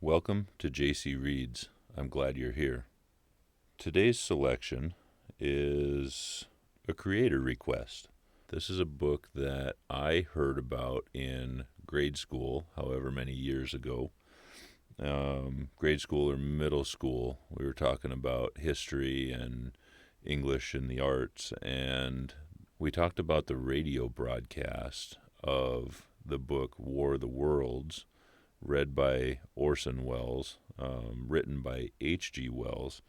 Welcome to JC Reads. I'm glad you're here. Today's selection is a creator request. This is a book that I heard about in grade school, however many years ago. Grade school or middle school, we were talking about history and English and the arts, and we talked about the radio broadcast of the book War of the Worlds, read by Orson Welles, written by H.G. Wells,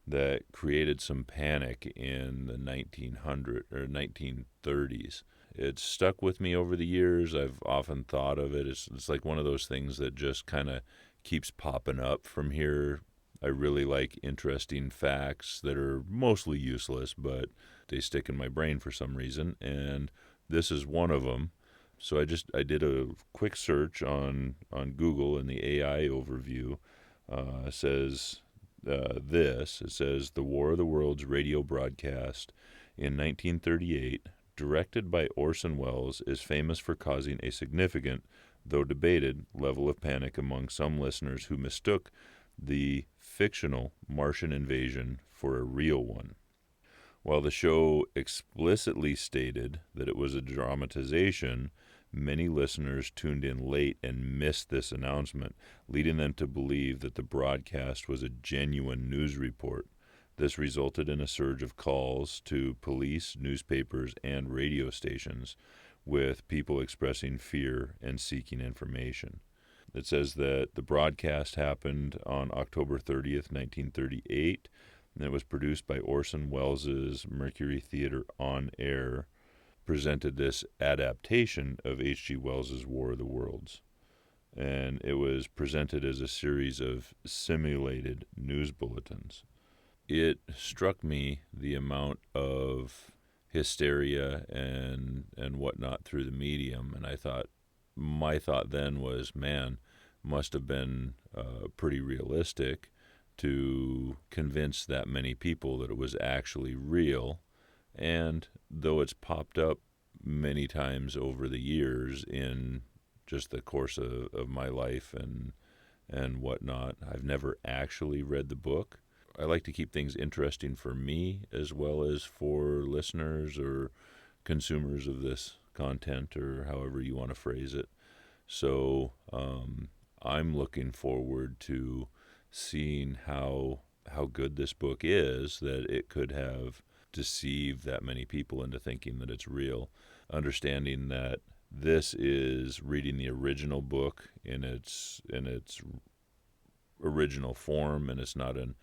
that created some panic in the 1930s. It's stuck with me over the years. I've often thought of it. It's like one of those things that just kind of keeps popping up from here. I really like interesting facts that are mostly useless, but they stick in my brain for some reason, and this is one of them. So I did a quick search on Google, and the AI overview says this. It says, the War of the Worlds radio broadcast in 1938, directed by Orson Welles, is famous for causing a significant, though debated, level of panic among some listeners who mistook the fictional Martian invasion for a real one. While the show explicitly stated that it was a dramatization, many listeners tuned in late and missed this announcement, leading them to believe that the broadcast was a genuine news report. This resulted in a surge of calls to police, newspapers, and radio stations, with people expressing fear and seeking information. It says that the broadcast happened on October 30th, 1938, and it was produced by Orson Welles' Mercury Theater On Air, presented this adaptation of H.G. Wells' War of the Worlds. And it was presented as a series of simulated news bulletins. It struck me the amount of hysteria and whatnot through the medium, and my thought then was, man, must have been pretty realistic to convince that many people that it was actually real. And though it's popped up many times over the years in just the course of my life and whatnot, I've never actually read the book. I like to keep things interesting for me as well as for listeners or consumers of this content, or however you want to phrase it. So I'm looking forward to seeing how good this book is, that it could have deceived that many people into thinking that it's real, understanding that this is reading the original book in its original form, and it's not an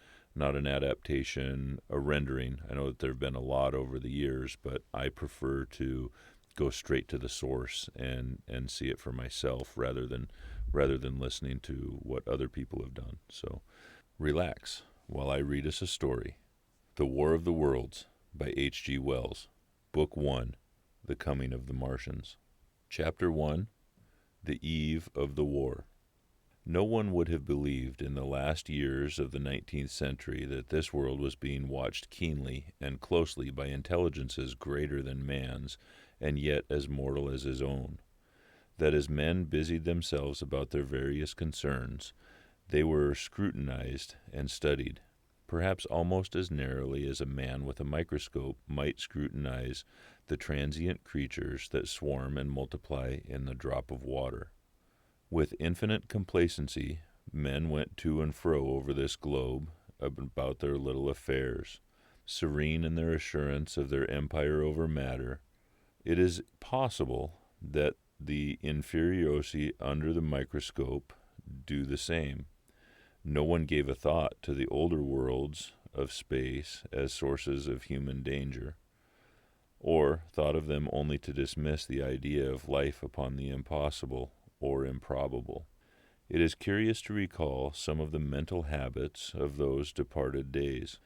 adaptation, a rendering. I know that there have been a lot over the years, but I prefer to go straight to the source and see it for myself rather than listening to what other people have done. So relax while I read us a story. The War of the Worlds by H.G. Wells, Book 1, The Coming of the Martians. Chapter 1, The Eve of the War. No one would have believed in the last years of the 19th century that this world was being watched keenly and closely by intelligences greater than man's, and yet as mortal as his own. That as men busied themselves about their various concerns, they were scrutinized and studied, perhaps almost as narrowly as a man with a microscope might scrutinize the transient creatures that swarm and multiply in the drop of water. With infinite complacency, men went to and fro over this globe about their little affairs, serene in their assurance of their empire over matter. It is possible that the inferiority under the microscope do the same. No one gave a thought to the older worlds of space as sources of human danger, or thought of them only to dismiss the idea of life upon the impossible or improbable. It is curious to recall some of the mental habits of those departed days.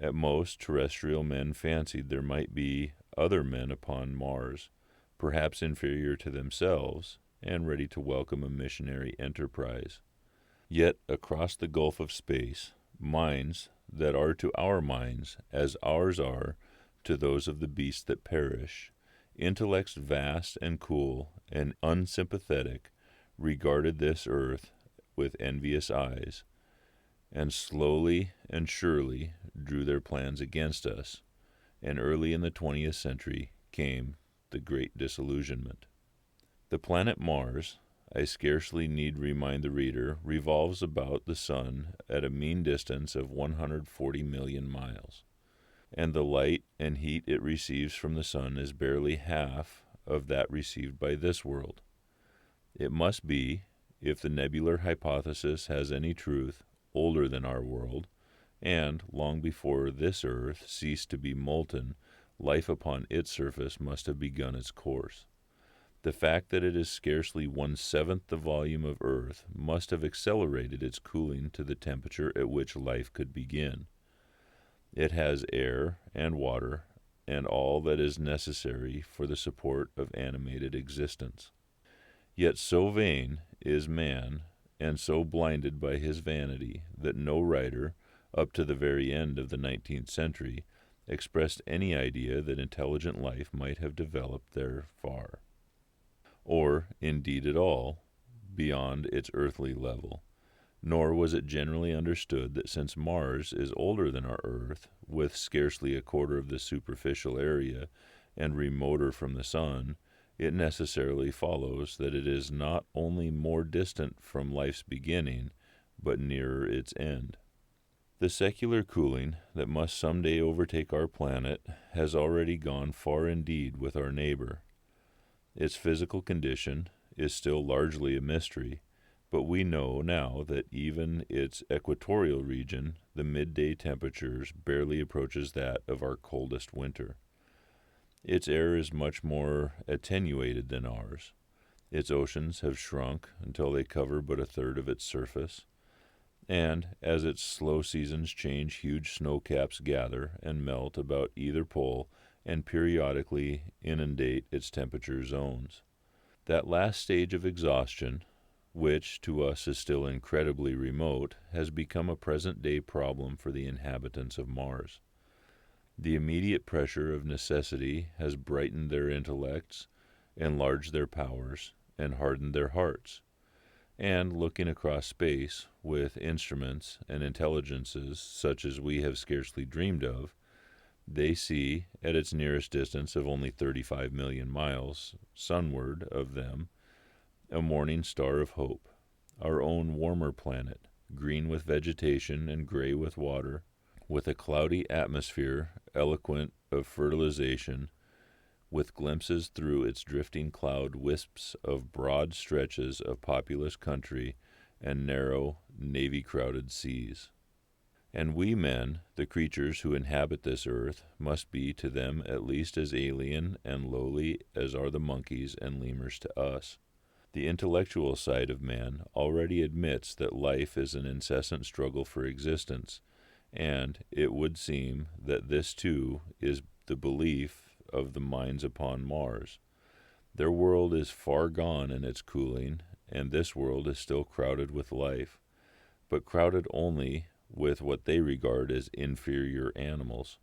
At most, terrestrial men fancied there might be other men upon Mars, perhaps inferior to themselves, and ready to welcome a missionary enterprise. Yet across the gulf of space, minds that are to our minds as ours are to those of the beasts that perish, intellects vast and cool and unsympathetic, regarded this earth with envious eyes, and slowly and surely drew their plans against us, and early in the 20th century came the Great Disillusionment. The planet Mars, I scarcely need remind the reader, revolves about the sun at a mean distance of 140 million miles, and the light and heat it receives from the sun is barely half of that received by this world. It must be, if the nebular hypothesis has any truth, older than our world, and, long before this earth ceased to be molten, life upon its surface must have begun its course. The fact that it is scarcely 1/7 the volume of Earth must have accelerated its cooling to the temperature at which life could begin. It has air and water and all that is necessary for the support of animated existence. Yet so vain is man, and so blinded by his vanity, that no writer, up to the very end of the 19th century, expressed any idea that intelligent life might have developed there far, or indeed at all, beyond its earthly level. Nor was it generally understood that since Mars is older than our Earth, with scarcely a quarter of the superficial area, and remoter from the sun, it necessarily follows that it is not only more distant from life's beginning, but nearer its end. The secular cooling that must some day overtake our planet has already gone far indeed with our neighbor. Its physical condition is still largely a mystery, but we know now that even its equatorial region, the midday temperatures barely approaches that of our coldest winter. Its air is much more attenuated than ours. Its oceans have shrunk until they cover but 1/3 of its surface, and as its slow seasons change, huge snow caps gather and melt about either pole and periodically inundate its temperature zones. That last stage of exhaustion, which to us is still incredibly remote, has become a present-day problem for the inhabitants of Mars. The immediate pressure of necessity has brightened their intellects, enlarged their powers, and hardened their hearts. And looking across space, with instruments and intelligences such as we have scarcely dreamed of, they see, at its nearest distance of only 35 million miles sunward of them, a morning star of hope, our own warmer planet, green with vegetation and gray with water, with a cloudy atmosphere eloquent of fertilization, with glimpses through its drifting cloud wisps of broad stretches of populous country and narrow, navy-crowded seas. And we men, the creatures who inhabit this earth, must be to them at least as alien and lowly as are the monkeys and lemurs to us. The intellectual side of man already admits that life is an incessant struggle for existence, and it would seem that this too is the belief of the minds upon Mars. Their world is far gone in its cooling, and this world is still crowded with life, but crowded only with what they regard as inferior animals.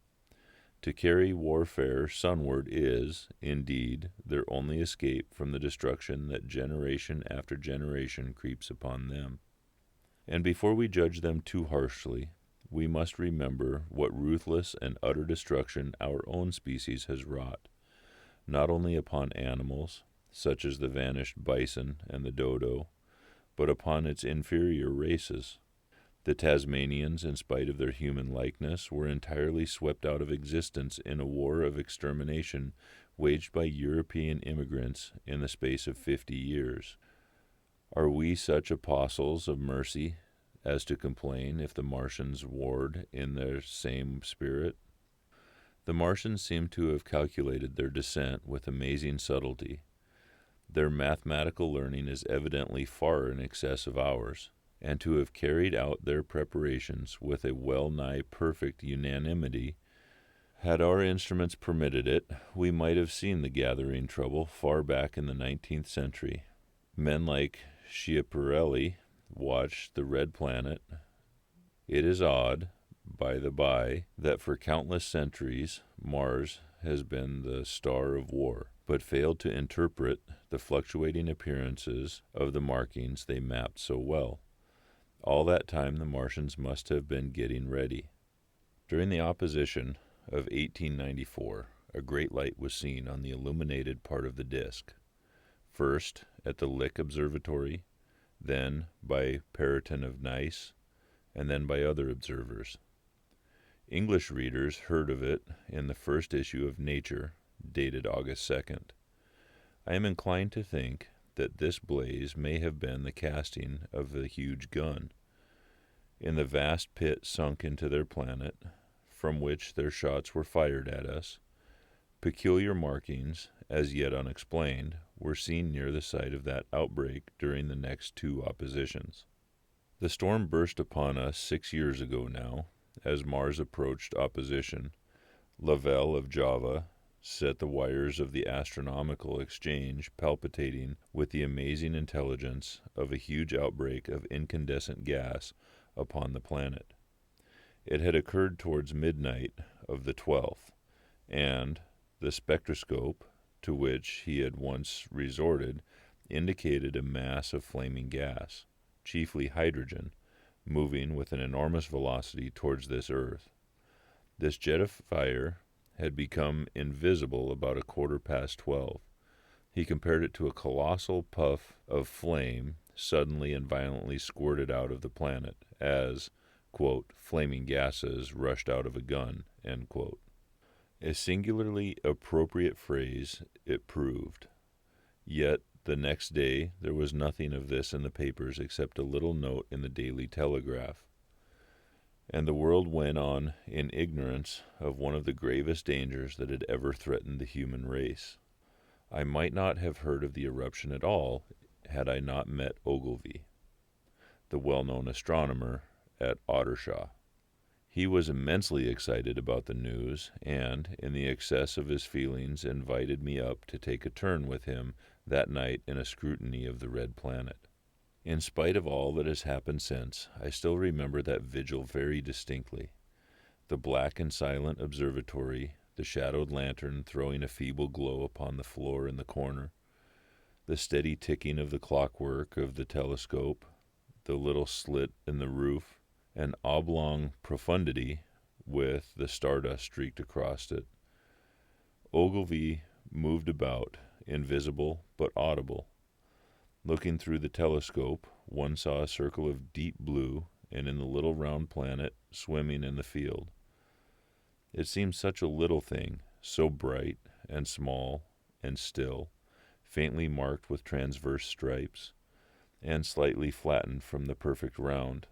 To carry warfare sunward is, indeed, their only escape from the destruction that generation after generation creeps upon them. And before we judge them too harshly, we must remember what ruthless and utter destruction our own species has wrought, not only upon animals, such as the vanished bison and the dodo, but upon its inferior races. The Tasmanians, in spite of their human likeness, were entirely swept out of existence in a war of extermination waged by European immigrants in the space of 50 years. Are we such apostles of mercy as to complain if the Martians warred in their same spirit? The Martians seem to have calculated their descent with amazing subtlety. Their mathematical learning is evidently far in excess of ours, and to have carried out their preparations with a well-nigh perfect unanimity. Had our instruments permitted it, we might have seen the gathering trouble far back in the 19th century. Men like Schiaparelli watched the red planet. It is odd, by the by, that for countless centuries Mars has been the star of war, but failed to interpret the fluctuating appearances of the markings they mapped so well. All that time the Martians must have been getting ready. During the opposition of 1894, a great light was seen on the illuminated part of the disk, first at the Lick Observatory, then by Perrotin of Nice, and then by other observers. English readers heard of it in the first issue of Nature, dated August 2nd. I am inclined to think that this blaze may have been the casting of the huge gun. In the vast pit sunk into their planet, from which their shots were fired at us, peculiar markings, as yet unexplained, were seen near the site of that outbreak during the next two oppositions. The storm burst upon us 6 years ago now, as Mars approached opposition. Lavelle of Java set the wires of the astronomical exchange palpitating with the amazing intelligence of a huge outbreak of incandescent gas upon the planet. It had occurred towards midnight of the 12th, and the spectroscope, to which he had once resorted, indicated a mass of flaming gas, chiefly hydrogen, moving with an enormous velocity towards this earth. This jet of fire had become invisible about 12:15. He compared it to a colossal puff of flame suddenly and violently squirted out of the planet, as, quote, flaming gases rushed out of a gun, end quote. A singularly appropriate phrase it proved. Yet the next day there was nothing of this in the papers except a little note in the Daily Telegraph, and the world went on in ignorance of one of the gravest dangers that had ever threatened the human race. I might not have heard of the eruption at all had I not met Ogilvy, the well-known astronomer at Ottershaw. He was immensely excited about the news, and, in the excess of his feelings, invited me up to take a turn with him that night in a scrutiny of the red planet. In spite of all that has happened since, I still remember that vigil very distinctly. The black and silent observatory, the shadowed lantern throwing a feeble glow upon the floor in the corner, the steady ticking of the clockwork of the telescope, the little slit in the roof, an oblong profundity with the stardust streaked across it. Ogilvy moved about, invisible but audible. Looking through the telescope, one saw a circle of deep blue, and in the little round planet swimming in the field. It seemed such a little thing, so bright and small and still, faintly marked with transverse stripes, and slightly flattened from the perfect round.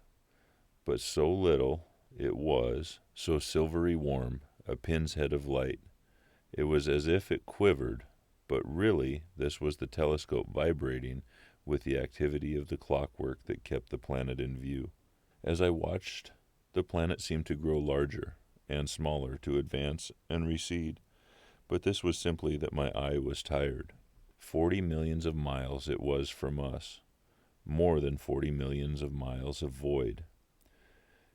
But so little it was, so silvery warm, a pin's head of light. It was as if it quivered, but really this was the telescope vibrating with the activity of the clockwork that kept the planet in view. As I watched, the planet seemed to grow larger and smaller, to advance and recede, but this was simply that my eye was tired. 40 millions of miles it was from us, more than 40 millions of miles of void.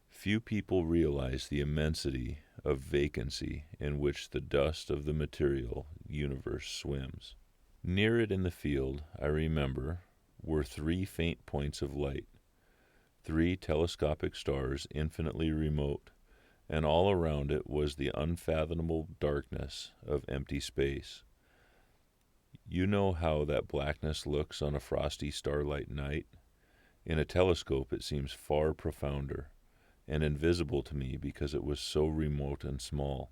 Few people realize the immensity of vacancy in which the dust of the material universe swims. Near it in the field, I remember, were 3 faint points of light, 3 telescopic stars infinitely remote, and all around it was the unfathomable darkness of empty space. You know how that blackness looks on a frosty starlight night? In a telescope it seems far profounder, and invisible to me because it was so remote and small.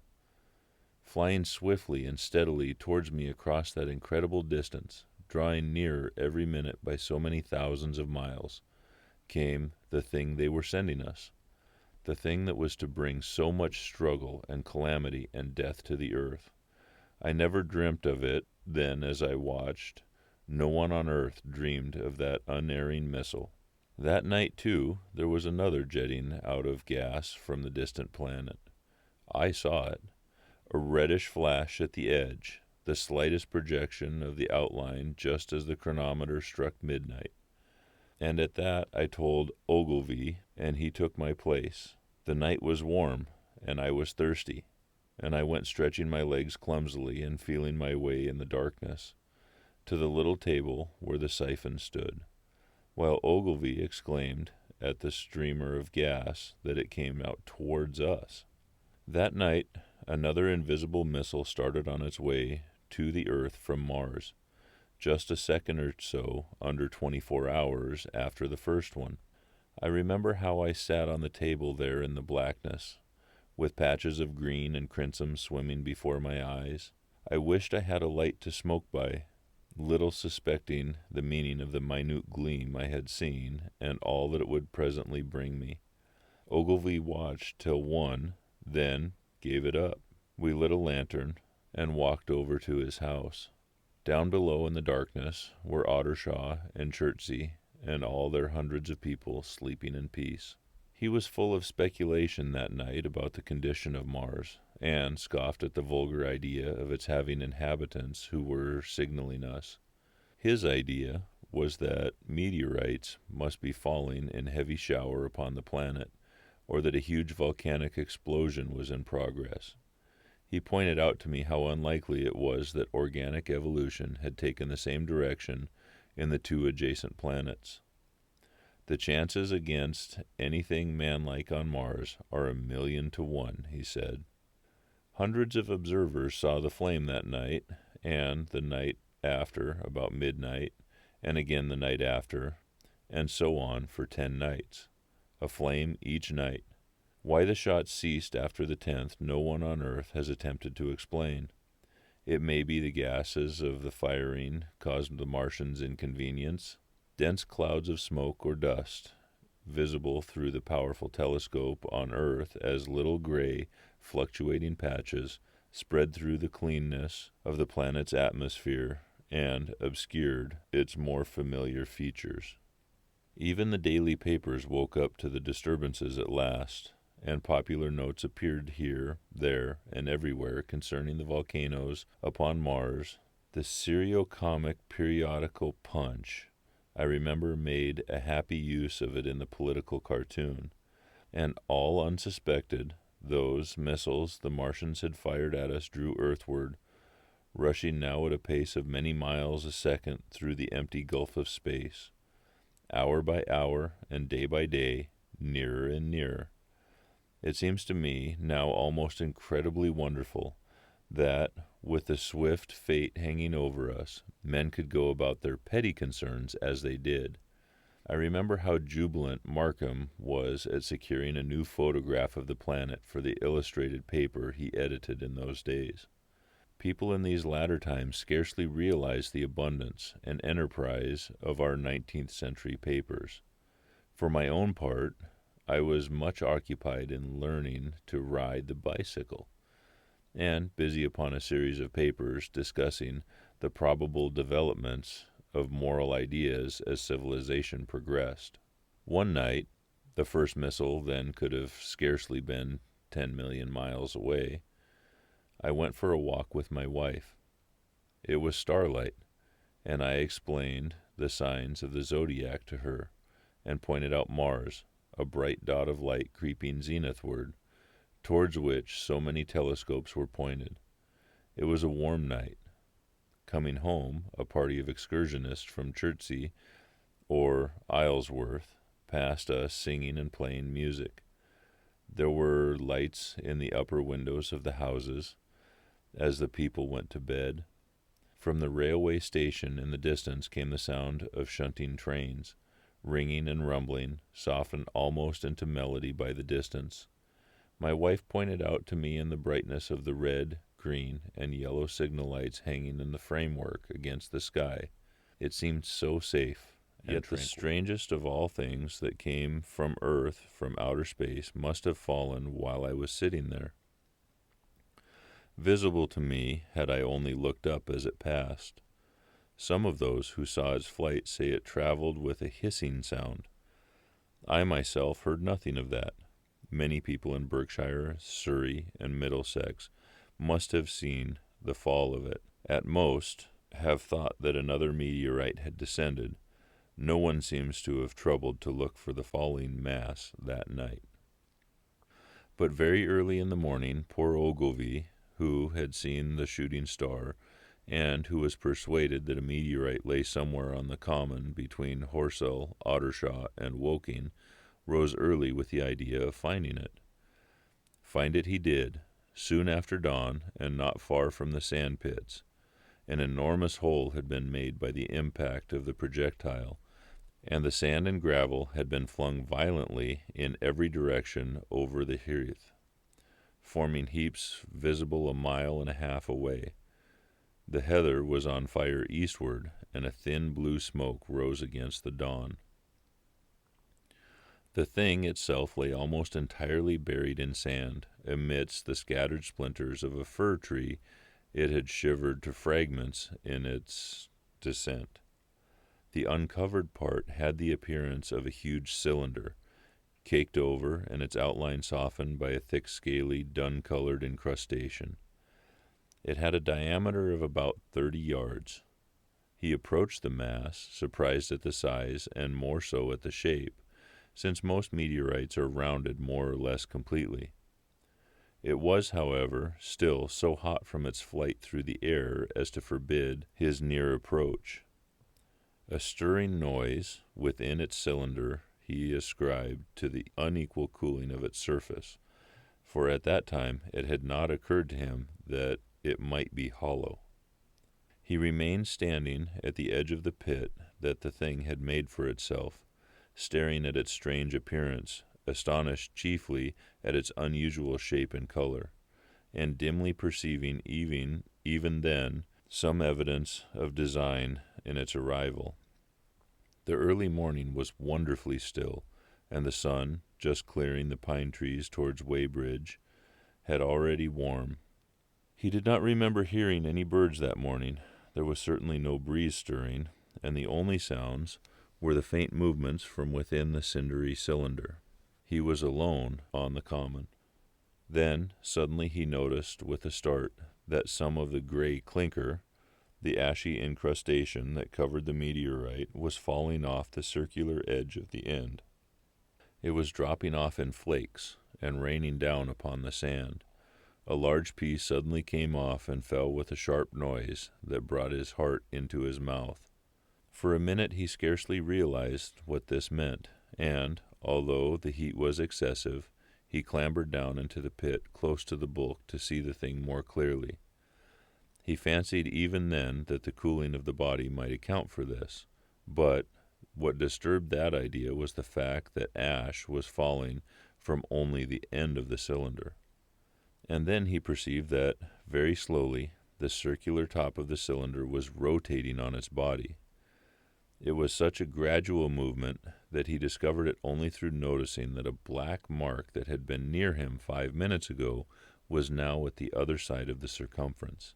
Flying swiftly and steadily towards me across that incredible distance, drawing nearer every minute by so many thousands of miles, came the thing they were sending us, the thing that was to bring so much struggle and calamity and death to the earth. I never dreamt of it then as I watched. No one on earth dreamed of that unerring missile. That night, too, there was another jetting out of gas from the distant planet. I saw it, a reddish flash at the edge, the slightest projection of the outline just as the chronometer struck midnight. And at that I told Ogilvy, and he took my place. The night was warm, and I was thirsty, and I went stretching my legs clumsily and feeling my way in the darkness to the little table where the siphon stood, while Ogilvy exclaimed, at the streamer of gas that it came out towards us. That night, another invisible missile started on its way to the Earth from Mars, just a second or so under 24 hours after the first one. I remember how I sat on the table there in the blackness, with patches of green and crimson swimming before my eyes. I wished I had a light to smoke by, little suspecting the meaning of the minute gleam I had seen and all that it would presently bring me. Ogilvy watched till 1, then gave it up. We lit a lantern and walked over to his house. Down below in the darkness were Ottershaw and Chertsey and all their hundreds of people sleeping in peace. He was full of speculation that night about the condition of Mars, and scoffed at the vulgar idea of its having inhabitants who were signaling us. His idea was that meteorites must be falling in heavy shower upon the planet, or that a huge volcanic explosion was in progress. He pointed out to me how unlikely it was that organic evolution had taken the same direction in the 2 adjacent planets. The chances against anything manlike on Mars are 1,000,000 to 1, he said. Hundreds of observers saw the flame that night, and the night after about midnight, and again the night after, and so on for 10 nights, a flame each night. Why the shots ceased after the 10th no one on Earth has attempted to explain. It may be the gases of the firing caused the Martians inconvenience. Dense clouds of smoke or dust, visible through the powerful telescope on Earth as little gray, fluctuating patches, spread through the cleanness of the planet's atmosphere and obscured its more familiar features. Even the daily papers woke up to the disturbances at last, and popular notes appeared here, there, and everywhere concerning the volcanoes upon Mars. The serio-comic periodical Punch, I remember, made a happy use of it in the political cartoon, and all unsuspected, those missiles the Martians had fired at us drew earthward, rushing now at a pace of many miles a second through the empty gulf of space, hour by hour and day by day, nearer and nearer. It seems to me now almost incredibly wonderful that, with the swift fate hanging over us, men could go about their petty concerns as they did. I remember how jubilant Markham was at securing a new photograph of the planet for the illustrated paper he edited in those days. People in these latter times scarcely realize the abundance and enterprise of our 19th century papers. For my own part, I was much occupied in learning to ride the bicycle, and busy upon a series of papers discussing the probable developments of moral ideas as civilization progressed. One night, the first missile then could have scarcely been 10 million miles away, I went for a walk with my wife. It was starlight, and I explained the signs of the zodiac to her, and pointed out Mars, a bright dot of light creeping zenithward, towards which so many telescopes were pointed. It was a warm night. Coming home, a party of excursionists from Chertsey or Isleworth passed us singing and playing music. There were lights in the upper windows of the houses as the people went to bed. From the railway station in the distance came the sound of shunting trains, ringing and rumbling, softened almost into melody by the distance. My wife pointed out to me in the brightness of the red, green, and yellow signal lights hanging in the framework against the sky. It seemed so safe, yet the strangest of all things that came from Earth, from outer space, must have fallen while I was sitting there. Visible to me, had I only looked up as it passed. Some of those who saw its flight say it traveled with a hissing sound. I myself heard nothing of that. Many people in Berkshire, Surrey, and Middlesex must have seen the fall of it. At most, have thought that another meteorite had descended. No one seems to have troubled to look for the falling mass that night. But very early in the morning, poor Ogilvy, who had seen the shooting star, and who was persuaded that a meteorite lay somewhere on the common between Horsell, Ottershaw, and Woking, rose early with the idea of finding it. Find it he did, soon after dawn, and not far from the sand pits. An enormous hole had been made by the impact of the projectile, and the sand and gravel had been flung violently in every direction over the heath, forming heaps visible 1.5 miles away. The heather was on fire eastward, and a thin blue smoke rose against the dawn. The thing itself lay almost entirely buried in sand, amidst the scattered splinters of a fir tree it had shivered to fragments in its descent. The uncovered part had the appearance of a huge cylinder, caked over and its outline softened by a thick, scaly, dun-colored incrustation. It had a diameter of about 30 yards. He approached the mass, surprised at the size and more so at the shape, since most meteorites are rounded more or less completely. It was, however, still so hot from its flight through the air as to forbid his near approach. A stirring noise within its cylinder he ascribed to the unequal cooling of its surface, for at that time it had not occurred to him that it might be hollow. He remained standing at the edge of the pit that the thing had made for itself, staring at its strange appearance, astonished chiefly at its unusual shape and color, and dimly perceiving even then some evidence of design in its arrival. The early morning was wonderfully still, and the sun, just clearing the pine trees towards Weybrige, had already warmed. He did not remember hearing any birds that morning. There was certainly no breeze stirring, and the only sounds were the faint movements from within the cindery cylinder. He was alone on the common. Then suddenly he noticed with a start that some of the gray clinker, the ashy incrustation that covered the meteorite, was falling off the circular edge of the end. It was dropping off in flakes and raining down upon the sand. A large piece suddenly came off and fell with a sharp noise that brought his heart into his mouth. For a minute he scarcely realized what this meant, and, although the heat was excessive, he clambered down into the pit close to the bulk to see the thing more clearly. He fancied even then that the cooling of the body might account for this, but what disturbed that idea was the fact that ash was falling from only the end of the cylinder. And then he perceived that, very slowly, the circular top of the cylinder was rotating on its body. It was such a gradual movement that he discovered it only through noticing that a black mark that had been near him 5 minutes ago was now at the other side of the circumference.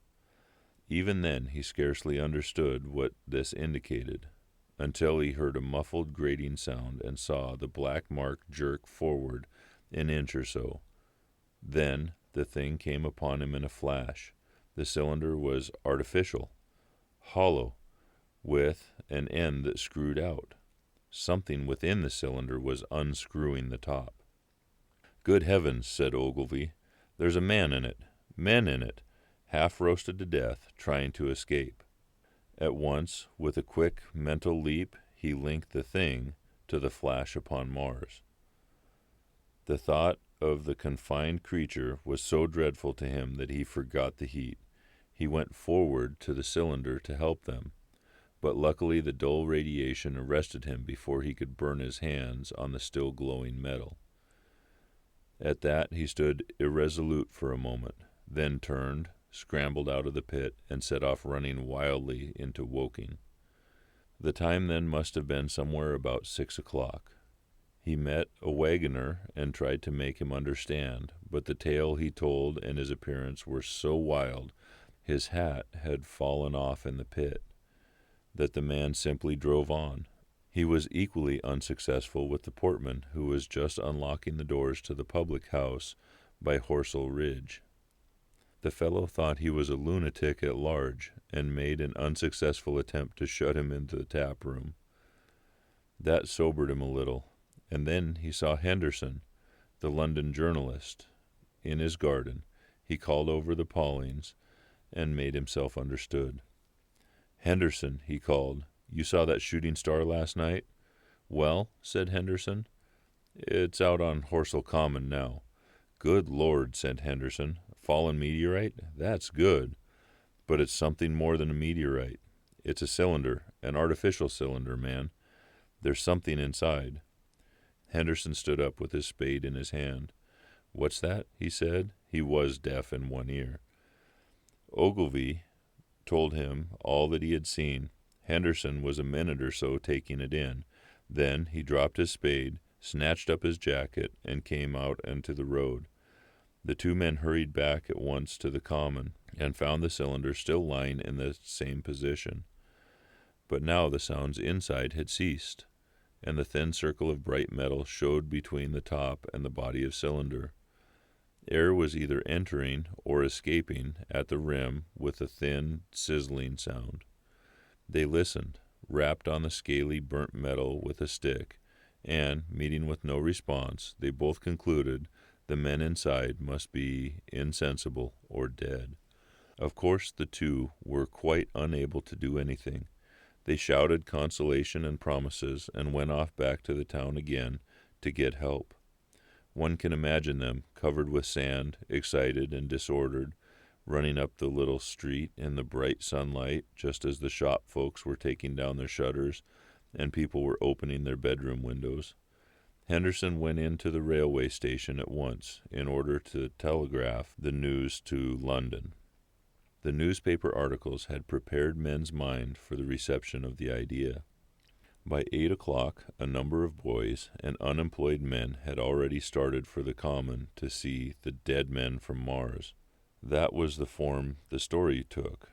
Even then he scarcely understood what this indicated, until he heard a muffled grating sound and saw the black mark jerk forward an inch or so. Then the thing came upon him in a flash. The cylinder was artificial, hollow, with an end that screwed out. Something within the cylinder was unscrewing the top. "Good heavens," said Ogilvy, "there's a man in it, men in it, half roasted to death, trying to escape." At once, with a quick mental leap, he linked the thing to the flash upon Mars. The thought of the confined creature was so dreadful to him that he forgot the heat. He went forward to the cylinder to help them, but luckily the dull radiation arrested him before he could burn his hands on the still glowing metal. At that he stood irresolute for a moment, then turned, scrambled out of the pit, and set off running wildly into Woking. The time then must have been somewhere about 6 o'clock. He met a wagoner and tried to make him understand, but the tale he told and his appearance were so wild, his hat had fallen off in the pit, that the man simply drove on. He was equally unsuccessful with the portman, who was just unlocking the doors to the public house by Horsell Ridge. The fellow thought he was a lunatic at large, and made an unsuccessful attempt to shut him into the tap room. That sobered him a little, and then he saw Henderson, the London journalist, in his garden. He called over the Paulings, and made himself understood. "Henderson," he called, "you saw that shooting star last night?" "Well," said Henderson, It's out on Horsell Common now. Good Lord, said Henderson. Fallen meteorite? That's good. But it's something more than a meteorite. It's a cylinder, an artificial cylinder, man. There's something inside. Henderson stood up with his spade in his hand. What's that? He said. He was deaf in one ear. Ogilvy told him all that he had seen. Henderson was a minute or so taking it in. Then he dropped his spade, snatched up his jacket, and came out into the road. The two men hurried back at once to the common, and found the cylinder still lying in the same position. But now the sounds inside had ceased, and the thin circle of bright metal showed between the top and the body of cylinder. Air was either entering or escaping at the rim with a thin, sizzling sound. They listened, rapped on the scaly, burnt metal with a stick, and, meeting with no response, they both concluded the men inside must be insensible or dead. Of course, the two were quite unable to do anything. They shouted consolation and promises and went off back to the town again to get help. One can imagine them, covered with sand, excited and disordered, running up the little street in the bright sunlight just as the shop folks were taking down their shutters and people were opening their bedroom windows. Henderson went into the railway station at once in order to telegraph the news to London. The newspaper articles had prepared men's mind for the reception of the idea. By 8 o'clock, a number of boys and unemployed men had already started for the common to see the dead men from Mars. That was the form the story took.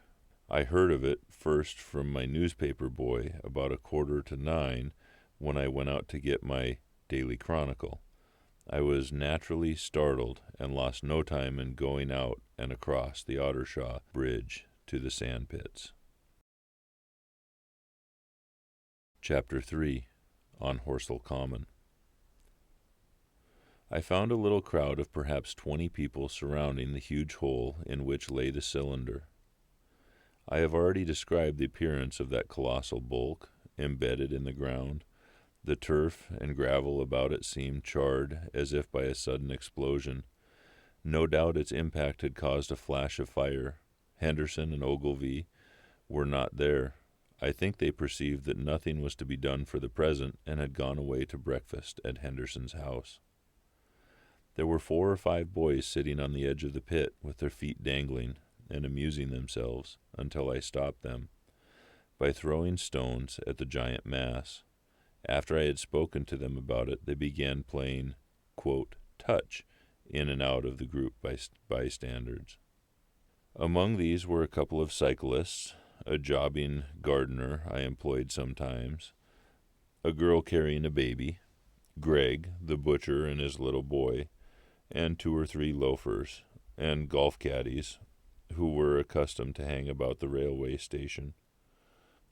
I heard of it first from my newspaper boy about 8:45 when I went out to get my Daily Chronicle. I was naturally startled and lost no time in going out and across the Ottershaw Bridge to the sand pits. Chapter 3. On Horsell Common. I found a little crowd of perhaps 20 people surrounding the huge hole in which lay the cylinder. I have already described the appearance of that colossal bulk, embedded in the ground. The turf and gravel about it seemed charred as if by a sudden explosion. No doubt its impact had caused a flash of fire. Henderson and Ogilvy were not there. I think they perceived that nothing was to be done for the present and had gone away to breakfast at Henderson's house. There were 4 or 5 boys sitting on the edge of the pit with their feet dangling and amusing themselves until I stopped them by throwing stones at the giant mass. After I had spoken to them about it, they began playing, quote, touch in and out of the group bystanders. Among these were a couple of cyclists, a jobbing gardener I employed sometimes, a girl carrying a baby, Greg, the butcher, and his little boy, and 2 or 3 loafers, and golf caddies, who were accustomed to hang about the railway station.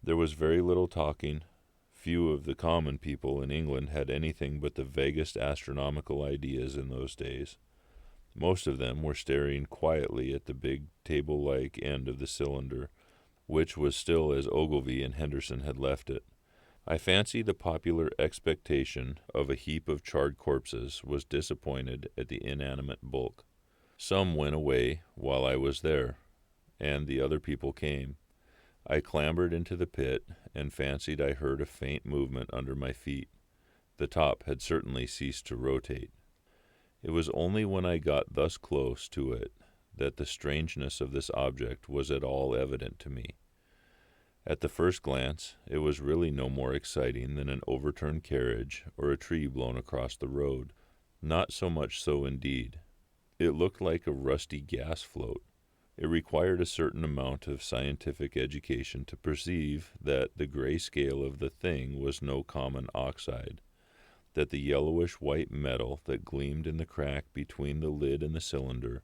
There was very little talking. Few of the common people in England had anything but the vaguest astronomical ideas in those days. Most of them were staring quietly at the big table-like end of the cylinder, which was still as Ogilvy and Henderson had left it. I fancy the popular expectation of a heap of charred corpses was disappointed at the inanimate bulk. Some went away while I was there, and the other people came. I clambered into the pit and fancied I heard a faint movement under my feet. The top had certainly ceased to rotate. It was only when I got thus close to it that the strangeness of this object was at all evident to me. At the first glance, it was really no more exciting than an overturned carriage or a tree blown across the road. Not so much so, indeed. It looked like a rusty gas float. It required a certain amount of scientific education to perceive that the gray scale of the thing was no common oxide, that the yellowish-white metal that gleamed in the crack between the lid and the cylinder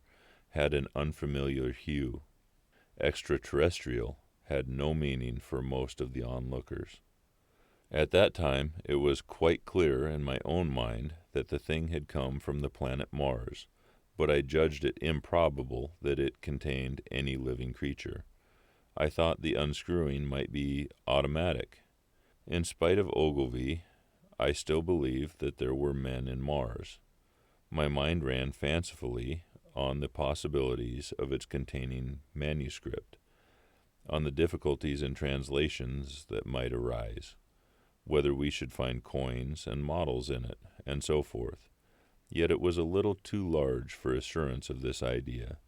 had an unfamiliar hue. Extraterrestrial had no meaning for most of the onlookers. At that time it was quite clear in my own mind that the thing had come from the planet Mars, but I judged it improbable that it contained any living creature. I thought the unscrewing might be automatic. In spite of Ogilvy, I still believed that there were men in Mars. My mind ran fancifully on the possibilities of its containing manuscript, on the difficulties in translations that might arise, whether we should find coins and models in it, and so forth. Yet it was a little too large for assurance of this idea.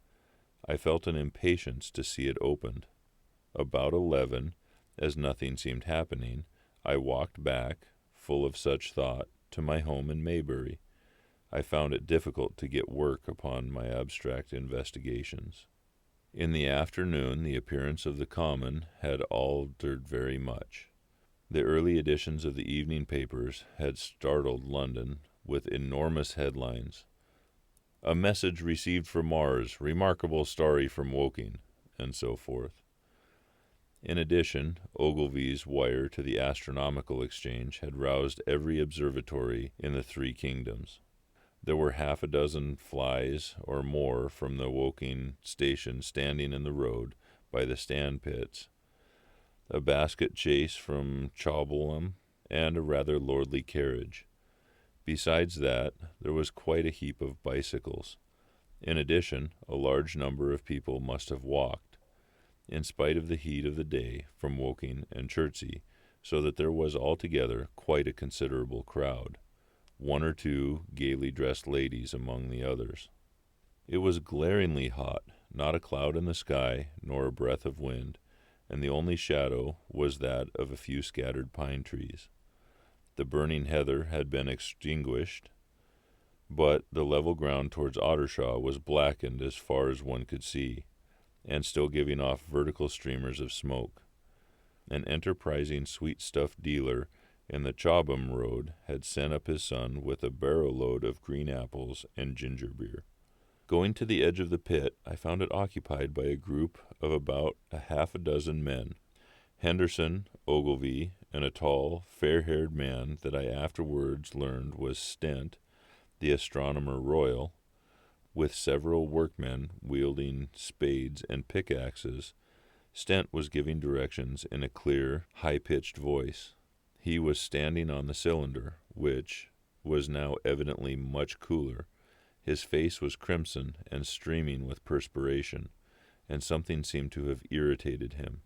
I felt an impatience to see it opened. About 11, as nothing seemed happening, I walked back, full of such thought, to my home in Maybury. I found it difficult to get work upon my abstract investigations. In the afternoon, the appearance of the Common had altered very much. The early editions of the evening papers had startled London with enormous headlines. "A message received from Mars, remarkable story from Woking," and so forth. In addition, Ogilvy's wire to the Astronomical Exchange had roused every observatory in the three kingdoms. There were half a dozen flies or more from the Woking station standing in the road by the stand pits, a basket chaise from Chobham, and a rather lordly carriage. Besides that, there was quite a heap of bicycles. In addition, a large number of people must have walked, in spite of the heat of the day, from Woking and Chertsey, so that there was altogether quite a considerable crowd, one or two gaily dressed ladies among the others. It was glaringly hot, not a cloud in the sky, nor a breath of wind, and the only shadow was that of a few scattered pine trees. The burning heather had been extinguished, but the level ground towards Ottershaw was blackened as far as one could see, and still giving off vertical streamers of smoke. An enterprising sweet-stuff dealer in the Chobham road had sent up his son with a barrow-load of green apples and ginger beer. Going to the edge of the pit, I found it occupied by a group of about a half a dozen men, Henderson, Ogilvy, and a tall, fair-haired man that I afterwards learned was Stent, the astronomer royal, with several workmen wielding spades and pickaxes. Stent was giving directions in a clear, high-pitched voice. He was standing on the cylinder, which was now evidently much cooler. His face was crimson and streaming with perspiration, and something seemed to have irritated him.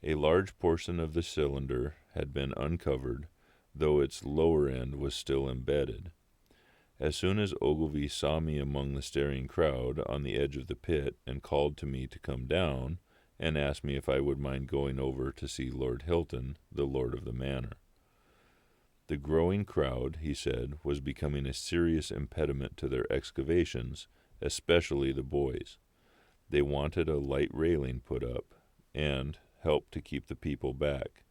A large portion of the cylinder had been uncovered, though its lower end was still embedded. As soon as Ogilvy saw me among the staring crowd on the edge of the pit and called to me to come down, and asked me if I would mind going over to see Lord Hilton, the lord of the manor. The growing crowd, he said, was becoming a serious impediment to their excavations, especially the boys. They wanted a light railing put up, and help to keep the people back.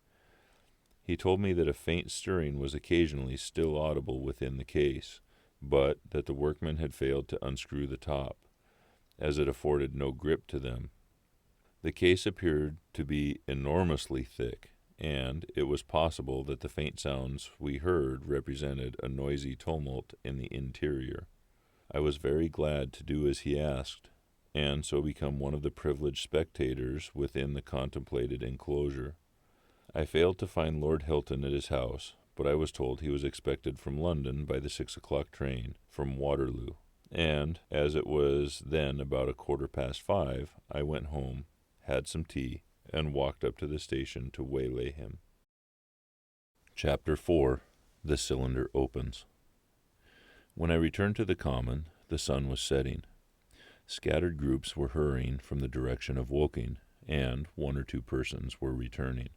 He told me that a faint stirring was occasionally still audible within the case, but that the workmen had failed to unscrew the top, as it afforded no grip to them. The case appeared to be enormously thick, and it was possible that the faint sounds we heard represented a noisy tumult in the interior. I was very glad to do as he asked, and so become one of the privileged spectators within the contemplated enclosure. I failed to find Lord Hilton at his house, but I was told he was expected from London by the 6 o'clock train from Waterloo, and, as it was then about 5:15, I went home, had some tea, and walked up to the station to waylay him. Chapter 4. The Cylinder Opens. When I returned to the Common, the sun was setting. Scattered groups were hurrying from the direction of Woking, and one or two persons were returning.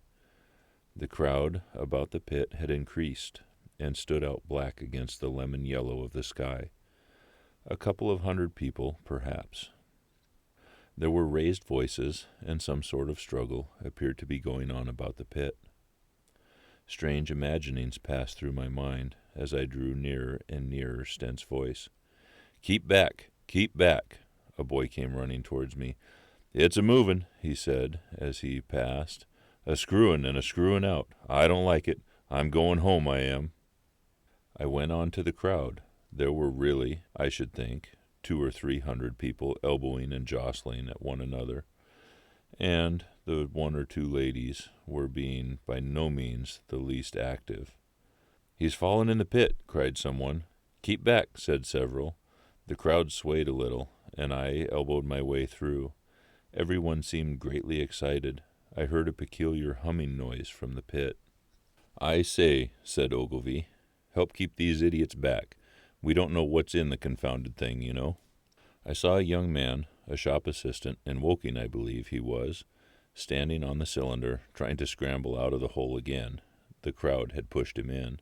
The crowd about the pit had increased, and stood out black against the lemon yellow of the sky. A couple of 100 people, perhaps. There were raised voices, and some sort of struggle appeared to be going on about the pit. Strange imaginings passed through my mind as I drew nearer and nearer Stent's voice. "Keep back! Keep back!" A boy came running towards me. "It's a-movin'," he said as he passed. "A screwin' and a screwin' out. I don't like it. I'm going home, I am." I went on to the crowd. There were really, I should think, 200 or 300 people elbowing and jostling at one another, and the one or two ladies were being by no means the least active. "He's fallen in the pit," cried someone. "Keep back," said several. The crowd swayed a little, and I elbowed my way through. Everyone seemed greatly excited. I heard a peculiar humming noise from the pit. "I say," said Ogilvy, "help keep these idiots back. We don't know what's in the confounded thing, you know." I saw a young man, a shop assistant, in Woking I believe he was, standing on the cylinder, trying to scramble out of the hole again. The crowd had pushed him in.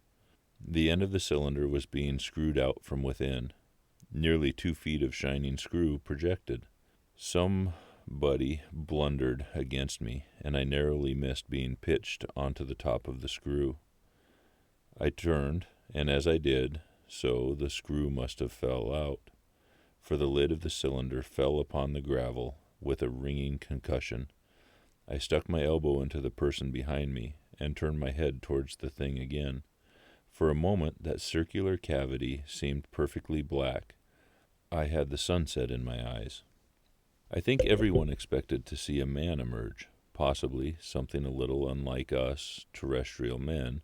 The end of the cylinder was being screwed out from within. Nearly 2 feet of shining screw projected. Somebody blundered against me, and I narrowly missed being pitched onto the top of the screw. I turned, and as I did so the screw must have fell out, for the lid of the cylinder fell upon the gravel with a ringing concussion. I stuck my elbow into the person behind me and turned my head towards the thing again. For a moment that circular cavity seemed perfectly black. I had the sunset in my eyes. I think everyone expected to see a man emerge, possibly something a little unlike us terrestrial men,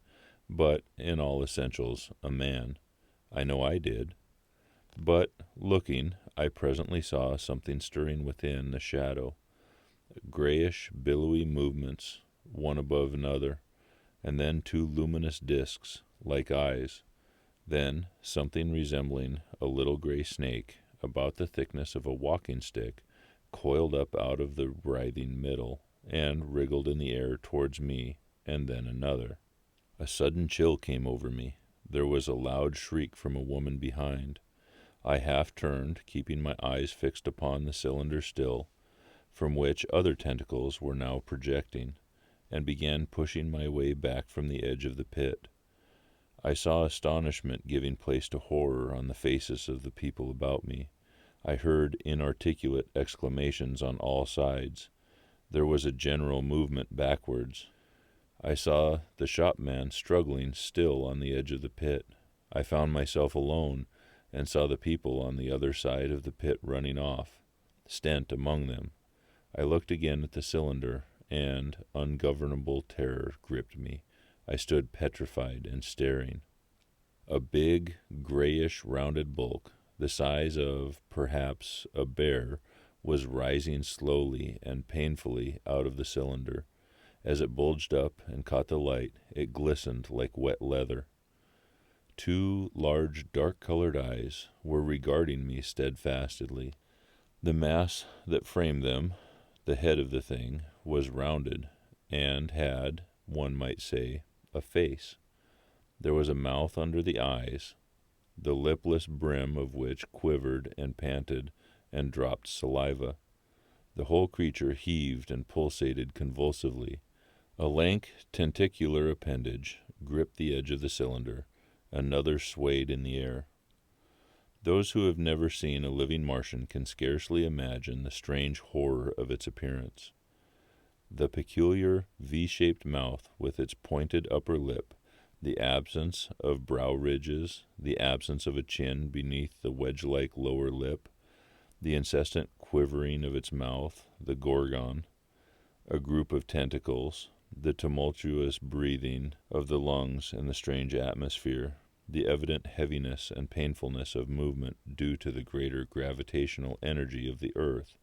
but in all essentials a man. I know I did. But, looking, I presently saw something stirring within the shadow. Grayish, billowy movements, one above another, and then 2 luminous discs, like eyes. Then something resembling a little gray snake, about the thickness of a walking stick, coiled up out of the writhing middle, and wriggled in the air towards me, and then another. A sudden chill came over me. There was a loud shriek from a woman behind. I half turned, keeping my eyes fixed upon the cylinder still, from which other tentacles were now projecting, and began pushing my way back from the edge of the pit. I saw astonishment giving place to horror on the faces of the people about me. I heard inarticulate exclamations on all sides. There was a general movement backwards. I saw the shopman struggling still on the edge of the pit. I found myself alone, and saw the people on the other side of the pit running off, Stent among them. I looked again at the cylinder, and ungovernable terror gripped me. I stood petrified and staring. A big, grayish, rounded bulk, the size of, perhaps, a bear, was rising slowly and painfully out of the cylinder. As it bulged up and caught the light, it glistened like wet leather. 2 large, dark-colored eyes were regarding me steadfastly. The mass that framed them, the head of the thing, was rounded, and had, one might say, a face. There was a mouth under the eyes, the lipless brim of which quivered and panted and dropped saliva. The whole creature heaved and pulsated convulsively. A lank tentacular appendage gripped the edge of the cylinder. Another swayed in the air. Those who have never seen a living Martian can scarcely imagine the strange horror of its appearance. The peculiar V-shaped mouth with its pointed upper lip, the absence of brow ridges, the absence of a chin beneath the wedge-like lower lip, the incessant quivering of its mouth, the gorgon, a group of tentacles, the tumultuous breathing of the lungs in the strange atmosphere, the evident heaviness and painfulness of movement due to the greater gravitational energy of the earth,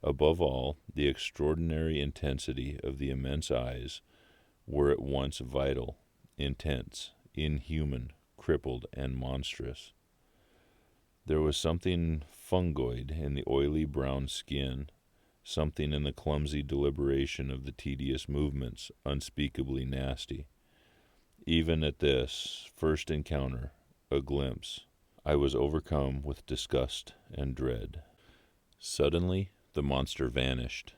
above all, the extraordinary intensity of the immense eyes, were at once vital, intense, inhuman, crippled, and monstrous. There was something fungoid in the oily brown skin, something in the clumsy deliberation of the tedious movements unspeakably nasty. Even at this first encounter, a glimpse, I was overcome with disgust and dread. Suddenly, the monster vanished.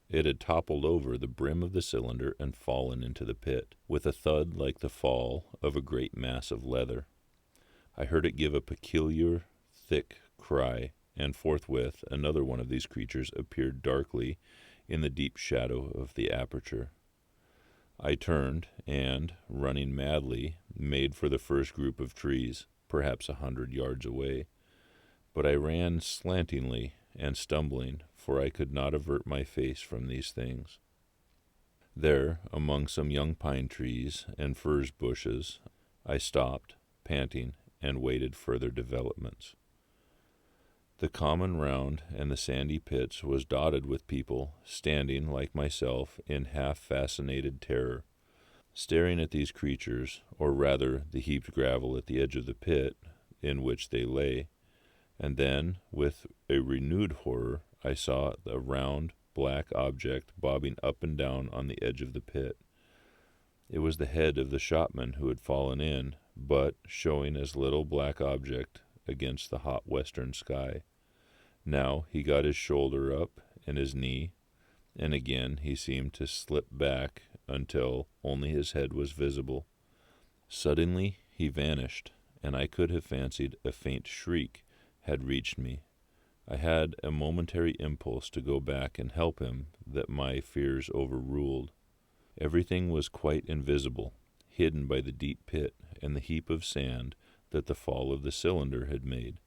It had toppled over the brim of the cylinder and fallen into the pit, with a thud like the fall of a great mass of leather. I heard it give a peculiar, thick cry, and forthwith another one of these creatures appeared darkly in the deep shadow of the aperture. I turned, and, running madly, made for the first group of trees, perhaps 100 yards away. But I ran slantingly and stumbling, for I could not avert my face from these things. There, among some young pine trees and furze bushes, I stopped, panting, and waited further developments. The common round and the sandy pits was dotted with people, standing, like myself, in half-fascinated terror, staring at these creatures, or rather the heaped gravel at the edge of the pit in which they lay. And then, with a renewed horror, I saw a round, black object bobbing up and down on the edge of the pit. It was the head of the shopman who had fallen in, but showing as little black object against the hot western sky. Now he got his shoulder up and his knee, and again he seemed to slip back until only his head was visible. Suddenly he vanished, and I could have fancied a faint shriek had reached me. I had a momentary impulse to go back and help him that my fears overruled. Everything was quite invisible, hidden by the deep pit and the heap of sand that the fall of the cylinder had made.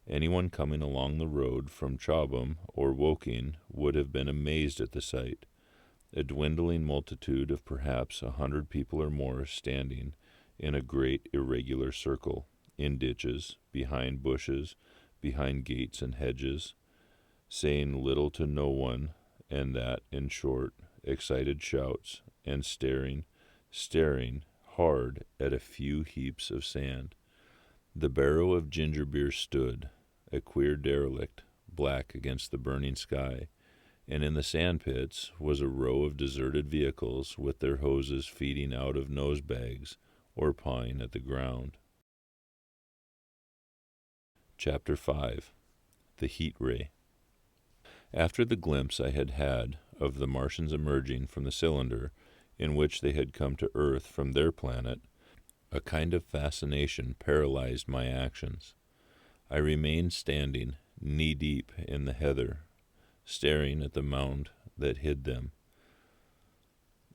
Anyone coming along the road from Chobham or Woking would have been amazed at the sight. A dwindling multitude of perhaps 100 people or more standing in a great irregular circle, in ditches, behind bushes, behind gates and hedges, saying little to no one, and that, in short, excited shouts, and staring hard at a few heaps of sand. The barrow of ginger beer stood, a queer derelict, black against the burning sky, and in the sand pits was a row of deserted vehicles with their hoses feeding out of nose bags or pawing at the ground. Chapter 5. The Heat Ray. After the glimpse I had had of the Martians emerging from the cylinder in which they had come to Earth from their planet, a kind of fascination paralyzed my actions. I remained standing, knee-deep in the heather, staring at the mound that hid them.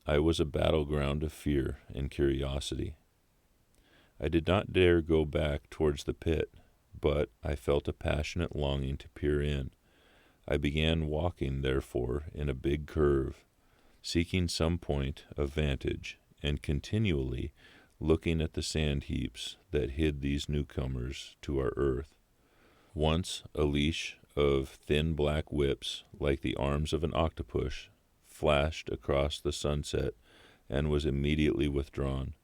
I was a battleground of fear and curiosity. I did not dare go back towards the pit, but I felt a passionate longing to peer in. I began walking, therefore, in a big curve, seeking some point of vantage, and continually looking at the sand heaps that hid these newcomers to our earth. Once a leash of thin black whips, like the arms of an octopus, flashed across the sunset and was immediately withdrawn,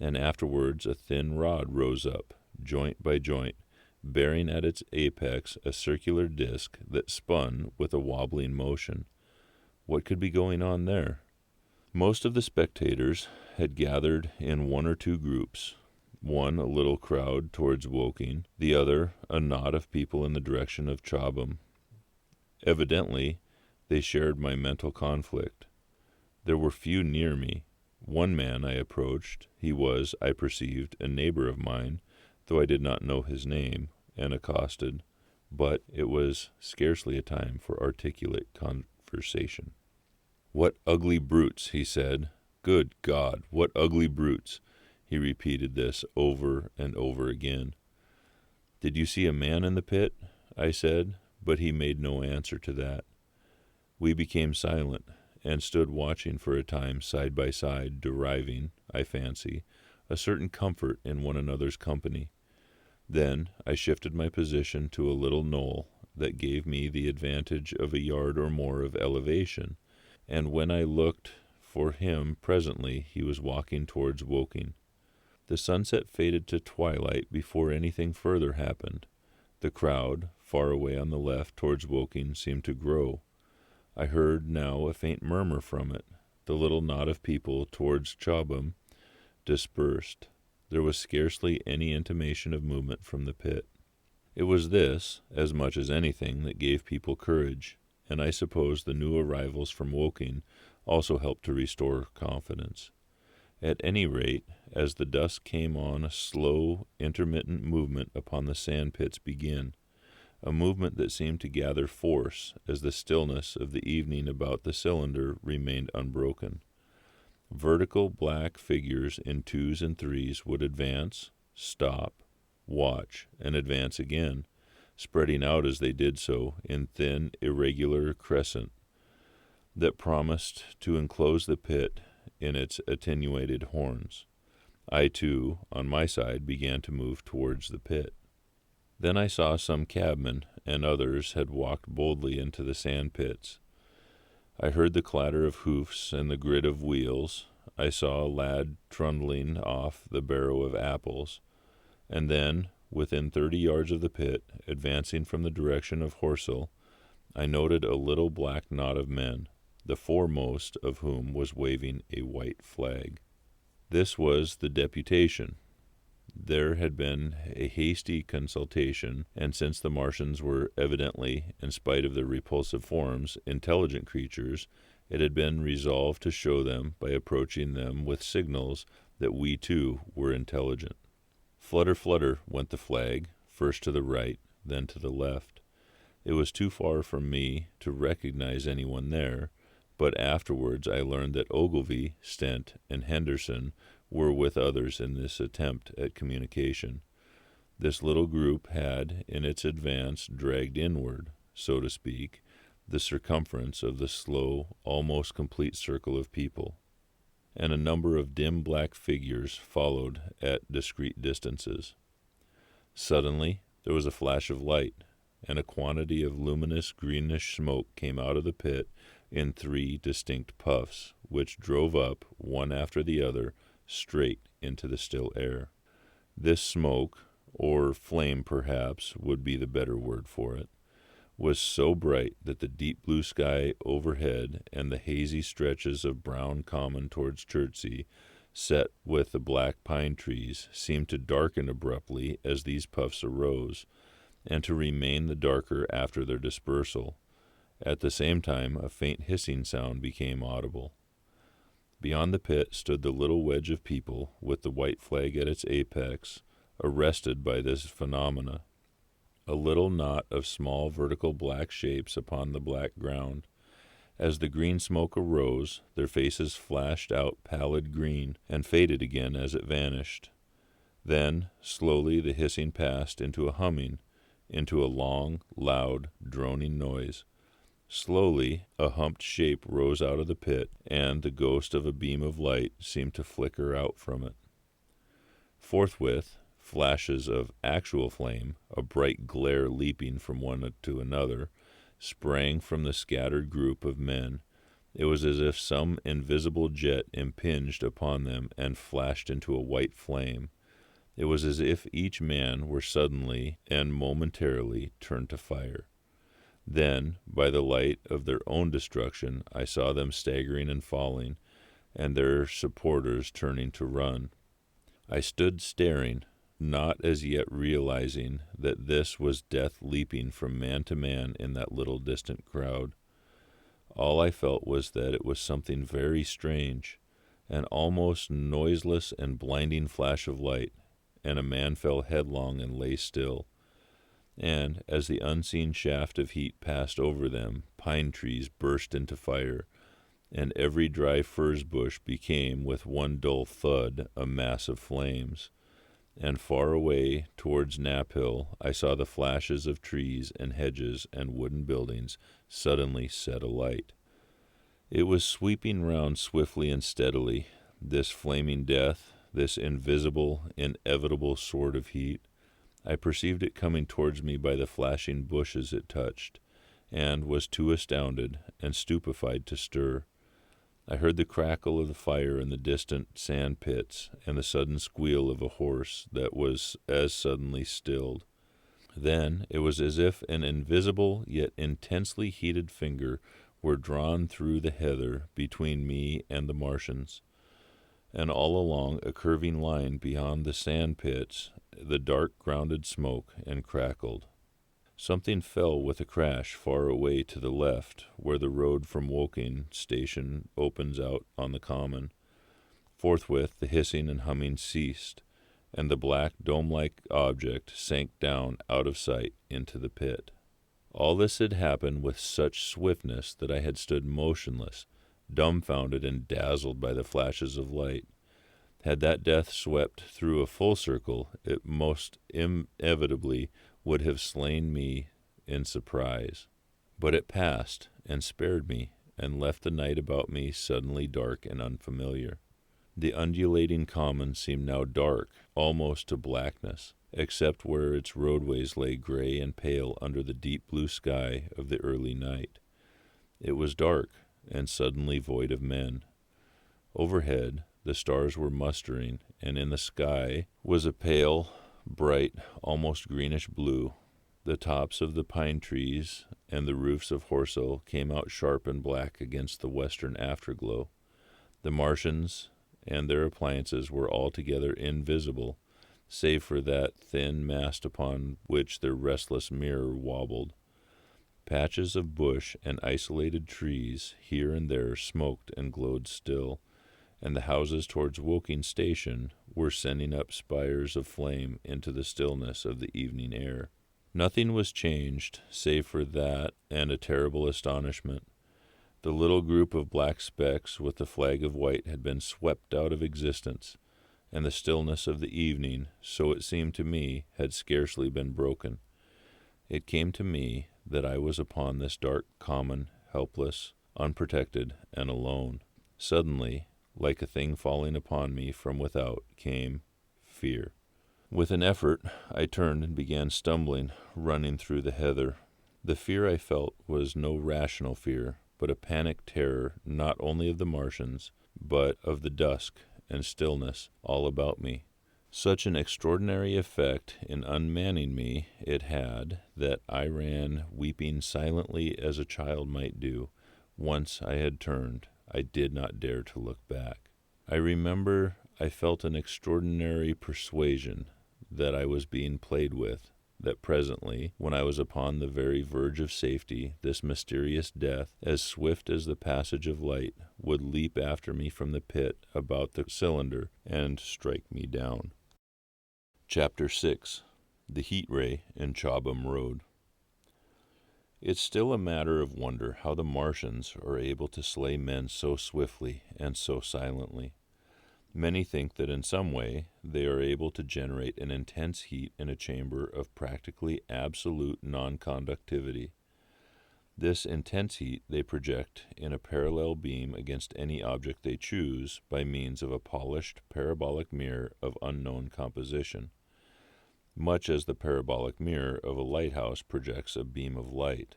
and afterwards a thin rod rose up, joint by joint, bearing at its apex a circular disc that spun with a wobbling motion. What could be going on there? Most of the spectators had gathered in one or two groups, one a little crowd towards Woking, the other a knot of people in the direction of Chobham. Evidently, they shared my mental conflict. There were few near me. One man I approached. He was, I perceived, a neighbor of mine, though I did not know his name, and accosted, but it was scarcely a time for articulate conversation. "What ugly brutes," he said. "Good God, what ugly brutes!" He repeated this over and over again. "Did you see a man in the pit?" I said, but he made no answer to that. We became silent, and stood watching for a time side by side, deriving, I fancy, a certain comfort in one another's company. Then I shifted my position to a little knoll that gave me the advantage of a yard or more of elevation, and when I looked for him presently he was walking towards Woking. The sunset faded to twilight before anything further happened. The crowd, far away on the left towards Woking, seemed to grow. I heard now a faint murmur from it. The little knot of people towards Chobham dispersed. There was scarcely any intimation of movement from the pit. It was this, as much as anything, that gave people courage, and I suppose the new arrivals from Woking also helped to restore confidence. At any rate, as the dusk came on, a slow, intermittent movement upon the sand pits began, a movement that seemed to gather force as the stillness of the evening about the cylinder remained unbroken. Vertical black figures in twos and threes would advance, stop, watch, and advance again, spreading out as they did so in thin, irregular crescent that promised to enclose the pit in its attenuated horns. I, too, on my side, began to move towards the pit. Then I saw some cabmen, and others had walked boldly into the sand pits. I heard the clatter of hoofs and the grit of wheels. I saw a lad trundling off the barrow of apples, and then, within 30 yards of the pit, advancing from the direction of Horsell, I noted a little black knot of men, the foremost of whom was waving a white flag. This was the deputation. There had been a hasty consultation, and since the Martians were evidently, in spite of their repulsive forms, intelligent creatures, it had been resolved to show them, by approaching them with signals, that we too were intelligent. Flutter, flutter went the flag, first to the right, then to the left. It was too far from me to recognize anyone there, but afterwards I learned that Ogilvy, Stent, and Henderson were with others in this attempt at communication. This little group had, in its advance, dragged inward, so to speak, the circumference of the slow, almost complete circle of people, and a number of dim black figures followed at discreet distances. Suddenly there was a flash of light, and a quantity of luminous greenish smoke came out of the pit in 3 distinct puffs, which drove up, one after the other, straight into the still air. This smoke, or flame perhaps would be the better word for it, was so bright that the deep blue sky overhead and the hazy stretches of brown common towards Chertsey, set with the black pine trees, seemed to darken abruptly as these puffs arose, and to remain the darker after their dispersal. At the same time a faint hissing sound became audible. Beyond the pit stood the little wedge of people, with the white flag at its apex, arrested by this phenomena, a little knot of small vertical black shapes upon the black ground. As the green smoke arose, their faces flashed out pallid green, and faded again as it vanished. Then, slowly, the hissing passed into a humming, into a long, loud, droning noise. Slowly, a humped shape rose out of the pit, and the ghost of a beam of light seemed to flicker out from it. Forthwith, flashes of actual flame, a bright glare leaping from one to another, sprang from the scattered group of men. It was as if some invisible jet impinged upon them and flashed into a white flame. It was as if each man were suddenly and momentarily turned to fire. Then, by the light of their own destruction, I saw them staggering and falling, and their supporters turning to run. I stood staring, not as yet realizing that this was death leaping from man to man in that little distant crowd. All I felt was that it was something very strange, an almost noiseless and blinding flash of light, and a man fell headlong and lay still. And, as the unseen shaft of heat passed over them, pine trees burst into fire, and every dry furze bush became, with one dull thud, a mass of flames. And far away, towards Knaphill, I saw the flashes of trees and hedges and wooden buildings suddenly set alight. It was sweeping round swiftly and steadily, this flaming death, this invisible, inevitable sword of heat. I perceived it coming towards me by the flashing bushes it touched, and was too astounded and stupefied to stir. I heard the crackle of the fire in the distant sand pits, and the sudden squeal of a horse that was as suddenly stilled. Then it was as if an invisible yet intensely heated finger were drawn through the heather between me and the Martians, and all along a curving line beyond the sand pits the dark grounded smoke and crackled. Something fell with a crash far away to the left, where the road from Woking station opens out on the common. Forthwith the hissing and humming ceased, and the black dome-like object sank down out of sight into the pit. All this had happened with such swiftness that I had stood motionless, dumbfounded and dazzled by the flashes of light. Had that death swept through a full circle, it most inevitably would have slain me in surprise. But it passed and spared me, and left the night about me suddenly dark and unfamiliar. The undulating common seemed now dark, almost to blackness, except where its roadways lay gray and pale under the deep blue sky of the early night. It was dark and suddenly void of men. Overhead, the stars were mustering, and in the sky was a pale, bright, almost greenish blue. The tops of the pine trees and the roofs of Horsell came out sharp and black against the western afterglow. The Martians and their appliances were altogether invisible, save for that thin mast upon which their restless mirror wobbled. Patches of bush and isolated trees here and there smoked and glowed still, and the houses towards Woking Station were sending up spires of flame into the stillness of the evening air. Nothing was changed, save for that and a terrible astonishment. The little group of black specks with the flag of white had been swept out of existence, and the stillness of the evening, so it seemed to me, had scarcely been broken. It came to me that I was upon this dark common, helpless, unprotected, and alone. Suddenly, like a thing falling upon me from without, came fear. With an effort, I turned and began stumbling, running through the heather. The fear I felt was no rational fear, but a panic terror not only of the Martians, but of the dusk and stillness all about me. Such an extraordinary effect in unmanning me it had that I ran weeping silently as a child might do. Once I had turned, I did not dare to look back. I remember I felt an extraordinary persuasion that I was being played with, that presently, when I was upon the very verge of safety, this mysterious death, as swift as the passage of light, would leap after me from the pit about the cylinder and strike me down. Chapter 6. The Heat Ray in Chobham Road. It's still a matter of wonder how the Martians are able to slay men so swiftly and so silently. Many think that in some way they are able to generate an intense heat in a chamber of practically absolute non-conductivity. This intense heat they project in a parallel beam against any object they choose by means of a polished parabolic mirror of unknown composition, much as the parabolic mirror of a lighthouse projects a beam of light.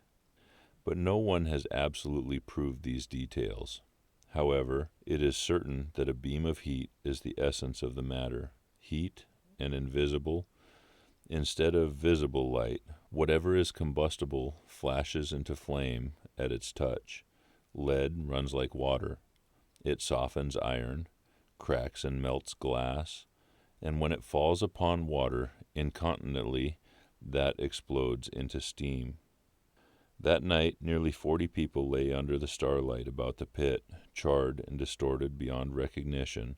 But no one has absolutely proved these details. However, it is certain that a beam of heat is the essence of the matter. Heat and invisible, instead of visible light, whatever is combustible flashes into flame at its touch. Lead runs like water. It softens iron, cracks and melts glass, and when it falls upon water incontinently, that explodes into steam. That night, nearly 40 people lay under the starlight about the pit, charred and distorted beyond recognition,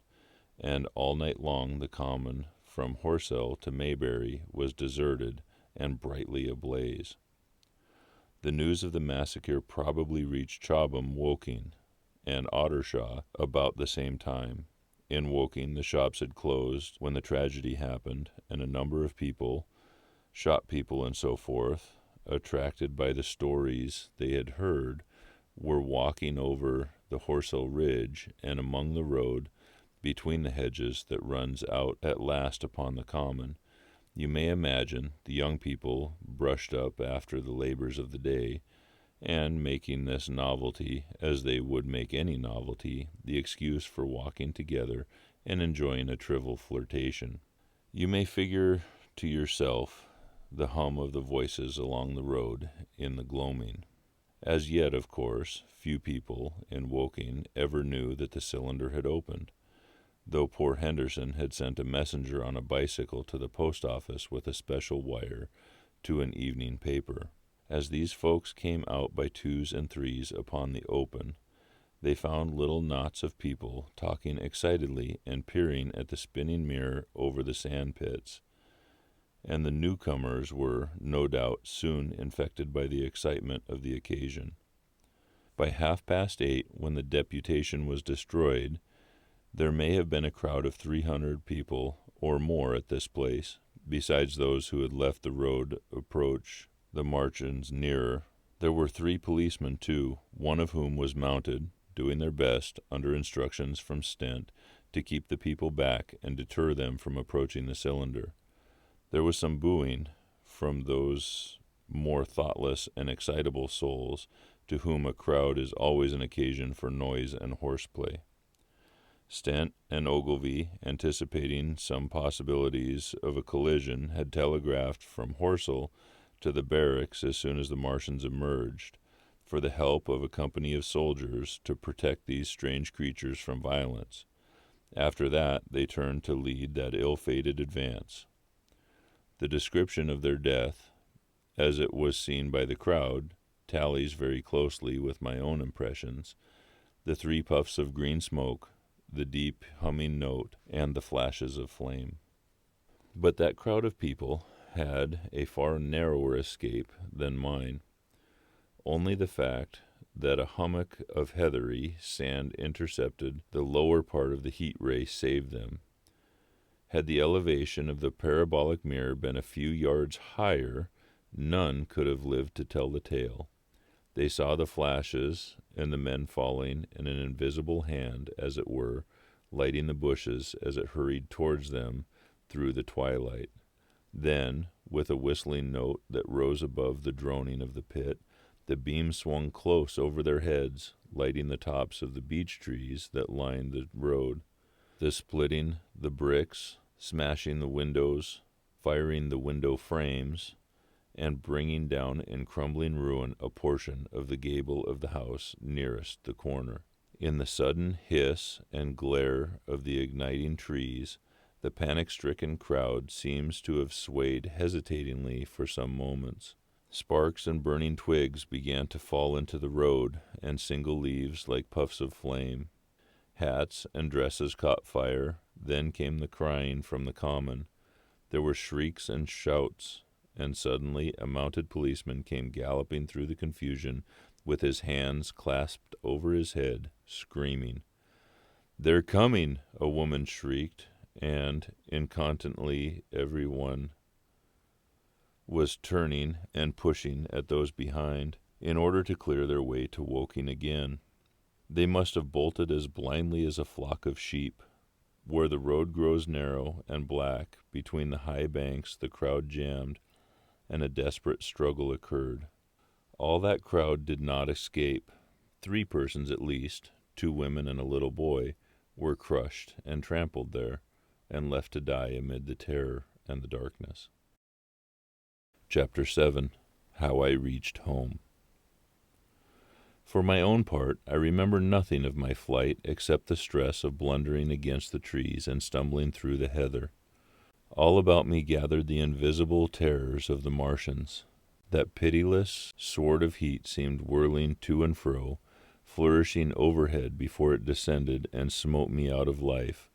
and all night long the common from Horsell to Maybury was deserted and brightly ablaze. The news of the massacre probably reached Chobham, Woking, and Ottershaw about the same time. In Woking, the shops had closed when the tragedy happened, and a number of people, shop people and so forth, attracted by the stories they had heard, were walking over the Horsell Ridge and among the road between the hedges that runs out at last upon the common. You may imagine the young people brushed up after the labors of the day, and making this novelty, as they would make any novelty, the excuse for walking together and enjoying a trivial flirtation. You may figure to yourself the hum of the voices along the road in the gloaming. As yet, of course, few people in Woking ever knew that the cylinder had opened, though poor Henderson had sent a messenger on a bicycle to the post office with a special wire to an evening paper. As these folks came out by twos and threes upon the open, they found little knots of people talking excitedly and peering at the spinning mirror over the sand pits, and the newcomers were, no doubt, soon infected by the excitement of the occasion. By 8:30, when the deputation was destroyed, there may have been a crowd of 300 people or more at this place, besides those who had left the road approach the Martians nearer. There were 3 policemen, too, one of whom was mounted, doing their best, under instructions from Stent, to keep the people back and deter them from approaching the cylinder. There was some booing from those more thoughtless and excitable souls to whom a crowd is always an occasion for noise and horseplay. Stent and Ogilvy, anticipating some possibilities of a collision, had telegraphed from Horsell to the barracks as soon as the Martians emerged, for the help of a company of soldiers to protect these strange creatures from violence. After that, they turned to lead that ill-fated advance. The description of their death, as it was seen by the crowd, tallies very closely with my own impressions. The 3 puffs of green smoke, the deep humming note, and the flashes of flame. But that crowd of people had a far narrower escape than mine. Only the fact that a hummock of heathery sand intercepted the lower part of the heat ray saved them. Had the elevation of the parabolic mirror been a few yards higher, none could have lived to tell the tale. They saw the flashes and the men falling, and an invisible hand, as it were, lighting the bushes as it hurried towards them through the twilight. Then, with a whistling note that rose above the droning of the pit, the beam swung close over their heads, lighting the tops of the beech trees that lined the road. The splitting the bricks, smashing the windows, firing the window frames, and bringing down in crumbling ruin a portion of the gable of the house nearest the corner. In the sudden hiss and glare of the igniting trees, the panic-stricken crowd seems to have swayed hesitatingly for some moments. Sparks and burning twigs began to fall into the road, and single leaves like puffs of flame. Hats and dresses caught fire. Then came the crying from the common. There were shrieks and shouts, and suddenly a mounted policeman came galloping through the confusion with his hands clasped over his head, screaming. "They're coming!" a woman shrieked, and incontinently everyone was turning and pushing at those behind in order to clear their way to Woking again. They must have bolted as blindly as a flock of sheep. Where the road grows narrow and black, between the high banks the crowd jammed, and a desperate struggle occurred. All that crowd did not escape. 3 persons at least, 2 women and a little boy, were crushed and trampled there, and left to die amid the terror and the darkness. Chapter 7. How I Reached Home. For my own part, I remember nothing of my flight except the stress of blundering against the trees and stumbling through the heather. All about me gathered the invisible terrors of the Martians. That pitiless sword of heat seemed whirling to and fro, flourishing overhead before it descended and smote me out of life.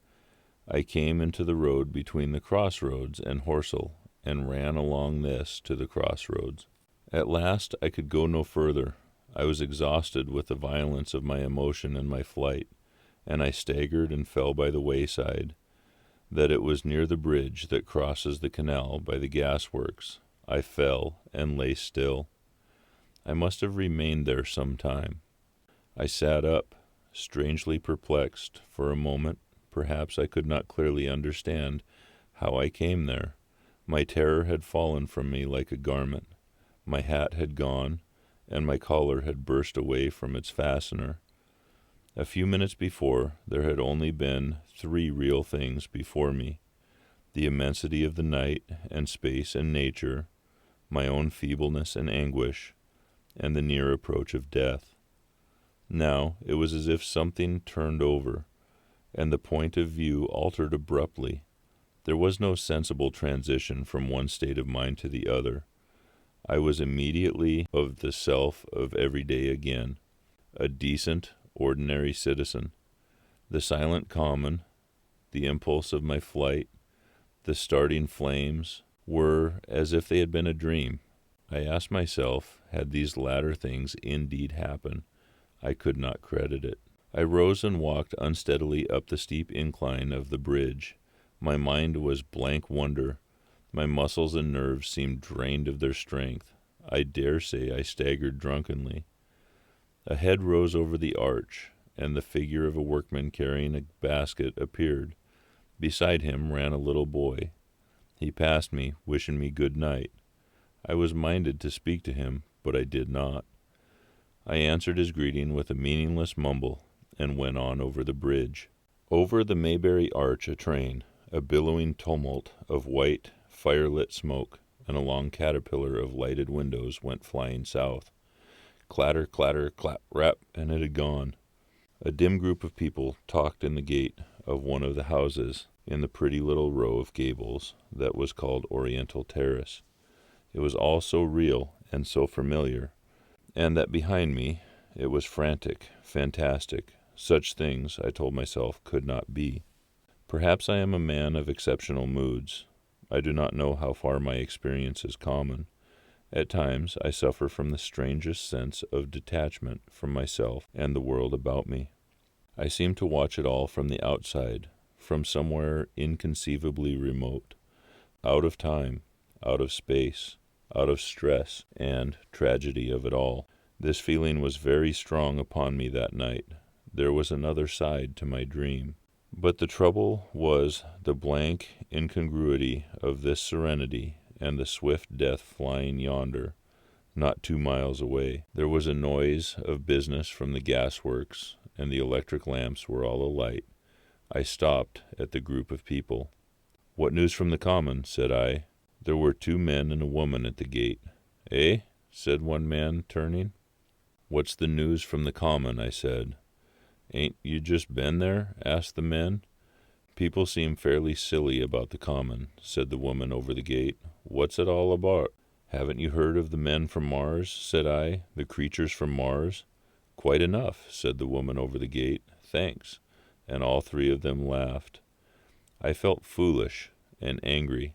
I came into the road between the crossroads and Horsell, and ran along this to the crossroads. At last I could go no further. I was exhausted with the violence of my emotion and my flight, and I staggered and fell by the wayside. That it was near the bridge that crosses the canal by the gasworks. I fell and lay still. I must have remained there some time. I sat up, strangely perplexed. For a moment, perhaps I could not clearly understand how I came there. My terror had fallen from me like a garment. My hat had gone, and my collar had burst away from its fastener. A few minutes before, there had only been 3 real things before me: the immensity of the night and space and nature, my own feebleness and anguish, and the near approach of death. Now it was as if something turned over, and the point of view altered abruptly. There was no sensible transition from one state of mind to the other. I was immediately of the self of every day again, a decent, ordinary citizen. The silent common, the impulse of my flight, the starting flames, were as if they had been a dream. I asked myself, had these latter things indeed happened? I could not credit it. I rose and walked unsteadily up the steep incline of the bridge. My mind was blank wonder. My muscles and nerves seemed drained of their strength. I dare say I staggered drunkenly. A head rose over the arch. and the figure of a workman carrying a basket appeared. Beside him ran a little boy. He passed me, wishing me good night. I was minded to speak to him, but I did not. I answered his greeting with a meaningless mumble, and went on over the bridge. Over the Maybury Arch a train, a billowing tumult of white, fire-lit smoke, and a long caterpillar of lighted windows went flying south. Clatter, clatter, clap, rap, and it had gone. A dim group of people talked in the gate of one of the houses in the pretty little row of gables that was called Oriental Terrace. It was all so real and so familiar, and that behind me it was frantic, fantastic. Such things, I told myself, could not be. Perhaps I am a man of exceptional moods. I do not know how far my experience is common. At times I suffer from the strangest sense of detachment from myself and the world about me. I seem to watch it all from the outside, from somewhere inconceivably remote, out of time, out of space, out of stress and tragedy of it all. This feeling was very strong upon me that night. There was another side to my dream. But the trouble was the blank incongruity of this serenity and the swift death flying yonder, not 2 miles away. There was a noise of business from the gas-works, and the electric lamps were all alight. I stopped at the group of people. "What news from the Common?" said I. There were 2 men and a woman at the gate. "Eh?" said one man, turning. "What's the news from the Common?" I said. "Ain't you just been there?" asked the men. "People seem fairly silly about the Common," said the woman over the gate. "What's it all about?" "Haven't you heard of the men from Mars?" said I. "The creatures from Mars?" "Quite enough," said the woman over the gate. "Thanks." And all 3 of them laughed. I felt foolish and angry.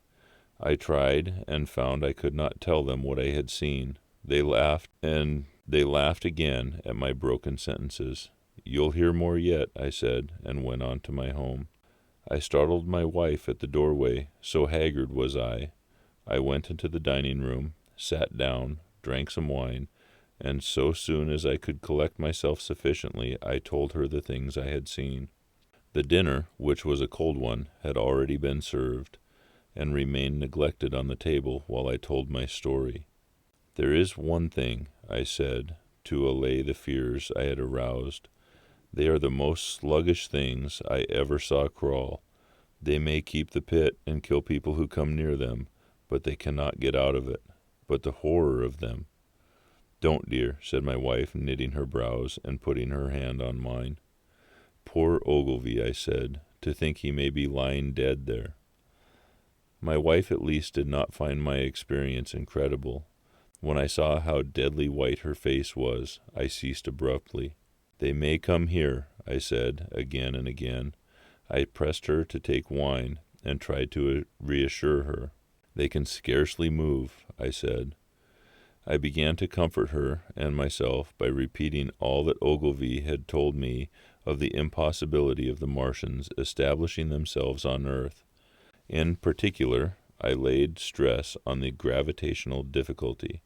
I tried and found I could not tell them what I had seen. They laughed, and they laughed again at my broken sentences. "You'll hear more yet," I said, and went on to my home. I startled my wife at the doorway, so haggard was I. I went into the dining room, sat down, drank some wine, and so soon as I could collect myself sufficiently, I told her the things I had seen. The dinner, which was a cold one, had already been served, and remained neglected on the table while I told my story. "There is one thing," I said, to allay the fears I had aroused. "They are the most sluggish things I ever saw crawl. They may keep the pit and kill people who come near them, but they cannot get out of it. But the horror of them—" "Don't, dear," said my wife, knitting her brows and putting her hand on mine. "Poor Ogilvy," I said, "to think he may be lying dead there." My wife at least did not find my experience incredible. When I saw how deadly white her face was, I ceased abruptly. "They may come here," I said again and again. I pressed her to take wine, and tried to reassure her. "They can scarcely move," I said. I began to comfort her and myself by repeating all that Ogilvy had told me of the impossibility of the Martians establishing themselves on Earth. In particular, I laid stress on the gravitational difficulty.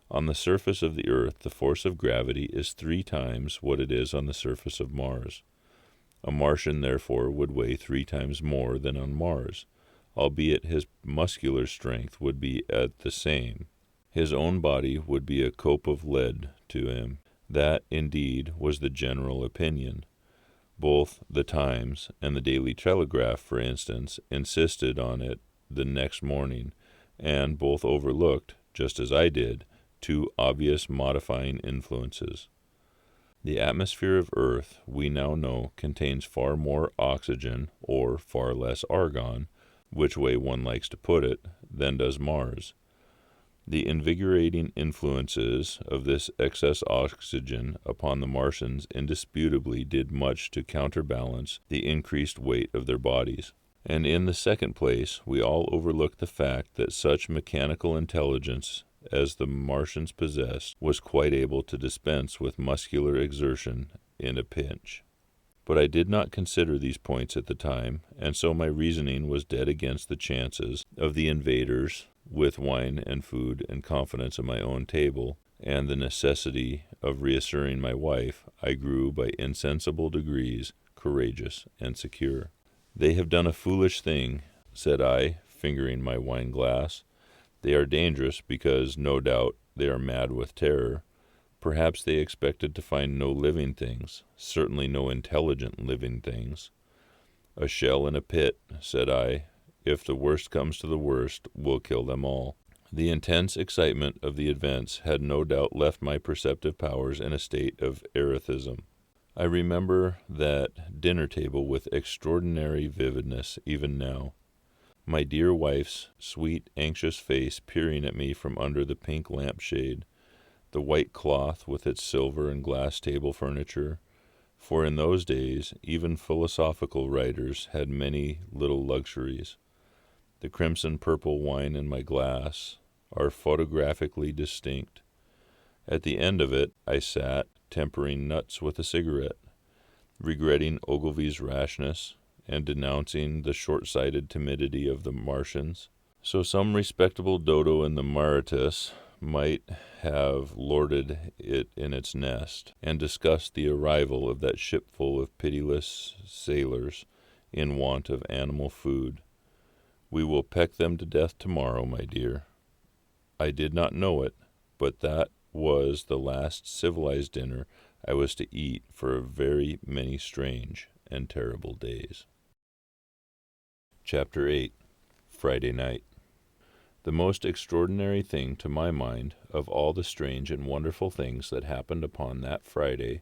On the surface of the Earth, the force of gravity is 3 times what it is on the surface of Mars. A Martian, therefore, would weigh 3 times more than on Mars, albeit his muscular strength would be at the same. His own body would be a cope of lead to him. That, indeed, was the general opinion. Both the Times and the Daily Telegraph, for instance, insisted on it the next morning, and both overlooked, just as I did, 2 obvious modifying influences. The atmosphere of Earth, we now know, contains far more oxygen, or far less argon, which way one likes to put it, than does Mars. The invigorating influences of this excess oxygen upon the Martians indisputably did much to counterbalance the increased weight of their bodies. And in the second place, we all overlook the fact that such mechanical intelligence as the Martians possessed was quite able to dispense with muscular exertion in a pinch. But I did not consider these points at the time, and so my reasoning was dead against the chances of the invaders, with wine and food and confidence at my own table, and the necessity of reassuring my wife, I grew by insensible degrees courageous and secure. "They have done a foolish thing," said I, fingering my wine-glass. "They are dangerous because, no doubt, they are mad with terror. Perhaps they expected to find no living things, certainly no intelligent living things." "A shell in a pit," said I. "If the worst comes to the worst, we'll kill them all." The intense excitement of the events had no doubt left my perceptive powers in a state of erethism. I remember that dinner table with extraordinary vividness even now. My dear wife's sweet, anxious face peering at me from under the pink lampshade, the white cloth with its silver and glass table furniture, for in those days even philosophical writers had many little luxuries. The crimson-purple wine in my glass are photographically distinct. At the end of it I sat, tempering nuts with a cigarette, regretting Ogilvy's rashness, and denouncing the short-sighted timidity of the Martians. So some respectable dodo in the Mauritius might have lorded it in its nest, and discussed the arrival of that shipful of pitiless sailors in want of animal food. "We will peck them to death tomorrow, my dear." I did not know it, but that was the last civilized dinner I was to eat for very many strange and terrible days. Chapter 8. Friday Night. The most extraordinary thing to my mind of all the strange and wonderful things that happened upon that Friday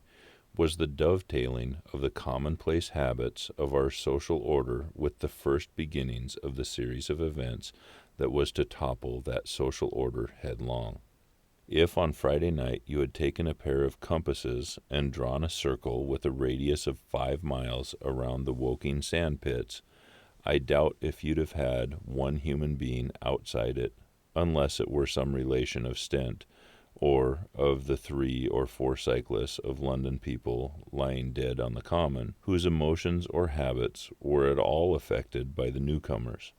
was the dovetailing of the commonplace habits of our social order with the first beginnings of the series of events that was to topple that social order headlong. If on Friday night you had taken a pair of compasses and drawn a circle with a radius of 5 miles around the Woking sand pits, I doubt if you'd have had one human being outside it, unless it were some relation of Stent, or of the 3 or 4 cyclists of London people lying dead on the Common, whose emotions or habits were at all affected by the newcomers.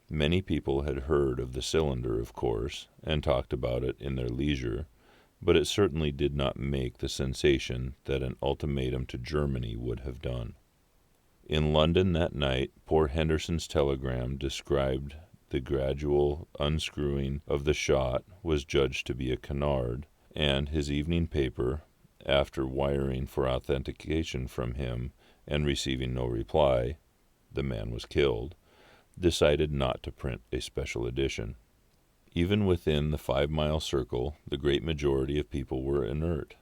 Many people had heard of the cylinder, of course, and talked about it in their leisure, but it certainly did not make the sensation that an ultimatum to Germany would have done. In London that night, poor Henderson's telegram described the gradual unscrewing of the shot was judged to be a canard, and his evening paper, after wiring for authentication from him and receiving no reply, the man was killed, decided not to print a special edition. Even within the 5-mile circle, the great majority of people were inert.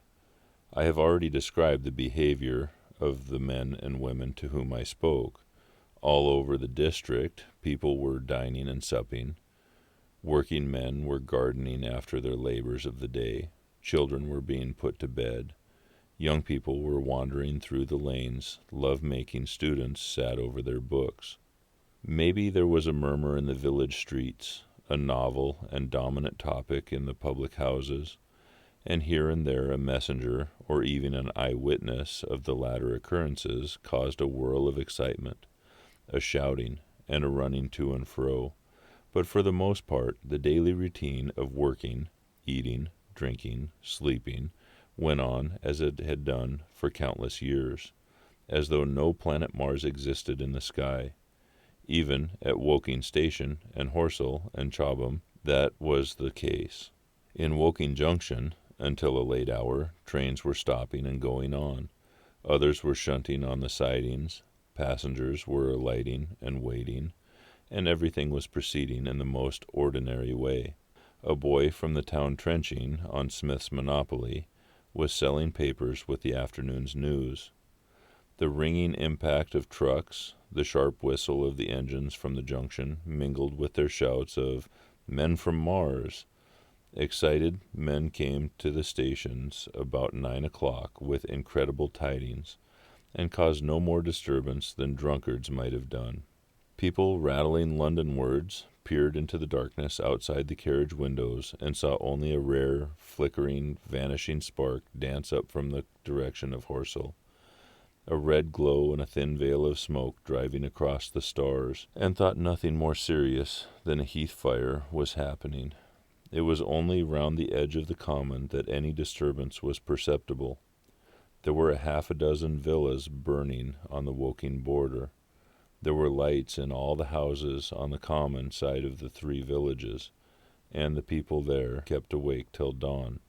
I have already described the behavior of the men and women to whom I spoke. All over the district, people were dining and supping. Working men were gardening after their labors of the day. Children were being put to bed. Young people were wandering through the lanes. Love-making students sat over their books. Maybe there was a murmur in the village streets, a novel and dominant topic in the public houses, and here and there a messenger or even an eyewitness of the latter occurrences caused a whirl of excitement, a shouting, and a running to and fro. But for the most part, the daily routine of working, eating, drinking, sleeping, went on as it had done for countless years, as though no planet Mars existed in the sky. Even at Woking Station and Horsell and Chobham, that was the case. In Woking Junction, until a late hour, trains were stopping and going on. Others were shunting on the sidings. Passengers were alighting and waiting, and everything was proceeding in the most ordinary way. A boy from the town trenching on Smith's Monopoly was selling papers with the afternoon's news. The ringing impact of trucks, the sharp whistle of the engines from the junction, mingled with their shouts of "Men from Mars." Excited men came to the stations about 9 o'clock with incredible tidings, and caused no more disturbance than drunkards might have done. People rattling London-wards peered into the darkness outside the carriage windows and saw only a rare, flickering, vanishing spark dance up from the direction of Horsell, a red glow and a thin veil of smoke driving across the stars, and thought nothing more serious than a heath fire was happening. It was only round the edge of the common that any disturbance was perceptible. There were half a dozen villas burning on the Woking border. There were lights in all the houses on the common side of the three villages, and the people there kept awake till dawn.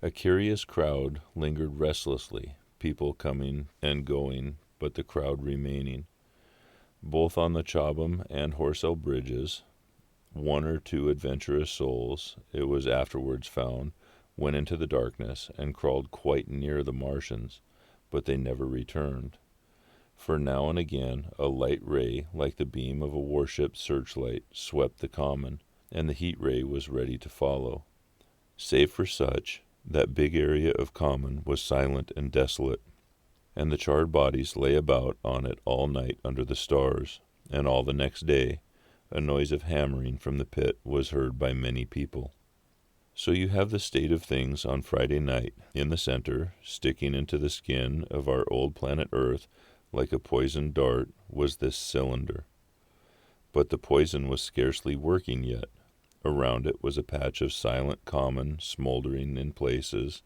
A curious crowd lingered restlessly, people coming and going, but the crowd remaining. Both on the Chobham and Horsell bridges, one or two adventurous souls, it was afterwards found, went into the darkness and crawled quite near the Martians, but they never returned. For now and again a light ray, like the beam of a warship's searchlight, swept the common, and the heat ray was ready to follow. Save for such, that big area of common was silent and desolate, and the charred bodies lay about on it all night under the stars, and all the next day a noise of hammering from the pit was heard by many people. So you have the state of things on Friday night. In the center, sticking into the skin of our old planet Earth like a poisoned dart, was this cylinder. But the poison was scarcely working yet. Around it was a patch of silent common, smoldering in places,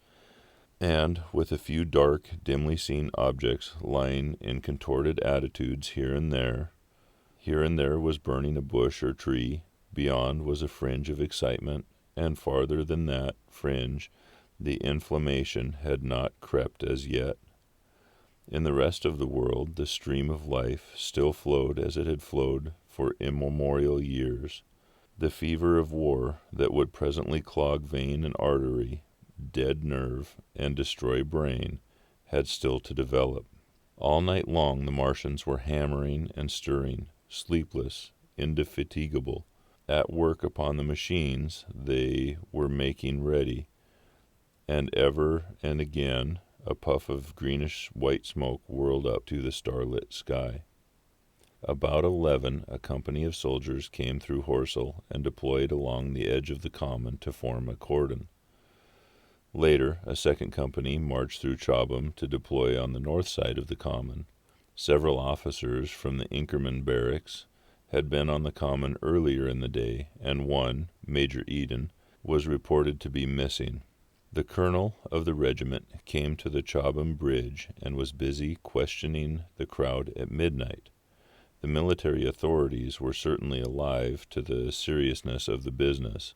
and with a few dark, dimly seen objects lying in contorted attitudes here and there. Here and there was burning a bush or tree. Beyond was a fringe of excitement, and farther than that fringe the inflammation had not crept as yet. In the rest of the world the stream of life still flowed as it had flowed for immemorial years. The fever of war that would presently clog vein and artery, dead nerve, and destroy brain had still to develop. All night long the Martians were hammering and stirring, sleepless, indefatigable. At work upon the machines they were making ready, and ever and again a puff of greenish-white smoke whirled up to the starlit sky. About 11 a company of soldiers came through Horsell and deployed along the edge of the common to form a cordon. Later, a second company marched through Chobham to deploy on the north side of the common. Several officers from the Inkerman barracks had been on the common earlier in the day, and one, Major Eden, was reported to be missing. The colonel of the regiment came to the Chobham bridge and was busy questioning the crowd at midnight. The military authorities were certainly alive to the seriousness of the business.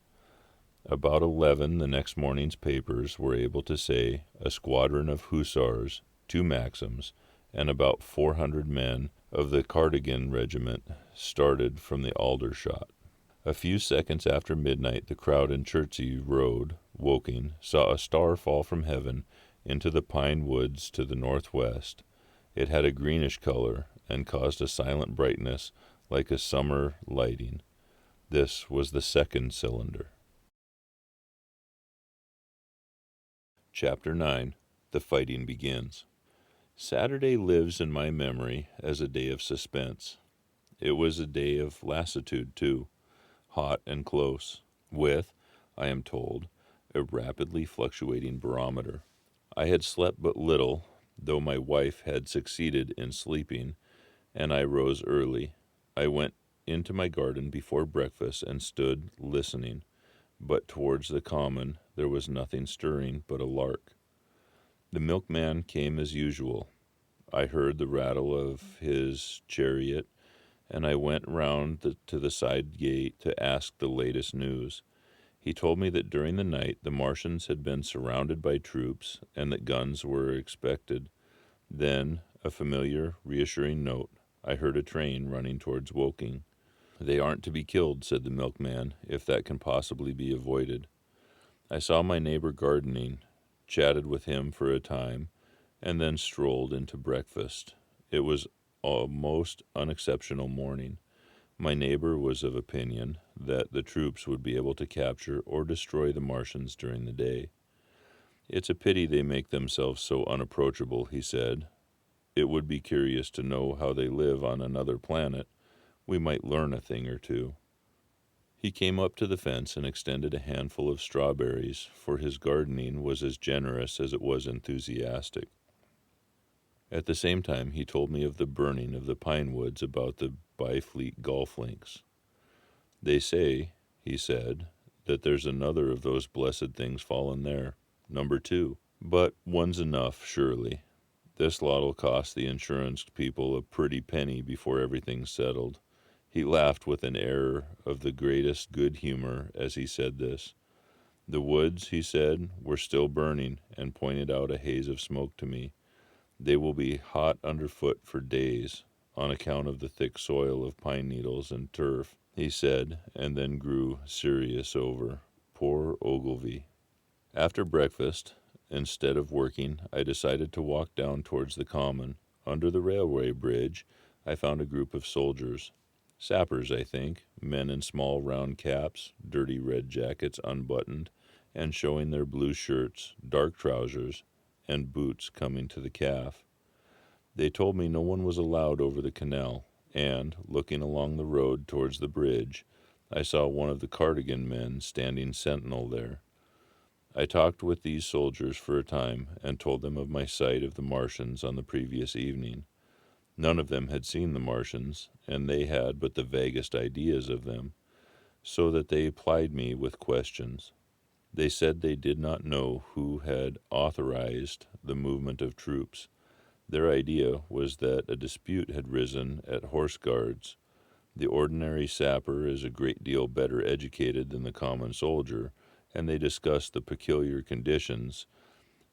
About 11 the next morning's papers were able to say a squadron of hussars, 2 Maxims, and about 400 men of the Cardigan regiment started from the Aldershot. A few seconds after midnight the crowd in Chertsey Road, Woking, saw a star fall from heaven into the pine woods to the northwest. It had a greenish color and caused a silent brightness like a summer lighting. This was the second cylinder. Chapter 9. The Fighting Begins. Saturday lives in my memory as a day of suspense. It was a day of lassitude, too, hot and close, with, I am told, a rapidly fluctuating barometer. I had slept but little, though my wife had succeeded in sleeping, and I rose early. I went into my garden before breakfast and stood listening, but towards the common there was nothing stirring but a lark. The milkman came as usual. I heard the rattle of his chariot, and I went round to the side gate to ask the latest news. He told me that during the night the Martians had been surrounded by troops and that guns were expected. Then, a familiar, reassuring note, I heard a train running towards Woking. "They aren't to be killed," said the milkman, "if that can possibly be avoided." I saw my neighbor gardening, chatted with him for a time, and then strolled into breakfast. It was a most unexceptional morning. My neighbor was of opinion that the troops would be able to capture or destroy the Martians during the day. "It's a pity they make themselves so unapproachable," he said. "It would be curious to know how they live on another planet. We might learn a thing or two." He came up to the fence and extended a handful of strawberries, for his gardening was as generous as it was enthusiastic. At the same time he told me of the burning of the pine woods about the Byfleet golf links. "They say," he said, that there's another of those blessed things fallen there, number 2. But one's enough, surely. This lot'll cost the insurance people a pretty penny before everything's settled." He laughed with an air of the greatest good humor as he said this. "The woods," he said, "were still burning," and pointed out a haze of smoke to me. "They will be hot underfoot for days, on account of the thick soil of pine needles and turf," he said, and then grew serious over poor Ogilvy. After breakfast, instead of working, I decided to walk down towards the common. Under the railway bridge, I found a group of soldiers. Sappers, I think, men in small round caps, dirty red jackets unbuttoned, and showing their blue shirts, dark trousers, and boots coming to the calf. They told me no one was allowed over the canal, and, looking along the road towards the bridge, I saw one of the Cardigan men standing sentinel there. I talked with these soldiers for a time, and told them of my sight of the Martians on the previous evening. None of them had seen the Martians, and they had but the vaguest ideas of them, so that they plied me with questions. They said they did not know who had authorized the movement of troops. Their idea was that a dispute had risen at Horse Guards. The ordinary sapper is a great deal better educated than the common soldier, and they discussed the peculiar conditions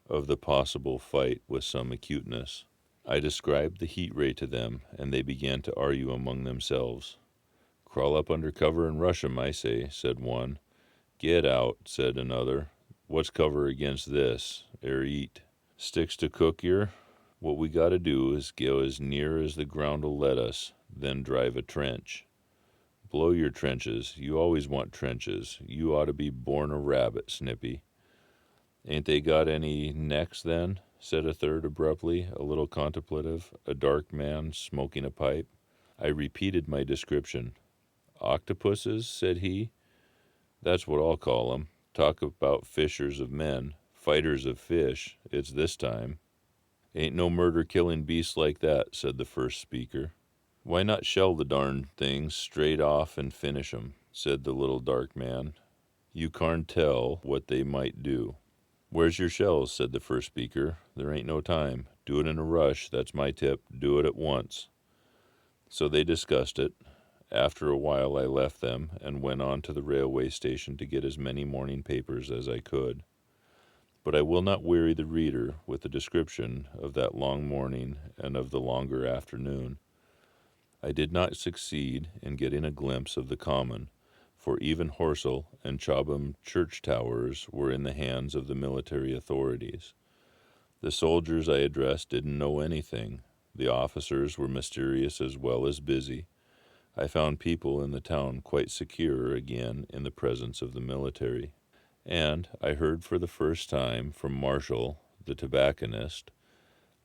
of the possible fight with some acuteness. I described the heat ray to them, and they began to argue among themselves. "Crawl up under cover and rush 'em, I say," said one. "Get out," said another. "What's cover against this, eat? Sticks to cook yer? What we got to do is go as near as the ground'll let us, then drive a trench." "Blow your trenches. You always want trenches. You ought to be born a rabbit, Snippy." "Ain't they got any necks, then?" said a third abruptly, a little contemplative, a dark man smoking a pipe. I repeated my description. "Octopuses," said he. "That's what I'll call 'em. Talk about fishers of men, fighters of fish, it's this time." "Ain't no murder-killing beasts like that," said the first speaker. "Why not shell the darned things straight off and finish 'em?" said the little dark man. "You carn't tell what they might do." "Where's your shells?" said the first speaker. "There ain't no time. Do it in a rush, that's my tip. Do it at once." So they discussed it. After a while I left them, and went on to the railway station to get as many morning papers as I could. But I will not weary the reader with a description of that long morning and of the longer afternoon. I did not succeed in getting a glimpse of the common, for even Horsell and Chobham church towers were in the hands of the military authorities. The soldiers I addressed didn't know anything. The officers were mysterious as well as busy. I found people in the town quite secure again in the presence of the military. And I heard for the first time from Marshall, the tobacconist,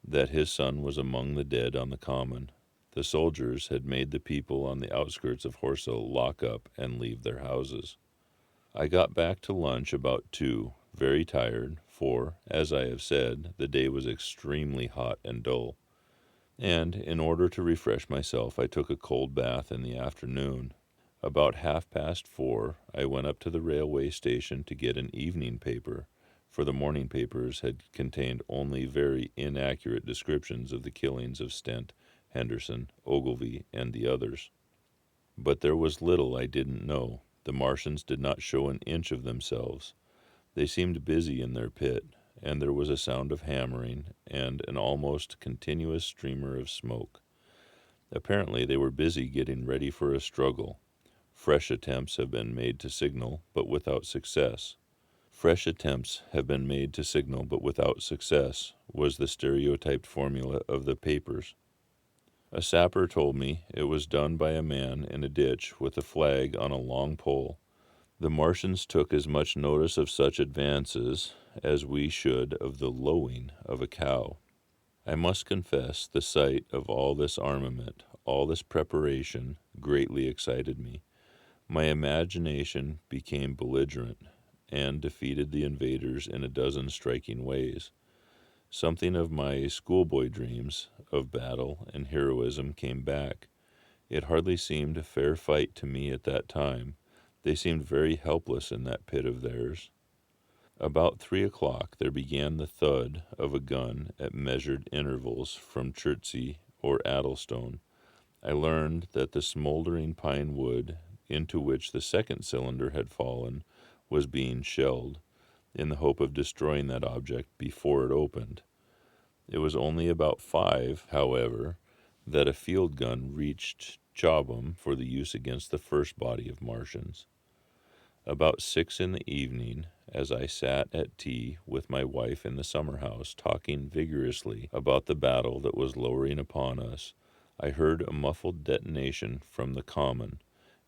that his son was among the dead on the common. The soldiers had made the people on the outskirts of Horsell lock up and leave their houses. I got back to lunch about 2, very tired, for, as I have said, the day was extremely hot and dull. And in order to refresh myself, I took a cold bath in the afternoon. About 4:30, I went up to the railway station to get an evening paper, for the morning papers had contained only very inaccurate descriptions of the killings of Stent, Henderson, Ogilvy, and the others. But there was little I didn't know. The Martians did not show an inch of themselves. They seemed busy in their pit, and there was a sound of hammering and an almost continuous streamer of smoke. Apparently they were busy getting ready for a struggle. Fresh attempts have been made to signal, but without success. "Fresh attempts have been made to signal, but without success," was the stereotyped formula of the papers. A sapper told me it was done by a man in a ditch with a flag on a long pole. The Martians took as much notice of such advances as we should of the lowing of a cow. I must confess the sight of all this armament, all this preparation, greatly excited me. My imagination became belligerent, and defeated the invaders in a dozen striking ways. Something of my schoolboy dreams of battle and heroism came back. It hardly seemed a fair fight to me at that time, They seemed very helpless in that pit of theirs. About 3 o'clock there began the thud of a gun at measured intervals from Chertsey or Addlestone. I learned that the smoldering pine wood into which the second cylinder had fallen was being shelled, in the hope of destroying that object before it opened. It was only about 5, however, that a field gun reached Chobham for the use against the first body of Martians. About 6 in the evening, as I sat at tea with my wife in the summer house, talking vigorously about the battle that was lowering upon us, I heard a muffled detonation from the common,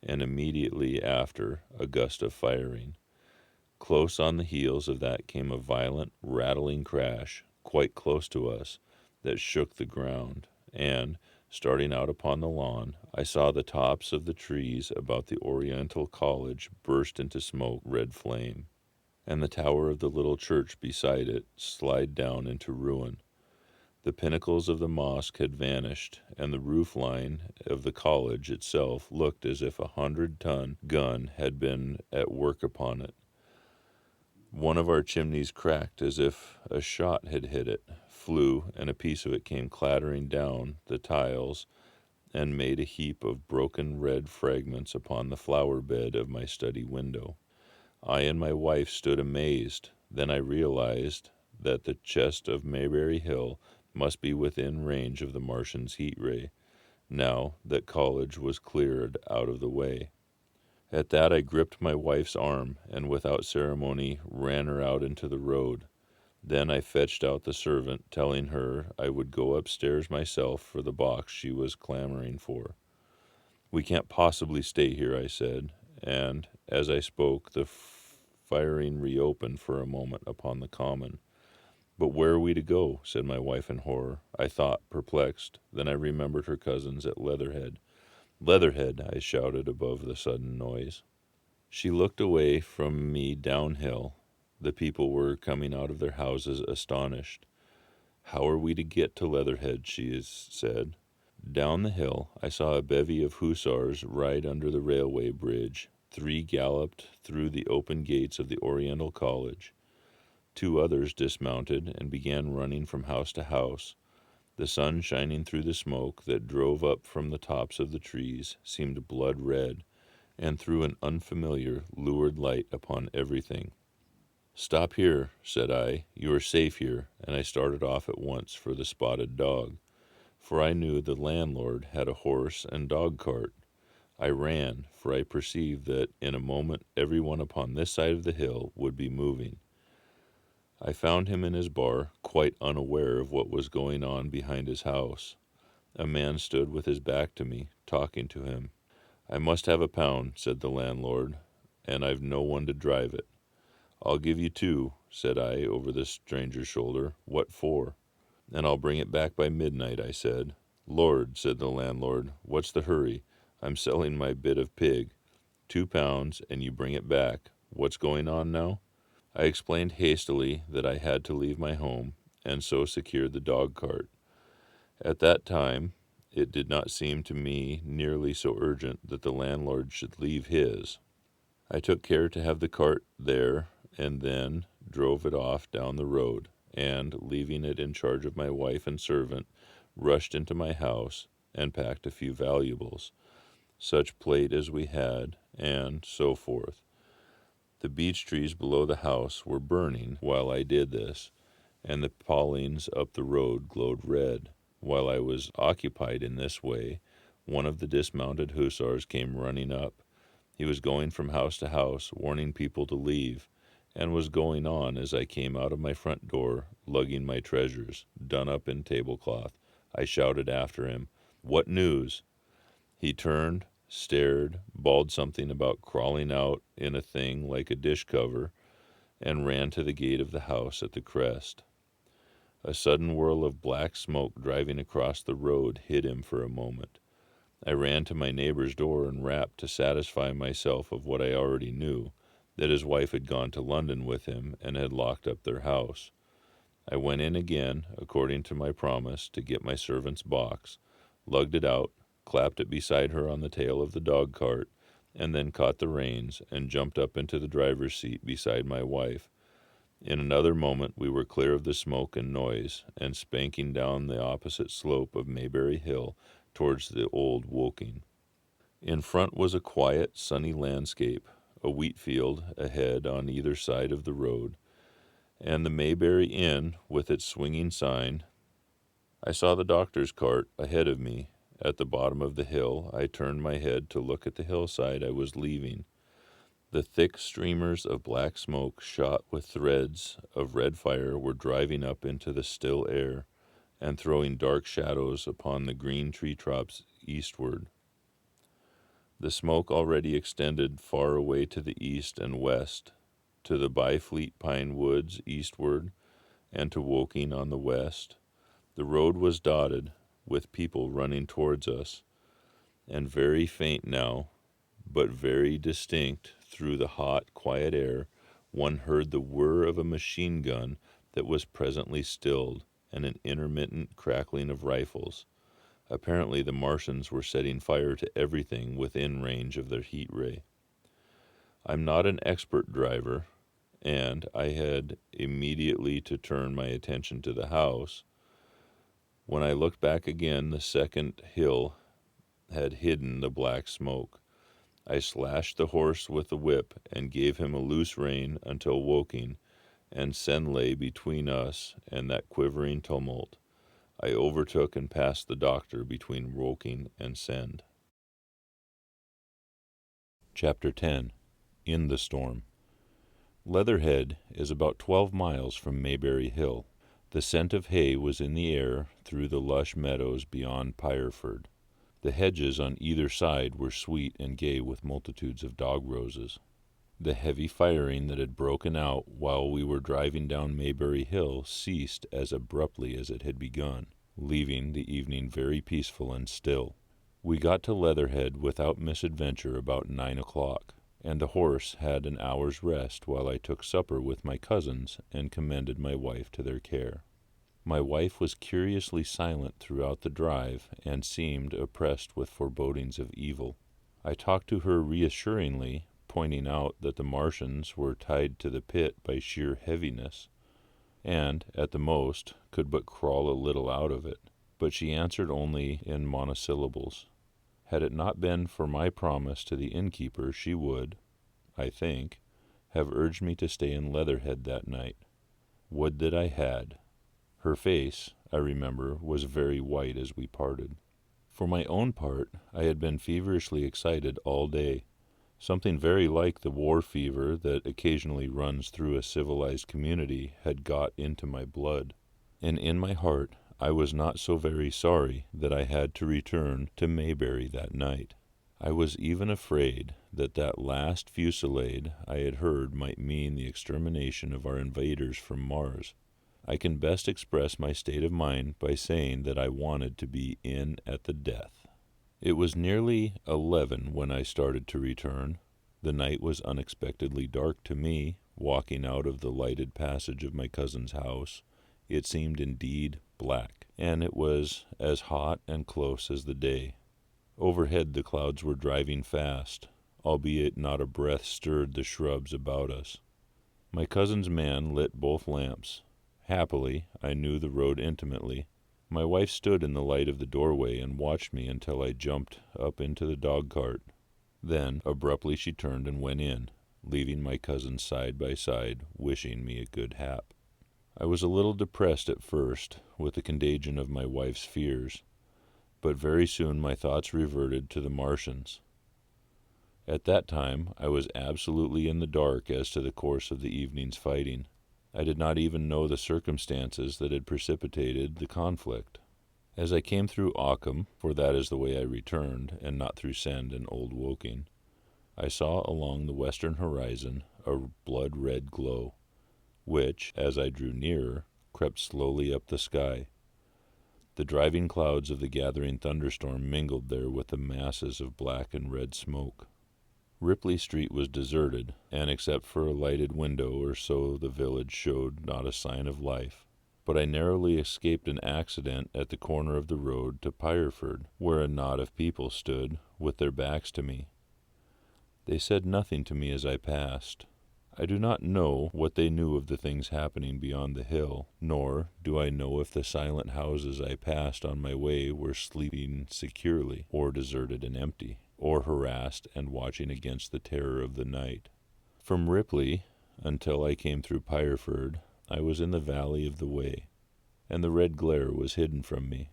and immediately after a gust of firing. Close on the heels of that came a violent, rattling crash, quite close to us, that shook the ground, and, starting out upon the lawn, I saw the tops of the trees about the Oriental College burst into smoke, red flame, and the tower of the little church beside it slide down into ruin. The pinnacles of the mosque had vanished, and the roof line of the college itself looked as if a 100-ton gun had been at work upon it. One of our chimneys cracked as if a shot had hit it, flew, and a piece of it came clattering down the tiles and made a heap of broken red fragments upon the flower bed of my study window. I and my wife stood amazed. Then I realized that the chest of Mayberry Hill must be within range of the Martian's heat ray, now that college was cleared out of the way. At that I gripped my wife's arm, and without ceremony ran her out into the road. Then I fetched out the servant, telling her I would go upstairs myself for the box she was clamoring for. "We can't possibly stay here," I said, and as I spoke the firing reopened for a moment upon the common. "But where are we to go?" said my wife in horror. I thought, perplexed. Then I remembered her cousins at Leatherhead. "Leatherhead!" I shouted above the sudden noise. She looked away from me downhill. The people were coming out of their houses astonished. "How are we to get to Leatherhead?" she said. Down the hill I saw a bevy of hussars ride under the railway bridge. 3 galloped through the open gates of the Oriental College. 2 others dismounted and began running from house to house. The sun shining through the smoke that drove up from the tops of the trees seemed blood red, and threw an unfamiliar, lurid light upon everything. "Stop here," said I. "You are safe here," and I started off at once for the Spotted Dog, for I knew the landlord had a horse and dog cart. I ran, for I perceived that in a moment every one upon this side of the hill would be moving. I found him in his bar, quite unaware of what was going on behind his house. A man stood with his back to me, talking to him. "I must have £1," said the landlord, "and I've no one to drive it." "I'll give you 2, said I over the stranger's shoulder. "What for?" "And I'll bring it back by midnight," I said. "Lord," said the landlord, "what's the hurry? I'm selling my bit of pig. £2, and you bring it back. What's going on now?" I explained hastily that I had to leave my home, and so secured the dog cart. At that time, it did not seem to me nearly so urgent that the landlord should leave his. I took care to have the cart there, and then drove it off down the road, and, leaving it in charge of my wife and servant, rushed into my house and packed a few valuables, such plate as we had, and so forth. The beech trees below the house were burning while I did this, and the paulings up the road glowed red. While I was occupied in this way, one of the dismounted hussars came running up. He was going from house to house, warning people to leave, and was going on as I came out of my front door, lugging my treasures, done up in tablecloth. I shouted after him, "What news?" He turned, stared, bawled something about crawling out in a thing like a dish cover, and ran to the gate of the house at the crest. A sudden whirl of black smoke driving across the road hid him for a moment. I ran to my neighbor's door and rapped to satisfy myself of what I already knew, that his wife had gone to London with him and had locked up their house. I went in again, according to my promise, to get my servant's box, lugged it out, clapped it beside her on the tail of the dog cart, and then caught the reins and jumped up into the driver's seat beside my wife. In another moment we were clear of the smoke and noise, and spanking down the opposite slope of Maybury Hill towards the old Woking. In front was a quiet, sunny landscape, a wheat field ahead on either side of the road, and the Maybury Inn with its swinging sign. I saw the doctor's cart ahead of me. At the bottom of the hill, I turned my head to look at the hillside I was leaving. The thick streamers of black smoke shot with threads of red fire were driving up into the still air and throwing dark shadows upon the green tree tops eastward. The smoke already extended far away to the east and west, to the Byfleet pine woods eastward, and to Woking on the west. The road was dotted with people running towards us, and very faint now, but very distinct through the hot, quiet air, one heard the whir of a machine gun that was presently stilled, and an intermittent crackling of rifles. Apparently the Martians were setting fire to everything within range of their heat ray. I'm not an expert driver, and I had immediately to turn my attention to the house. When I looked back again, the second hill had hidden the black smoke. I slashed the horse with the whip and gave him a loose rein until Woking, and Sen lay between us and that quivering tumult. I overtook and passed the doctor between Woking and Send. Chapter 10. In the Storm. Leatherhead is about 12 miles from Maybury Hill. The scent of hay was in the air through the lush meadows beyond Pireford. The hedges on either side were sweet and gay with multitudes of dog roses. The heavy firing that had broken out while we were driving down Maybury Hill ceased as abruptly as it had begun, leaving the evening very peaceful and still. We got to Leatherhead without misadventure about 9 o'clock, and the horse had an hour's rest while I took supper with my cousins and commended my wife to their care. My wife was curiously silent throughout the drive and seemed oppressed with forebodings of evil. I talked to her reassuringly, pointing out that the Martians were tied to the pit by sheer heaviness, and, at the most, could but crawl a little out of it. But she answered only in monosyllables. Had it not been for my promise to the innkeeper, she would, I think, have urged me to stay in Leatherhead that night. Would that I had. Her face, I remember, was very white as we parted. For my own part, I had been feverishly excited all day. Something very like the war fever that occasionally runs through a civilized community had got into my blood, and in my heart I was not so very sorry that I had to return to Maybury that night. I was even afraid that that last fusillade I had heard might mean the extermination of our invaders from Mars. I can best express my state of mind by saying that I wanted to be in at the death. It was nearly 11 when I started to return. The night was unexpectedly dark to me. Walking out of the lighted passage of my cousin's house, it seemed indeed black, and it was as hot and close as the day. Overhead the clouds were driving fast, albeit not a breath stirred the shrubs about us. My cousin's man lit both lamps. Happily, I knew the road intimately. My wife stood in the light of the doorway and watched me until I jumped up into the dog-cart. Then, abruptly she turned and went in, leaving my cousins side by side, wishing me a good hap. I was a little depressed at first, with the contagion of my wife's fears, but very soon my thoughts reverted to the Martians. At that time I was absolutely in the dark as to the course of the evening's fighting. I did not even know the circumstances that had precipitated the conflict. As I came through Ockham, for that is the way I returned, and not through Send and Old Woking, I saw along the western horizon a blood-red glow, which, as I drew nearer, crept slowly up the sky. The driving clouds of the gathering thunderstorm mingled there with the masses of black and red smoke. Ripley Street was deserted, and except for a lighted window or so the village showed not a sign of life. But I narrowly escaped an accident at the corner of the road to Pireford, where a knot of people stood, with their backs to me. They said nothing to me as I passed. I do not know what they knew of the things happening beyond the hill, nor do I know if the silent houses I passed on my way were sleeping securely, or deserted and empty, or harassed and watching against the terror of the night. From Ripley until I came through Pireford, I was in the valley of the Wey, and the red glare was hidden from me.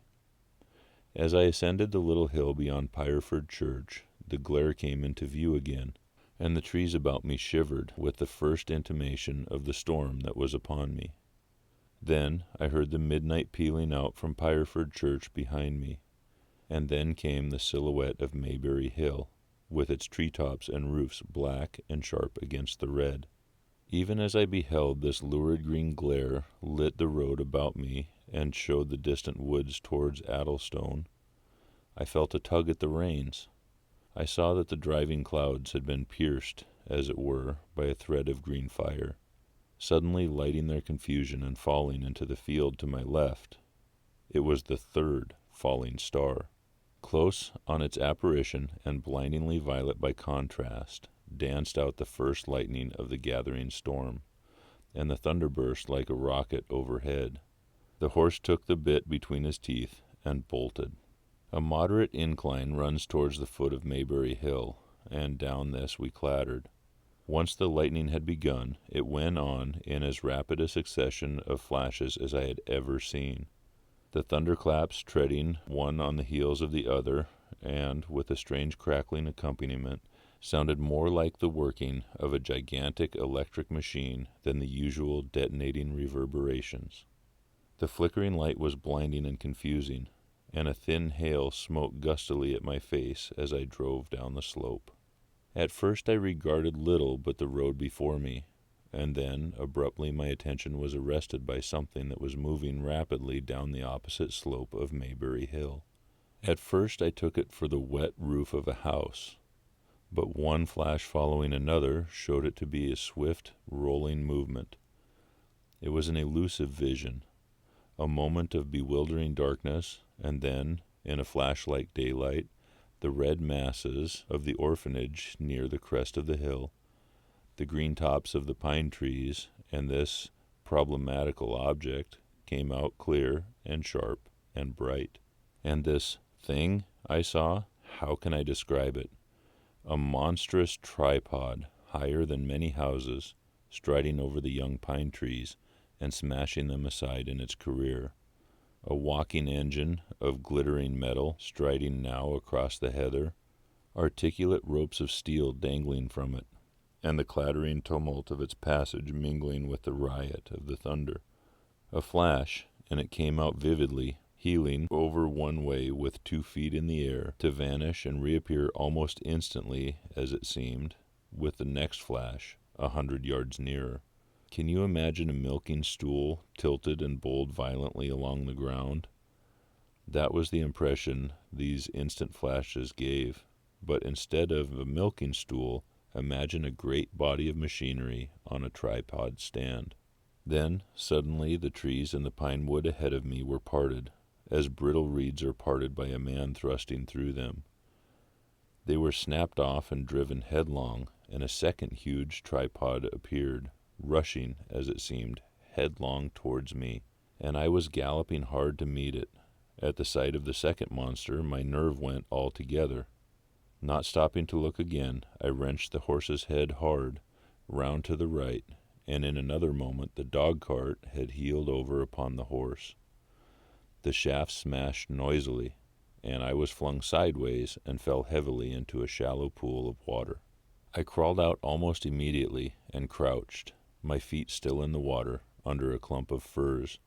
As I ascended the little hill beyond Pireford Church, the glare came into view again, and the trees about me shivered with the first intimation of the storm that was upon me. Then I heard the midnight pealing out from Pireford Church behind me, and then came the silhouette of Maybury Hill, with its treetops and roofs black and sharp against the red. Even as I beheld this lurid green glare lit the road about me and showed the distant woods towards Addlestone, I felt a tug at the reins. I saw that the driving clouds had been pierced, as it were, by a thread of green fire, suddenly lighting their confusion and falling into the field to my left. It was the third falling star. Close on its apparition, and blindingly violet by contrast, danced out the first lightning of the gathering storm, and the thunder burst like a rocket overhead. The horse took the bit between his teeth and bolted. A moderate incline runs towards the foot of Maybury Hill, and down this we clattered. Once the lightning had begun, it went on in as rapid a succession of flashes as I had ever seen, the thunderclaps treading one on the heels of the other, and, with a strange crackling accompaniment, sounded more like the working of a gigantic electric machine than the usual detonating reverberations. The flickering light was blinding and confusing, and a thin hail smote gustily at my face as I drove down the slope. At first I regarded little but the road before me, and then abruptly my attention was arrested by something that was moving rapidly down the opposite slope of Maybury Hill. At first I took it for the wet roof of a house, but one flash following another showed it to be a swift, rolling movement. It was an elusive vision, a moment of bewildering darkness, and then, in a flash-like daylight, the red masses of the orphanage near the crest of the hill, the green tops of the pine trees, and this problematical object came out clear and sharp and bright. And this thing I saw, how can I describe it? A monstrous tripod, higher than many houses, striding over the young pine trees and smashing them aside in its career. A walking engine of glittering metal striding now across the heather, articulate ropes of steel dangling from it, and the clattering tumult of its passage mingling with the riot of the thunder. A flash, and it came out vividly, heeling over one way with 2 feet in the air, to vanish and reappear almost instantly, as it seemed, with the next flash 100 yards nearer. Can you imagine a milking stool tilted and bowled violently along the ground? That was the impression these instant flashes gave, but instead of a milking stool, imagine a great body of machinery on a tripod stand. Then, suddenly, the trees and the pine wood ahead of me were parted, as brittle reeds are parted by a man thrusting through them. They were snapped off and driven headlong, and a second huge tripod appeared, rushing, as it seemed, headlong towards me, and I was galloping hard to meet it. At the sight of the second monster, my nerve went altogether. Not stopping to look again, I wrenched the horse's head hard, round to the right, and in another moment the dog-cart had heeled over upon the horse. The shaft smashed noisily, and I was flung sideways and fell heavily into a shallow pool of water. I crawled out almost immediately and crouched, my feet still in the water, under a clump of firs.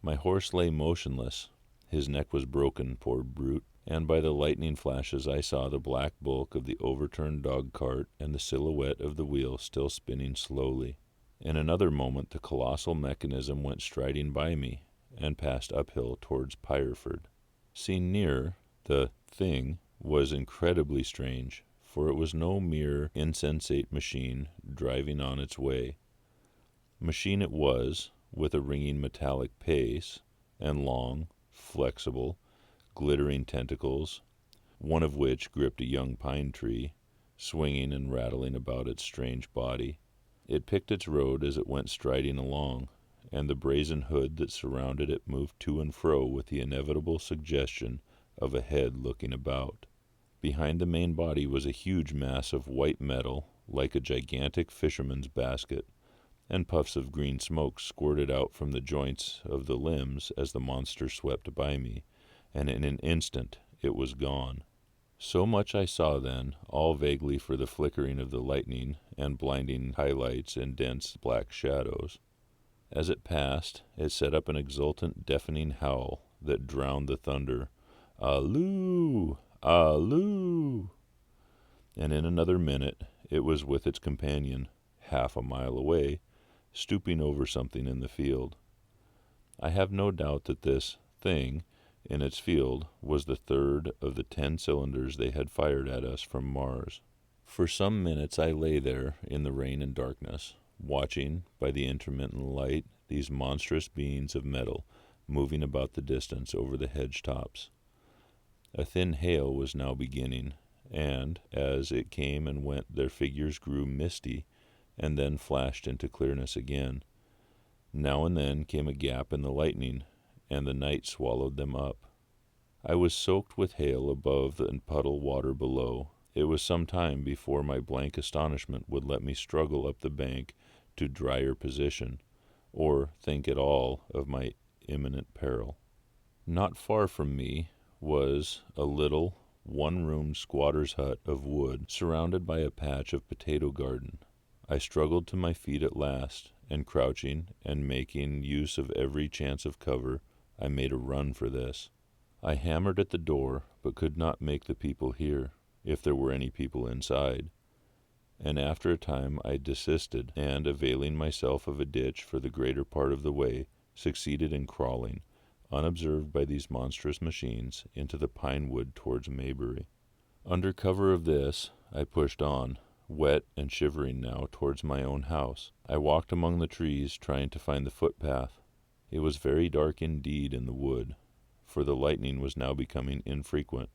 My horse lay motionless. His neck was broken, poor brute, and by the lightning flashes I saw the black bulk of the overturned dog-cart and the silhouette of the wheel still spinning slowly. In another moment the colossal mechanism went striding by me and passed uphill towards Pireford. Seen near, the thing was incredibly strange, for it was no mere insensate machine driving on its way. Machine it was, with a ringing metallic pace, and long, flexible, glittering tentacles, one of which gripped a young pine tree, swinging and rattling about its strange body. It picked its road as it went striding along, and the brazen hood that surrounded it moved to and fro with the inevitable suggestion of a head looking about. Behind the main body was a huge mass of white metal, like a gigantic fisherman's basket, and puffs of green smoke squirted out from the joints of the limbs as the monster swept by me, and in an instant it was gone. So much I saw then, all vaguely for the flickering of the lightning and blinding highlights in dense black shadows. As it passed, it set up an exultant, deafening howl that drowned the thunder. Alloo! Alloo! And in another minute it was with its companion, half a mile away, stooping over something in the field. I have no doubt that this thing in its field was the third of the 10 cylinders they had fired at us from Mars. For some minutes I lay there in the rain and darkness, watching, by the intermittent light, these monstrous beings of metal moving about the distance over the hedge tops. A thin hail was now beginning, and as it came and went their figures grew misty and then flashed into clearness again. Now and then came a gap in the lightning, and the night swallowed them up. I was soaked with hail above and puddle water below. It was some time before my blank astonishment would let me struggle up the bank to drier position, or think at all of my imminent peril. Not far from me was a little one-room squatter's hut of wood surrounded by a patch of potato garden. I struggled to my feet at last, and crouching and making use of every chance of cover, I made a run for this. I hammered at the door, but could not make the people hear, if there were any people inside. And after a time I desisted, and availing myself of a ditch for the greater part of the way, succeeded in crawling, unobserved by these monstrous machines, into the pine wood towards Weybrige. Under cover of this, I pushed on, wet and shivering now, towards my own house. I walked among the trees, trying to find the footpath. It was very dark indeed in the wood, for the lightning was now becoming infrequent,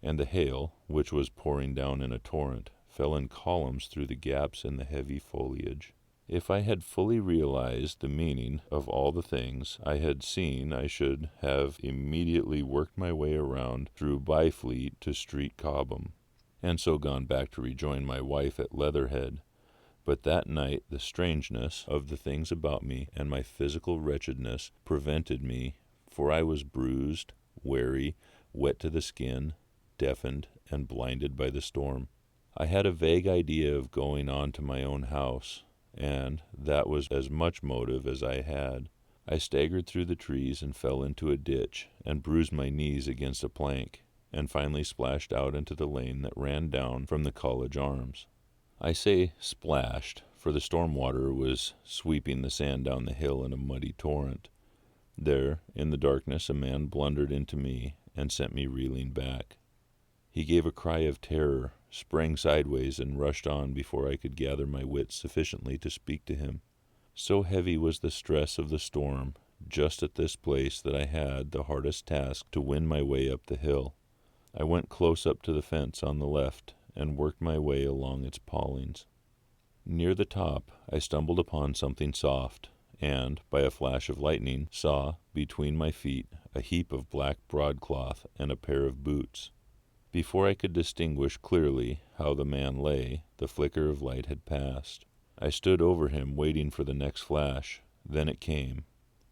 and the hail, which was pouring down in a torrent, fell in columns through the gaps in the heavy foliage. If I had fully realized the meaning of all the things I had seen, I should have immediately worked my way around through Byfleet to Street Chobham, and so gone back to rejoin my wife at Leatherhead. But that night the strangeness of the things about me and my physical wretchedness prevented me, for I was bruised, weary, wet to the skin, deafened, and blinded by the storm. I had a vague idea of going on to my own house, and that was as much motive as I had. I staggered through the trees and fell into a ditch, and bruised my knees against a plank, and finally splashed out into the lane that ran down from the College Arms. I say splashed, for the storm water was sweeping the sand down the hill in a muddy torrent. There, in the darkness, a man blundered into me and sent me reeling back. He gave a cry of terror, sprang sideways, and rushed on before I could gather my wits sufficiently to speak to him. So heavy was the stress of the storm just at this place that I had the hardest task to win my way up the hill. I went close up to the fence on the left and worked my way along its paulings. Near the top I stumbled upon something soft, and, by a flash of lightning, saw, between my feet, a heap of black broadcloth and a pair of boots. Before I could distinguish clearly how the man lay, the flicker of light had passed. I stood over him, waiting for the next flash. Then it came.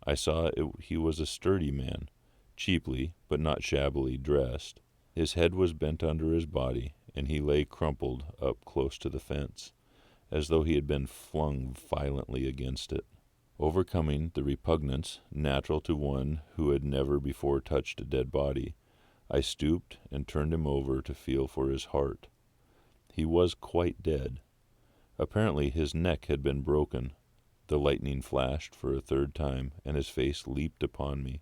I saw he was a sturdy man, cheaply, but not shabbily dressed. His head was bent under his body, and he lay crumpled up close to the fence, as though he had been flung violently against it. Overcoming the repugnance natural to one who had never before touched a dead body, I stooped and turned him over to feel for his heart. He was quite dead. Apparently his neck had been broken. The lightning flashed for a third time, and his face leaped upon me.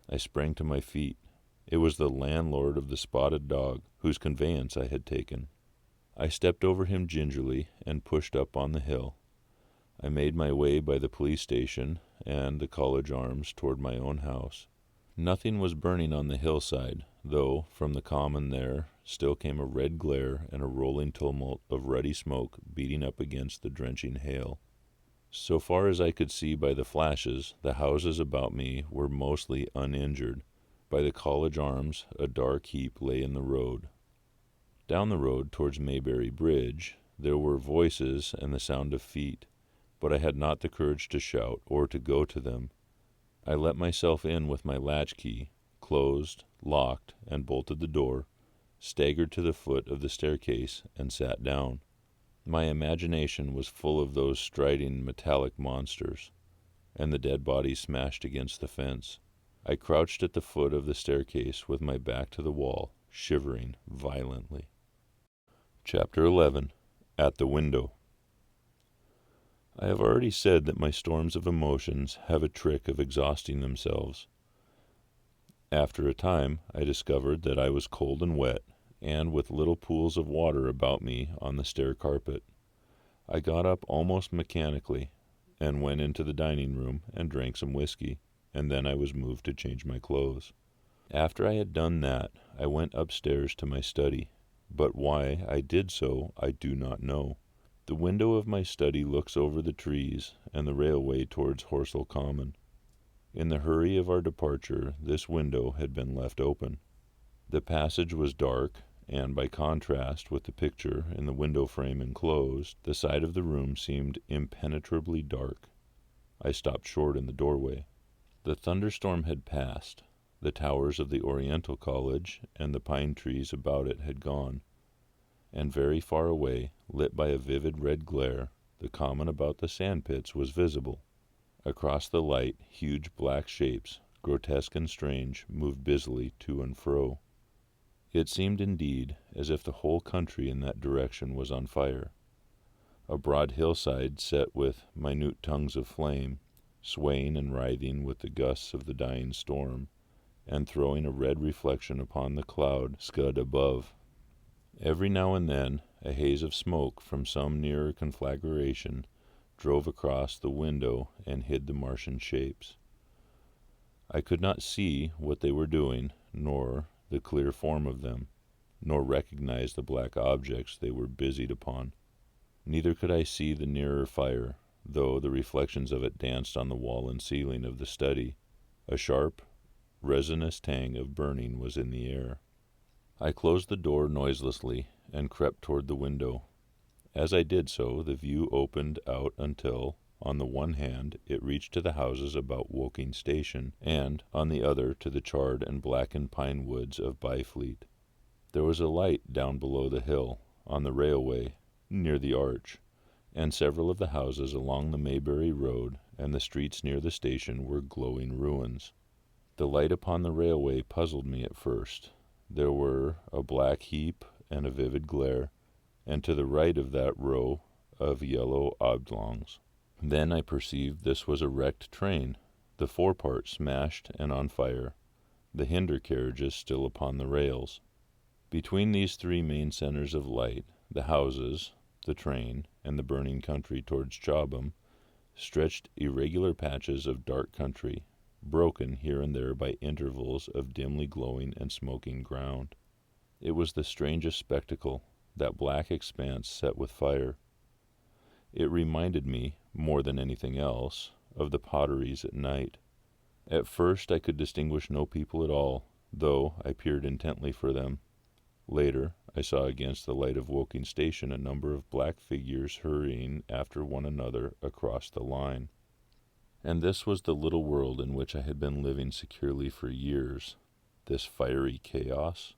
I sprang to my feet. It was the landlord of the Spotted Dog, whose conveyance I had taken. I stepped over him gingerly and pushed up on the hill. I made my way by the police station and the College Arms toward my own house. Nothing was burning on the hillside, though from the common there still came a red glare and a rolling tumult of ruddy smoke beating up against the drenching hail. So far as I could see by the flashes, the houses about me were mostly uninjured. By the College Arms, a dark heap lay in the road. Down the road towards Maybury Bridge, there were voices and the sound of feet, but I had not the courage to shout or to go to them. I let myself in with my latchkey, closed, locked, and bolted the door, staggered to the foot of the staircase, and sat down. My imagination was full of those striding metallic monsters, and the dead bodies smashed against the fence. I crouched at the foot of the staircase with my back to the wall, shivering violently. Chapter 11. At the Window. I have already said that my storms of emotions have a trick of exhausting themselves. After a time, I discovered that I was cold and wet, and with little pools of water about me on the stair carpet. I got up almost mechanically, and went into the dining room and drank some whiskey, and then I was moved to change my clothes. After I had done that, I went upstairs to my study, but why I did so I do not know. The window of my study looks over the trees and the railway towards Horsell Common. In the hurry of our departure, this window had been left open. The passage was dark, and by contrast with the picture in the window frame enclosed, the side of the room seemed impenetrably dark. I stopped short in the doorway. The thunderstorm had passed. The towers of the Oriental College and the pine trees about it had gone, and very far away, lit by a vivid red glare, the common about the sandpits was visible. Across the light, huge black shapes, grotesque and strange, moved busily to and fro. It seemed indeed as if the whole country in that direction was on fire. A broad hillside set with minute tongues of flame, swaying and writhing with the gusts of the dying storm, and throwing a red reflection upon the cloud scud above. Every now and then a haze of smoke from some nearer conflagration drove across the window and hid the Martian shapes. I could not see what they were doing, nor the clear form of them, nor recognize the black objects they were busied upon. Neither could I see the nearer fire, though the reflections of it danced on the wall and ceiling of the study. A sharp, resinous tang of burning was in the air. I closed the door noiselessly and crept toward the window. As I did so, the view opened out until, on the one hand, it reached to the houses about Woking Station, and, on the other, to the charred and blackened pine woods of Byfleet. There was a light down below the hill, on the railway, near the arch, and several of the houses along the Maybury Road and the streets near the station were glowing ruins. The light upon the railway puzzled me at first. There were a black heap and a vivid glare, and to the right of that row of yellow oblongs. Then I perceived this was a wrecked train, the forepart smashed and on fire, the hinder carriages still upon the rails. Between these three main centers of light, the houses, the train, and the burning country towards Chobham, stretched irregular patches of dark country, broken here and there by intervals of dimly glowing and smoking ground. It was the strangest spectacle, that black expanse set with fire. It reminded me, more than anything else, of the potteries at night. At first I could distinguish no people at all, though I peered intently for them. Later, I saw against the light of Woking Station a number of black figures hurrying after one another across the line. And this was the little world in which I had been living securely for years, this fiery chaos.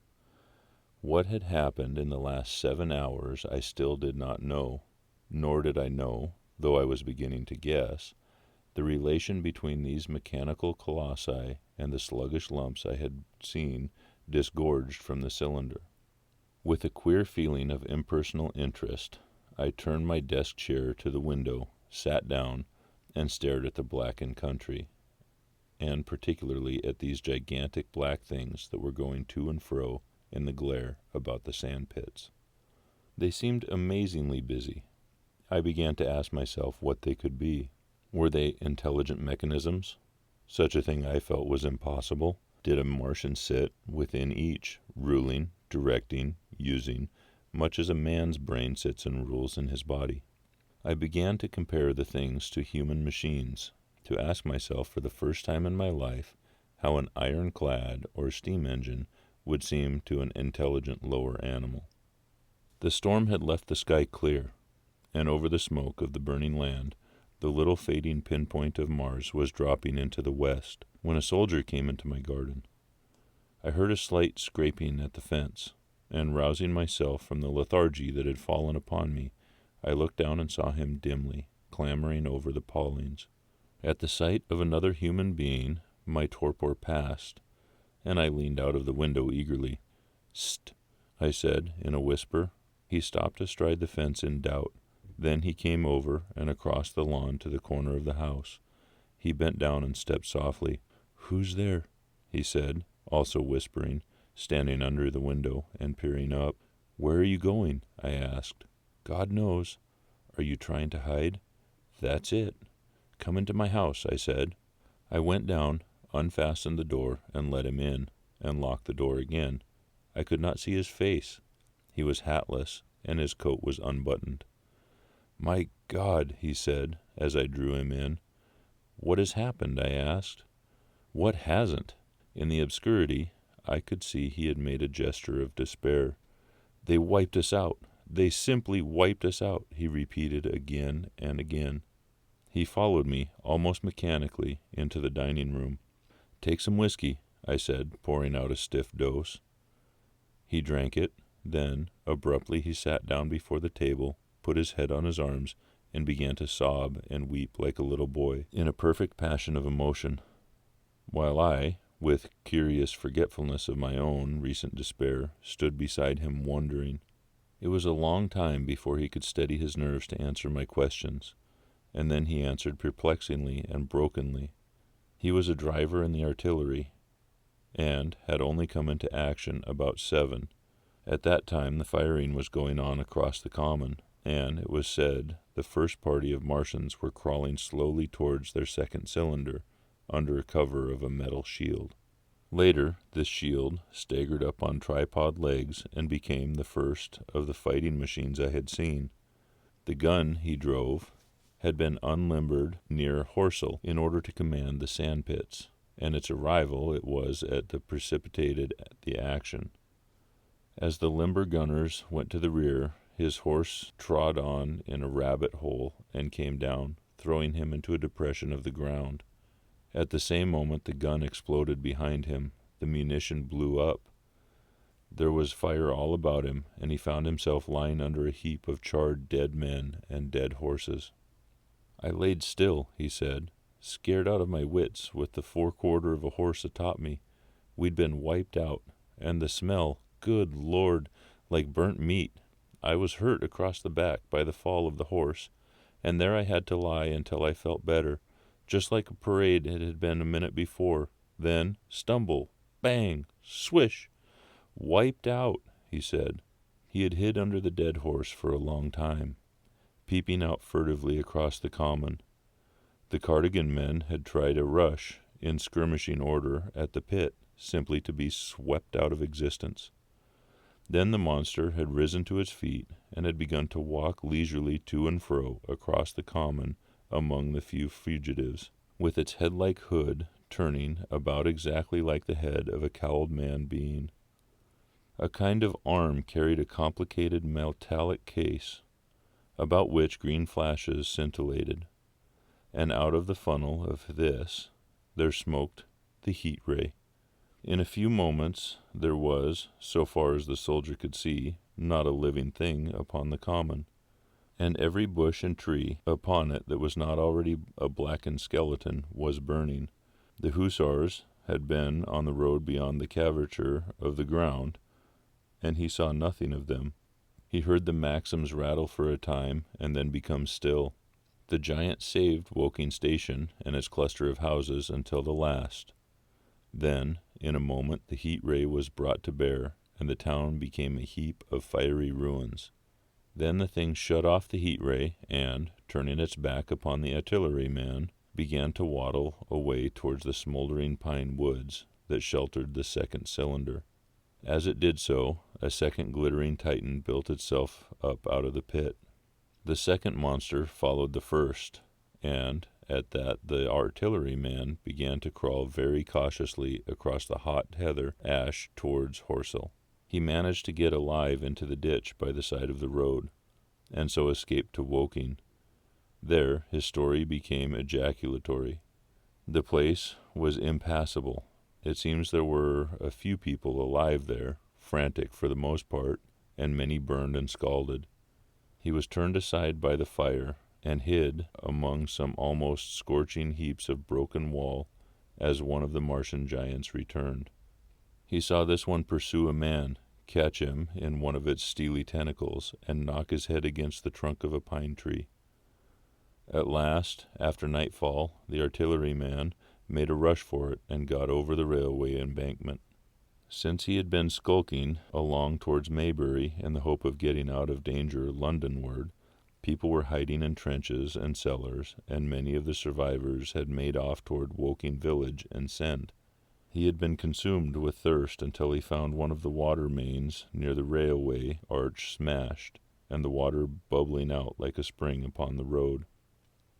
What had happened in the last 7 hours I still did not know, nor did I know, though I was beginning to guess, the relation between these mechanical colossi and the sluggish lumps I had seen disgorged from the cylinder. With a queer feeling of impersonal interest, I turned my desk chair to the window, sat down, and stared at the blackened country, and particularly at these gigantic black things that were going to and fro in the glare about the sandpits. They seemed amazingly busy. I began to ask myself what they could be. Were they intelligent mechanisms? Such a thing I felt was impossible. did a Martian sit within each, ruling, directing, using, much as a man's brain sits and rules in his body. I began to compare the things to human machines, to ask myself for the first time in my life how an ironclad or steam engine would seem to an intelligent lower animal. The storm had left the sky clear, and over the smoke of the burning land, the little fading pinpoint of Mars was dropping into the west when a soldier came into my garden. I heard a slight scraping at the fence, and rousing myself from the lethargy that had fallen upon me, I looked down and saw him dimly, clambering over the paulings. At the sight of another human being, my torpor passed, and I leaned out of the window eagerly. "St," I said in a whisper. He stopped astride the fence in doubt. Then he came over and across the lawn to the corner of the house. He bent down and stepped softly. "Who's there?" he said, also whispering, standing under the window and peering up. "Where are you going?" I asked. "God knows." "Are you trying to hide?" "That's it." "Come into my house," I said. I went down, unfastened the door, and let him in, and locked the door again. I could not see his face. He was hatless, and his coat was unbuttoned. "My God," he said, as I drew him in. "What has happened?" I asked. "What hasn't?" In the obscurity, I could see he had made a gesture of despair. "They wiped us out. They simply wiped us out," he repeated again and again. He followed me, almost mechanically, into the dining room. "Take some whiskey," I said, pouring out a stiff dose. He drank it. Then, abruptly, he sat down before the table, put his head on his arms, and began to sob and weep like a little boy, in a perfect passion of emotion, while I, with curious forgetfulness of my own recent despair, stood beside him wondering. It was a long time before he could steady his nerves to answer my questions, and then he answered perplexingly and brokenly. He was a driver in the artillery, and had only come into action about 7. At that time the firing was going on across the common, and, it was said, the first party of Martians were crawling slowly towards their second cylinder, under cover of a metal shield. Later, this shield staggered up on tripod legs and became the first of the fighting machines I had seen. The gun he drove had been unlimbered near Horsell in order to command the sandpits, and its arrival it was that precipitated the action. As the limber gunners went to the rear, his horse trod on in a rabbit hole and came down, throwing him into a depression of the ground. At the same moment the gun exploded behind him. The munition blew up. There was fire all about him, and he found himself lying under a heap of charred dead men and dead horses. "I laid still," he said, "scared out of my wits, with the forequarter of a horse atop me. We'd been wiped out, and the smell, good Lord, like burnt meat. I was hurt across the back by the fall of the horse, and there I had to lie until I felt better, just like a parade it had been a minute before. Then, stumble, bang, swish. Wiped out," he said. He had hid under the dead horse for a long time, peeping out furtively across the common. The Cardigan men had tried a rush, in skirmishing order, at the pit, simply to be swept out of existence. Then the monster had risen to its feet, and had begun to walk leisurely to and fro across the common among the few fugitives, with its head-like hood turning about exactly like the head of a cowled man-being. A kind of arm carried a complicated metallic case, about which green flashes scintillated, and out of the funnel of this there smoked the heat ray. In a few moments there was, so far as the soldier could see, not a living thing upon the common, and every bush and tree upon it that was not already a blackened skeleton was burning. The hussars had been on the road beyond the cavature of the ground, and he saw nothing of them. He heard the Maxims rattle for a time and then become still. The giant saved Woking Station and its cluster of houses until the last. Then, in a moment, the heat ray was brought to bear, and the town became a heap of fiery ruins. Then the thing shut off the heat ray, and, turning its back upon the artilleryman, began to waddle away towards the smoldering pine woods, that sheltered the second cylinder. As it did so, a second glittering titan built itself up out of the pit. The second monster followed the first, and at that the artilleryman began to crawl very cautiously across the hot heather ash towards Horsell. He managed to get alive into the ditch by the side of the road, and so escaped to Woking. There his story became ejaculatory. The place was impassable. It seems there were a few people alive there, frantic for the most part, and many burned and scalded. He was turned aside by the fire, and hid among some almost scorching heaps of broken wall as one of the Martian giants returned. He saw this one pursue a man, catch him in one of its steely tentacles, and knock his head against the trunk of a pine tree. At last, after nightfall, the artilleryman made a rush for it and got over the railway embankment. Since he had been skulking along towards Maybury in the hope of getting out of danger Londonward, people were hiding in trenches and cellars, and many of the survivors had made off toward Woking village and Send. He had been consumed with thirst until he found one of the water mains near the railway arch smashed, and the water bubbling out like a spring upon the road.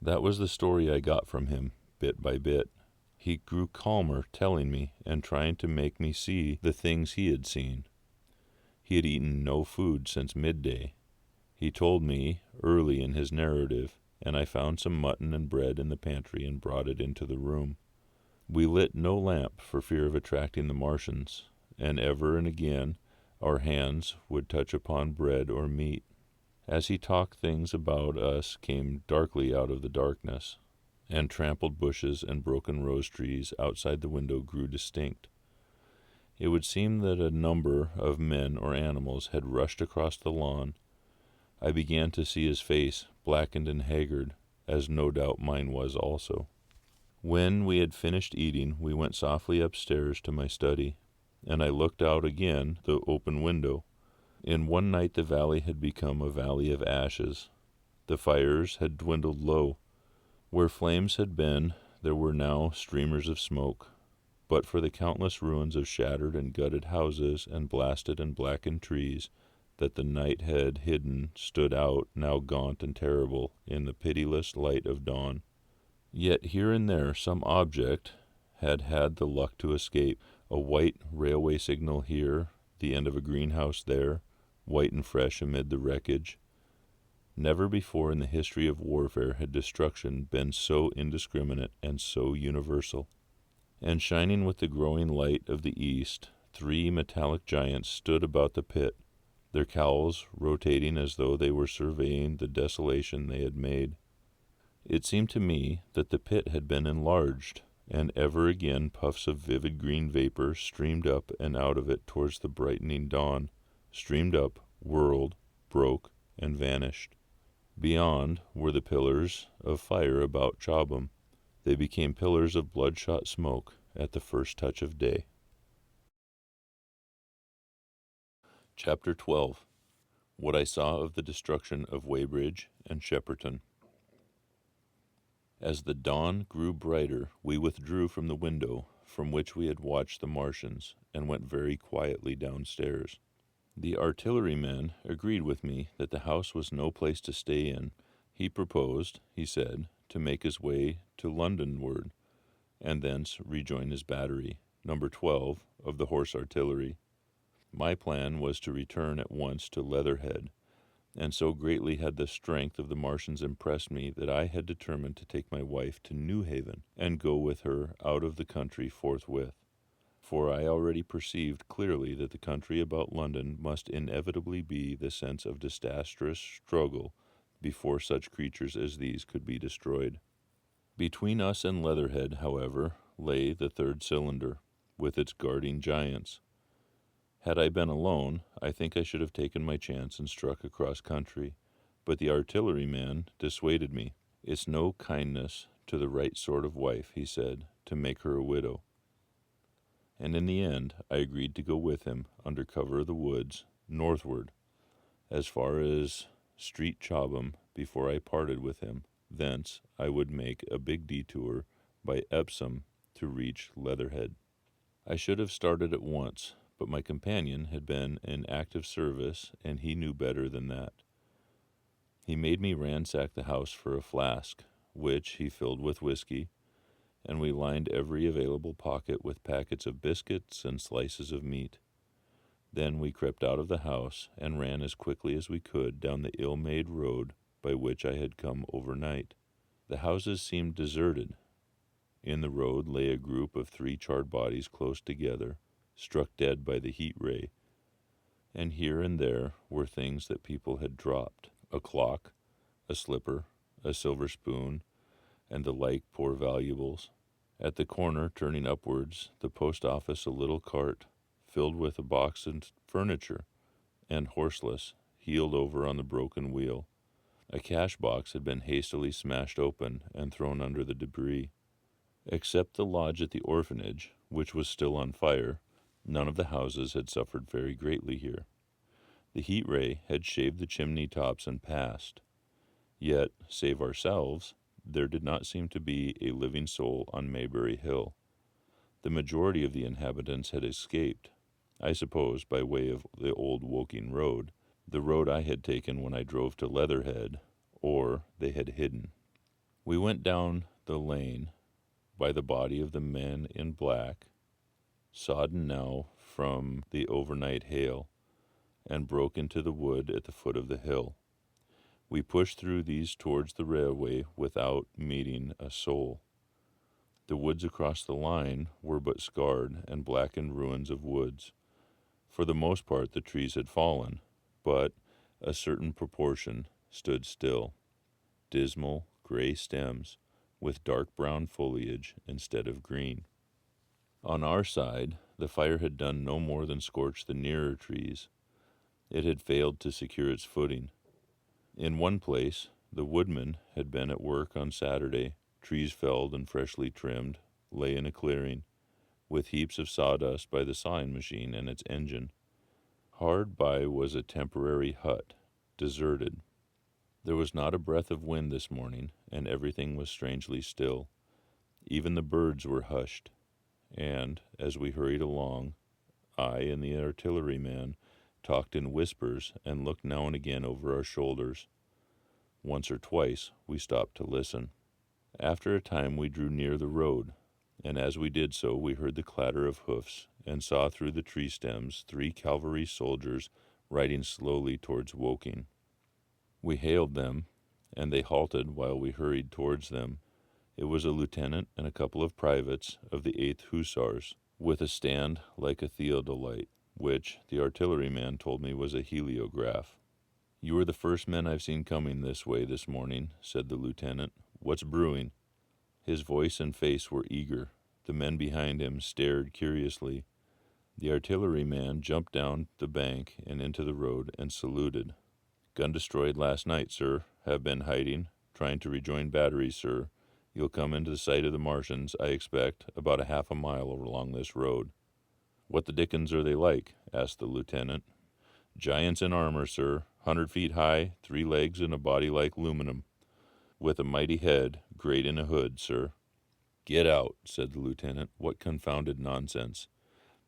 That was the story I got from him, bit by bit. He grew calmer telling me and trying to make me see the things he had seen. He had eaten no food since midday. He told me early in his narrative, and I found some mutton and bread in the pantry and brought it into the room. We lit no lamp for fear of attracting the Martians, and ever and again our hands would touch upon bread or meat. As he talked, things about us came darkly out of the darkness, and trampled bushes and broken rose trees outside the window grew distinct. It would seem that a number of men or animals had rushed across the lawn. I began to see his face, blackened and haggard, as no doubt mine was also. When we had finished eating, we went softly upstairs to my study, and I looked out again the open window. In one night the valley had become a valley of ashes. The fires had dwindled low. Where flames had been, there were now streamers of smoke. But for the countless ruins of shattered and gutted houses and blasted and blackened trees that the night had hidden stood out, now gaunt and terrible, in the pitiless light of dawn. Yet here and there some object had had the luck to escape. A white railway signal here, the end of a greenhouse there, white and fresh amid the wreckage. Never before in the history of warfare had destruction been so indiscriminate and so universal. And shining with the growing light of the east, 3 metallic giants stood about the pit, their cowls rotating as though they were surveying the desolation they had made. It seemed to me that the pit had been enlarged, and ever again puffs of vivid green vapor streamed up and out of it towards the brightening dawn, streamed up, whirled, broke, and vanished. Beyond were the pillars of fire about Chobham. They became pillars of bloodshot smoke at the first touch of day. Chapter 12. What I saw of the destruction of Weybrige and Shepperton. As the dawn grew brighter, we withdrew from the window from which we had watched the Martians, and went very quietly downstairs. The artilleryman agreed with me that the house was no place to stay in. He proposed, he said, to make his way to Londonward, and thence rejoin his battery, number 12 of the horse artillery. My plan was to return at once to Leatherhead, and so greatly had the strength of the Martians impressed me that I had determined to take my wife to Newhaven and go with her out of the country forthwith. For I already perceived clearly that the country about London must inevitably be the sense of disastrous struggle before such creatures as these could be destroyed. Between us and Leatherhead, however, lay the third cylinder, with its guarding giants. Had I been alone, I think I should have taken my chance and struck across country, but the artilleryman dissuaded me. It's no kindness to the right sort of wife, he said, to make her a widow. And in the end I agreed to go with him, under cover of the woods, northward, as far as Street Chobham before I parted with him. Thence I would make a big detour by Epsom to reach Leatherhead. I should have started at once, but my companion had been in active service, and he knew better than that. He made me ransack the house for a flask, which he filled with whiskey, and we lined every available pocket with packets of biscuits and slices of meat. Then we crept out of the house and ran as quickly as we could down the ill-made road by which I had come overnight. The houses seemed deserted. In the road lay a group of 3 charred bodies close together, struck dead by the heat ray, and here and there were things that people had dropped: a clock, a slipper, a silver spoon, and the like poor valuables. At the corner, turning upwards, the post office, a little cart filled with a box and furniture, and horseless, heeled over on the broken wheel. A cash box had been hastily smashed open and thrown under the debris. Except the lodge at the orphanage, which was still on fire, none of the houses had suffered very greatly here. The heat ray had shaved the chimney tops and passed. Yet, save ourselves, there did not seem to be a living soul on Maybury Hill. The majority of the inhabitants had escaped, I suppose by way of the old Woking road, the road I had taken when I drove to Leatherhead, or they had hidden. We went down the lane by the body of the men in black, sodden now from the overnight hail, and broke into the wood at the foot of the hill. We pushed through these towards the railway without meeting a soul. The woods across the line were but scarred and blackened ruins of woods. For the most part the trees had fallen, but a certain proportion stood still, dismal gray stems with dark brown foliage instead of green. On our side, the fire had done no more than scorch the nearer trees. It had failed to secure its footing. In one place, the woodmen had been at work on Saturday. Trees felled and freshly trimmed lay in a clearing, with heaps of sawdust by the sawing machine and its engine. Hard by was a temporary hut, deserted. There was not a breath of wind this morning, and everything was strangely still. Even the birds were hushed, and, as we hurried along, I and the artilleryman talked in whispers and looked now and again over our shoulders. Once or twice we stopped to listen. After a time we drew near the road, and as we did so we heard the clatter of hoofs and saw through the tree stems 3 cavalry soldiers riding slowly towards Woking. We hailed them, and they halted while we hurried towards them. It was a lieutenant and a couple of privates of the 8th Hussars, with a stand like a theodolite, which the artilleryman told me was a heliograph. "You are the first men I've seen coming this way this morning," said the lieutenant. "What's brewing?" His voice and face were eager. The men behind him stared curiously. The artilleryman jumped down the bank and into the road and saluted. "Gun destroyed last night, sir. Have been hiding. Trying to rejoin batteries, sir. You'll come into the sight of the Martians, I expect, about a half a mile along this road." "What the dickens are they like?" asked the lieutenant. "Giants in armor, sir. 100 feet high, 3 legs and a body like aluminum, with a mighty head, great in a hood, sir." "Get out," said the lieutenant. "What confounded nonsense."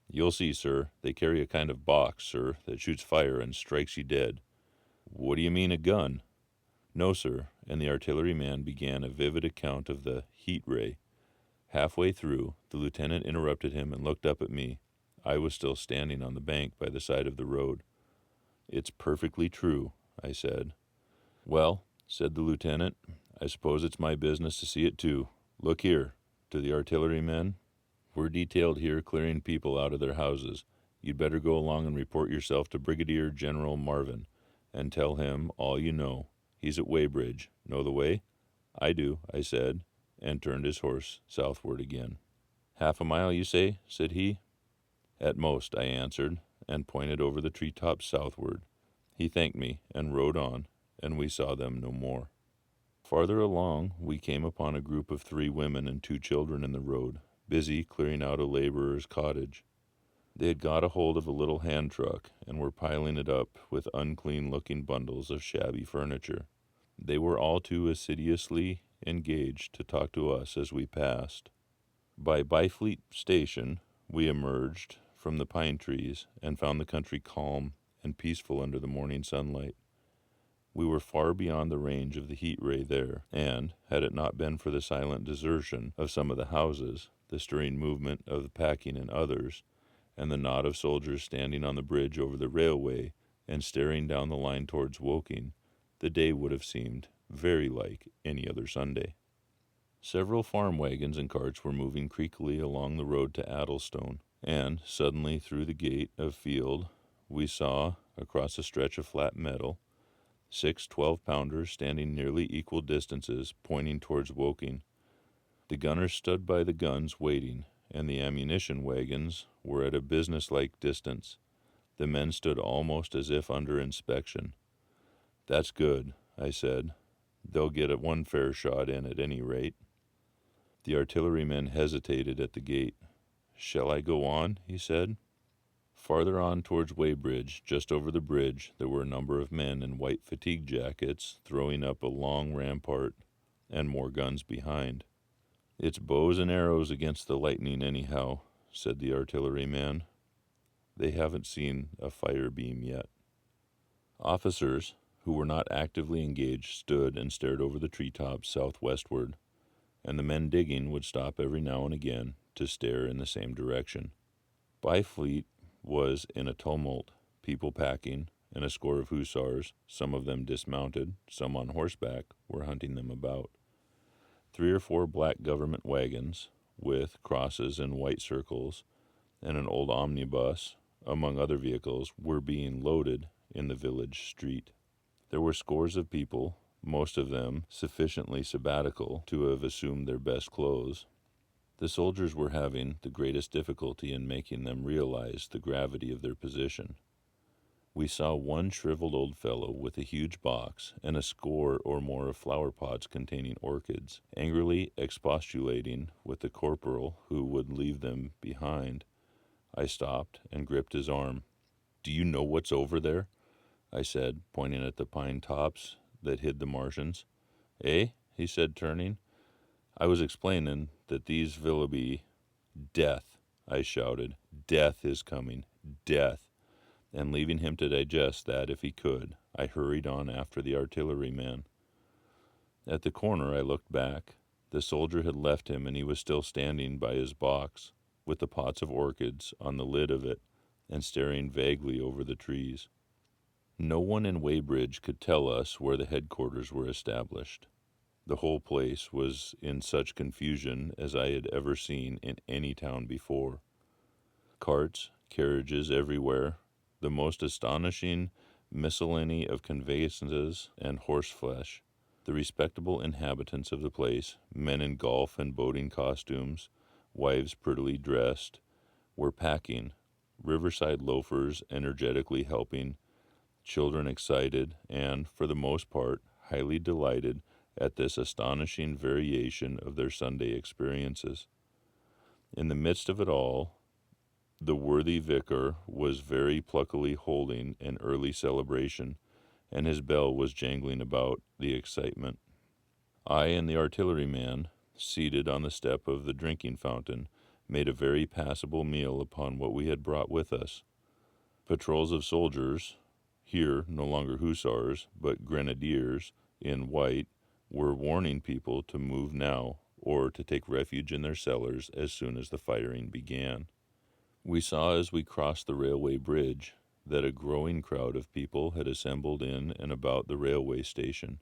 "You'll see, sir. They carry a kind of box, sir, that shoots fire and strikes you dead." "What do you mean, a gun?" "No, sir," and the artilleryman began a vivid account of the heat ray. Halfway through, the lieutenant interrupted him and looked up at me. I was still standing on the bank by the side of the road. "It's perfectly true," I said. "Well," said the lieutenant, "I suppose it's my business to see it too. Look here," to the artillerymen. "We're detailed here clearing people out of their houses. You'd better go along and report yourself to Brigadier General Marvin, and tell him all you know. He's at Weybrige. Know the way?" "I do," I said, and turned his horse southward again. "Half a mile, you say?" said he. "At most," I answered, and pointed over the treetops southward. He thanked me and rode on, and we saw them no more. Farther along, we came upon a group of 3 women and 2 children in the road, busy clearing out a laborer's cottage. They had got a hold of a little hand truck and were piling it up with unclean-looking bundles of shabby furniture. They were all too assiduously engaged to talk to us as we passed. By Byfleet Station, we emerged from the pine trees and found the country calm and peaceful under the morning sunlight. We were far beyond the range of the heat ray there, and, had it not been for the silent desertion of some of the houses, the stirring movement of the packing in others, and the knot of soldiers standing on the bridge over the railway and staring down the line towards Woking, the day would have seemed very like any other Sunday. Several farm wagons and carts were moving creakily along the road to Addlestone, and suddenly through the gate of field we saw, across a stretch of flat meadow, 6 12-pounders standing nearly equal distances pointing towards Woking. The gunners stood by the guns waiting, and the ammunition wagons were at a business-like distance. The men stood almost as if under inspection. "That's good," I said. "They'll get one fair shot in at any rate." The artilleryman hesitated at the gate. "Shall I go on?" he said. Farther on towards Weybrige, just over the bridge, there were a number of men in white fatigue jackets throwing up a long rampart, and more guns behind. "It's bows and arrows against the lightning anyhow," said the artilleryman. "They haven't seen a fire beam yet." Officers, who were not actively engaged, stood and stared over the treetops southwestward, and the men digging would stop every now and again to stare in the same direction. Byfleet was in a tumult, people packing, and a score of hussars, some of them dismounted, some on horseback, were hunting them about. 3 or 4 black government wagons, with crosses and white circles, and an old omnibus, among other vehicles, were being loaded in the village street. There were scores of people, most of them sufficiently sabbatical to have assumed their best clothes. The soldiers were having the greatest difficulty in making them realize the gravity of their position. We saw one shriveled old fellow with a huge box and a score or more of flower pots containing orchids, angrily expostulating with the corporal who would leave them behind. I stopped and gripped his arm. "Do you know what's over there?" I said, pointing at the pine tops that hid the Martians. "Eh?" he said, turning. I was explaining that these will be death, I shouted. "Death is coming. Death." And leaving him to digest that if he could, I hurried on after the artilleryman. At the corner I looked back. The soldier had left him, and he was still standing by his box, with the pots of orchids on the lid of it, and staring vaguely over the trees. No one in Weybrige could tell us where the headquarters were established. The whole place was in such confusion as I had ever seen in any town before. Carts, carriages everywhere, the most astonishing miscellany of conveyances and horseflesh. The respectable inhabitants of the place, men in golf and boating costumes, wives prettily dressed, were packing, riverside loafers energetically helping, children excited and, for the most part, highly delighted at this astonishing variation of their Sunday experiences. In the midst of it all, the worthy vicar was very pluckily holding an early celebration, and his bell was jangling about the excitement. I and the artilleryman, seated on the step of the drinking fountain, made a very passable meal upon what we had brought with us. Patrols of soldiers, here no longer hussars, but grenadiers in white, were warning people to move now, or to take refuge in their cellars as soon as the firing began. We saw as we crossed the railway bridge that a growing crowd of people had assembled in and about the railway station,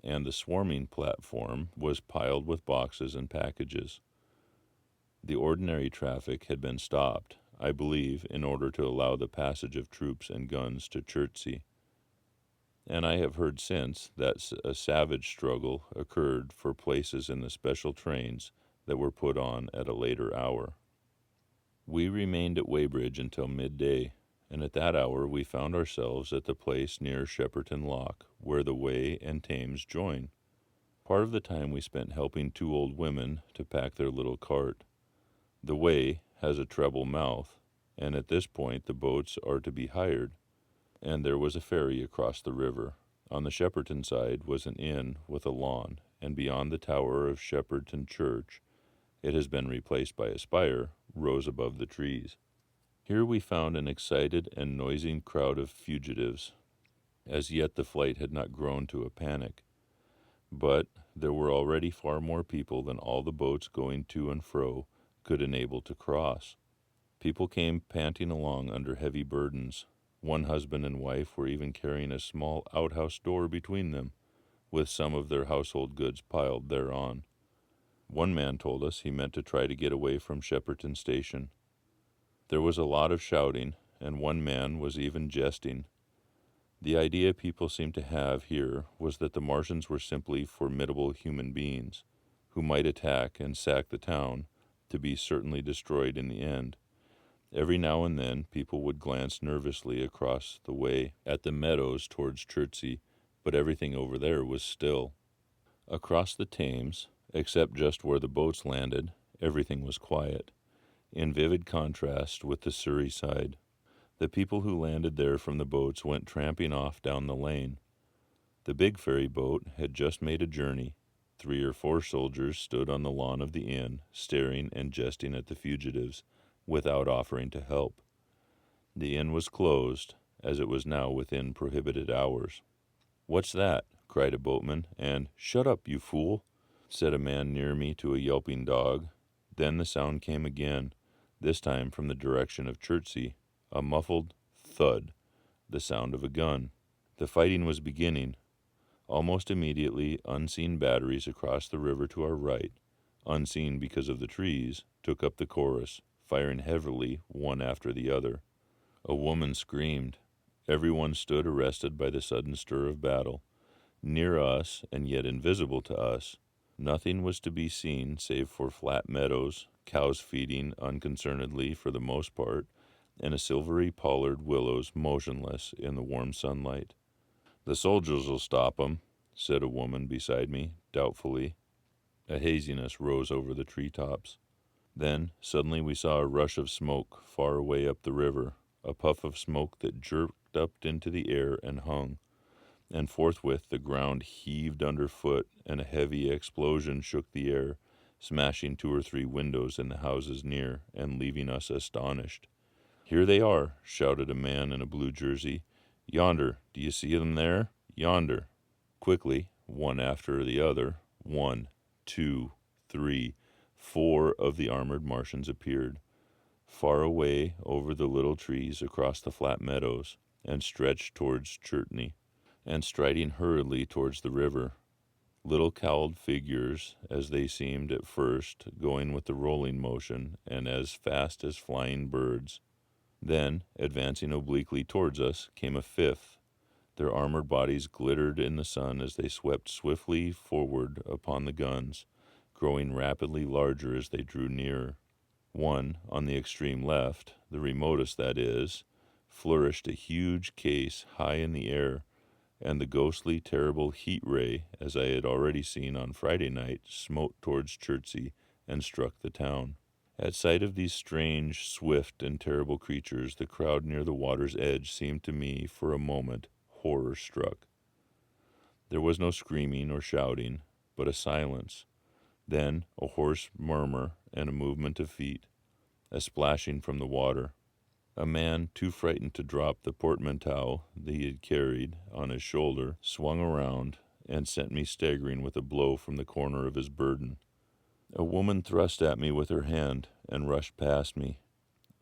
and the swarming platform was piled with boxes and packages. The ordinary traffic had been stopped, I believe, in order to allow the passage of troops and guns to Chertsey, and I have heard since that a savage struggle occurred for places in the special trains that were put on at a later hour. We remained at Weybrige until midday, and at that hour we found ourselves at the place near Shepperton Lock, where the Wey and Thames join. Part of the time we spent helping 2 old women to pack their little cart. The Wey has a treble mouth, and at this point the boats are to be hired, and there was a ferry across the river. On the Shepperton side was an inn with a lawn, and beyond the tower of Shepperton Church, It has been replaced by a spire, rose above the trees. Here we found an excited and noisy crowd of fugitives. As yet the flight had not grown to a panic, but there were already far more people than all the boats going to and fro could enable to cross. People came panting along under heavy burdens. One husband and wife were even carrying a small outhouse door between them, with some of their household goods piled thereon. One man told us he meant to try to get away from Shepperton station. There was a lot of shouting, and one man was even jesting. The idea people seemed to have here was that the Martians were simply formidable human beings, who might attack and sack the town, to be certainly destroyed in the end. Every now and then people would glance nervously across the way at the meadows towards Chertsey, but everything over there was still. Across the Thames, except just where the boats landed, everything was quiet, in vivid contrast with the Surrey side. The people who landed there from the boats went tramping off down the lane. The big ferry boat had just made a journey. 3 or 4 soldiers stood on the lawn of the inn, staring and jesting at the fugitives, without offering to help. The inn was closed, as it was now within prohibited hours. "What's that?" cried a boatman, and "Shut up, you fool," said a man near me to a yelping dog. Then the sound came again, this time from the direction of Chertsey, a muffled thud, the sound of a gun. The fighting was beginning. Almost immediately, unseen batteries across the river to our right, unseen because of the trees, took up the chorus, firing heavily one after the other. A woman screamed. Everyone stood arrested by the sudden stir of battle. Near us, and yet invisible to us, nothing was to be seen save for flat meadows, cows feeding unconcernedly for the most part, and a silvery pollard willows motionless in the warm sunlight. "The soldiers'll stop 'em," said a woman beside me, doubtfully. A haziness rose over the treetops. Then suddenly we saw a rush of smoke far away up the river, a puff of smoke that jerked up into the air and hung, and forthwith the ground heaved underfoot, and a heavy explosion shook the air, smashing 2 or 3 windows in the houses near, and leaving us astonished. "Here they are," shouted a man in a blue jersey. "Yonder, do you see them there? Yonder." Quickly, one after the other, 1, 2, 3, 4 of the armored Martians appeared, far away over the little trees across the flat meadows, and stretched towards Chertsey, and striding hurriedly towards the river. Little cowled figures, as they seemed at first, going with the rolling motion, and as fast as flying birds. Then, advancing obliquely towards us, came a 5th. Their armored bodies glittered in the sun as they swept swiftly forward upon the guns, growing rapidly larger as they drew nearer. One, on the extreme left, the remotest that is, flourished a huge case high in the air, and the ghostly, terrible heat ray, as I had already seen on Friday night, smote towards Chertsey and struck the town. At sight of these strange, swift, and terrible creatures, the crowd near the water's edge seemed to me, for a moment, horror-struck. There was no screaming or shouting, but a silence, then a hoarse murmur and a movement of feet, a splashing from the water. A man, too frightened to drop the portmanteau that he had carried on his shoulder, swung around and sent me staggering with a blow from the corner of his burden. A woman thrust at me with her hand and rushed past me.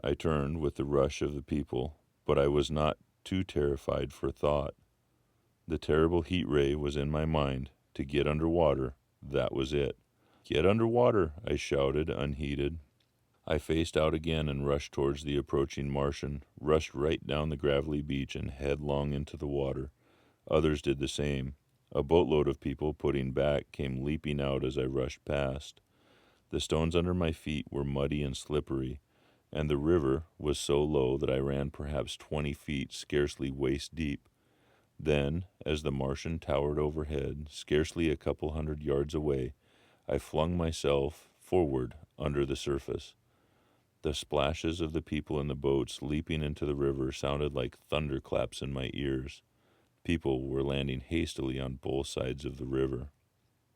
I turned with the rush of the people, but I was not too terrified for thought. The terrible heat ray was in my mind. To get under water, that was it. "Get under water," I shouted, unheeded. I faced out again and rushed towards the approaching Martian, rushed right down the gravelly beach and headlong into the water. Others did the same. A boatload of people, putting back, came leaping out as I rushed past. The stones under my feet were muddy and slippery, and the river was so low that I ran perhaps 20 feet, scarcely waist deep. Then, as the Martian towered overhead, scarcely a couple 100 yards away, I flung myself forward under the surface. The splashes of the people in the boats leaping into the river sounded like thunderclaps in my ears. People were landing hastily on both sides of the river.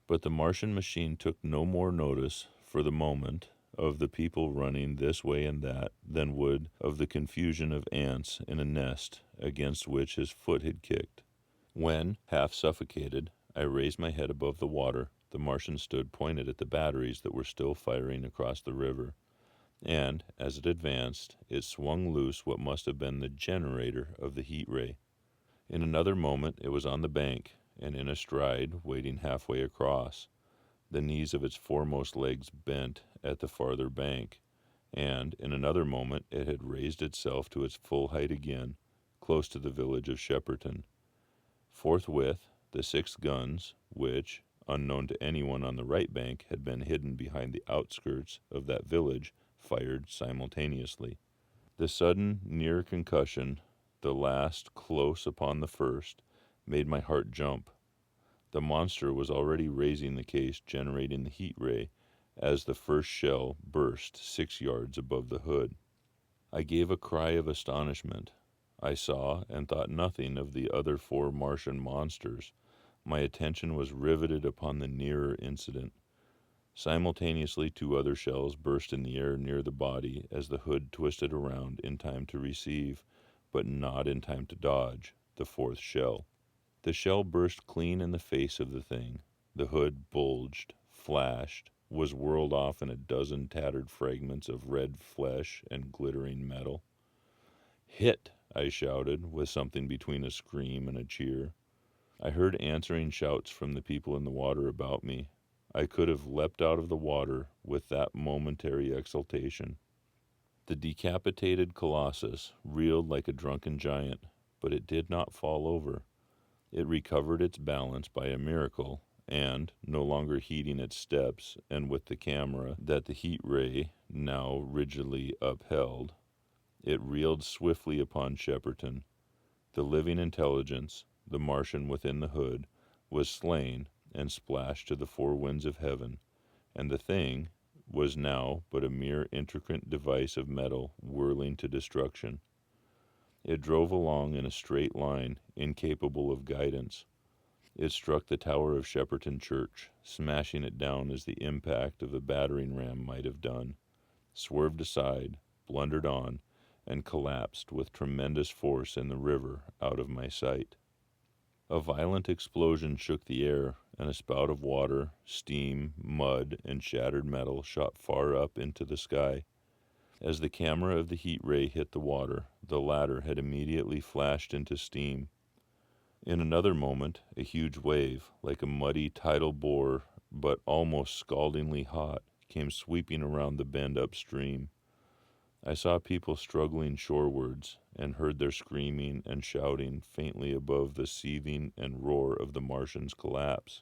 But the Martian machine took no more notice, for the moment, of the people running this way and that than would of the confusion of ants in a nest against which his foot had kicked. When, half suffocated, I raised my head above the water, the Martian stood pointed at the batteries that were still firing across the river, and, as it advanced, it swung loose what must have been the generator of the heat ray. In another moment it was on the bank, and in a stride, wading halfway across, the knees of its foremost legs bent at the farther bank, and in another moment it had raised itself to its full height again, close to the village of Shepperton. Forthwith, the 6 guns, which, unknown to anyone on the right bank, had been hidden behind the outskirts of that village, fired simultaneously. The sudden near concussion, the last close upon the first, made my heart jump. The monster was already raising the case generating the heat ray as the first shell burst 6 yards above the hood. I gave a cry of astonishment. I saw and thought nothing of the other 4 Martian monsters. My attention was riveted upon the nearer incident. Simultaneously 2 other shells burst in the air near the body as the hood twisted around in time to receive, but not in time to dodge, the 4th shell. The shell burst clean in the face of the thing. The hood bulged, flashed, was whirled off in a dozen tattered fragments of red flesh and glittering metal. "Hit!" I shouted, with something between a scream and a cheer. I heard answering shouts from the people in the water about me. I could have leapt out of the water with that momentary exultation. The decapitated colossus reeled like a drunken giant, but it did not fall over. It recovered its balance by a miracle, and, no longer heeding its steps, and with the camera that the heat ray now rigidly upheld, it reeled swiftly upon Shepperton. The living intelligence, the Martian within the hood, was slain and splashed to the 4 winds of heaven, and the thing was now but a mere intricate device of metal whirling to destruction. It drove along in a straight line, incapable of guidance. It struck the tower of Shepperton Church, smashing it down as the impact of a battering ram might have done, swerved aside, blundered on, and collapsed with tremendous force in the river out of my sight. A violent explosion shook the air, and a spout of water, steam, mud, and shattered metal shot far up into the sky. As the camera of the heat ray hit the water, the latter had immediately flashed into steam. In another moment, a huge wave, like a muddy tidal bore, but almost scaldingly hot, came sweeping around the bend upstream. I saw people struggling shorewards, and heard their screaming and shouting faintly above the seething and roar of the Martian's collapse.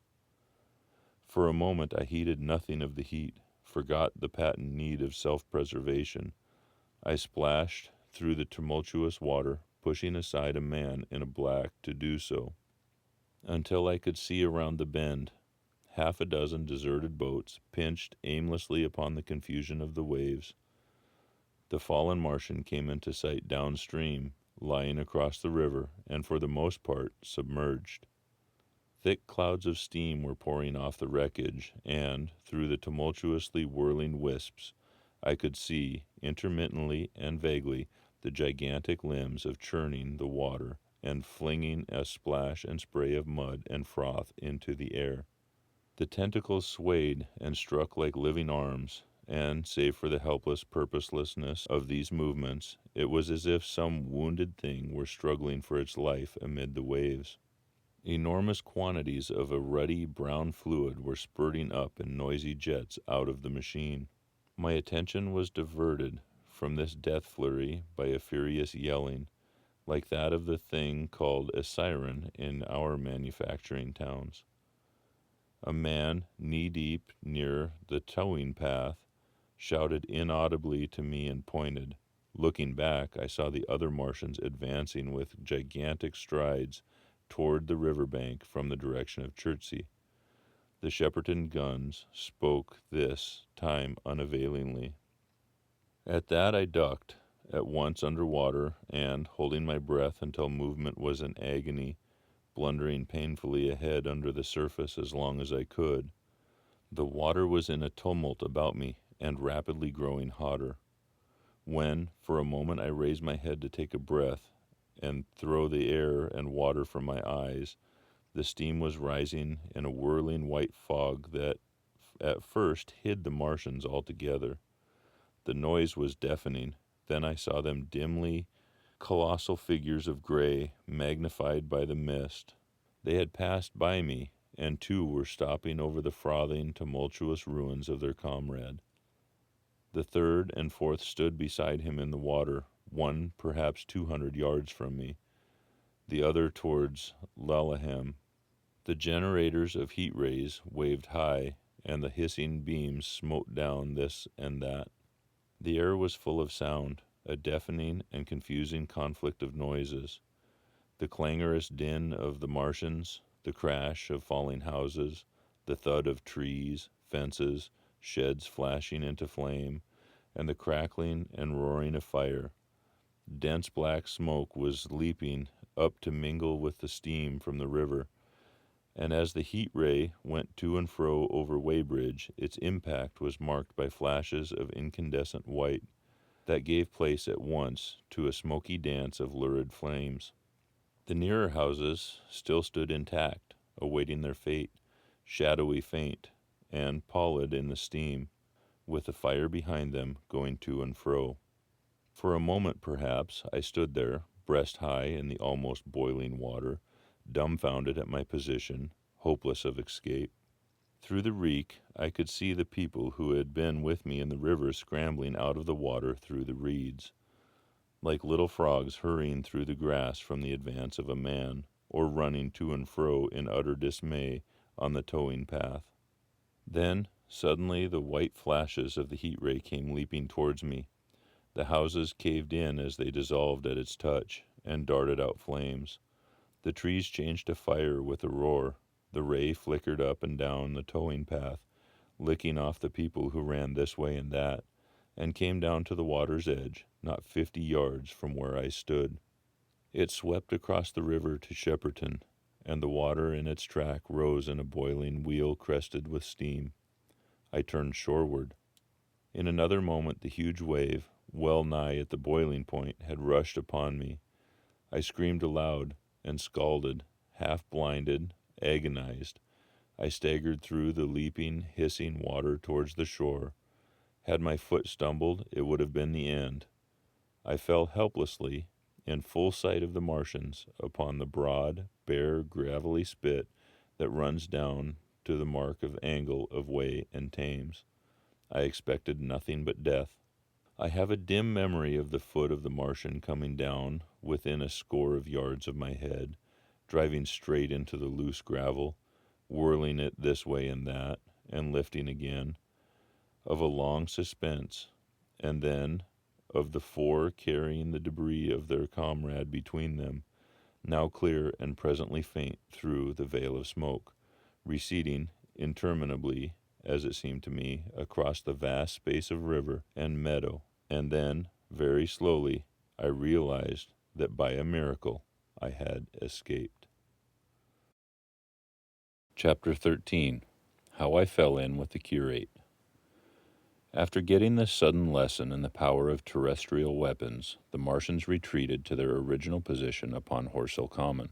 For a moment I heeded nothing of the heat, forgot the patent need of self-preservation. I splashed through the tumultuous water, pushing aside a man in a black to do so, until I could see around the bend. 6 deserted boats pinched aimlessly upon the confusion of the waves. The fallen Martian came into sight downstream, lying across the river, and for the most part submerged. Thick clouds of steam were pouring off the wreckage, and, through the tumultuously whirling wisps, I could see, intermittently and vaguely, the gigantic limbs of churning the water and flinging a splash and spray of mud and froth into the air. The tentacles swayed and struck like living arms, and, save for the helpless purposelessness of these movements, it was as if some wounded thing were struggling for its life amid the waves. Enormous quantities of a ruddy brown fluid were spurting up in noisy jets out of the machine. My attention was diverted from this death flurry by a furious yelling, like that of the thing called a siren in our manufacturing towns. A man, knee-deep near the towing path, shouted inaudibly to me and pointed. Looking back, I saw the other Martians advancing with gigantic strides toward the riverbank from the direction of Chertsey. The Shepperton guns spoke this time unavailingly. At that I ducked, at once under water, and, holding my breath until movement was an agony, blundering painfully ahead under the surface as long as I could. The water was in a tumult about me and rapidly growing hotter. When, for a moment, I raised my head to take a breath and throw the air and water from my eyes, the steam was rising in a whirling white fog that at first hid the Martians altogether. The noise was deafening. Then I saw them dimly, colossal figures of gray, magnified by the mist. They had passed by me, and two were stopping over the frothing, tumultuous ruins of their comrade. The third and fourth stood beside him in the water, one perhaps 200 yards from me, the other towards Laleham. The generators of heat rays waved high, and the hissing beams smote down this and that. The air was full of sound, a deafening and confusing conflict of noises. The clangorous din of the Martians, the crash of falling houses, the thud of trees, fences, sheds flashing into flame, and the crackling and roaring of fire. Dense black smoke was leaping up to mingle with the steam from the river, and as the heat ray went to and fro over Weybrige, its impact was marked by flashes of incandescent white that gave place at once to a smoky dance of lurid flames. The nearer houses still stood intact, awaiting their fate, shadowy faint, and pallid in the steam, with the fire behind them going to and fro. For a moment, perhaps, I stood there, breast high in the almost boiling water, dumbfounded at my position, hopeless of escape. Through the reek, I could see the people who had been with me in the river scrambling out of the water through the reeds, like little frogs hurrying through the grass from the advance of a man, or running to and fro in utter dismay on the towing path. Then, suddenly, the white flashes of the heat ray came leaping towards me. The houses caved in as they dissolved at its touch, and darted out flames. The trees changed to fire with a roar. The ray flickered up and down the towing path, licking off the people who ran this way and that, and came down to the water's edge, not 50 yards from where I stood. It swept across the river to Shepperton, and the water in its track rose in a boiling wheel crested with steam. I turned shoreward. In another moment the huge wave, well nigh at the boiling point, had rushed upon me. I screamed aloud and scalded, half-blinded, agonized. I staggered through the leaping, hissing water towards the shore. Had my foot stumbled, it would have been the end. I fell helplessly, in full sight of the Martians, upon the broad, bare, gravelly spit that runs down to the mark of angle of Wey and Thames. I expected nothing but death. I have a dim memory of the foot of the Martian coming down within a score of yards of my head, driving straight into the loose gravel, whirling it this way and that, and lifting again, of a long suspense, and then of the four carrying the debris of their comrade between them, now clear and presently faint through the veil of smoke, receding interminably, as it seemed to me, across the vast space of river and meadow. And then, very slowly, I realized that by a miracle I had escaped. Chapter 13. How I Fell In with the Curate. After getting this sudden lesson in the power of terrestrial weapons, the Martians retreated to their original position upon Horsell Common,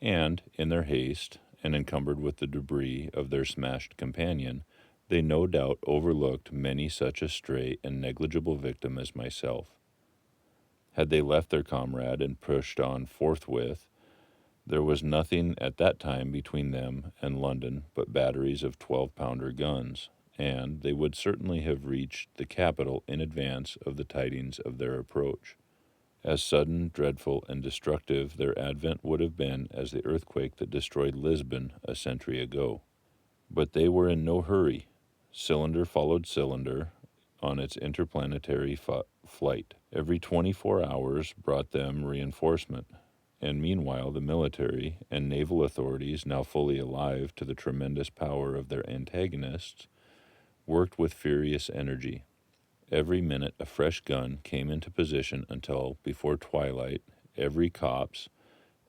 and, in their haste, and encumbered with the debris of their smashed companion, they no doubt overlooked many such a stray and negligible victim as myself. Had they left their comrade and pushed on forthwith, there was nothing at that time between them and London but batteries of 12-pounder guns, and they would certainly have reached the capital in advance of the tidings of their approach. As sudden, dreadful, and destructive their advent would have been as the earthquake that destroyed Lisbon a century ago. But they were in no hurry. Cylinder followed cylinder on its interplanetary flight. Every 24 hours brought them reinforcement, and meanwhile the military and naval authorities, now fully alive to the tremendous power of their antagonists, worked with furious energy. Every minute a fresh gun came into position until, before twilight, every copse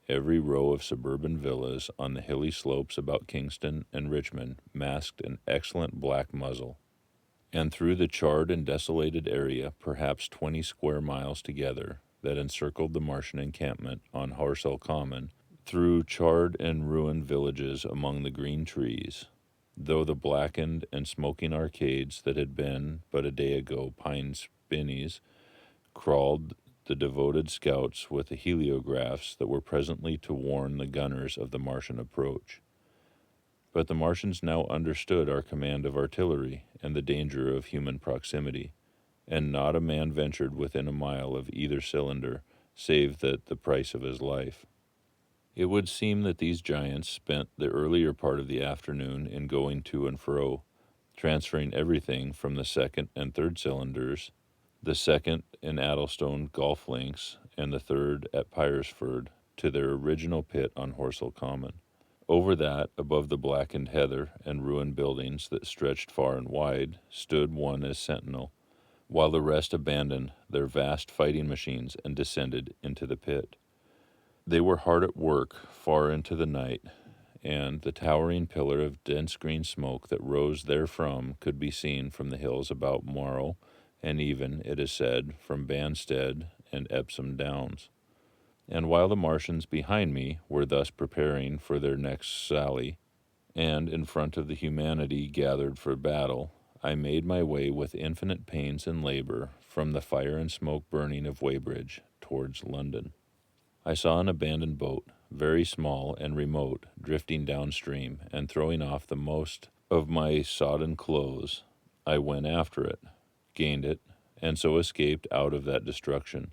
every row of suburban villas on the hilly slopes about Kingston and Richmond masked an excellent black muzzle, and through the charred and desolated area, perhaps 20 square miles together, that encircled the Martian encampment on Horsell Common, through charred and ruined villages among the green trees, though the blackened and smoking arcades that had been but a day ago pine spinneys, crawled the devoted scouts with the heliographs that were presently to warn the gunners of the Martian approach. But the Martians now understood our command of artillery and the danger of human proximity, and not a man ventured within a mile of either cylinder, save at the price of his life. It would seem that these giants spent the earlier part of the afternoon in going to and fro, transferring everything from the second and third cylinders, the second in Addlestone golf links and the third at Pyresford, to their original pit on Horsell Common. Over that, above the blackened heather and ruined buildings that stretched far and wide, stood one as sentinel, while the rest abandoned their vast fighting machines and descended into the pit. They were hard at work far into the night, and the towering pillar of dense green smoke that rose therefrom could be seen from the hills about Morrow, and even, it is said, from Banstead and Epsom Downs. And while the Martians behind me were thus preparing for their next sally, and in front of the humanity gathered for battle, I made my way with infinite pains and labor from the fire and smoke burning of Weybrige towards London. I saw an abandoned boat, very small and remote, drifting downstream and throwing off the most of my sodden clothes. I went after it, gained it, and so escaped out of that destruction.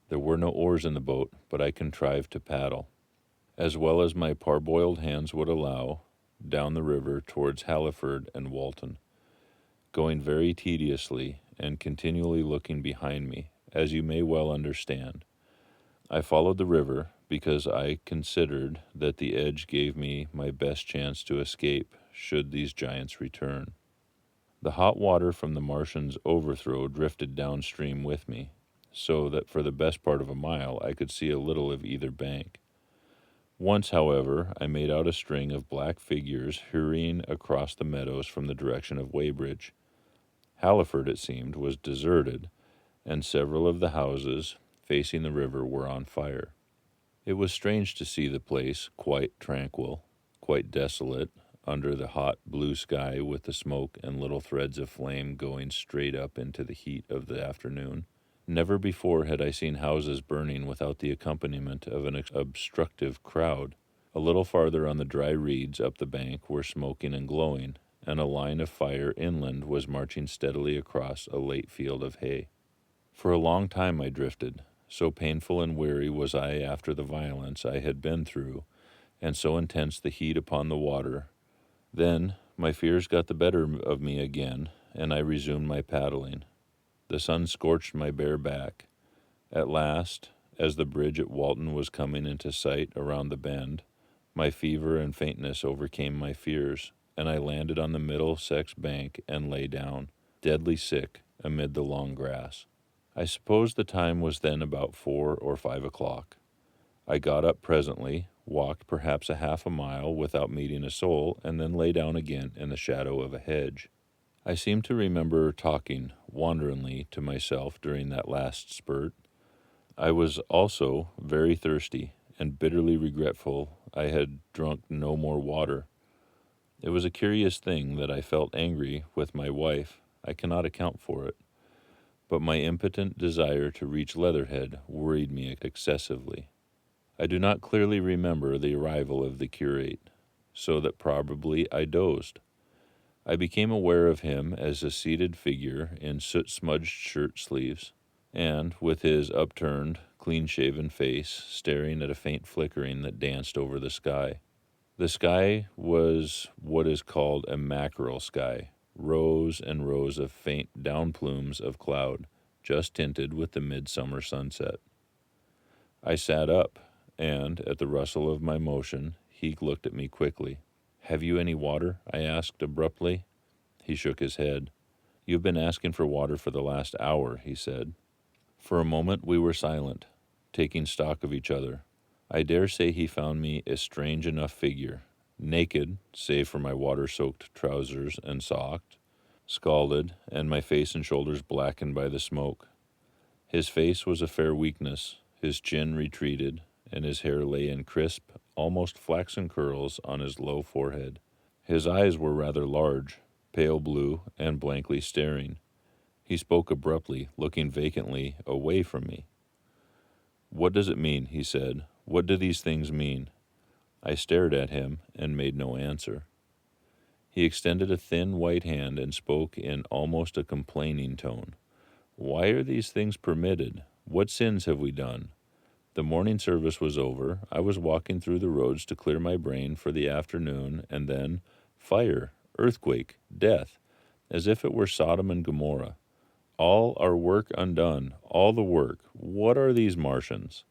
There were no oars in the boat, but I contrived to paddle, as well as my parboiled hands would allow, down the river towards Halliford and Walton, going very tediously and continually looking behind me, as you may well understand. I followed the river because I considered that the edge gave me my best chance to escape should these giants return. The hot water from the Martians' overthrow drifted downstream with me, so that for the best part of a mile I could see a little of either bank. Once, however, I made out a string of black figures hurrying across the meadows from the direction of Weybrige. Halliford, it seemed, was deserted, and several of the houses facing the river were on fire. It was strange to see the place quite tranquil, quite desolate, under the hot blue sky with the smoke and little threads of flame going straight up into the heat of the afternoon. Never before had I seen houses burning without the accompaniment of an obstructive crowd. A little farther on the dry reeds up the bank were smoking and glowing, and a line of fire inland was marching steadily across a late field of hay. For a long time I drifted, so painful and weary was I after the violence I had been through, and so intense the heat upon the water. Then my fears got the better of me again, and I resumed my paddling. The sun scorched my bare back. At last, as the bridge at Walton was coming into sight around the bend, my fever and faintness overcame my fears, and I landed on the Middlesex bank and lay down, deadly sick, amid the long grass. I suppose the time was then about 4 or 5 o'clock. I got up presently, walked perhaps a half a mile without meeting a soul, and then lay down again in the shadow of a hedge. I seem to remember talking wanderingly to myself during that last spurt. I was also very thirsty and bitterly regretful I had drunk no more water. It was a curious thing that I felt angry with my wife. I cannot account for it, but my impotent desire to reach Leatherhead worried me excessively. I do not clearly remember the arrival of the curate, so that probably I dozed. I became aware of him as a seated figure in soot-smudged shirt-sleeves, and, with his upturned, clean-shaven face, staring at a faint flickering that danced over the sky. The sky was what is called a mackerel sky, rows and rows of faint down plumes of cloud, just tinted with the midsummer sunset. I sat up, and, at the rustle of my motion, he looked at me quickly. "Have you any water?" I asked abruptly. He shook his head. "You've been asking for water for the last hour," he said. For a moment we were silent, taking stock of each other. I dare say he found me a strange enough figure, naked, save for my water-soaked trousers and socks, scalded, and my face and shoulders blackened by the smoke. His face was a fair weakness, his chin retreated, and his hair lay in crisp, almost flaxen curls on his low forehead. His eyes were rather large, pale blue, and blankly staring. He spoke abruptly, looking vacantly away from me. "What does it mean?" he said. "What do these things mean?" I stared at him and made no answer. He extended a thin white hand and spoke in almost a complaining tone. "Why are these things permitted? What sins have we done?" The morning service was over. I was walking through the roads to clear my brain for the afternoon, and then fire, earthquake, death, as if it were Sodom and Gomorrah. All our work undone, all the work. What are these Martians?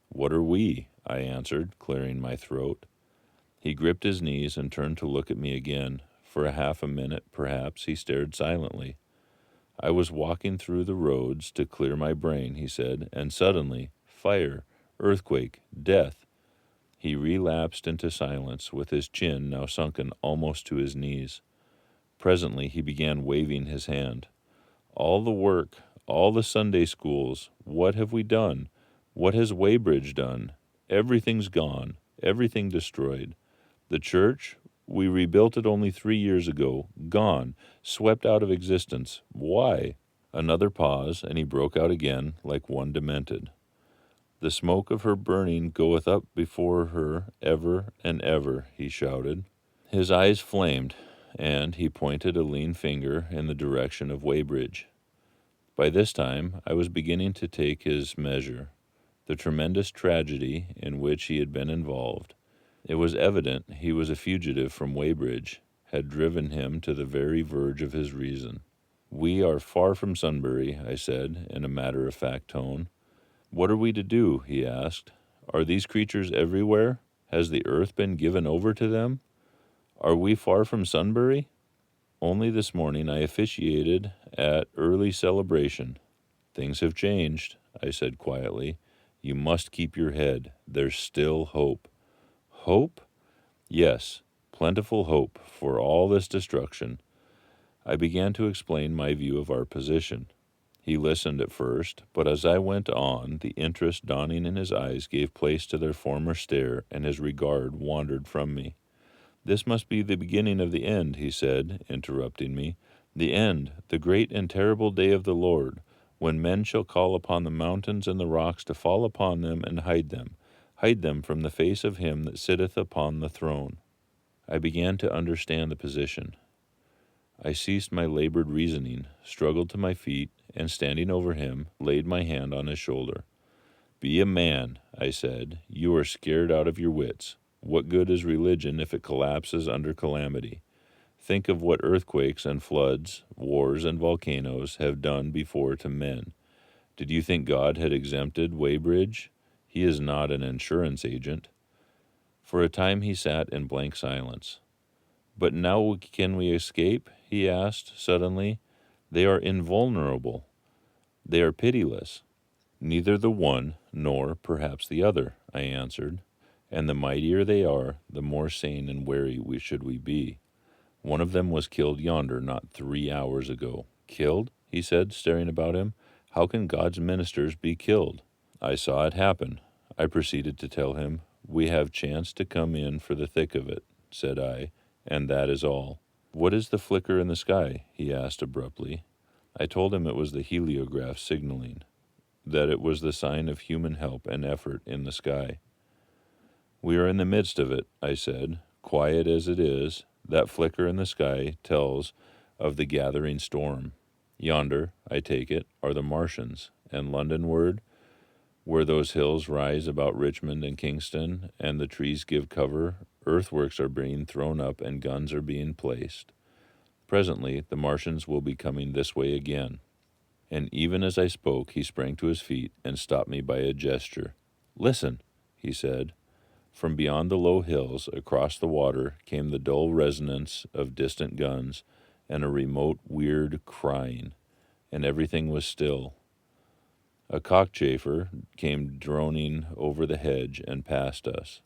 "What are we?" I answered, clearing my throat. He gripped his knees and turned to look at me again. For a half a minute, perhaps, he stared silently. "I was walking through the roads to clear my brain," he said, "and suddenly, fire, earthquake, death." He relapsed into silence, with his chin now sunken almost to his knees. Presently he began waving his hand. "All the work, all the Sunday schools, what have we done? What has Weybrige done? Everything's gone, everything destroyed. The church, we rebuilt it only 3 years ago, gone, swept out of existence. Why?" Another pause, and he broke out again like one demented. "The smoke of her burning goeth up before her ever and ever," he shouted. His eyes flamed, and he pointed a lean finger in the direction of Weybrige. By this time I was beginning to take his measure, the tremendous tragedy in which he had been involved. It was evident he was a fugitive from Weybrige, had driven him to the very verge of his reason. "We are far from Sunbury," I said, in a matter-of-fact tone. "What are we to do?" he asked. "Are these creatures everywhere? Has the earth been given over to them? Are we far from Sunbury?" "Only this morning I officiated at early celebration. Things have changed," I said quietly. "You must keep your head. There's still hope." "Hope?" "Yes, plentiful hope for all this destruction." I began to explain my view of our position. He listened at first, but as I went on, the interest dawning in his eyes gave place to their former stare, and his regard wandered from me. "This must be the beginning of the end," he said, interrupting me. "The end, the great and terrible day of the Lord, when men shall call upon the mountains and the rocks to fall upon them and hide them from the face of him that sitteth upon the throne." I began to understand the position. I ceased my labored reasoning, struggled to my feet, and standing over him, laid my hand on his shoulder. "Be a man," I said. "You are scared out of your wits. What good is religion if it collapses under calamity? Think of what earthquakes and floods, wars and volcanoes have done before to men. Did you think God had exempted Weybrige? He is not an insurance agent." For a time he sat in blank silence. "But now can we escape?" he asked suddenly. "They are invulnerable. They are pitiless." "Neither the one nor, perhaps, the other," I answered. "And the mightier they are, the more sane and wary should we be. One of them was killed yonder not 3 hours ago." "Killed?" he said, staring about him. "How can God's ministers be killed?" "I saw it happen." I proceeded to tell him. "We have chanced to come in for the thick of it," said I, "and that is all." "What is the flicker in the sky?" he asked abruptly. I told him it was the heliograph signaling, that it was the sign of human help and effort in the sky. "We are in the midst of it," I said. "Quiet as it is, that flicker in the sky tells of the gathering storm. Yonder, I take it, are the Martians, and Londonward, where those hills rise about Richmond and Kingston, and the trees give cover, earthworks are being thrown up and guns are being placed. Presently the Martians will be coming this way again." And even as I spoke, he sprang to his feet and stopped me by a gesture. "Listen," he said. From beyond the low hills, across the water, came the dull resonance of distant guns and a remote, weird crying, and everything was still. A cockchafer came droning over the hedge and past us.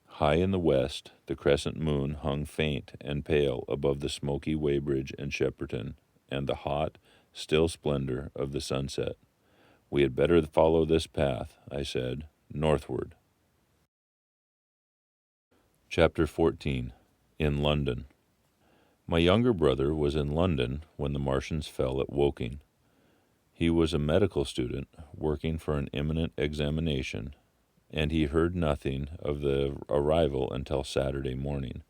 High in the west, the crescent moon hung faint and pale above the smoky Weybrige and Shepperton, and the hot, still splendor of the sunset. "We had better follow this path," I said, "northward." Chapter 14. In London. My younger brother was in London when the Martians fell at Woking. He was a medical student working for an imminent examination, and he heard nothing of the arrival until Saturday morning.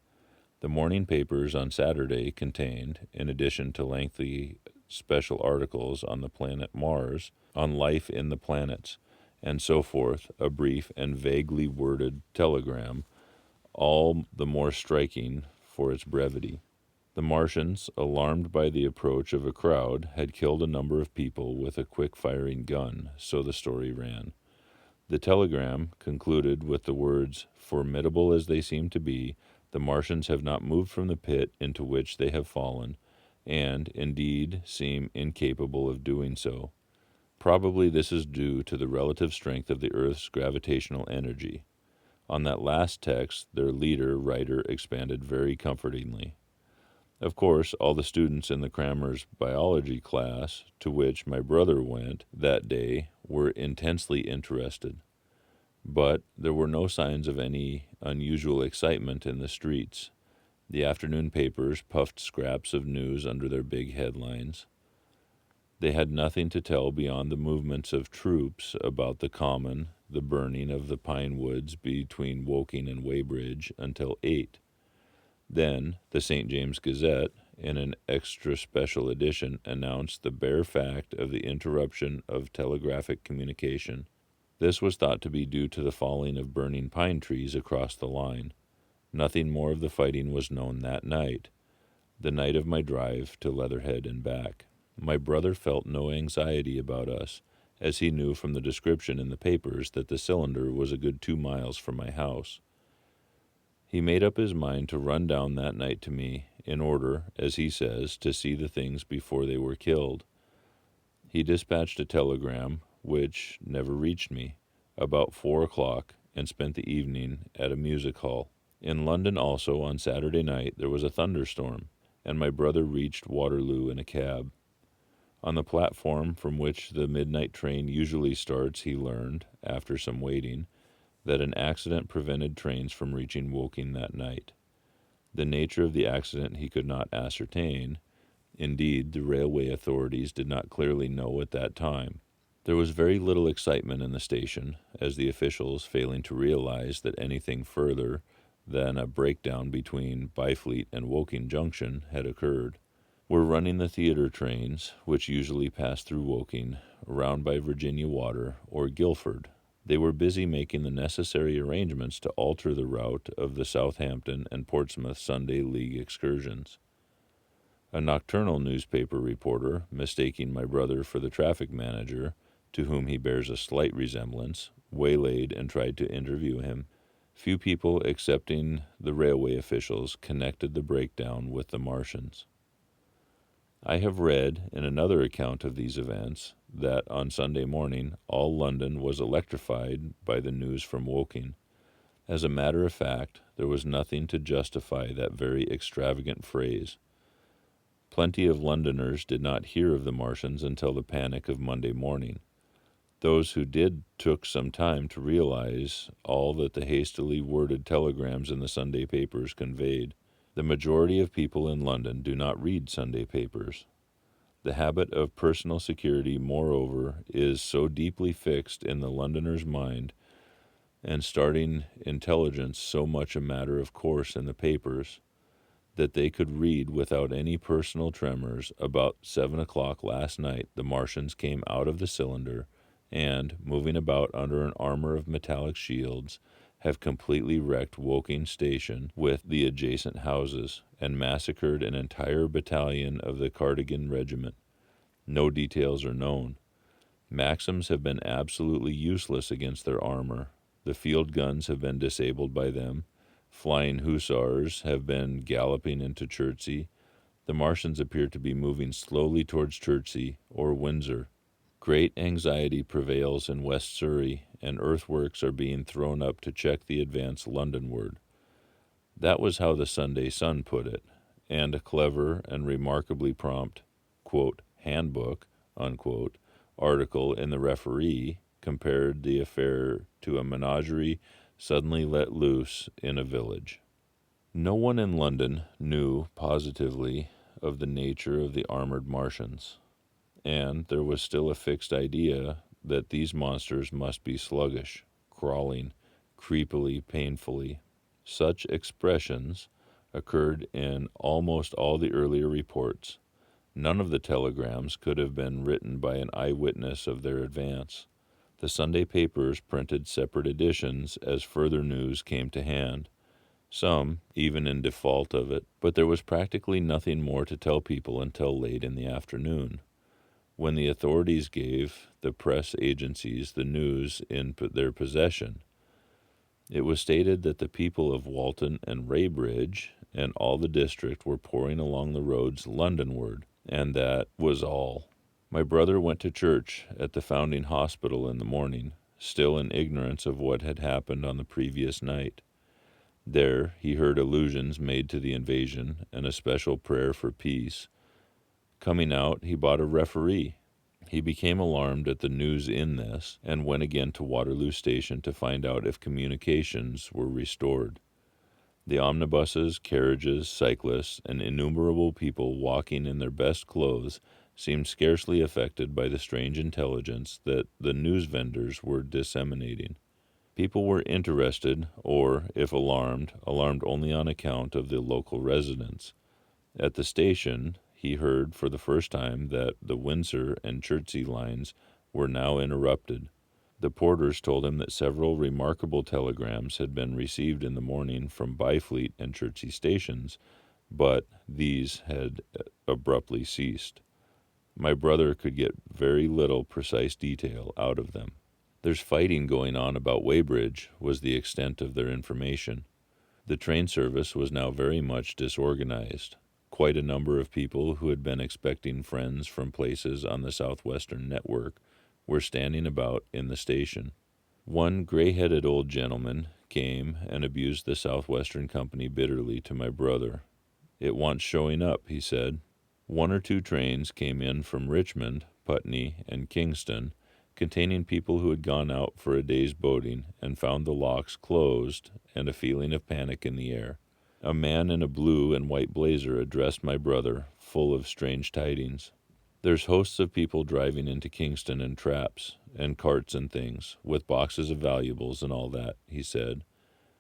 The morning papers on Saturday contained, in addition to lengthy special articles on the planet Mars, on life in the planets, and so forth, a brief and vaguely worded telegram, all the more striking for its brevity. The Martians, alarmed by the approach of a crowd, had killed a number of people with a quick-firing gun, so the story ran. The telegram concluded with the words, "Formidable as they seem to be, the Martians have not moved from the pit into which they have fallen, and, indeed, seem incapable of doing so. Probably this is due to the relative strength of the Earth's gravitational energy." On that last text, their writer expanded very comfortingly. Of course, all the students in the crammer's biology class, to which my brother went that day, were intensely interested. But there were no signs of any unusual excitement in the streets. The afternoon papers puffed scraps of news under their big headlines. They had nothing to tell beyond the movements of troops about the Common, the burning of the pine woods between Woking and Weybrige until 8. Then the St. James Gazette, in an extra special edition, announced the bare fact of the interruption of telegraphic communication. This was thought to be due to the falling of burning pine trees across the line. Nothing more of the fighting was known that night, the night of my drive to Leatherhead and back. My brother felt no anxiety about us, as he knew from the description in the papers that the cylinder was a good 2 miles from my house. He made up his mind to run down that night to me, in order, as he says, to see the things before they were killed. He dispatched a telegram, which never reached me, about 4 o'clock, and spent the evening at a music hall. In London also, on Saturday night, there was a thunderstorm, and my brother reached Waterloo in a cab. On the platform from which the midnight train usually starts, he learned, after some waiting, that an accident prevented trains from reaching Woking that night. The nature of the accident he could not ascertain. Indeed, the railway authorities did not clearly know at that time. There was very little excitement in the station, as the officials, failing to realize that anything further than a breakdown between Byfleet and Woking Junction had occurred, were running the theatre trains, which usually pass through Woking, round by Virginia Water or Guildford. They were busy making the necessary arrangements to alter the route of the Southampton and Portsmouth Sunday League excursions. A nocturnal newspaper reporter, mistaking my brother for the traffic manager, to whom he bears a slight resemblance, waylaid and tried to interview him. Few people, excepting the railway officials, connected the breakdown with the Martians. I have read, in another account of these events, that on Sunday morning all London was electrified by the news from Woking. As a matter of fact, there was nothing to justify that very extravagant phrase. Plenty of Londoners did not hear of the Martians until the panic of Monday morning. Those who did took some time to realize all that the hastily worded telegrams in the Sunday papers conveyed. The majority of people in London do not read Sunday papers. The habit of personal security, moreover, is so deeply fixed in the Londoner's mind, and starting intelligence so much a matter of course in the papers, that they could read without any personal tremors, "About 7 o'clock last night the Martians came out of the cylinder, and, moving about under an armor of metallic shields, have completely wrecked Woking Station with the adjacent houses, and massacred an entire battalion of the Cardigan Regiment. No details are known. Maxims have been absolutely useless against their armor. The field guns have been disabled by them. Flying hussars have been galloping into Chertsey. The Martians appear to be moving slowly towards Chertsey or Windsor. Great anxiety prevails in West Surrey, and earthworks are being thrown up to check the advance Londonward. That was how the Sunday Sun put it, and a clever and remarkably prompt, quote, handbook, unquote, article in the Referee compared the affair to a menagerie suddenly let loose in a village. No one in London knew positively of the nature of the armored Martians, and there was still a fixed idea that these monsters must be sluggish, crawling, creepily, painfully. Such expressions occurred in almost all the earlier reports. None of the telegrams could have been written by an eyewitness of their advance. The Sunday papers printed separate editions as further news came to hand, some even in default of it, but there was practically nothing more to tell people until late in the afternoon, when the authorities gave the press agencies the news in their possession. It was stated that the people of Walton and Weybrige and all the district were pouring along the roads Londonward, and that was all. My brother went to church at the Foundling Hospital in the morning, still in ignorance of what had happened on the previous night. There he heard allusions made to the invasion and a special prayer for peace. Coming out, he bought a Referee. He became alarmed at the news in this, and went again to Waterloo Station to find out if communications were restored. The omnibuses, carriages, cyclists, and innumerable people walking in their best clothes seemed scarcely affected by the strange intelligence that the news vendors were disseminating. People were interested, or, if alarmed only on account of the local residents. At the station, he heard for the first time that the Windsor and Chertsey lines were now interrupted. The porters told him that several remarkable telegrams had been received in the morning from Byfleet and Chertsey stations, but these had abruptly ceased. My brother could get very little precise detail out of them. "There's fighting going on about Weybrige," was the extent of their information. The train service was now very much disorganized. Quite a number of people who had been expecting friends from places on the southwestern network were standing about in the station. One gray-headed old gentleman came and abused the Southwestern Company bitterly to my brother. "It wants showing up," he said. One or two trains came in from Richmond, Putney, and Kingston, containing people who had gone out for a day's boating and found the locks closed and a feeling of panic in the air. A man in a blue and white blazer addressed my brother, full of strange tidings. "There's hosts of people driving into Kingston in traps, and carts and things, with boxes of valuables and all that," he said.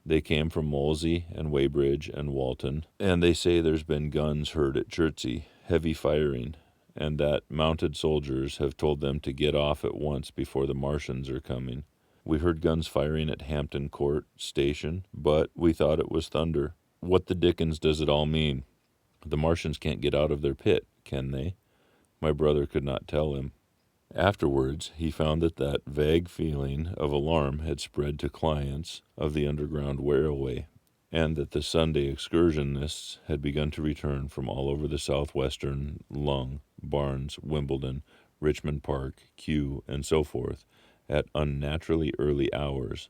"They came from Molesey and Weybrige and Walton, and they say there's been guns heard at Chertsey, heavy firing, and that mounted soldiers have told them to get off at once before the Martians are coming. We heard guns firing at Hampton Court Station, but we thought it was thunder. What the dickens does it all mean? The Martians can't get out of their pit, can they?" My brother could not tell him. Afterwards, he found that vague feeling of alarm had spread to clients of the Underground Railway, and that the Sunday excursionists had begun to return from all over the southwestern Lung, Barnes, Wimbledon, Richmond Park, Kew, and so forth, at unnaturally early hours,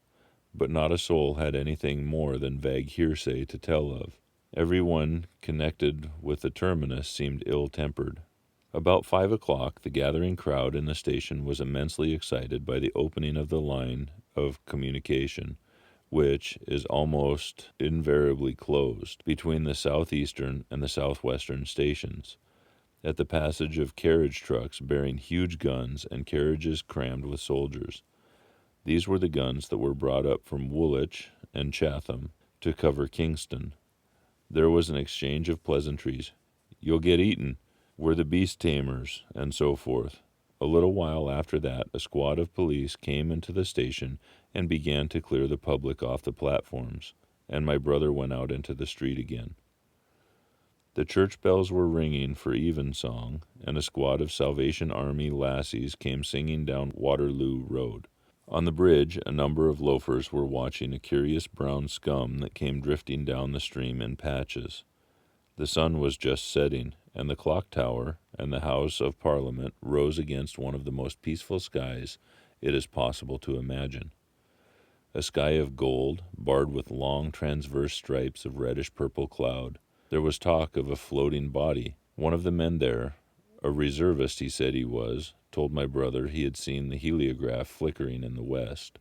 but not a soul had anything more than vague hearsay to tell of. Every one connected with the terminus seemed ill-tempered. About 5 o'clock, the gathering crowd in the station was immensely excited by the opening of the line of communication, which is almost invariably closed, between the southeastern and the southwestern stations, at the passage of carriage trucks bearing huge guns and carriages crammed with soldiers. These were the guns that were brought up from Woolwich and Chatham to cover Kingston. There was an exchange of pleasantries. "You'll get eaten," "We're the beast tamers," and so forth. A little while after that, a squad of police came into the station and began to clear the public off the platforms, and my brother went out into the street again. The church bells were ringing for evensong, and a squad of Salvation Army lassies came singing down Waterloo Road. On the bridge, a number of loafers were watching a curious brown scum that came drifting down the stream in patches. The sun was just setting, and the clock tower and the House of Parliament rose against one of the most peaceful skies it is possible to imagine. A sky of gold, barred with long transverse stripes of reddish-purple cloud. There was talk of a floating body. One of the men there, a reservist he said he was, told my brother he had seen the heliograph flickering in the west.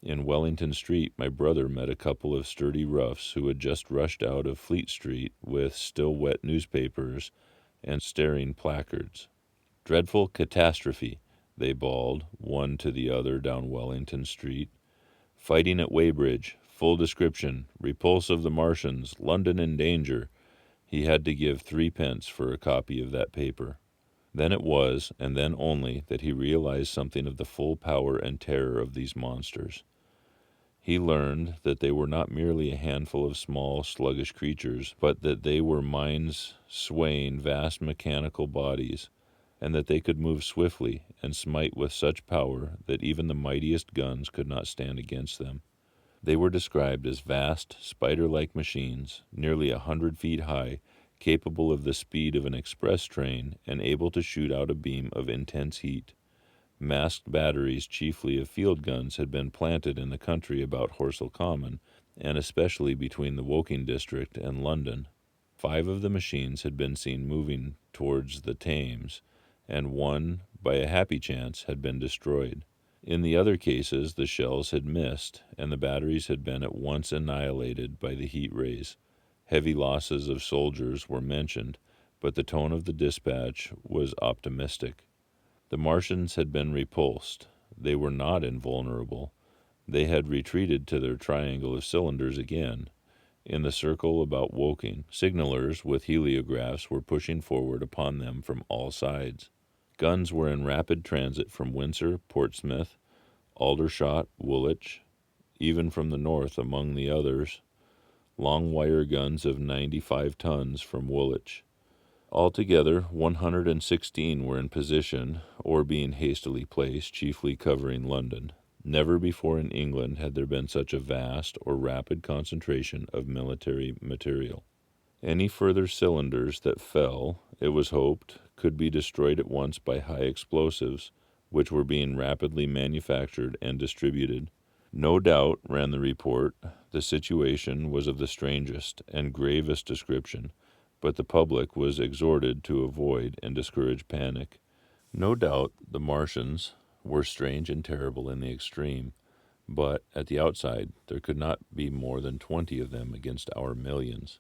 In Wellington Street, my brother met a couple of sturdy roughs who had just rushed out of Fleet Street with still wet newspapers and staring placards. "Dreadful catastrophe," they bawled, one to the other down Wellington Street. "Fighting at Weybrige, full description, repulse of the Martians, London in danger." He had to give 3d for a copy of that paper. Then it was, and then only, that he realized something of the full power and terror of these monsters. He learned that they were not merely a handful of small, sluggish creatures, but that they were minds-swaying, vast mechanical bodies, and that they could move swiftly and smite with such power that even the mightiest guns could not stand against them. They were described as vast, spider-like machines, nearly 100 feet high, capable of the speed of an express train and able to shoot out a beam of intense heat. Masked batteries, chiefly of field guns, had been planted in the country about Horsell Common, and especially between the Woking district and London. 5 of the machines had been seen moving towards the Thames, and one, by a happy chance, had been destroyed. In the other cases, the shells had missed, and the batteries had been at once annihilated by the heat rays. Heavy losses of soldiers were mentioned, but the tone of the dispatch was optimistic. The Martians had been repulsed. They were not invulnerable. They had retreated to their triangle of cylinders again. In the circle about Woking, signalers with heliographs were pushing forward upon them from all sides. Guns were in rapid transit from Windsor, Portsmouth, Aldershot, Woolwich, even from the north among the others, long wire guns of 95 tons from Woolwich. Altogether, 116 were in position, or being hastily placed, chiefly covering London. Never before in England had there been such a vast or rapid concentration of military material. Any further cylinders that fell, it was hoped, could be destroyed at once by high explosives, which were being rapidly manufactured and distributed. No doubt, ran the report, the situation was of the strangest and gravest description, but the public was exhorted to avoid and discourage panic. No doubt the Martians were strange and terrible in the extreme, but at the outside there could not be more than 20 of them against our millions.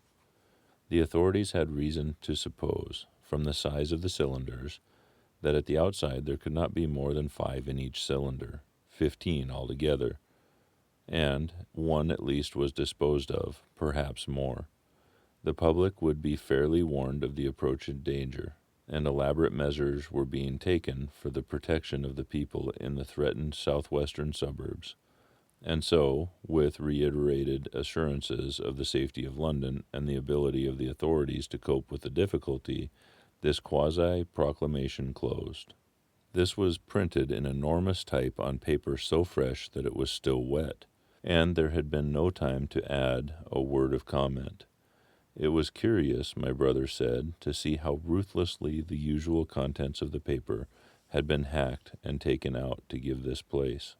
The authorities had reason to suppose, from the size of the cylinders, that at the outside there could not be more than 5 in each cylinder, 15 altogether, and one at least was disposed of, perhaps more. The public would be fairly warned of the approaching danger, and elaborate measures were being taken for the protection of the people in the threatened southwestern suburbs. And so, with reiterated assurances of the safety of London and the ability of the authorities to cope with the difficulty, this quasi-proclamation closed. This was printed in enormous type on paper so fresh that it was still wet, and there had been no time to add a word of comment. It was curious, my brother said, to see how ruthlessly the usual contents of the paper had been hacked and taken out to give this place.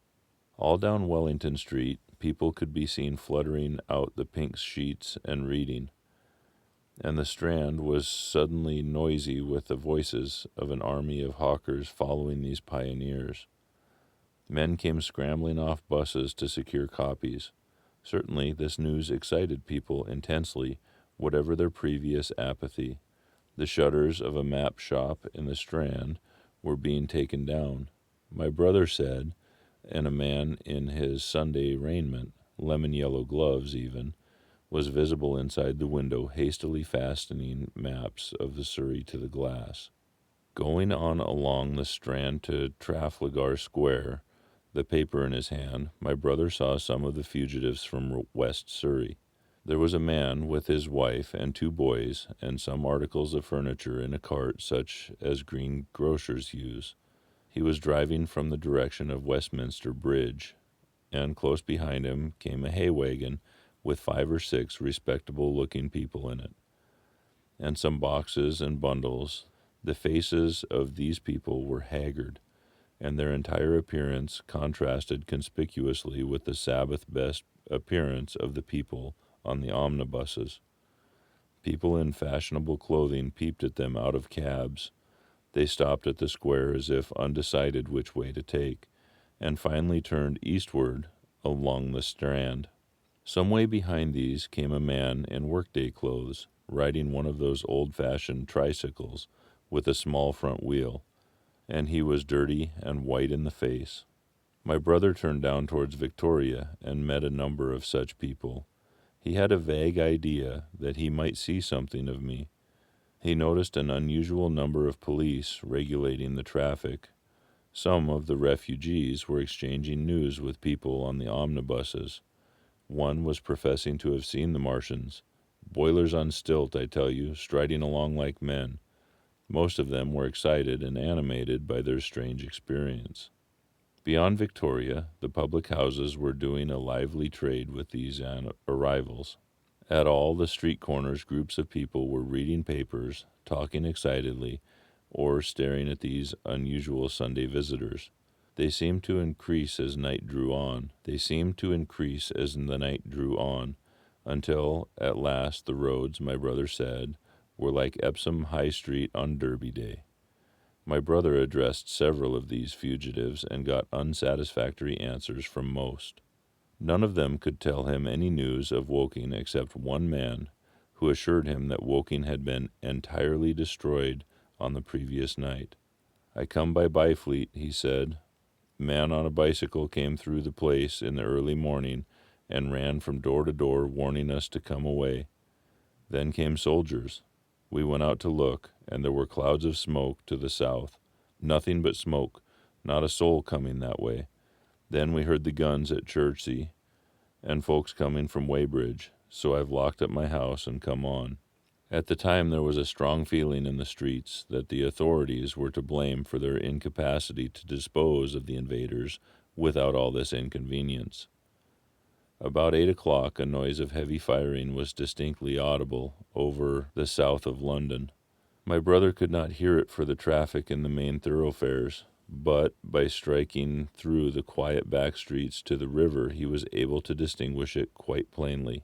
All down Wellington Street, people could be seen fluttering out the pink sheets and reading, and the Strand was suddenly noisy with the voices of an army of hawkers following these pioneers. Men came scrambling off buses to secure copies. Certainly this news excited people intensely, whatever their previous apathy. The shutters of a map shop in the Strand were being taken down, my brother said, and a man in his Sunday raiment, lemon-yellow gloves even, was visible inside the window hastily fastening maps of the Surrey to the glass. Going on along the Strand to Trafalgar Square, the paper in his hand, my brother saw some of the fugitives from West Surrey. There was a man with his wife and 2 boys and some articles of furniture in a cart such as greengrocers use. He was driving from the direction of Westminster Bridge, and close behind him came a hay wagon with 5 or 6 respectable-looking people in it. and some boxes and bundles. The faces of these people were haggard, and their entire appearance contrasted conspicuously with the Sabbath-best appearance of the people on the omnibuses. People in fashionable clothing peeped at them out of cabs. They stopped at the square as if undecided which way to take, and finally turned eastward along the Strand. Some way behind these came a man in workday clothes, riding one of those old-fashioned tricycles with a small front wheel, and he was dirty and white in the face. My brother turned down towards Victoria and met a number of such people. He had a vague idea that he might see something of me. He noticed an unusual number of police regulating the traffic. Some of the refugees were exchanging news with people on the omnibuses. One was professing to have seen the Martians. Boilers on stilt, I tell you, striding along like men. Most of them were excited and animated by their strange experience. Beyond Victoria, the public houses were doing a lively trade with these arrivals. At all the street corners, groups of people were reading papers, talking excitedly, or staring at these unusual Sunday visitors. They seemed to increase as night drew on. Until, at last, the roads, my brother said, were like Epsom High Street on Derby Day. My brother addressed several of these fugitives and got unsatisfactory answers from most. None of them could tell him any news of Woking except one man, who assured him that Woking had been entirely destroyed on the previous night. "I come by Byfleet," he said. "Man on a bicycle came through the place in the early morning and ran from door to door warning us to come away. Then came soldiers. We went out to look, and there were clouds of smoke to the south. Nothing but smoke, not a soul coming that way. Then we heard the guns at Chertsey, and folks coming from Weybrige, so I've locked up my house and come on." At the time there was a strong feeling in the streets that the authorities were to blame for their incapacity to dispose of the invaders without all this inconvenience. About 8 o'clock a noise of heavy firing was distinctly audible over the south of London. My brother could not hear it for the traffic in the main thoroughfares, but by striking through the quiet back streets to the river he was able to distinguish it quite plainly.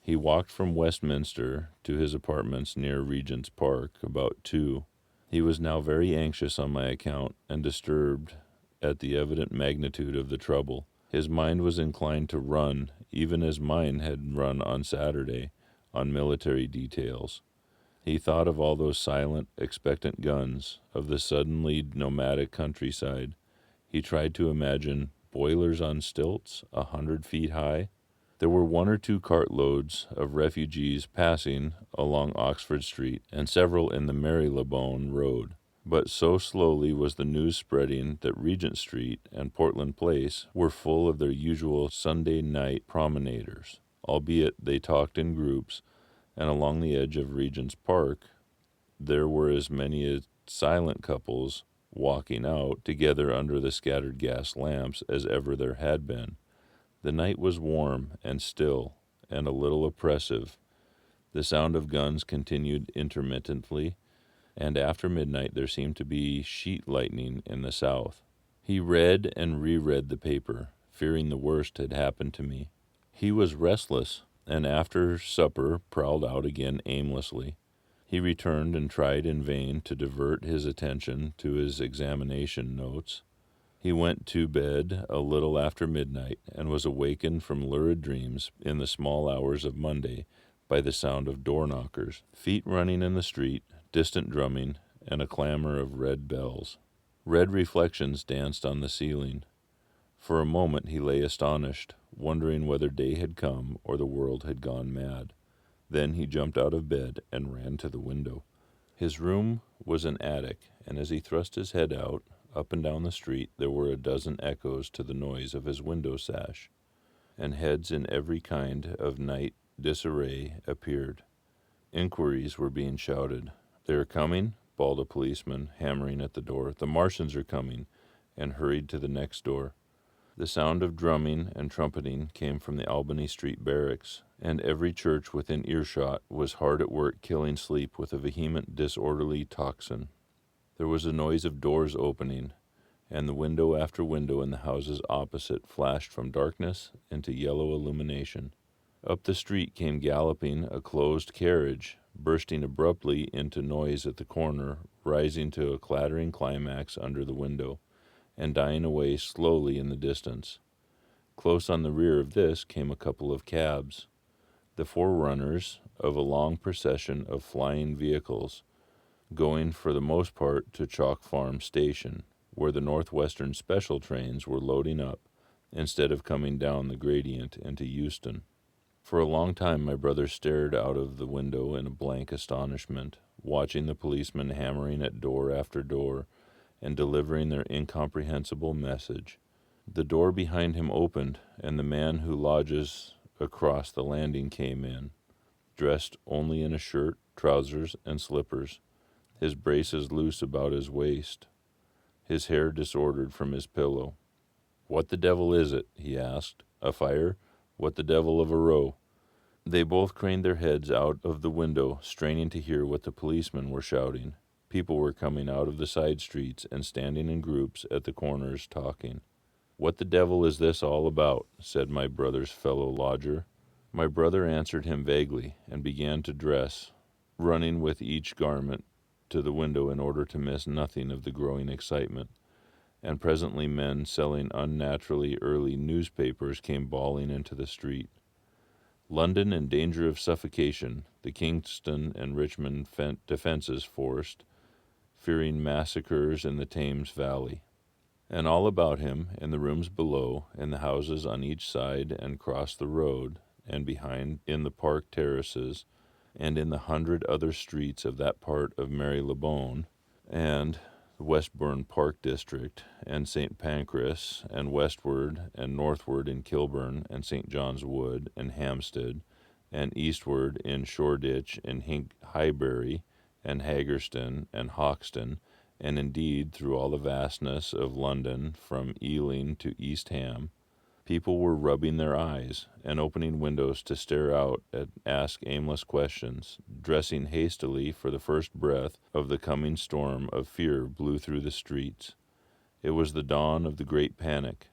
He walked from Westminster to his apartments near Regent's Park about 2. He was now very anxious on my account and disturbed at the evident magnitude of the trouble. His mind was inclined to run, even as mine had run on Saturday, on military details. He thought of all those silent, expectant guns, of the suddenly nomadic countryside. He tried to imagine boilers on stilts 100 feet high. There were 1 or 2 cartloads of refugees passing along Oxford Street, and several in the Marylebone Road. But so slowly was the news spreading that Regent Street and Portland Place were full of their usual Sunday night promenaders, albeit they talked in groups, and along the edge of Regent's Park there were as many silent couples walking out together under the scattered gas lamps as ever there had been. The night was warm and still, and a little oppressive. The sound of guns continued intermittently, and after midnight there seemed to be sheet lightning in the south. He read and reread the paper, fearing the worst had happened to me. He was restless, and after supper prowled out again aimlessly. He returned and tried in vain to divert his attention to his examination notes. He went to bed a little after midnight, and was awakened from lurid dreams in the small hours of Monday by the sound of door-knockers, feet running in the street, distant drumming, and a clamor of red bells. Red reflections danced on the ceiling. For a moment he lay astonished, wondering whether day had come or the world had gone mad. Then he jumped out of bed and ran to the window. His room was an attic, and as he thrust his head out, up and down the street, there were a dozen echoes to the noise of his window sash, and heads in every kind of night disarray appeared. Inquiries were being shouted. "They are coming," bawled a policeman, hammering at the door. "The Martians are coming," and hurried to the next door. The sound of drumming and trumpeting came from the Albany Street barracks, and every church within earshot was hard at work killing sleep with a vehement, disorderly tocsin. There was a noise of doors opening, and the window after window in the houses opposite flashed from darkness into yellow illumination. Up the street came galloping a closed carriage, bursting abruptly into noise at the corner, rising to a clattering climax under the window, and dying away slowly in the distance. Close on the rear of this came a couple of cabs, the forerunners of a long procession of flying vehicles, going for the most part to Chalk Farm Station, where the Northwestern special trains were loading up, instead of coming down the gradient into Euston. For a long time my brother stared out of the window in a blank astonishment, watching the policemen hammering at door after door and delivering their incomprehensible message. The door behind him opened, and the man who lodges across the landing came in, dressed only in a shirt, trousers, and slippers, his braces loose about his waist, his hair disordered from his pillow. "What the devil is it?" he asked. "A fire? What the devil of a row?" They both craned their heads out of the window, straining to hear what the policemen were shouting. People were coming out of the side streets and standing in groups at the corners talking. "What the devil is this all about?" said my brother's fellow lodger. My brother answered him vaguely and began to dress, running with each garment to the window in order to miss nothing of the growing excitement, and presently men selling unnaturally early newspapers came bawling into the street. London in danger of suffocation, the Kingston and Richmond defences forced, fearing massacres in the Thames Valley. And all about him, in the rooms below, in the houses on each side and across the road, and behind in the park terraces, and in the 100 other streets of that part of Marylebone, and Westbourne Park District, and St. Pancras, and westward and northward in Kilburn, and St. John's Wood, and Hampstead, and eastward in Shoreditch, and Highbury, and Haggerston, and Hoxton, and indeed through all the vastness of London, from Ealing to East Ham, people were rubbing their eyes and opening windows to stare out and ask aimless questions, dressing hastily, for the first breath of the coming storm of fear blew through the streets. It was the dawn of the great panic.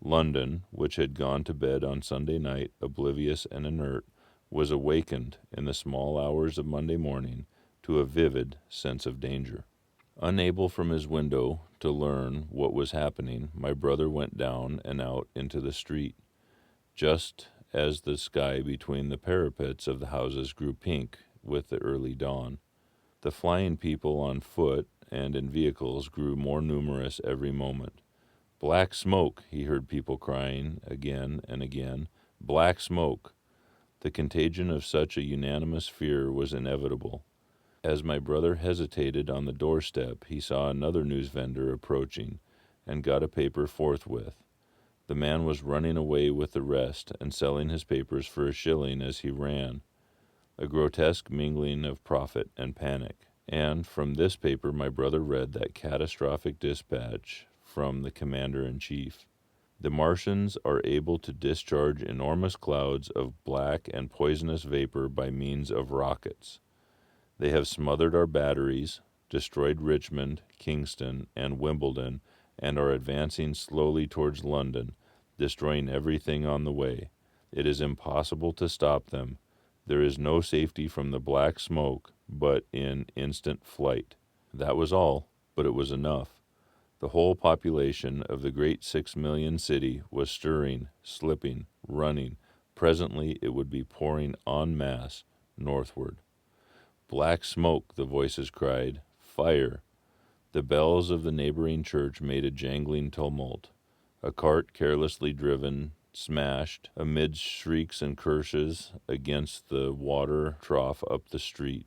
London, which had gone to bed on Sunday night, oblivious and inert, was awakened in the small hours of Monday morning to a vivid sense of danger. Unable from his window to learn what was happening, my brother went down and out into the street, just as the sky between the parapets of the houses grew pink with the early dawn. The flying people on foot and in vehicles grew more numerous every moment. "Black smoke," he heard people crying again and again. "Black smoke." The contagion of such a unanimous fear was inevitable. As my brother hesitated on the doorstep, he saw another news vendor approaching, and got a paper forthwith. The man was running away with the rest, and selling his papers for a shilling as he ran, a grotesque mingling of profit and panic. And from this paper my brother read that catastrophic dispatch from the commander-in-chief. "The Martians are able to discharge enormous clouds of black and poisonous vapor by means of rockets. They have smothered our batteries, destroyed Richmond, Kingston, and Wimbledon, and are advancing slowly towards London, destroying everything on the way. It is impossible to stop them. There is no safety from the black smoke but in instant flight." That was all, but it was enough. The whole population of the great 6 million city was stirring, slipping, running. Presently it would be pouring en masse northward. "Black smoke," the voices cried. "Fire." The bells of the neighboring church made a jangling tumult. A cart, carelessly driven, smashed, amid shrieks and curses, against the water trough up the street.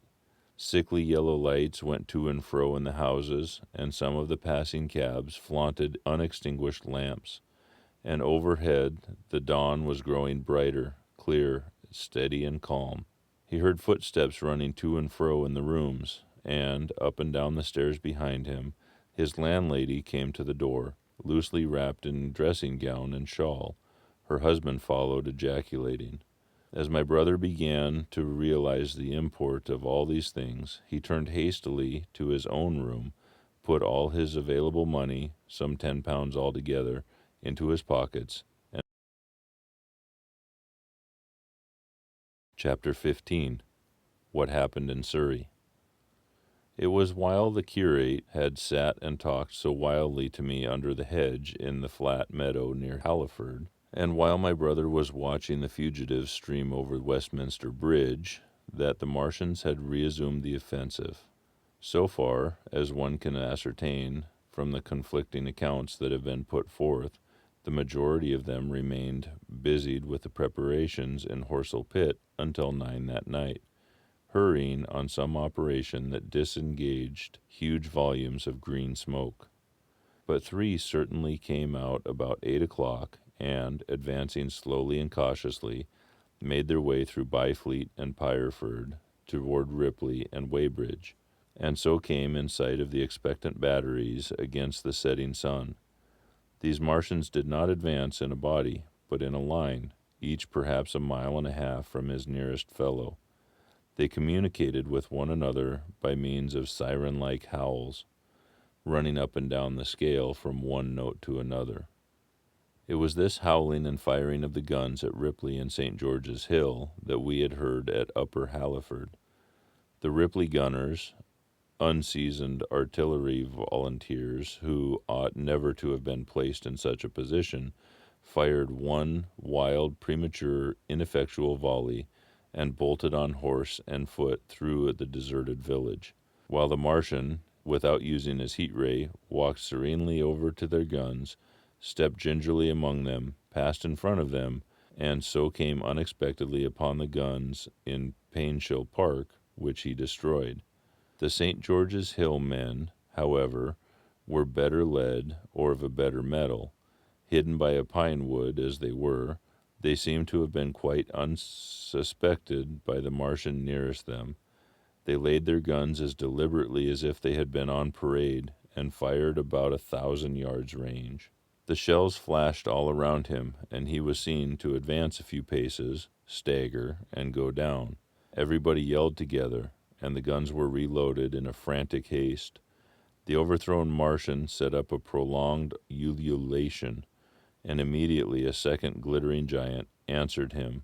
Sickly yellow lights went to and fro in the houses, and some of the passing cabs flaunted unextinguished lamps. And overhead the dawn was growing brighter, clear, steady, and calm. He heard footsteps running to and fro in the rooms, and, up and down the stairs behind him, his landlady came to the door, loosely wrapped in dressing-gown and shawl. Her husband followed, ejaculating. As my brother began to realize the import of all these things, he turned hastily to his own room, put all his available money, some £10 altogether, into his pockets, and Chapter 15. What Happened in Surrey. It was while the curate had sat and talked so wildly to me under the hedge in the flat meadow near Halliford, and while my brother was watching the fugitives stream over Westminster Bridge, that the Martians had reassumed the offensive. So far as one can ascertain from the conflicting accounts that have been put forth, the majority of them remained busied with the preparations in Horsell Pit until 9 that night, hurrying on some operation that disengaged huge volumes of green smoke. But 3 certainly came out about 8 o'clock, and, advancing slowly and cautiously, made their way through Byfleet and Pireford toward Ripley and Weybrige, and so came in sight of the expectant batteries against the setting sun. These Martians did not advance in a body, but in a line, each perhaps a mile and a half from his nearest fellow. They communicated with one another by means of siren-like howls, running up and down the scale from one note to another. It was this howling and firing of the guns at Ripley and St. George's Hill that we had heard at Upper Halliford. The Ripley gunners, unseasoned artillery volunteers who ought never to have been placed in such a position, fired one wild, premature, ineffectual volley and bolted on horse and foot through the deserted village, while the Martian, without using his heat ray, walked serenely over to their guns, stepped gingerly among them, passed in front of them, and so came unexpectedly upon the guns in Painshill Park, which he destroyed. The St. George's Hill men, however, were better led, or of a better metal. Hidden by a pine wood as they were, they seemed to have been quite unsuspected by the Martian nearest them. They laid their guns as deliberately as if they had been on parade, and fired about 1,000 yards range. The shells flashed all around him, and he was seen to advance a few paces, stagger, and go down. Everybody yelled together, and the guns were reloaded in a frantic haste. The overthrown Martian set up a prolonged ululation, and immediately a second glittering giant answered him,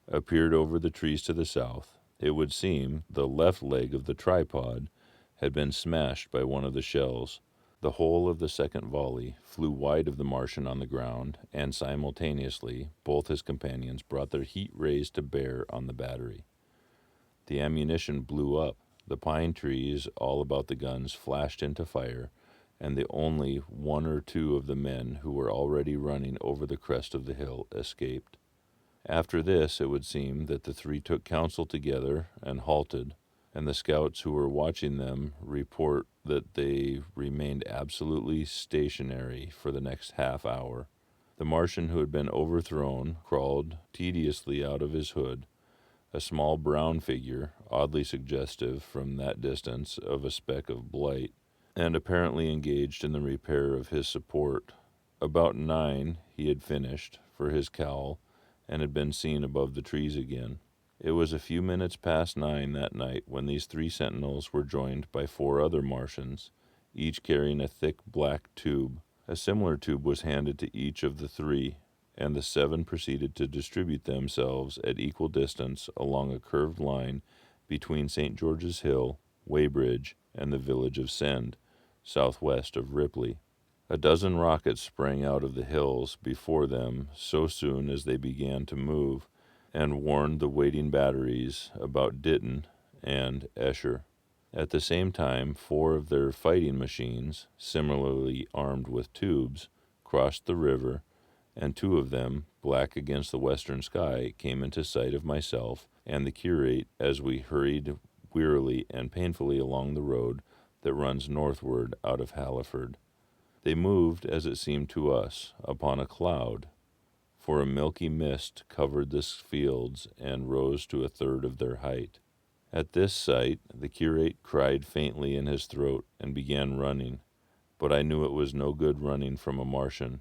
appeared over the trees to the south. It would seem the left leg of the tripod had been smashed by one of the shells. The whole of the second volley flew wide of the Martian on the ground, and simultaneously both his companions brought their heat rays to bear on the battery. The ammunition blew up, the pine trees all about the guns flashed into fire, and the only 1 or 2 of the men who were already running over the crest of the hill escaped. After this, it would seem that the 3 took counsel together and halted, and the scouts who were watching them report that they remained absolutely stationary for the next half hour. The Martian who had been overthrown crawled tediously out of his hood, a small brown figure, oddly suggestive from that distance of a speck of blight, and apparently engaged in the repair of his support. About 9 he had finished for his cowl, and had been seen above the trees again. It was a few minutes past 9 that night when these 3 sentinels were joined by 4 other Martians, each carrying a thick black tube. A similar tube was handed to each of the 3, and the 7 proceeded to distribute themselves at equal distance along a curved line between St. George's Hill, Weybrige, and the village of Send, southwest of Ripley. A dozen rockets sprang out of the hills before them so soon as they began to move, and warned the waiting batteries about Ditton and Esher. At the same time, 4 of their fighting machines, similarly armed with tubes, crossed the river, and 2 of them, black against the western sky, came into sight of myself and the curate as we hurried wearily and painfully along the road that runs northward out of Halliford. They moved, as it seemed to us, upon a cloud, for a milky mist covered the fields and rose to 1/3 of their height. At this sight the curate cried faintly in his throat and began running, but I knew it was no good running from a Martian,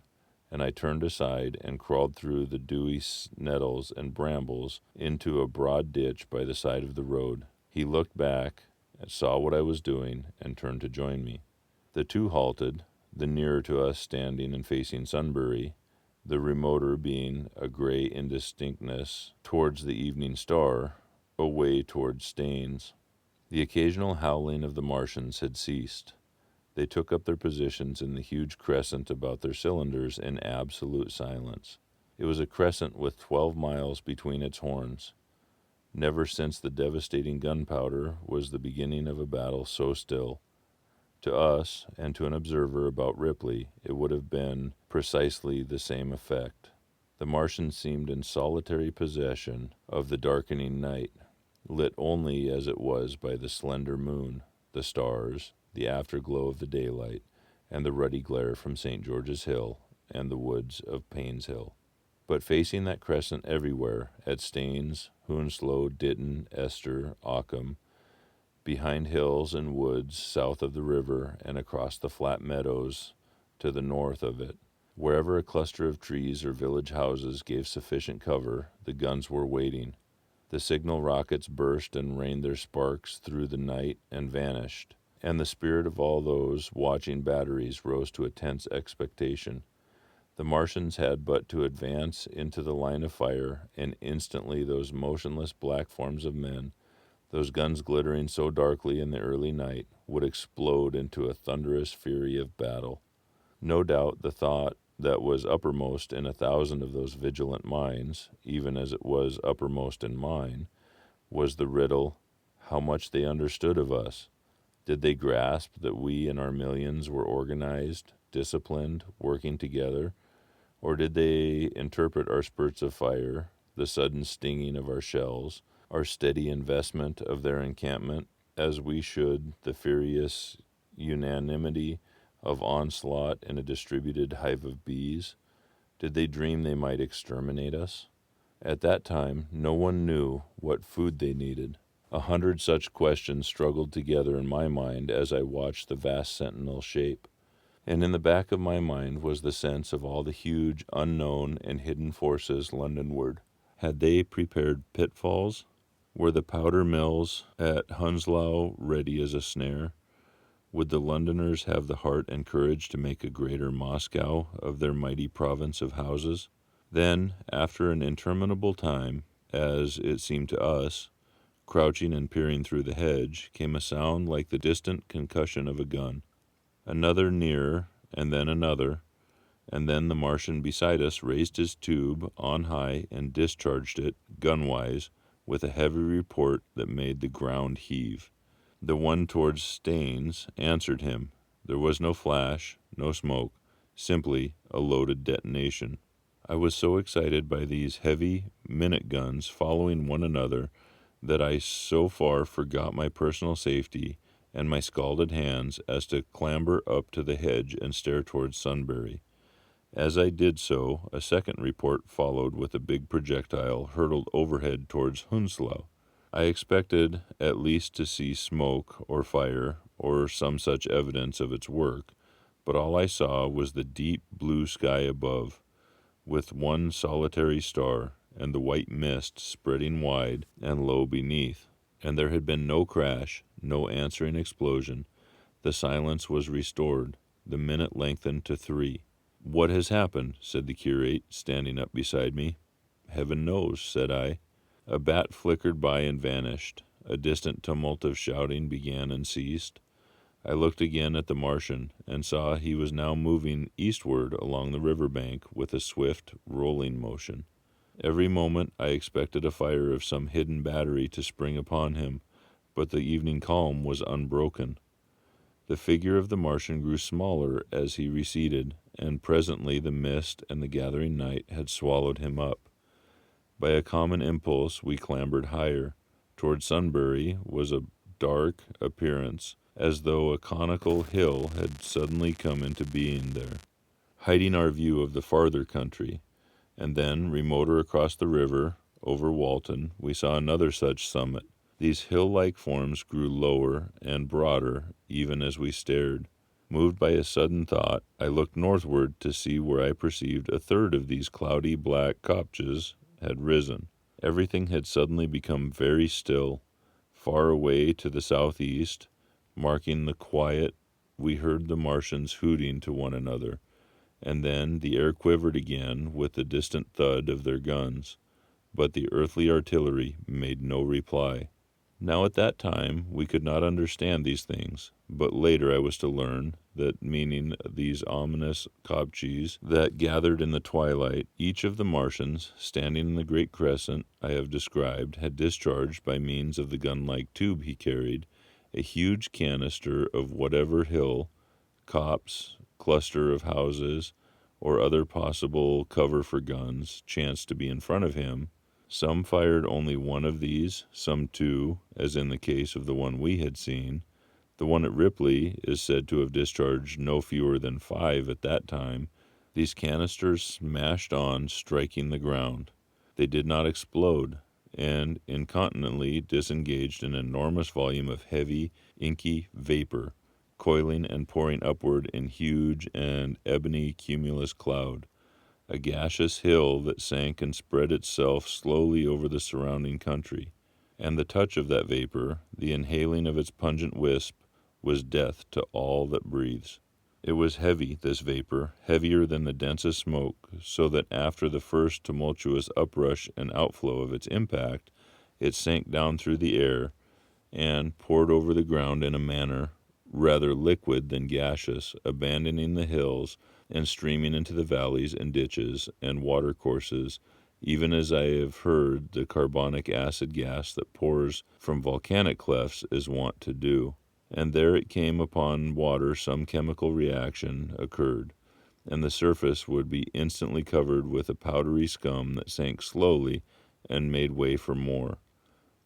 and I turned aside and crawled through the dewy nettles and brambles into a broad ditch by the side of the road. He looked back, saw what I was doing, and turned to join me. The two halted, the nearer to us standing and facing Sunbury, the remoter being a gray indistinctness towards the evening star, away towards Staines. The occasional howling of the Martians had ceased. They took up their positions in the huge crescent about their cylinders in absolute silence. It was a crescent with 12 miles between its horns. Never since the devastating gunpowder was the beginning of a battle so still. To us, and to an observer about Ripley, it would have been precisely the same effect. The Martians seemed in solitary possession of the darkening night, lit only as it was by the slender moon, the stars, the afterglow of the daylight, and the ruddy glare from St. George's Hill and the woods of Payne's Hill. But facing that crescent everywhere, at Staines, Hounslow, Ditton, Esther, Ockham, behind hills and woods south of the river and across the flat meadows to the north of it, wherever a cluster of trees or village houses gave sufficient cover, the guns were waiting. The signal rockets burst and rained their sparks through the night and vanished, and the spirit of all those watching batteries rose to a tense expectation. The Martians had but to advance into the line of fire, and instantly those motionless black forms of men, those guns glittering so darkly in the early night, would explode into a thunderous fury of battle. No doubt the thought that was uppermost in 1,000 of those vigilant minds, even as it was uppermost in mine, was the riddle, how much they understood of us. Did they grasp that we and our millions were organized, disciplined, working together, or did they interpret our spurts of fire, the sudden stinging of our shells, our steady investment of their encampment, as we should the furious unanimity of onslaught in a distributed hive of bees? Did they dream they might exterminate us? At that time, no one knew what food they needed. 100 such questions struggled together in my mind as I watched the vast sentinel shape. And in the back of my mind was the sense of all the huge, unknown, and hidden forces Londonward. Had they prepared pitfalls? Were the powder mills at Hounslow ready as a snare? Would the Londoners have the heart and courage to make a greater Moscow of their mighty province of houses? Then, after an interminable time, as it seemed to us, crouching and peering through the hedge, came a sound like the distant concussion of a gun. Another nearer, and then another, and then the Martian beside us raised his tube on high and discharged it, gunwise, with a heavy report that made the ground heave. The one towards Staines answered him. There was no flash, no smoke, simply a loaded detonation. I was so excited by these heavy minute guns following one another that I so far forgot my personal safety and my scalded hands as to clamber up to the hedge and stare towards Sunbury. As I did so, a second report followed with a big projectile hurtled overhead towards Hounslow. I expected at least to see smoke or fire or some such evidence of its work, but all I saw was the deep blue sky above, with one solitary star, and the white mist spreading wide and low beneath. And there had been no crash, no answering explosion. The silence was restored. The minute lengthened to 3. "What has happened?" said the curate, standing up beside me. "Heaven knows," said I. A bat flickered by and vanished. A distant tumult of shouting began and ceased. I looked again at the Martian, and saw he was now moving eastward along the river bank with a swift, rolling motion. Every moment I expected a fire of some hidden battery to spring upon him, but the evening calm was unbroken. The figure of the Martian grew smaller as he receded, and presently the mist and the gathering night had swallowed him up. By a common impulse we clambered higher. Toward Sunbury was a dark appearance, as though a conical hill had suddenly come into being there, hiding our view of the farther country. And then, remoter across the river, over Walton, we saw another such summit. These hill-like forms grew lower and broader even as we stared. Moved by a sudden thought, I looked northward to see where I perceived a third of these cloudy black kopjes had risen. Everything had suddenly become very still. Far away to the southeast, marking the quiet, we heard the Martians hooting to one another, and then the air quivered again with the distant thud of their guns, but the earthly artillery made no reply. Now at that time we could not understand these things, but later I was to learn that meaning these ominous kopjes that gathered in the twilight, each of the Martians, standing in the great crescent I have described, had discharged by means of the gun-like tube he carried, a huge canister of whatever hill, copse, cluster of houses, or other possible cover for guns chanced to be in front of him. Some fired only one of these, some two, as in the case of the one we had seen. The one at Ripley is said to have discharged no fewer than 5 at that time. These canisters smashed on, striking the ground. They did not explode, and incontinently disengaged an enormous volume of heavy, inky vapor, coiling and pouring upward in huge and ebony cumulus cloud. A gaseous hill that sank and spread itself slowly over the surrounding country, and the touch of that vapor, the inhaling of its pungent wisp, was death to all that breathes. It was heavy, this vapor, heavier than the densest smoke, so that after the first tumultuous uprush and outflow of its impact, it sank down through the air, and poured over the ground in a manner rather liquid than gaseous, abandoning the hills, and streaming into the valleys and ditches and watercourses, even as I have heard the carbonic acid gas that pours from volcanic clefts is wont to do. And there it came upon water some chemical reaction occurred, and the surface would be instantly covered with a powdery scum that sank slowly and made way for more.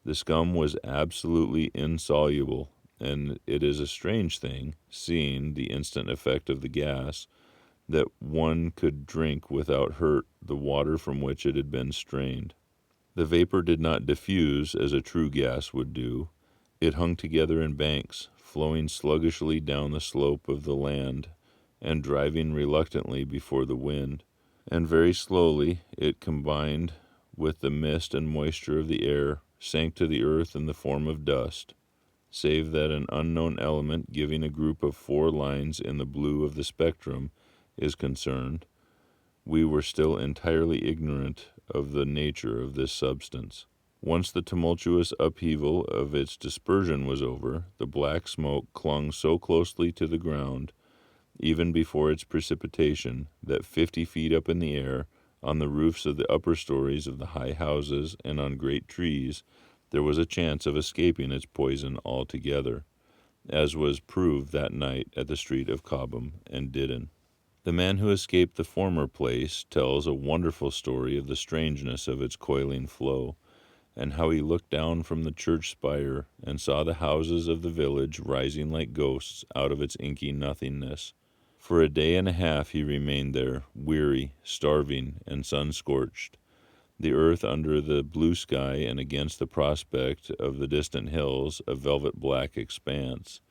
The scum was absolutely insoluble, and it is a strange thing, seeing the instant effect of the gas, that one could drink without hurt the water from which it had been strained. The vapor did not diffuse as a true gas would do. It hung together in banks, flowing sluggishly down the slope of the land and driving reluctantly before the wind, and very slowly it combined with the mist and moisture of the air, sank to the earth in the form of dust. Save that an unknown element giving a group of 4 lines in the blue of the spectrum is concerned, we were still entirely ignorant of the nature of this substance. Once the tumultuous upheaval of its dispersion was over, the black smoke clung so closely to the ground, even before its precipitation, that 50 feet up in the air, on the roofs of the upper stories of the high houses and on great trees, there was a chance of escaping its poison altogether, as was proved that night at the street of Chobham and Diddon. The man who escaped the former place tells a wonderful story of the strangeness of its coiling flow, and how he looked down from the church spire and saw the houses of the village rising like ghosts out of its inky nothingness. For a day and a half he remained there, weary, starving, and sun-scorched. The earth under the blue sky and against the prospect of the distant hills a velvet black expanse,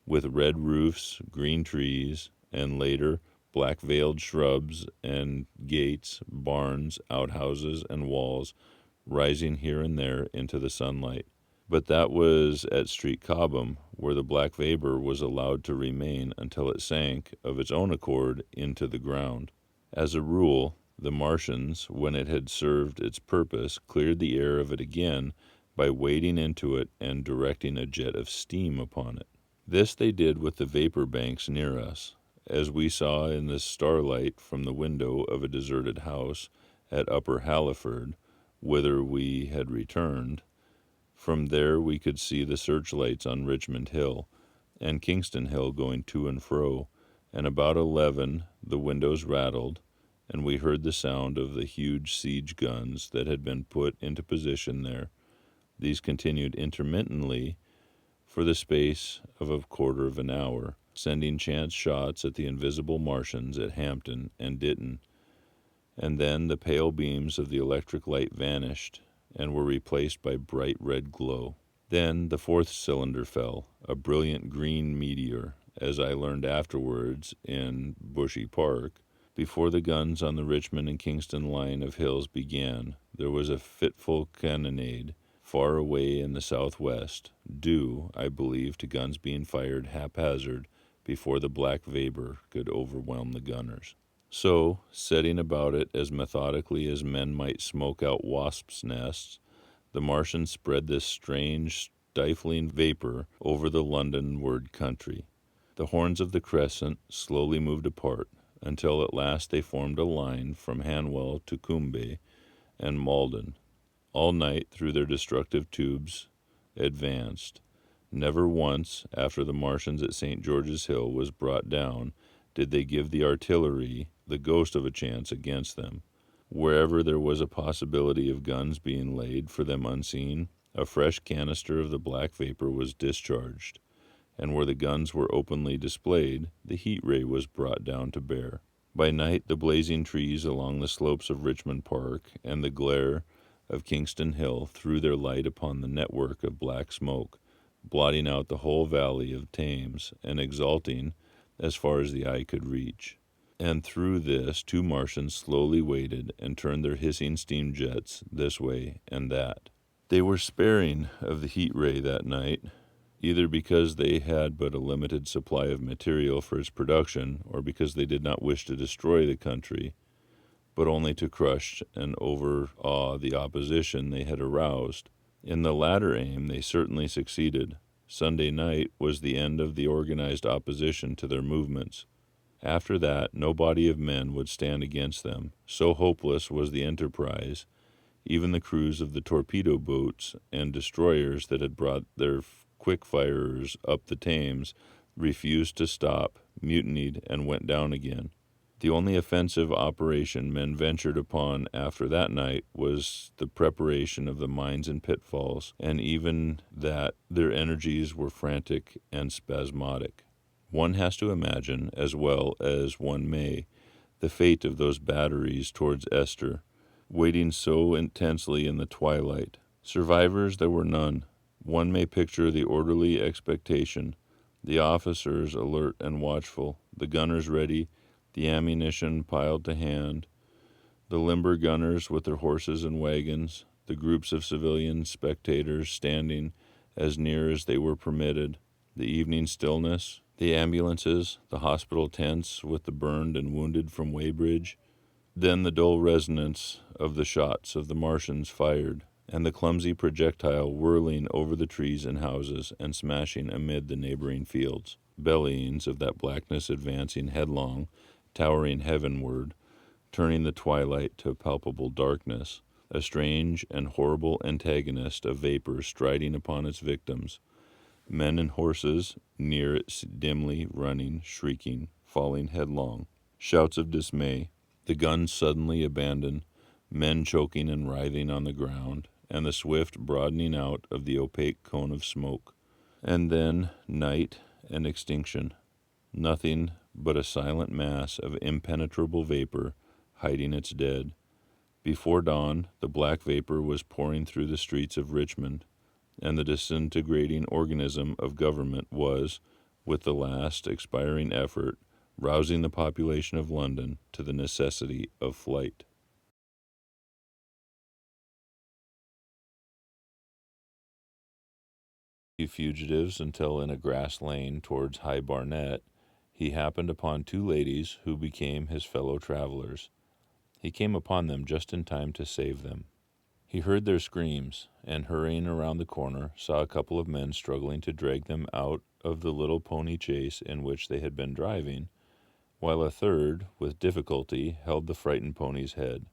with red roofs, green trees, and later black-veiled shrubs and gates, barns, outhouses, and walls rising here and there into the sunlight. But that was at Street Chobham, where the black vapor was allowed to remain until it sank of its own accord into the ground. As a rule, the Martians, when it had served its purpose, cleared the air of it again by wading into it and directing a jet of steam upon it. This they did with the vapor banks near us, as we saw in the starlight from the window of a deserted house at Upper Halliford, whither we had returned. From there we could see the searchlights on Richmond Hill and Kingston Hill going to and fro, and about 11 the windows rattled, and we heard the sound of the huge siege guns that had been put into position there. These continued intermittently for the space of a quarter of an hour, sending chance shots at the invisible Martians at Hampton and Ditton, and then the pale beams of the electric light vanished and were replaced by bright red glow. Then the 4th cylinder fell, a brilliant green meteor, as I learned afterwards in Bushy Park. Before the guns on the Richmond and Kingston line of hills began, there was a fitful cannonade far away in the southwest, due, I believe, to guns being fired haphazard before the black vapor could overwhelm the gunners. So, setting about it as methodically as men might smoke out wasps' nests, the Martians spread this strange, stifling vapor over the Londonward country. The horns of the crescent slowly moved apart, until at last they formed a line from Hanwell to Cumbe and Malden. All night through their destructive tubes advanced. Never once, after the Martians at St. George's Hill was brought down, did they give the artillery the ghost of a chance against them. Wherever there was a possibility of guns being laid for them unseen, a fresh canister of the black vapor was discharged, and where the guns were openly displayed, the heat ray was brought down to bear. By night, the blazing trees along the slopes of Richmond Park and the glare of Kingston Hill threw their light upon the network of black smoke, blotting out the whole valley of Thames and exalting as far as the eye could reach. And through this 2 Martians slowly waded and turned their hissing steam jets this way and that. They were sparing of the heat ray that night, either because they had but a limited supply of material for its production, or because they did not wish to destroy the country, but only to crush and overawe the opposition they had aroused. In the latter aim they certainly succeeded. Sunday night was the end of the organized opposition to their movements. After that, no body of men would stand against them. So hopeless was the enterprise. Even the crews of the torpedo boats and destroyers that had brought their quick firers up the Thames refused to stop, mutinied, and went down again. The only offensive operation men ventured upon after that night was the preparation of the mines and pitfalls, and even that their energies were frantic and spasmodic. One has to imagine, as well as one may, the fate of those batteries towards Esther, waiting so intensely in the twilight. Survivors there were none. One may picture the orderly expectation, the officers alert and watchful, the gunners ready, the ammunition piled to hand, the limber gunners with their horses and wagons, the groups of civilian spectators standing as near as they were permitted, the evening stillness, the ambulances, the hospital tents with the burned and wounded from Weybrige, then the dull resonance of the shots of the Martians fired, and the clumsy projectile whirling over the trees and houses and smashing amid the neighboring fields. Bellyings of that blackness advancing headlong, towering heavenward, turning the twilight to palpable darkness, a strange and horrible antagonist of vapor striding upon its victims, men and horses near it dimly running, shrieking, falling headlong, shouts of dismay, the guns suddenly abandoned, men choking and writhing on the ground, and the swift broadening out of the opaque cone of smoke. And then night and extinction, nothing but a silent mass of impenetrable vapor hiding its dead. Before dawn, the black vapor was pouring through the streets of Richmond, and the disintegrating organism of government was, with the last expiring effort, rousing the population of London to the necessity of flight. Fugitives until in a grass lane towards High Barnet, he happened upon 2 ladies who became his fellow travelers. He came upon them just in time to save them. He heard their screams, and hurrying around the corner, saw a couple of men struggling to drag them out of the little pony chaise in which they had been driving, while a third, with difficulty, held the frightened pony's head.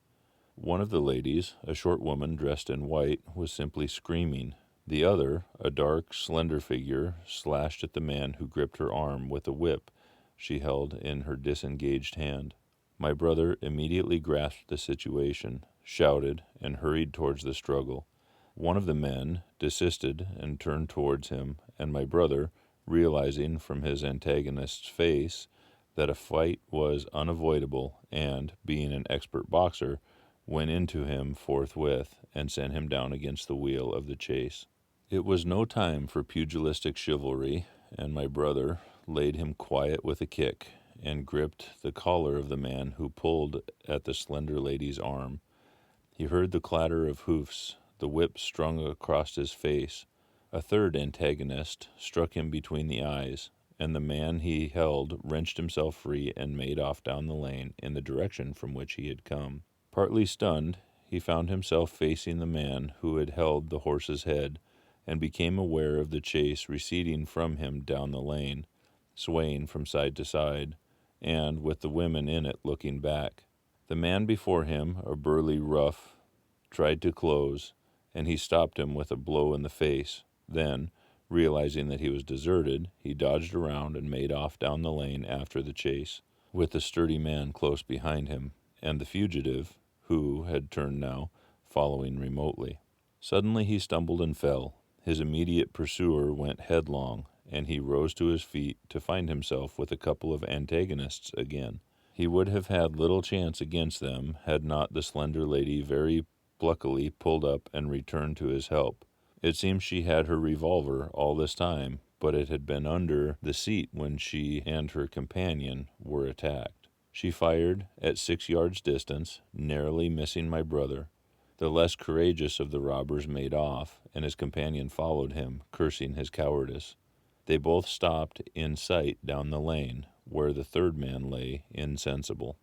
One of the ladies, a short woman dressed in white, was simply screaming. The other, a dark, slender figure, slashed at the man who gripped her arm with a whip she held in her disengaged hand. My brother immediately grasped the situation, shouted, and hurried towards the struggle. One of the men desisted and turned towards him, and my brother, realizing from his antagonist's face that a fight was unavoidable, and, being an expert boxer, went into him forthwith and sent him down against the wheel of the chaise. It was no time for pugilistic chivalry, and my brother, laid him quiet with a kick, and gripped the collar of the man who pulled at the slender lady's arm. He heard the clatter of hoofs, the whip strung across his face. A third antagonist struck him between the eyes, and the man he held wrenched himself free and made off down the lane in the direction from which he had come. Partly stunned, he found himself facing the man who had held the horse's head, and became aware of the chase receding from him down the lane, swaying from side to side, and with the women in it looking back. The man before him, a burly rough, tried to close, and he stopped him with a blow in the face. Then, realizing that he was deserted, he dodged around and made off down the lane after the chase, with the sturdy man close behind him, and the fugitive, who had turned now, following remotely. Suddenly he stumbled and fell. His immediate pursuer went headlong, and he rose to his feet to find himself with a couple of antagonists again. He would have had little chance against them had not the slender lady very pluckily pulled up and returned to his help. It seems she had her revolver all this time, but it had been under the seat when she and her companion were attacked. She fired at 6 yards distance, narrowly missing my brother. The less courageous of the robbers made off, and his companion followed him, cursing his cowardice. They both stopped in sight down the lane, where the third man lay insensible.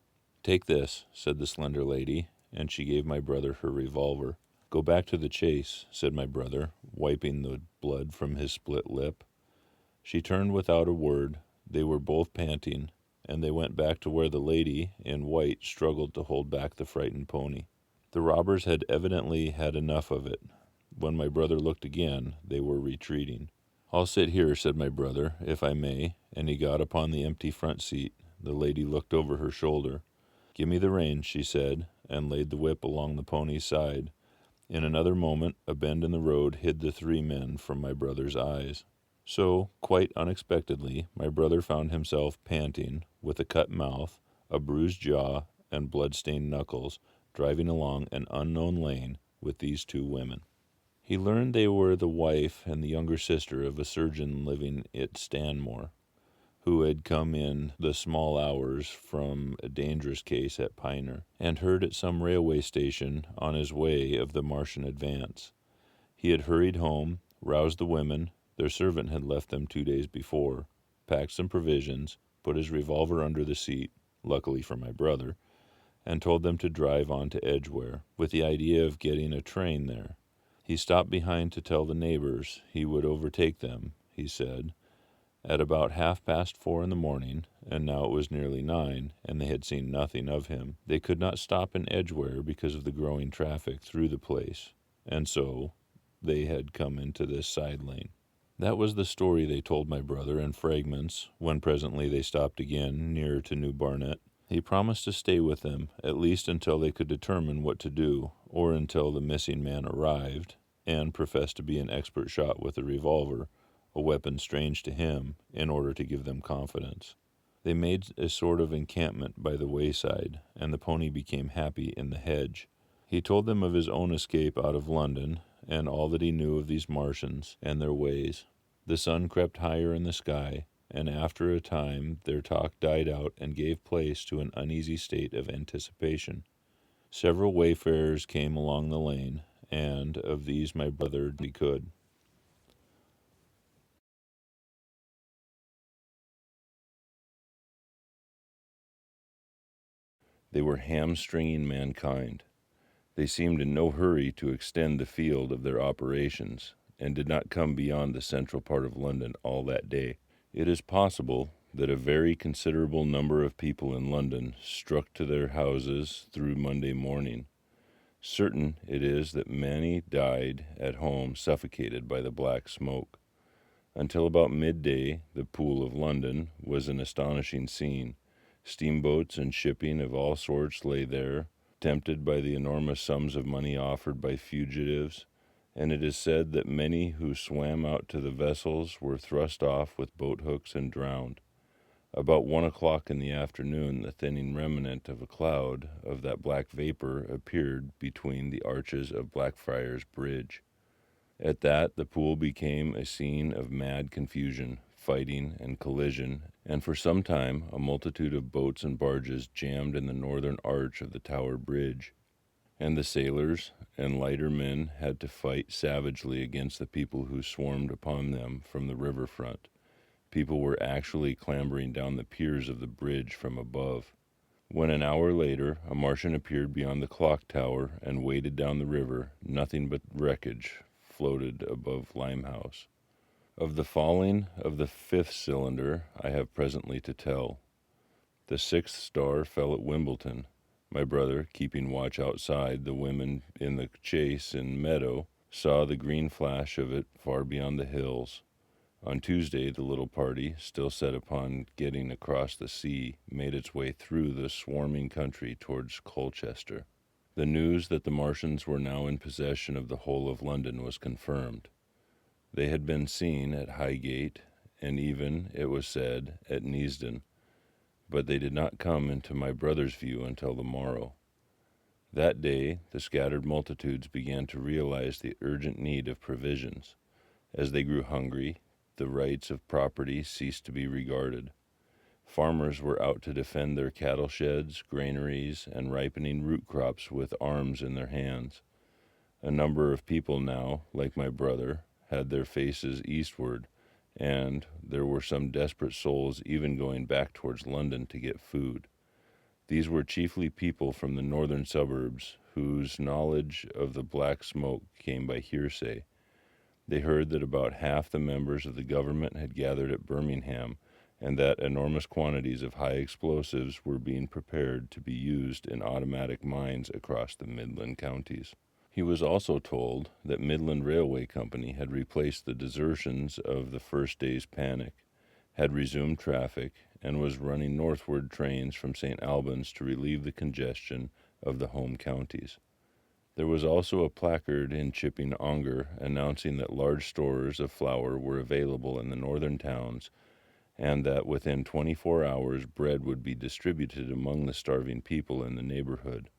"Take this," said the slender lady, and she gave my brother her revolver. "Go back to the chase," said my brother, wiping the blood from his split lip. She turned without a word. They were both panting, and they went back to where the lady in white struggled to hold back the frightened pony. The robbers had evidently had enough of it. When my brother looked again, they were retreating. "I'll sit here," said my brother, "if I may," and he got upon the empty front seat. The lady looked over her shoulder. "Give me the reins," she said, and laid the whip along the pony's side. In another moment, a bend in the road hid the 3 men from my brother's eyes. So, quite unexpectedly, my brother found himself panting, with a cut mouth, a bruised jaw, and blood-stained knuckles, driving along an unknown lane with these 2 women. He learned they were the wife and the younger sister of a surgeon living at Stanmore, who had come in the small hours from a dangerous case at Piner, and heard at some railway station on his way of the Martian advance. He had hurried home, roused the women, their servant had left them 2 days before, packed some provisions, put his revolver under the seat, luckily for my brother, and told them to drive on to Edgware, with the idea of getting a train there. He stopped behind to tell the neighbors he would overtake them, he said, at about 4:30 in the morning, and now it was nearly 9, and they had seen nothing of him. They could not stop in Edgware because of the growing traffic through the place, and so they had come into this side lane. That was the story they told my brother in fragments, when presently they stopped again, nearer to New Barnet. He promised to stay with them, at least until they could determine what to do, or until the missing man arrived, and professed to be an expert shot with a revolver, a weapon strange to him, in order to give them confidence. They made a sort of encampment by the wayside, and the pony became happy in the hedge. He told them of his own escape out of London, and all that he knew of these Martians and their ways. The sun crept higher in the sky, and after a time their talk died out and gave place to an uneasy state of anticipation. Several wayfarers came along the lane, and of these my brother he could. They were hamstringing mankind. They seemed in no hurry to extend the field of their operations, and did not come beyond the central part of London all that day. It is possible that a very considerable number of people in London struck to their houses through Monday morning. Certain it is that many died at home suffocated by the black smoke. Until about midday, the Pool of London was an astonishing scene. Steamboats and shipping of all sorts lay there, tempted by the enormous sums of money offered by fugitives, and it is said that many who swam out to the vessels were thrust off with boat hooks and drowned. About 1 o'clock in the afternoon, the thinning remnant of a cloud of that black vapor appeared between the arches of Blackfriars Bridge. At that, the pool became a scene of mad confusion, fighting, and collision, and for some time a multitude of boats and barges jammed in the northern arch of the Tower Bridge, and the sailors and lighter men had to fight savagely against the people who swarmed upon them from the riverfront. People were actually clambering down the piers of the bridge from above. When an hour later a Martian appeared beyond the clock tower and waded down the river, nothing but wreckage floated above Limehouse. Of the falling of the fifth cylinder I have presently to tell. The sixth star fell at Wimbledon. My brother, keeping watch outside, the women in the chase in Meadow, saw the green flash of it far beyond the hills. On Tuesday, the little party, still set upon getting across the sea, made its way through the swarming country towards Colchester. The news that the Martians were now in possession of the whole of London was confirmed. They had been seen at Highgate, and even, it was said, at Neasden, but they did not come into my brother's view until the morrow. That day, the scattered multitudes began to realize the urgent need of provisions. As they grew hungry, the rights of property ceased to be regarded. Farmers were out to defend their cattle sheds, granaries, and ripening root crops with arms in their hands. A number of people now, like my brother, had their faces eastward, and there were some desperate souls even going back towards London to get food. These were chiefly people from the northern suburbs, whose knowledge of the black smoke came by hearsay. They heard that about half the members of the government had gathered at Birmingham, and that enormous quantities of high explosives were being prepared to be used in automatic mines across the Midland counties. He was also told that Midland Railway Company had replaced the desertions of the first day's panic, had resumed traffic, and was running northward trains from St. Albans to relieve the congestion of the home counties. There was also a placard in Chipping Ongar announcing that large stores of flour were available in the northern towns, and that within 24 hours bread would be distributed among the starving people in the neighborhood.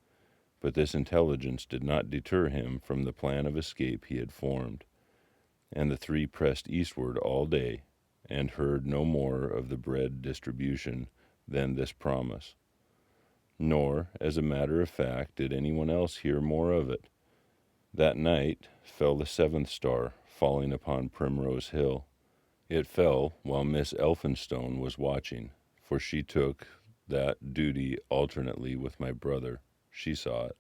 But this intelligence did not deter him from the plan of escape he had formed, and the three pressed eastward all day, and heard no more of the bread distribution than this promise. Nor, as a matter of fact, did anyone else hear more of it. That night fell the seventh star, falling upon Primrose Hill. It fell while Miss Elphinstone was watching, for she took that duty alternately with my brother. She saw it.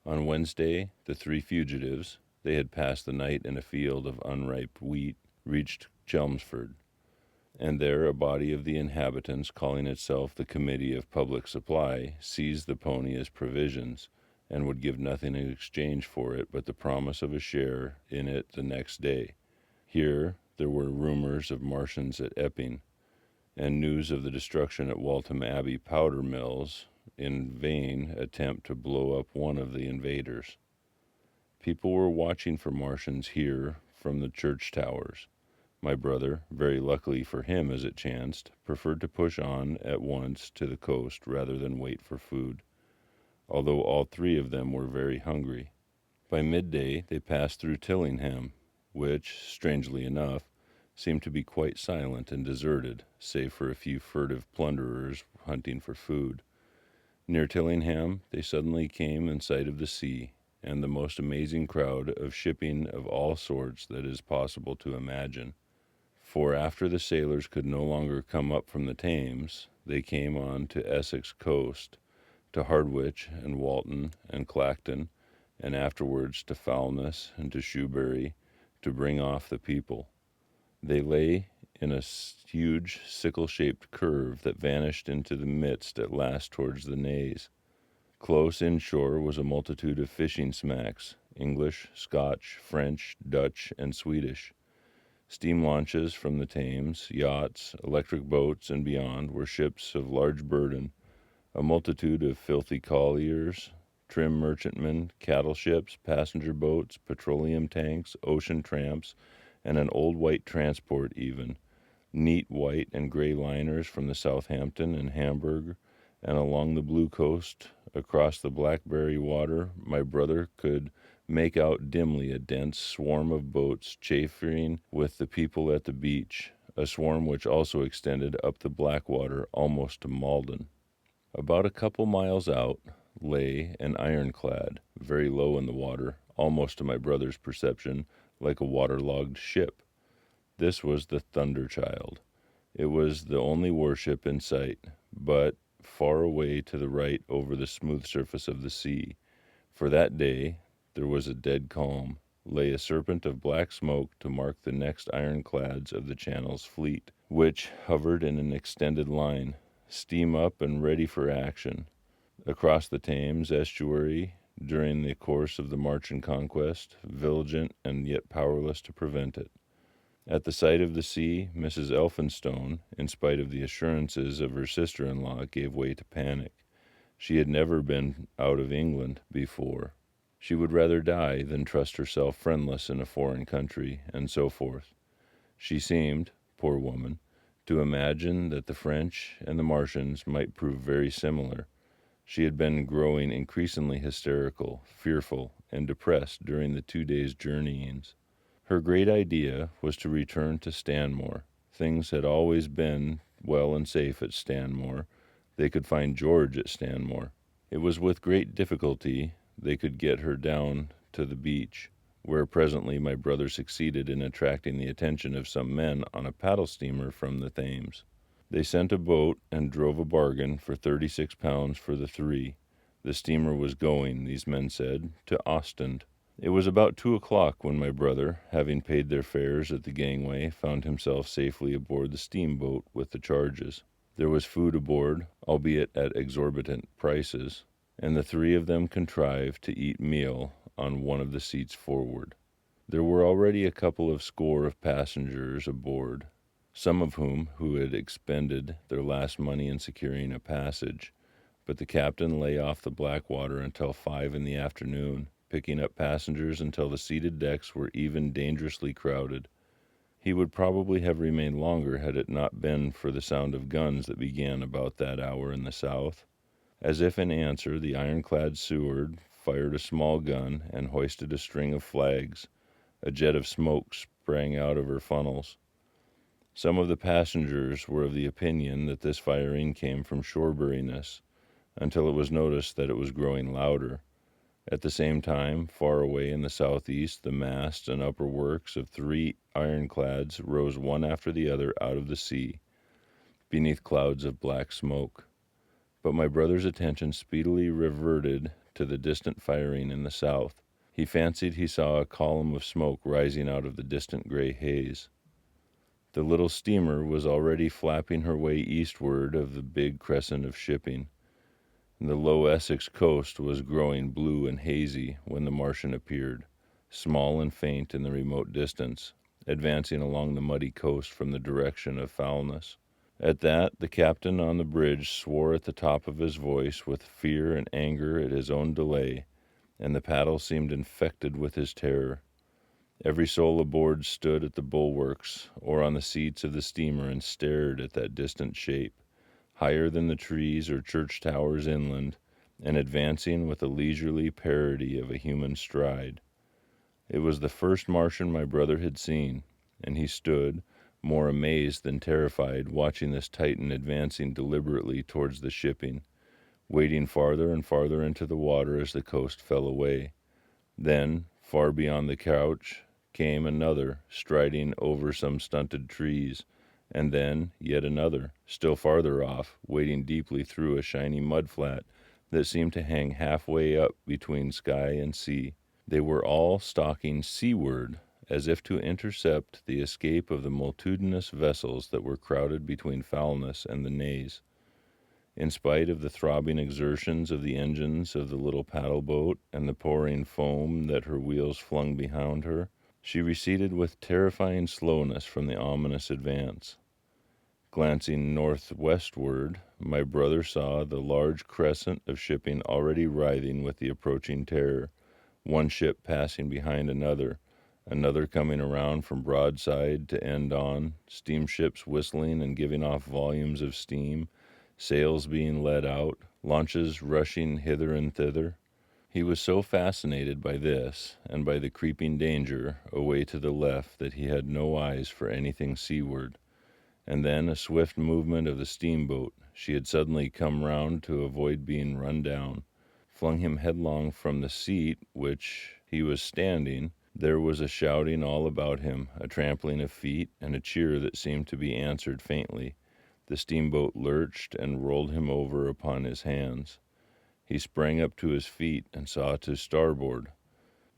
On Wednesday, the three fugitives, they had passed the night in a field of unripe wheat, reached Chelmsford, and there a body of the inhabitants, calling itself the Committee of Public Supply, seized the pony as provisions, and would give nothing in exchange for it but the promise of a share in it the next day. Here there were rumors of Martians at Epping, and news of the destruction at Waltham Abbey powder mills, in vain attempt to blow up one of the invaders. People were watching for Martians here from the church towers. My brother, very luckily for him as it chanced, preferred to push on at once to the coast rather than wait for food, although all three of them were very hungry. By midday they passed through Tillingham, which, strangely enough, seemed to be quite silent and deserted, save for a few furtive plunderers hunting for food. Near Tillingham they suddenly came in sight of the sea, and the most amazing crowd of shipping of all sorts that it is possible to imagine. For after the sailors could no longer come up from the Thames, they came on to Essex coast, to Hardwich and Walton and Clacton, and afterwards to Foulness and to Shoebury, to bring off the people. They lay in a huge sickle-shaped curve that vanished into the midst at last towards the Naze. Close inshore was a multitude of fishing smacks, English, Scotch, French, Dutch, and Swedish. Steam launches from the Thames, yachts, electric boats, and beyond were ships of large burden, a multitude of filthy colliers, trim merchantmen, cattle ships, passenger boats, petroleum tanks, ocean tramps, and an old white transport even, neat white and gray liners from the Southampton and Hamburg, and along the blue coast, across the Blackberry water, my brother could make out dimly a dense swarm of boats chaffering with the people at the beach, a swarm which also extended up the Blackwater almost to Malden. About a couple miles out lay an ironclad, very low in the water, almost to my brother's perception, like a waterlogged ship. This was the Thunder Child. It was the only warship in sight, but far away to the right over the smooth surface of the sea. For that day there was a dead calm, lay a serpent of black smoke to mark the next ironclads of the Channel's fleet, which hovered in an extended line, steam up and ready for action, across the Thames estuary during the course of the Martian conquest, vigilant and yet powerless to prevent it. At the sight of the sea, Mrs. Elphinstone, in spite of the assurances of her sister-in-law, gave way to panic. She had never been out of England before. She would rather die than trust herself friendless in a foreign country, and so forth. She seemed, poor woman, to imagine that the French and the Martians might prove very similar. She had been growing increasingly hysterical, fearful, and depressed during the 2 days' journeyings. Her great idea was to return to Stanmore. Things had always been well and safe at Stanmore. They could find George at Stanmore. It was with great difficulty they could get her down to the beach, where presently my brother succeeded in attracting the attention of some men on a paddle steamer from the Thames. They sent a boat and drove a bargain for £36 for the three. The steamer was going, these men said, to Ostend. It was about 2 o'clock when my brother, having paid their fares at the gangway, found himself safely aboard the steamboat with the charges. There was food aboard, albeit at exorbitant prices, and the three of them contrived to eat meal on one of the seats forward. There were already a couple of score of passengers aboard, some of whom had expended their last money in securing a passage, but the captain lay off the Blackwater until 5 in the afternoon, picking up passengers until the seated decks were even dangerously crowded. He would probably have remained longer had it not been for the sound of guns that began about that hour in the south. As if in answer, the ironclad Seward fired a small gun and hoisted a string of flags. A jet of smoke sprang out of her funnels. Some of the passengers were of the opinion that this firing came from Shoreburyness, until it was noticed that it was growing louder. At the same time, far away in the southeast, the masts and upper works of 3 ironclads rose one after the other out of the sea, beneath clouds of black smoke. But my brother's attention speedily reverted to the distant firing in the south. He fancied he saw a column of smoke rising out of the distant gray haze. The little steamer was already flapping her way eastward of the big crescent of shipping. The low Essex coast was growing blue and hazy when the Martian appeared, small and faint in the remote distance, advancing along the muddy coast from the direction of Foulness. At that, the captain on the bridge swore at the top of his voice with fear and anger at his own delay, and the paddle seemed infected with his terror. Every soul aboard stood at the bulwarks or on the seats of the steamer and stared at that distant shape, higher than the trees or church towers inland, and advancing with a leisurely parody of a human stride. It was the first Martian my brother had seen, and he stood, more amazed than terrified, watching this Titan advancing deliberately towards the shipping, wading farther and farther into the water as the coast fell away. Then, far beyond the couch, came another, striding over some stunted trees, and then yet another, still farther off, wading deeply through a shiny mud-flat that seemed to hang halfway up between sky and sea. They were all stalking seaward, as if to intercept the escape of the multitudinous vessels that were crowded between Foulness and the Naze. In spite of the throbbing exertions of the engines of the little paddle-boat and the pouring foam that her wheels flung behind her, she receded with terrifying slowness from the ominous advance. Glancing northwestward, my brother saw the large crescent of shipping already writhing with the approaching terror, one ship passing behind another coming around from broadside to end on, steamships whistling and giving off volumes of steam, sails being let out, launches rushing hither and thither. He was so fascinated by this and by the creeping danger away to the left that he had no eyes for anything seaward. and then a swift movement of the steamboat. She had suddenly come round to avoid being run down, flung him headlong from the seat which he was standing. There was a shouting all about him, a trampling of feet, and a cheer that seemed to be answered faintly. The steamboat lurched and rolled him over upon his hands. He sprang up to his feet and saw to starboard,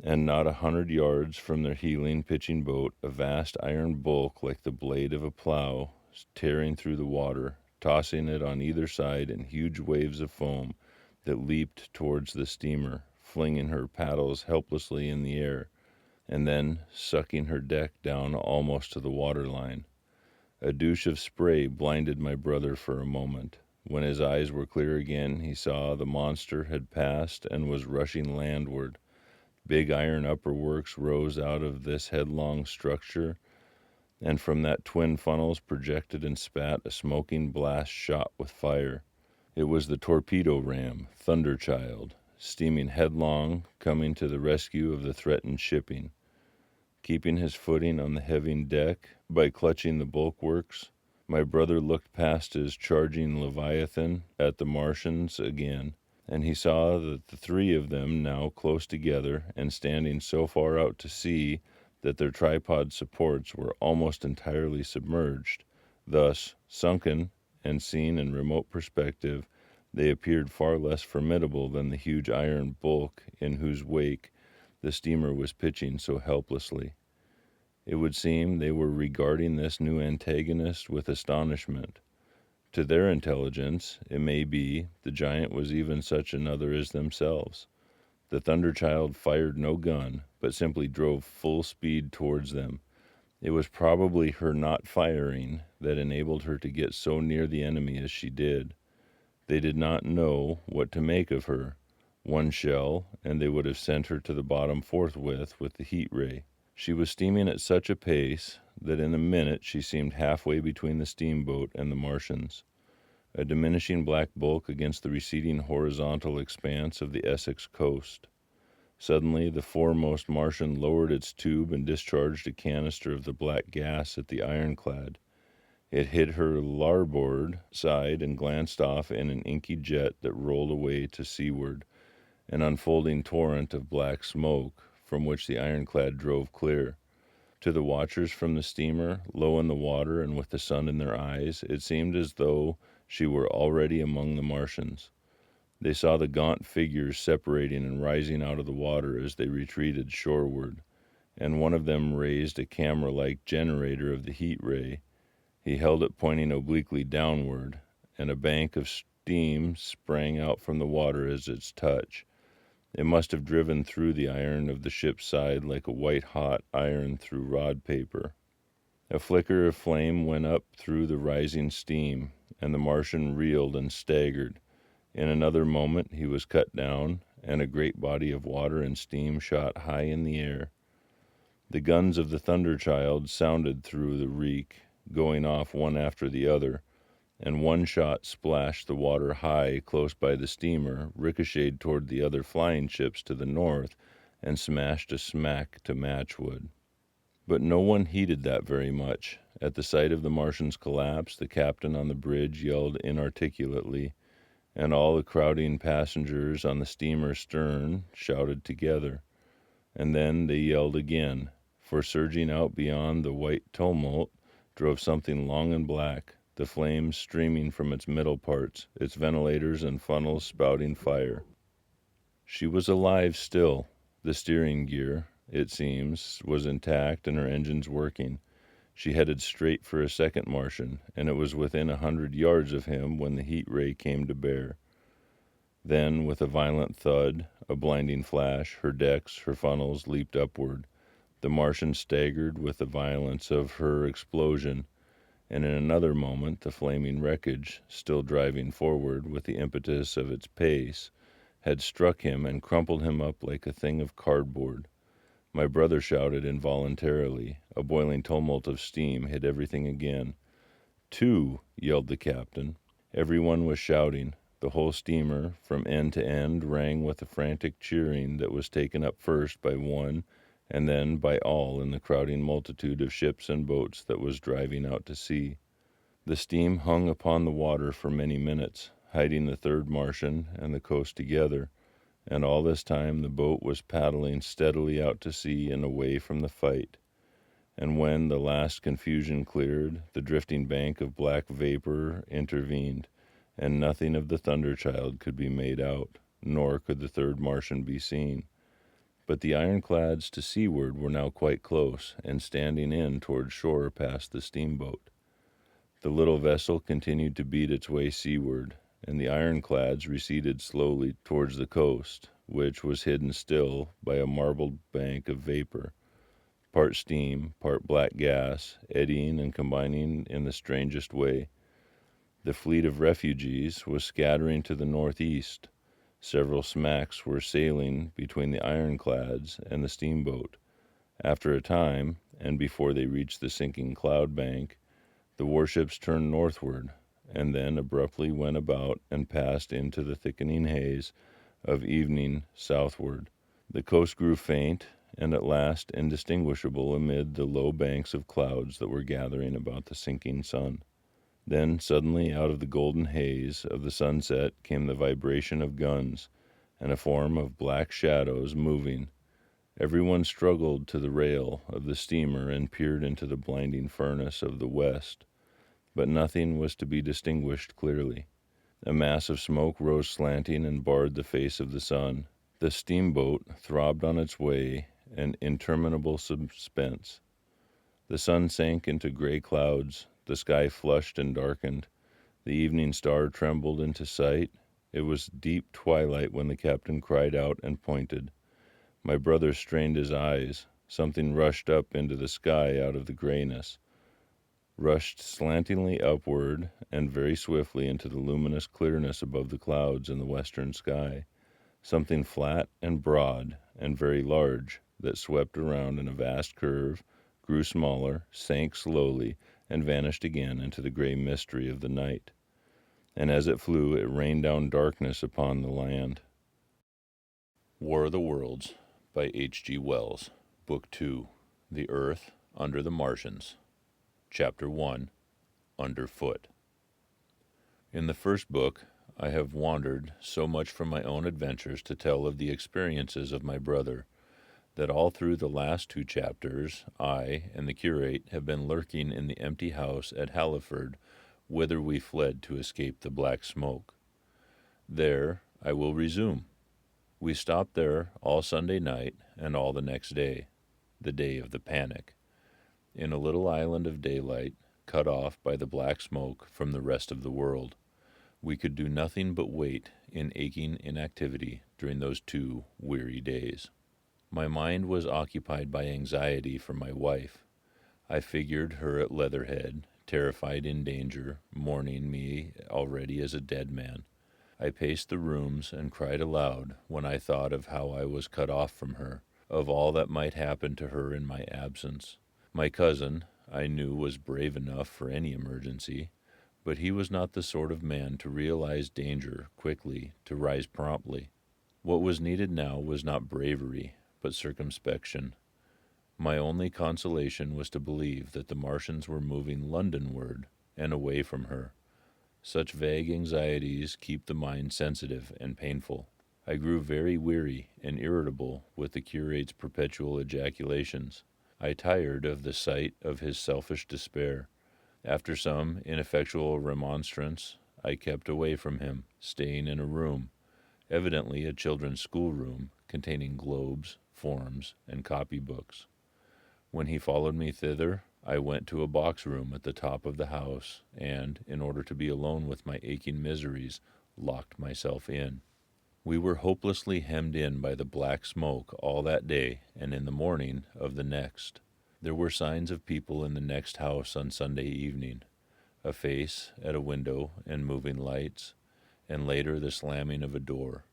and not 100 yards from their heeling, pitching boat, a vast iron bulk like the blade of a plough, tearing through the water, tossing it on either side in huge waves of foam that leaped towards the steamer, flinging her paddles helplessly in the air, and then sucking her deck down almost to the waterline. A douche of spray blinded my brother for a moment. When his eyes were clear again, he saw the monster had passed and was rushing landward. Big iron upper works rose out of this headlong structure, and from that twin funnels projected and spat a smoking blast shot with fire. It was the torpedo ram, Thunderchild, steaming headlong, coming to the rescue of the threatened shipping. Keeping his footing on the heaving deck by clutching the bulwarks, my brother looked past his charging Leviathan at the Martians again, and he saw that the three of them, now close together and standing so far out to sea that their tripod supports were almost entirely submerged. Thus, sunken and seen in remote perspective, they appeared far less formidable than the huge iron bulk in whose wake the steamer was pitching so helplessly. It would seem they were regarding this new antagonist with astonishment. To their intelligence, it may be, the giant was even such another as themselves. The Thunderchild fired no gun, but simply drove full speed towards them. It was probably her not firing that enabled her to get so near the enemy as she did. They did not know what to make of her. One shell, and they would have sent her to the bottom forthwith with the heat ray. She was steaming at such a pace that in a minute she seemed halfway between the steamboat and the Martians, a diminishing black bulk against the receding horizontal expanse of the Essex coast. Suddenly the foremost Martian lowered its tube and discharged a canister of the black gas at the ironclad. It hit her larboard side and glanced off in an inky jet that rolled away to seaward, an unfolding torrent of black smoke from which the ironclad drove clear. To the watchers from the steamer, low in the water and with the sun in their eyes, it seemed as though she were already among the Martians. They saw the gaunt figures separating and rising out of the water as they retreated shoreward, and one of them raised a camera-like generator of the heat ray. He held it pointing obliquely downward, and a bank of steam sprang out from the water as its touch. It must have driven through the iron of the ship's side like a white-hot iron through rod paper. A flicker of flame went up through the rising steam, and the Martian reeled and staggered. In another moment he was cut down, and a great body of water and steam shot high in the air. The guns of the Thunderchild sounded through the reek, going off one after the other, and one shot splashed the water high close by the steamer, ricocheted toward the other flying ships to the north, and smashed a smack to matchwood. But no one heeded that very much. At the sight of the Martian's collapse, the captain on the bridge yelled inarticulately, and all the crowding passengers on the steamer's stern shouted together. And then they yelled again, for surging out beyond the white tumult drove something long and black, the flames streaming from its middle parts, its ventilators and funnels spouting fire. She was alive still. The steering gear, it seems, was intact and her engines working. She headed straight for a second Martian, and it was within 100 yards of him when the heat ray came to bear. Then, with a violent thud, a blinding flash, her decks, her funnels leaped upward. The Martian staggered with the violence of her explosion, and in another moment the flaming wreckage, still driving forward with the impetus of its pace, had struck him and crumpled him up like a thing of cardboard. My brother shouted involuntarily. A boiling tumult of steam hit everything again. "Two!" yelled the captain. Everyone was shouting. The whole steamer, from end to end, rang with a frantic cheering that was taken up first by one and then by all in the crowding multitude of ships and boats that was driving out to sea. The steam hung upon the water for many minutes, hiding the third Martian and the coast together, and all this time the boat was paddling steadily out to sea and away from the fight. And when the last confusion cleared, the drifting bank of black vapor intervened, and nothing of the Thunderchild could be made out, nor could the third Martian be seen. But the ironclads to seaward were now quite close, and standing in toward shore past the steamboat. The little vessel continued to beat its way seaward, and the ironclads receded slowly towards the coast, which was hidden still by a marbled bank of vapor, part steam, part black gas, eddying and combining in the strangest way. The fleet of refugees was scattering to the northeast. Several smacks were sailing between the ironclads and the steamboat. After a time, and before they reached the sinking cloud bank, the warships turned northward, and then abruptly went about and passed into the thickening haze of evening southward. The coast grew faint, and at last indistinguishable amid the low banks of clouds that were gathering about the sinking sun. Then suddenly out of the golden haze of the sunset came the vibration of guns, and a form of black shadows moving. Everyone struggled to the rail of the steamer and peered into the blinding furnace of the west, but nothing was to be distinguished clearly. A mass of smoke rose slanting and barred the face of the sun. The steamboat throbbed on its way, an interminable suspense. The sun sank into gray clouds, the sky flushed and darkened, the evening star trembled into sight. It was deep twilight when the captain cried out and pointed. My brother strained his eyes. Something rushed up into the sky out of the grayness, rushed slantingly upward and very swiftly into the luminous clearness above the clouds in the western sky. Something flat and broad and very large that swept around in a vast curve, grew smaller, sank slowly, and vanished again into the gray mystery of the night. And as it flew, it rained down darkness upon the land. War of the Worlds by H.G. Wells, Book 2, The Earth Under the Martians, Chapter 1, Underfoot. In the first book, I have wandered so much from my own adventures to tell of the experiences of my brother, that all through the last 2 chapters, I and the curate have been lurking in the empty house at Halliford, whither we fled to escape the black smoke. There I will resume. We stopped there all Sunday night and all the next day, the day of the panic, in a little island of daylight, cut off by the black smoke from the rest of the world. We could do nothing but wait in aching inactivity during those 2 weary days. My mind was occupied by anxiety for my wife. I figured her at Leatherhead, terrified in danger, mourning me already as a dead man. I paced the rooms and cried aloud when I thought of how I was cut off from her, of all that might happen to her in my absence. My cousin, I knew, was brave enough for any emergency, but he was not the sort of man to realize danger quickly, to rise promptly. What was needed now was not bravery, but circumspection. My only consolation was to believe that the Martians were moving Londonward and away from her. Such vague anxieties keep the mind sensitive and painful. I grew very weary and irritable with the curate's perpetual ejaculations. I tired of the sight of his selfish despair. After some ineffectual remonstrance, I kept away from him, staying in a room, evidently a children's schoolroom, containing globes, forms, and copybooks. When he followed me thither, I went to a box room at the top of the house, and, in order to be alone with my aching miseries, locked myself in. We were hopelessly hemmed in by the black smoke all that day and in the morning of the next. There were signs of people in the next house on Sunday evening, a face at a window and moving lights, and later the slamming of a door.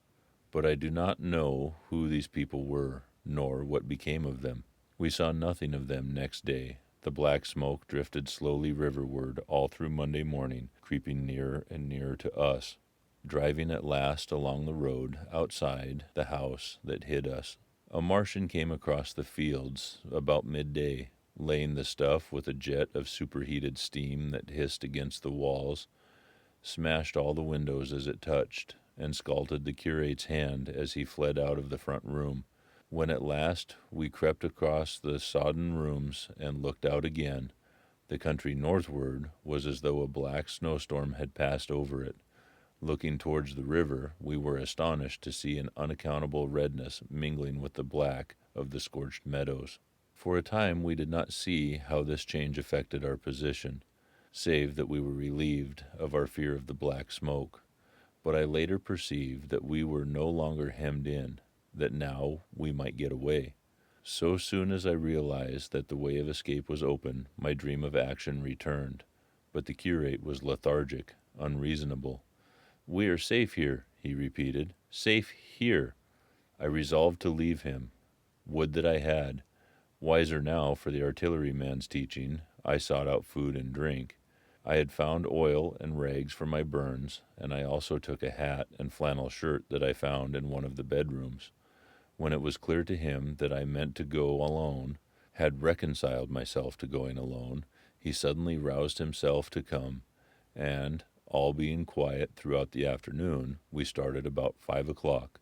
But I do not know who these people were, nor what became of them. We saw nothing of them next day. The black smoke drifted slowly riverward all through Monday morning, creeping nearer and nearer to us, driving at last along the road outside the house that hid us. A Martian came across the fields about midday. laying the stuff with a jet of superheated steam that hissed against the walls, smashed all the windows as it touched, and scalded the curate's hand as he fled out of the front room. When at last we crept across the sodden rooms and looked out again, the country northward was as though a black snowstorm had passed over it. Looking towards the river, we were astonished to see an unaccountable redness mingling with the black of the scorched meadows. For a time we did not see how this change affected our position, save that we were relieved of our fear of the black smoke. But I later perceived that we were no longer hemmed in, that now we might get away. So soon as I realized that the way of escape was open, my dream of action returned. But the curate was lethargic, unreasonable. "We are safe here," he repeated. "Safe here." I resolved to leave him. Would that I had. Wiser now for the artilleryman's teaching, I sought out food and drink. I had found oil and rags for my burns, and I also took a hat and flannel shirt that I found in one of the bedrooms. When it was clear to him that I meant to go alone, had reconciled myself to going alone, he suddenly roused himself to come, and, all being quiet throughout the afternoon, we started about 5 o'clock,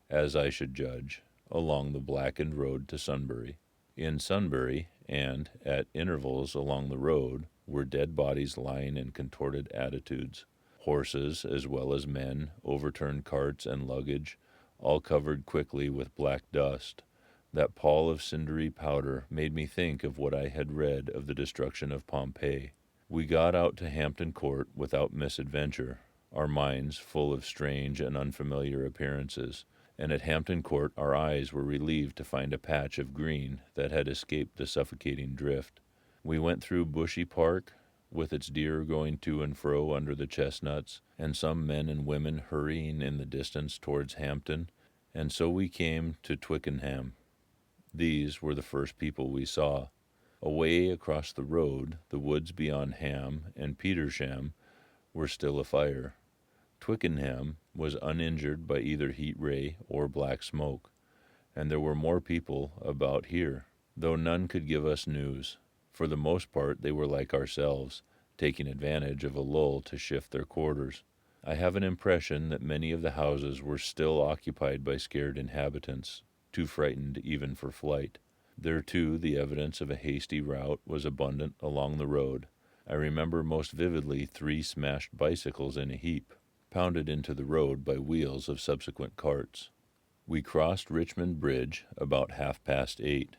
as I should judge, along the blackened road to Sunbury. In Sunbury, and at intervals along the road, were dead bodies lying in contorted attitudes. Horses, as well as men, overturned carts and luggage, all covered quickly with black dust. That pall of cindery powder made me think of what I had read of the destruction of Pompeii. We got out to Hampton Court without misadventure, our minds full of strange and unfamiliar appearances, and at Hampton Court our eyes were relieved to find a patch of green that had escaped the suffocating drift. We went through Bushy Park, with its deer going to and fro under the chestnuts, and some men and women hurrying in the distance towards Hampton, and so we came to Twickenham. These were the first people we saw. Away across the road, the woods beyond Ham and Petersham were still afire. Twickenham was uninjured by either heat ray or black smoke, and there were more people about here, though none could give us news. For the most part they were like ourselves, taking advantage of a lull to shift their quarters. I have an impression that many of the houses were still occupied by scared inhabitants, too frightened even for flight. There, too, the evidence of a hasty rout was abundant along the road. I remember most vividly 3 smashed bicycles in a heap, pounded into the road by wheels of subsequent carts. We crossed Richmond Bridge about 8:30.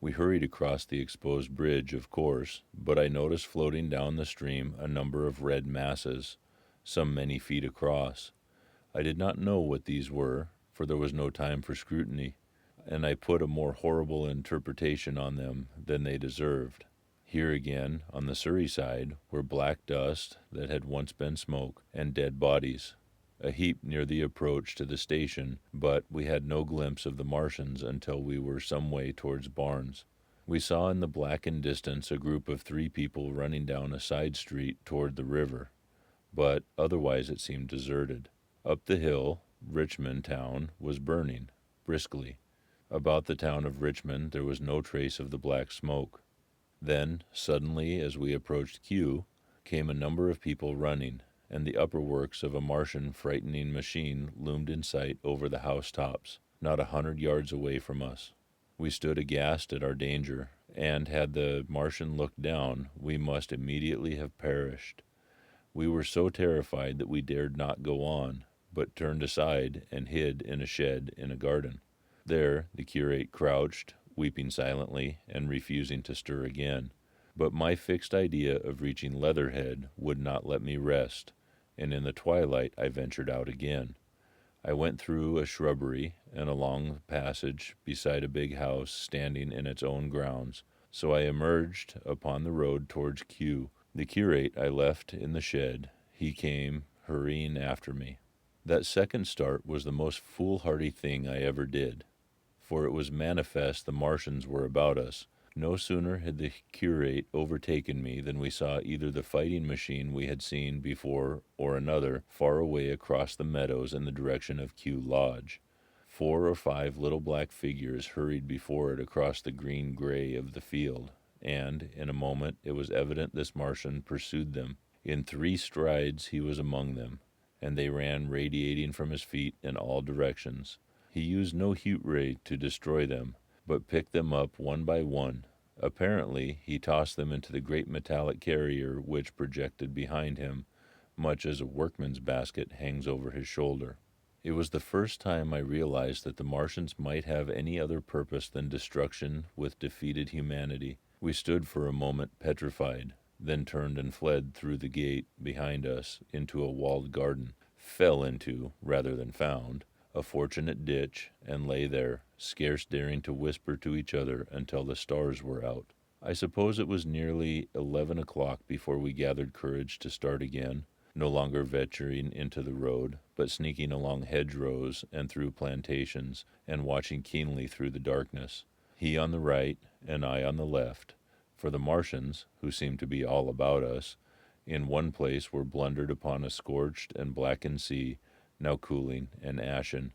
We hurried across the exposed bridge, of course, but I noticed floating down the stream a number of red masses, some many feet across. I did not know what these were, for there was no time for scrutiny, and I put a more horrible interpretation on them than they deserved. Here again, on the Surrey side, were black dust that had once been smoke, and dead bodies, a heap near the approach to the station, but we had no glimpse of the Martians until we were some way towards Barnes. We saw in the blackened distance a group of 3 people running down a side street toward the river, but otherwise it seemed deserted. Up the hill, Richmond town was burning, briskly. About the town of Richmond there was no trace of the black smoke. Then, suddenly, as we approached Kew, came a number of people running, and the upper works of a Martian frightening machine loomed in sight over the housetops, not 100 yards away from us. We stood aghast at our danger, and had the Martian looked down, we must immediately have perished. We were so terrified that we dared not go on, but turned aside and hid in a shed in a garden. There the curate crouched, weeping silently and refusing to stir again. But my fixed idea of reaching Leatherhead would not let me rest, and in the twilight I ventured out again. I went through a shrubbery and along the passage beside a big house standing in its own grounds, so I emerged upon the road towards Kew. The curate I left in the shed. He came hurrying after me. That second start was the most foolhardy thing I ever did, for it was manifest the Martians were about us. No sooner had the curate overtaken me than we saw either the fighting machine we had seen before or another far away across the meadows in the direction of Kew Lodge. 4 or 5 little black figures hurried before it across the green-gray of the field, and in a moment it was evident this Martian pursued them. In 3 strides he was among them, and they ran radiating from his feet in all directions. He used no heat ray to destroy them, but picked them up one by one. Apparently, he tossed them into the great metallic carrier which projected behind him, much as a workman's basket hangs over his shoulder. It was the first time I realized that the Martians might have any other purpose than destruction with defeated humanity. We stood for a moment petrified, then turned and fled through the gate behind us into a walled garden, fell into, rather than found, a fortunate ditch, and lay there, scarce daring to whisper to each other until the stars were out. I suppose it was nearly 11 o'clock before we gathered courage to start again, no longer venturing into the road, but sneaking along hedgerows and through plantations, and watching keenly through the darkness, he on the right and I on the left, for the Martians, who seemed to be all about us, in one place were blundered upon a scorched and blackened sea, now cooling and ashen,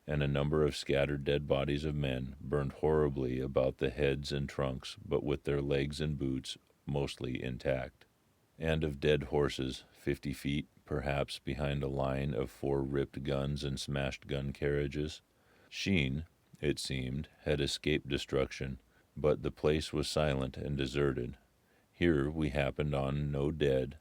and a number of scattered dead bodies of men burned horribly about the heads and trunks, but with their legs and boots mostly intact, and of dead horses 50 feet, perhaps, behind a line of 4 ripped guns and smashed gun carriages. Sheen, it seemed, had escaped destruction, but the place was silent and deserted. Here we happened on no dead,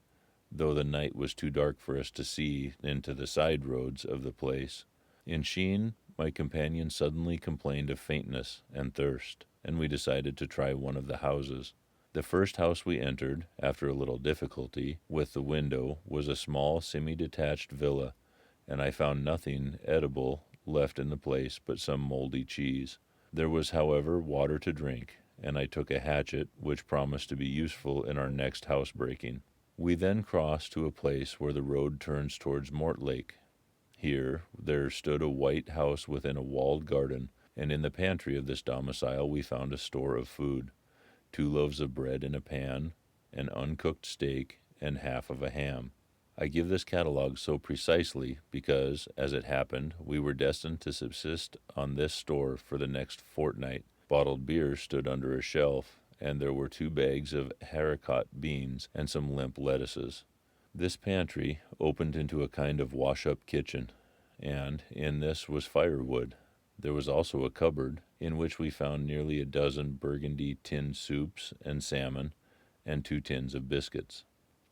though the night was too dark for us to see into the side roads of the place. In Sheen, my companion suddenly complained of faintness and thirst, and we decided to try one of the houses. The first house we entered, after a little difficulty, with the window, was a small semi-detached villa, and I found nothing edible left in the place but some moldy cheese. There was, however, water to drink, and I took a hatchet, which promised to be useful in our next housebreaking. We then crossed to a place where the road turns towards Mortlake. Here there stood a white house within a walled garden, and in the pantry of this domicile we found a store of food: 2 loaves of bread in a pan, an uncooked steak, and half of a ham. I give this catalogue so precisely because, as it happened, we were destined to subsist on this store for the next fortnight. Bottled beer stood under a shelf, and there were 2 bags of haricot beans and some limp lettuces. This pantry opened into a kind of wash-up kitchen, and in this was firewood. There was also a cupboard, in which we found nearly a dozen burgundy tinned soups and salmon, and 2 tins of biscuits.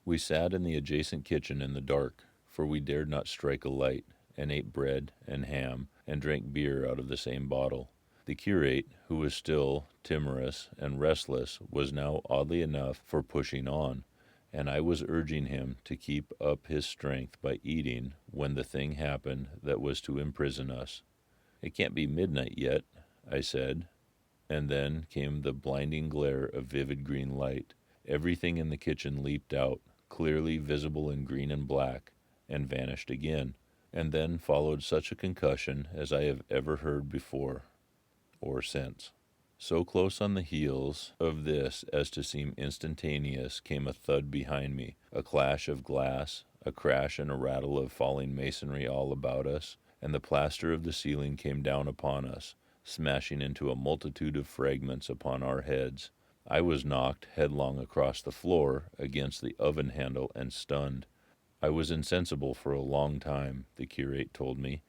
We sat in the adjacent kitchen in the dark, for we dared not strike a light, and ate bread and ham, and drank beer out of the same bottle. The curate, who was still timorous and restless, was now oddly enough for pushing on, and I was urging him to keep up his strength by eating when the thing happened that was to imprison us. "It can't be midnight yet," I said, and then came the blinding glare of vivid green light. Everything in the kitchen leaped out, clearly visible in green and black, and vanished again, and then followed such a concussion as I have ever heard before or since. So close on the heels of this as to seem instantaneous came a thud behind me, a clash of glass, a crash and a rattle of falling masonry all about us, and the plaster of the ceiling came down upon us, smashing into a multitude of fragments upon our heads. I was knocked headlong across the floor against the oven handle and stunned. I was insensible for a long time, the curate told me,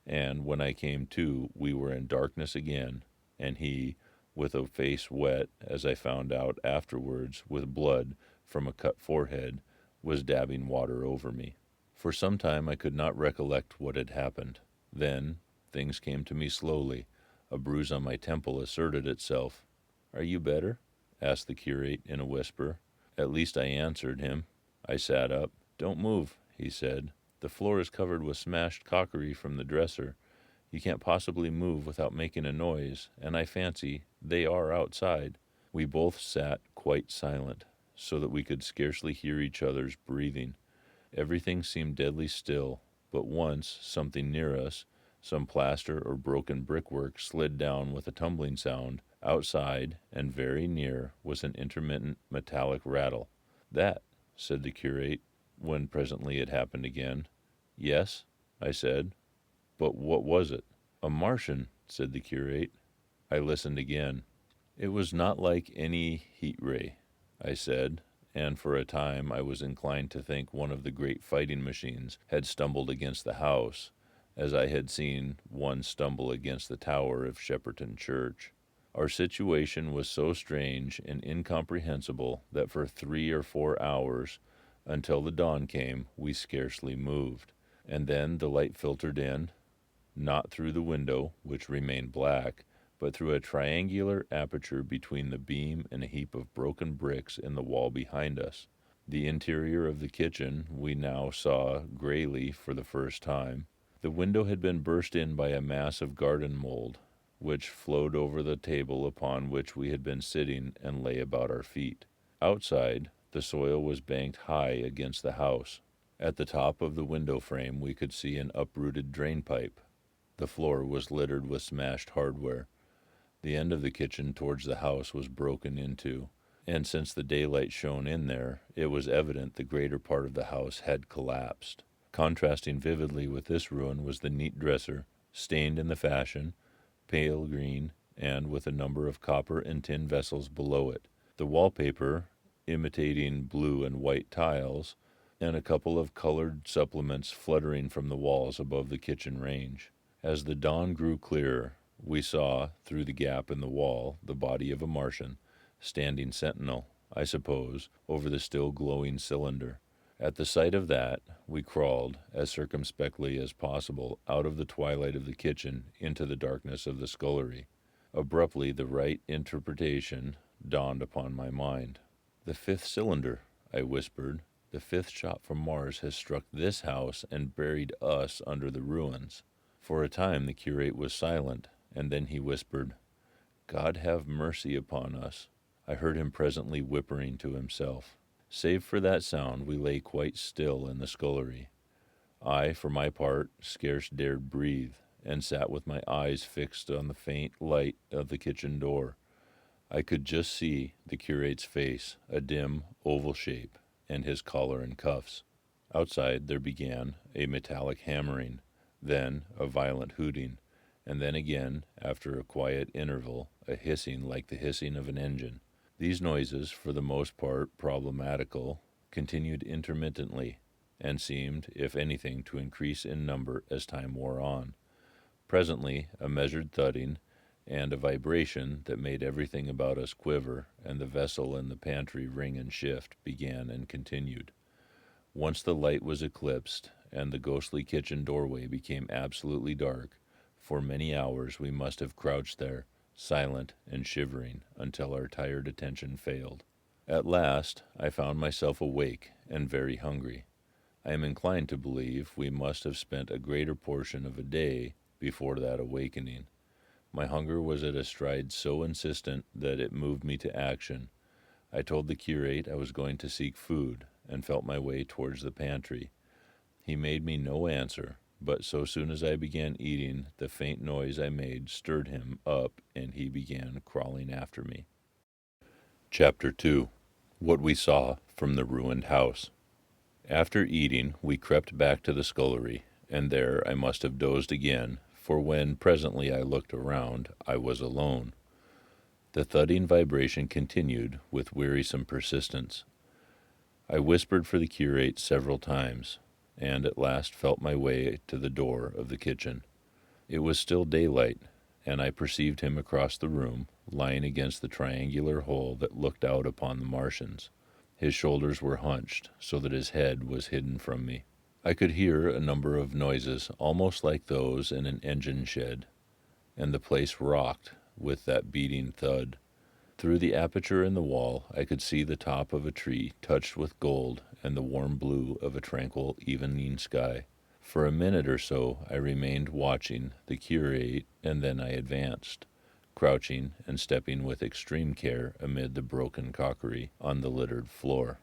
and when I came to, we were in darkness again, and he, with a face wet, as I found out afterwards, with blood from a cut forehead, was dabbing water over me. For some time I could not recollect what had happened. Then things came to me slowly. A bruise on my temple asserted itself. "Are you better?" asked the curate in a whisper. At least I answered him. I sat up. "Don't move," he said. "The floor is covered with smashed crockery from the dresser. You can't possibly move without making a noise, and I fancy they are outside." We both sat quite silent, so that we could scarcely hear each other's breathing. Everything seemed deadly still, but once something near us, some plaster or broken brickwork, slid down with a tumbling sound. Outside, and very near, was an intermittent metallic rattle. "That," said the curate, when presently it happened again. "Yes," I said. "But what was it?" "A Martian," said the curate. I listened again. It was not like any heat ray, I said, and for a time I was inclined to think one of the great fighting machines had stumbled against the house, as I had seen one stumble against the tower of Shepperton Church. Our situation was so strange and incomprehensible that for 3 or 4 hours, until the dawn came, we scarcely moved. And then the light filtered in, not through the window, which remained black, but through a triangular aperture between the beam and a heap of broken bricks in the wall behind us. The interior of the kitchen we now saw grayly for the first time. The window had been burst in by a mass of garden mold, which flowed over the table upon which we had been sitting and lay about our feet. Outside, the soil was banked high against the house. At the top of the window frame we could see an uprooted drain pipe. The floor was littered with smashed hardware. The end of the kitchen towards the house was broken into, and since the daylight shone in there, it was evident the greater part of the house had collapsed. Contrasting vividly with this ruin was the neat dresser, stained in the fashion, pale green, and with a number of copper and tin vessels below it. The wallpaper, imitating blue and white tiles, and a couple of colored supplements fluttering from the walls above the kitchen range. As the dawn grew clearer, we saw, through the gap in the wall, the body of a Martian, standing sentinel, I suppose, over the still glowing cylinder. At the sight of that, we crawled, as circumspectly as possible, out of the twilight of the kitchen into the darkness of the scullery. Abruptly, the right interpretation dawned upon my mind. "The fifth cylinder," I whispered. "The fifth shot from Mars has struck this house and buried us under the ruins." For a time the curate was silent, and then he whispered, "God have mercy upon us." I heard him presently whimpering to himself. Save for that sound, we lay quite still in the scullery. I, for my part, scarce dared breathe, and sat with my eyes fixed on the faint light of the kitchen door. I could just see the curate's face, a dim, oval shape, and his collar and cuffs. Outside there began a metallic hammering, then a violent hooting, and then again, after a quiet interval, a hissing like the hissing of an engine. These noises, for the most part problematical, continued intermittently, and seemed, if anything, to increase in number as time wore on. Presently, a measured thudding, and a vibration that made everything about us quiver, and the vessel in the pantry ring and shift, began and continued. Once the light was eclipsed, and the ghostly kitchen doorway became absolutely dark. For many hours we must have crouched there, silent and shivering, until our tired attention failed. At last I found myself awake and very hungry. I am inclined to believe we must have spent a greater portion of a day before that awakening. My hunger was at a stride so insistent that it moved me to action. I told the curate I was going to seek food, and felt my way towards the pantry. He made me no answer, but so soon as I began eating, the faint noise I made stirred him up, and he began crawling after me. Chapter 2. What we saw from the ruined house. After eating, we crept back to the scullery, and there I must have dozed again, for when presently I looked around, I was alone. The thudding vibration continued with wearisome persistence. I whispered for the curate several times, and at last felt my way to the door of the kitchen. It was still daylight, and I perceived him across the room, lying against the triangular hole that looked out upon the Martians. His shoulders were hunched, so that his head was hidden from me. I could hear a number of noises, almost like those in an engine shed, and the place rocked with that beating thud. Through the aperture in the wall I could see the top of a tree touched with gold and the warm blue of a tranquil evening sky. For a minute or so I remained watching the curate, and then I advanced, crouching and stepping with extreme care amid the broken crockery on the littered floor.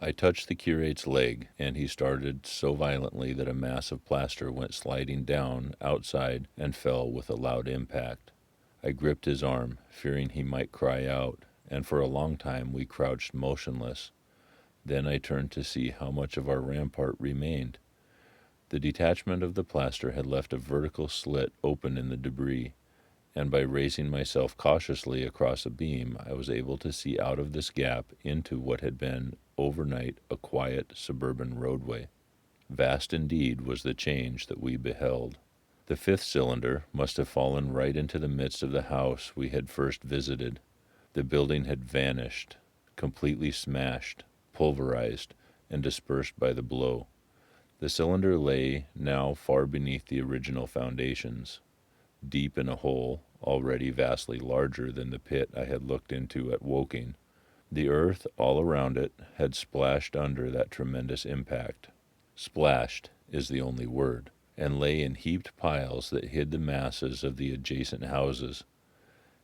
I touched the curate's leg, and he started so violently that a mass of plaster went sliding down outside and fell with a loud impact. I gripped his arm, fearing he might cry out, and for a long time we crouched motionless. Then I turned to see how much of our rampart remained. The detachment of the plaster had left a vertical slit open in the debris, and by raising myself cautiously across a beam, I was able to see out of this gap into what had been overnight a quiet suburban roadway. Vast indeed was the change that we beheld. The fifth cylinder must have fallen right into the midst of the house we had first visited. The building had vanished, completely smashed, pulverized, and dispersed by the blow. The cylinder lay now far beneath the original foundations, deep in a hole already vastly larger than the pit I had looked into at Woking. The earth all around it had splashed under that tremendous impact. Splashed is the only word, and lay in heaped piles that hid the masses of the adjacent houses.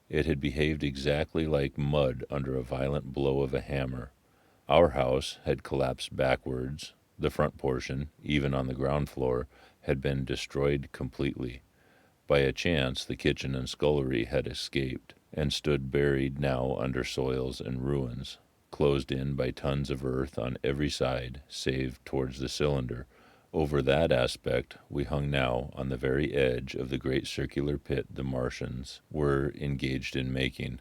It had behaved exactly like mud under a violent blow of a hammer. Our house had collapsed backwards. The front portion, even on the ground floor, had been destroyed completely. By a chance, the kitchen and scullery had escaped, and stood buried now under soils and ruins, closed in by tons of earth on every side, save towards the cylinder. Over that aspect we hung now on the very edge of the great circular pit the Martians were engaged in making.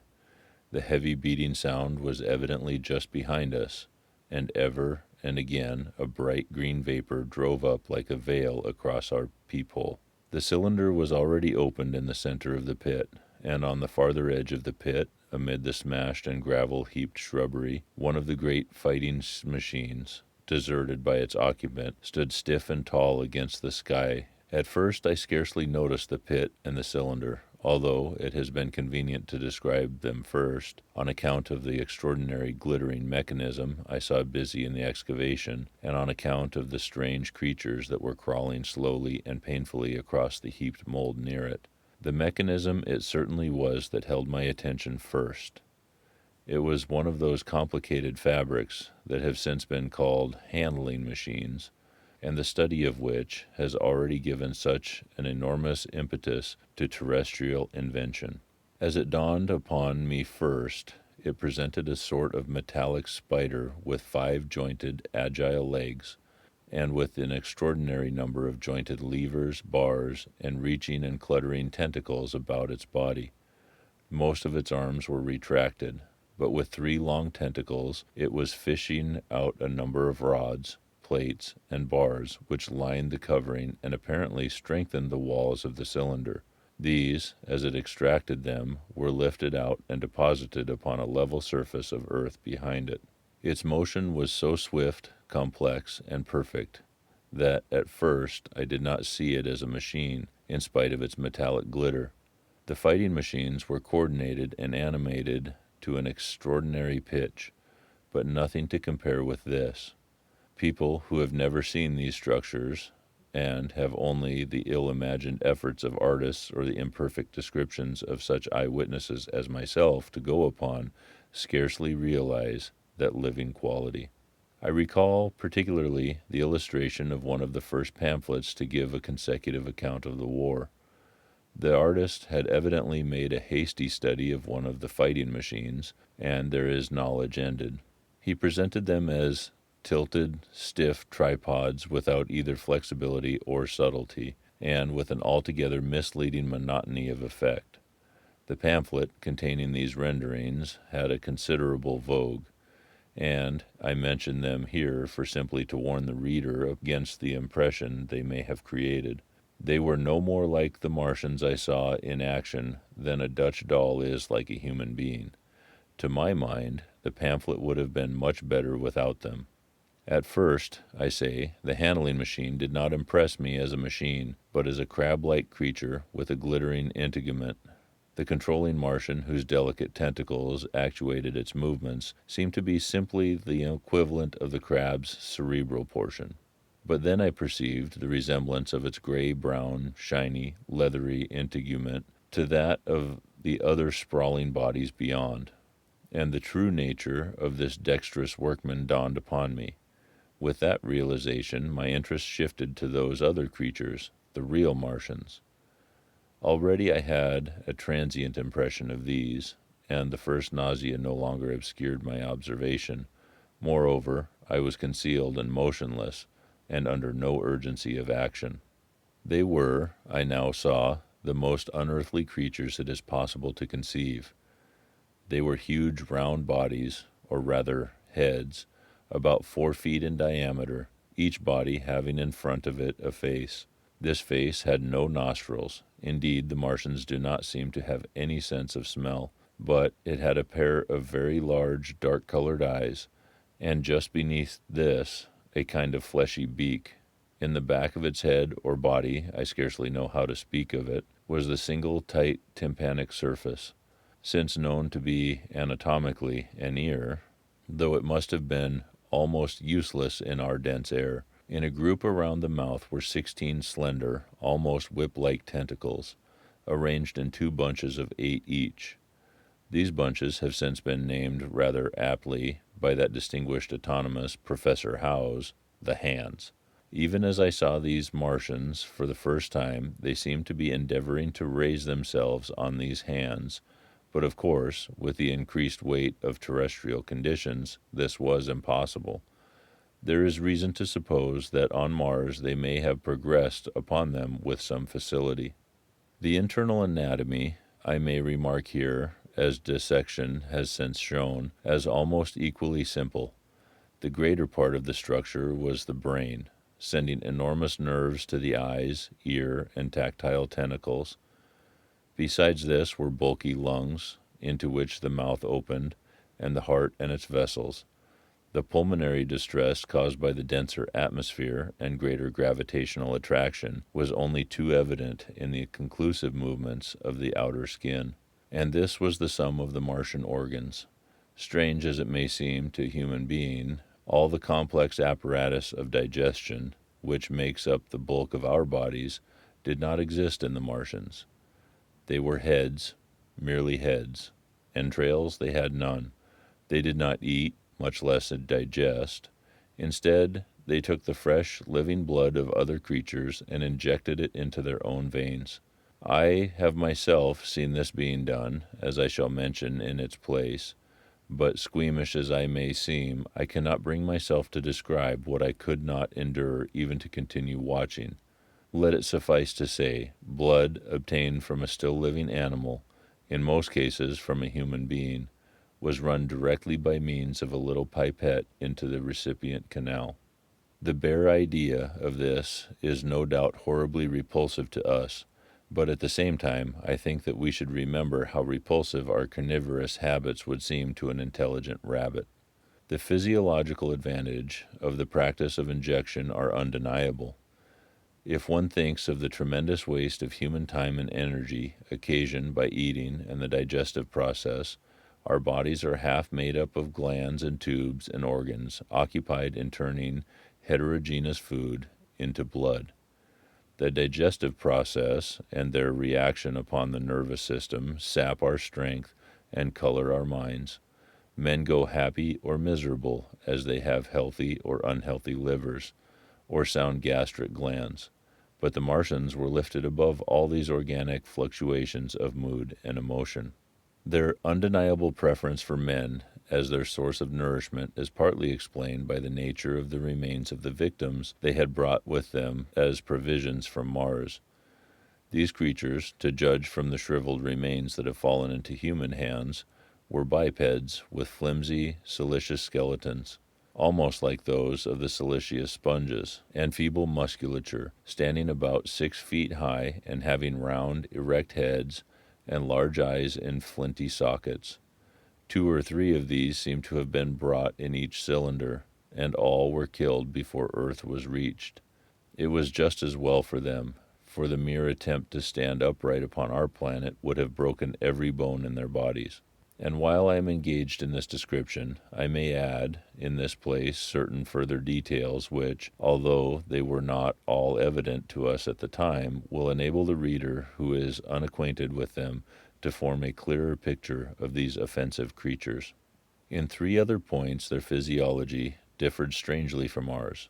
The heavy beating sound was evidently just behind us, and ever and again a bright green vapor drove up like a veil across our peephole. The cylinder was already opened in the center of the pit, and on the farther edge of the pit, amid the smashed and gravel-heaped shrubbery, one of the great fighting machines, deserted by its occupant, stood stiff and tall against the sky. At first I scarcely noticed the pit and the cylinder, although it has been convenient to describe them first, on account of the extraordinary glittering mechanism I saw busy in the excavation, and on account of the strange creatures that were crawling slowly and painfully across the heaped mold near it. The mechanism it certainly was that held my attention first. It was one of those complicated fabrics that have since been called handling machines, and the study of which has already given such an enormous impetus to terrestrial invention. As it dawned upon me first, it presented a sort of metallic spider with 5 jointed, agile legs, and with an extraordinary number of jointed levers, bars, and reaching and cluttering tentacles about its body. Most of its arms were retracted, but with 3 long tentacles it was fishing out a number of rods, plates, and bars which lined the covering and apparently strengthened the walls of the cylinder. These, as it extracted them, were lifted out and deposited upon a level surface of earth behind it. Its motion was so swift, complex, and perfect that at first I did not see it as a machine, in spite of its metallic glitter. The fighting machines were coordinated and animated to an extraordinary pitch, but nothing to compare with this. People who have never seen these structures, and have only the ill-imagined efforts of artists or the imperfect descriptions of such eyewitnesses as myself to go upon, scarcely realize that living quality. I recall particularly the illustration of one of the first pamphlets to give a consecutive account of the war. The artist had evidently made a hasty study of one of the fighting machines, and there his knowledge ended. He presented them as tilted, stiff tripods without either flexibility or subtlety, and with an altogether misleading monotony of effect. The pamphlet containing these renderings had a considerable vogue, and I mention them here for simply to warn the reader against the impression they may have created. They were no more like the Martians I saw in action than a Dutch doll is like a human being. To my mind, the pamphlet would have been much better without them. At first, I say, the handling machine did not impress me as a machine, but as a crab-like creature with a glittering integument. The controlling Martian, whose delicate tentacles actuated its movements, seemed to be simply the equivalent of the crab's cerebral portion. But then I perceived the resemblance of its gray-brown, shiny, leathery integument to that of the other sprawling bodies beyond, and the true nature of this dexterous workman dawned upon me. With that realization, my interest shifted to those other creatures, the real Martians. Already I had a transient impression of these, and the first nausea no longer obscured my observation. Moreover, I was concealed and motionless, and under no urgency of action. They were, I now saw, the most unearthly creatures it is possible to conceive. They were huge round bodies, or rather heads, about 4 feet in diameter, each body having in front of it a face. This face had no nostrils. Indeed, the Martians do not seem to have any sense of smell, but it had a pair of very large, dark-colored eyes, and just beneath this, a kind of fleshy beak. In the back of its head or body, I scarcely know how to speak of it, was the single tight tympanic surface, since known to be anatomically an ear, though it must have been almost useless in our dense air. In a group around the mouth were 16 slender, almost whip-like tentacles, arranged in 2 bunches of 8 each. These bunches have since been named rather aptly by that distinguished autonomous Professor Howes, the hands. Even as I saw these Martians for the first time, they seemed to be endeavoring to raise themselves on these hands, but of course, with the increased weight of terrestrial conditions, this was impossible. There is reason to suppose that on Mars they may have progressed upon them with some facility. The internal anatomy, I may remark here, as dissection has since shown, as almost equally simple. The greater part of the structure was the brain, sending enormous nerves to the eyes, ear, and tactile tentacles. Besides this were bulky lungs, into which the mouth opened, and the heart and its vessels. The pulmonary distress caused by the denser atmosphere and greater gravitational attraction was only too evident in the conclusive movements of the outer skin. And this was the sum of the Martian organs. Strange as it may seem to a human being, all the complex apparatus of digestion, which makes up the bulk of our bodies, did not exist in the Martians. They were heads, merely heads. Entrails they had none. They did not eat, much less digest. Instead, they took the fresh, living blood of other creatures and injected it into their own veins. I have myself seen this being done, as I shall mention in its place, but squeamish as I may seem, I cannot bring myself to describe what I could not endure even to continue watching. Let it suffice to say, blood obtained from a still living animal, in most cases from a human being, was run directly by means of a little pipette into the recipient canal. The bare idea of this is no doubt horribly repulsive to us, but at the same time I think that we should remember how repulsive our carnivorous habits would seem to an intelligent rabbit. The physiological advantage of the practice of injection are undeniable. If one thinks of the tremendous waste of human time and energy occasioned by eating and the digestive process, our bodies are half made up of glands and tubes and organs occupied in turning heterogeneous food into blood. The digestive process and their reaction upon the nervous system sap our strength and color our minds. Men go happy or miserable as they have healthy or unhealthy livers, or sound gastric glands. But the Martians were lifted above all these organic fluctuations of mood and emotion. Their undeniable preference for men as their source of nourishment is partly explained by the nature of the remains of the victims they had brought with them as provisions from Mars. These creatures, to judge from the shriveled remains that have fallen into human hands, were bipeds with flimsy, siliceous skeletons, almost like those of the siliceous sponges, and feeble musculature, standing about 6 feet high and having round, erect heads and large eyes in flinty sockets. 2 or 3 of these seem to have been brought in each cylinder, and all were killed before Earth was reached. It was just as well for them, for the mere attempt to stand upright upon our planet would have broken every bone in their bodies. And while I am engaged in this description, I may add, in this place, certain further details which, although they were not all evident to us at the time, will enable the reader who is unacquainted with them to form a clearer picture of these offensive creatures. In 3 other points their physiology differed strangely from ours.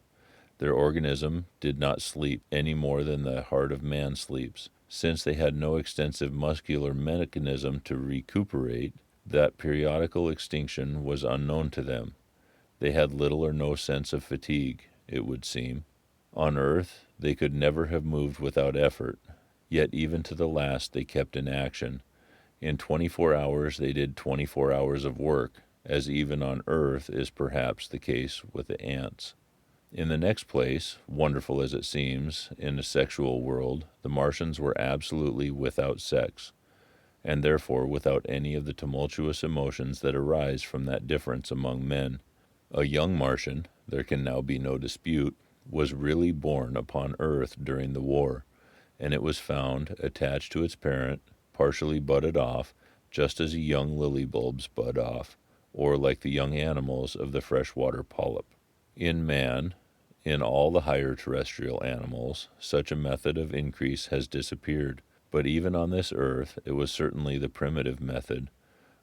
Their organism did not sleep any more than the heart of man sleeps. Since they had no extensive muscular mechanism to recuperate, that periodical extinction was unknown to them. They had little or no sense of fatigue, it would seem. On Earth they could never have moved without effort, Yet even to the last they kept in action. In 24 hours they did 24 hours of work, as even on Earth is perhaps the case with the ants. In the next place, wonderful as it seems, in the sexual world, the Martians were absolutely without sex, and therefore without any of the tumultuous emotions that arise from that difference among men. A young Martian, there can now be no dispute, was really born upon Earth during the war, and it was found attached to its parent, partially budded off, just as a young lily bulbs bud off, or like the young animals of the freshwater polyp. In man, in all the higher terrestrial animals, such a method of increase has disappeared, but even on this earth it was certainly the primitive method.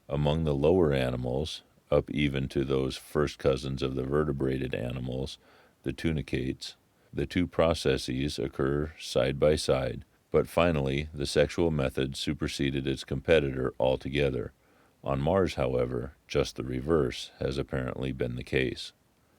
Among the lower animals, up even to those first cousins of the vertebrated animals, the tunicates, the two processes occur side by side, but finally the sexual method superseded its competitor altogether. On Mars, however, just the reverse has apparently been the case.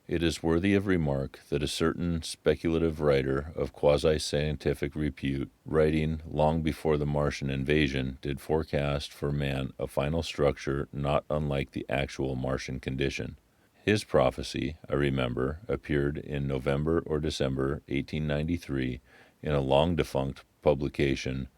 It is worthy of remark that a certain speculative writer of quasi-scientific repute, writing long before the Martian invasion, did forecast for man a final structure not unlike the actual Martian condition. His prophecy, I remember, appeared in November or December 1893 in a long-defunct publication,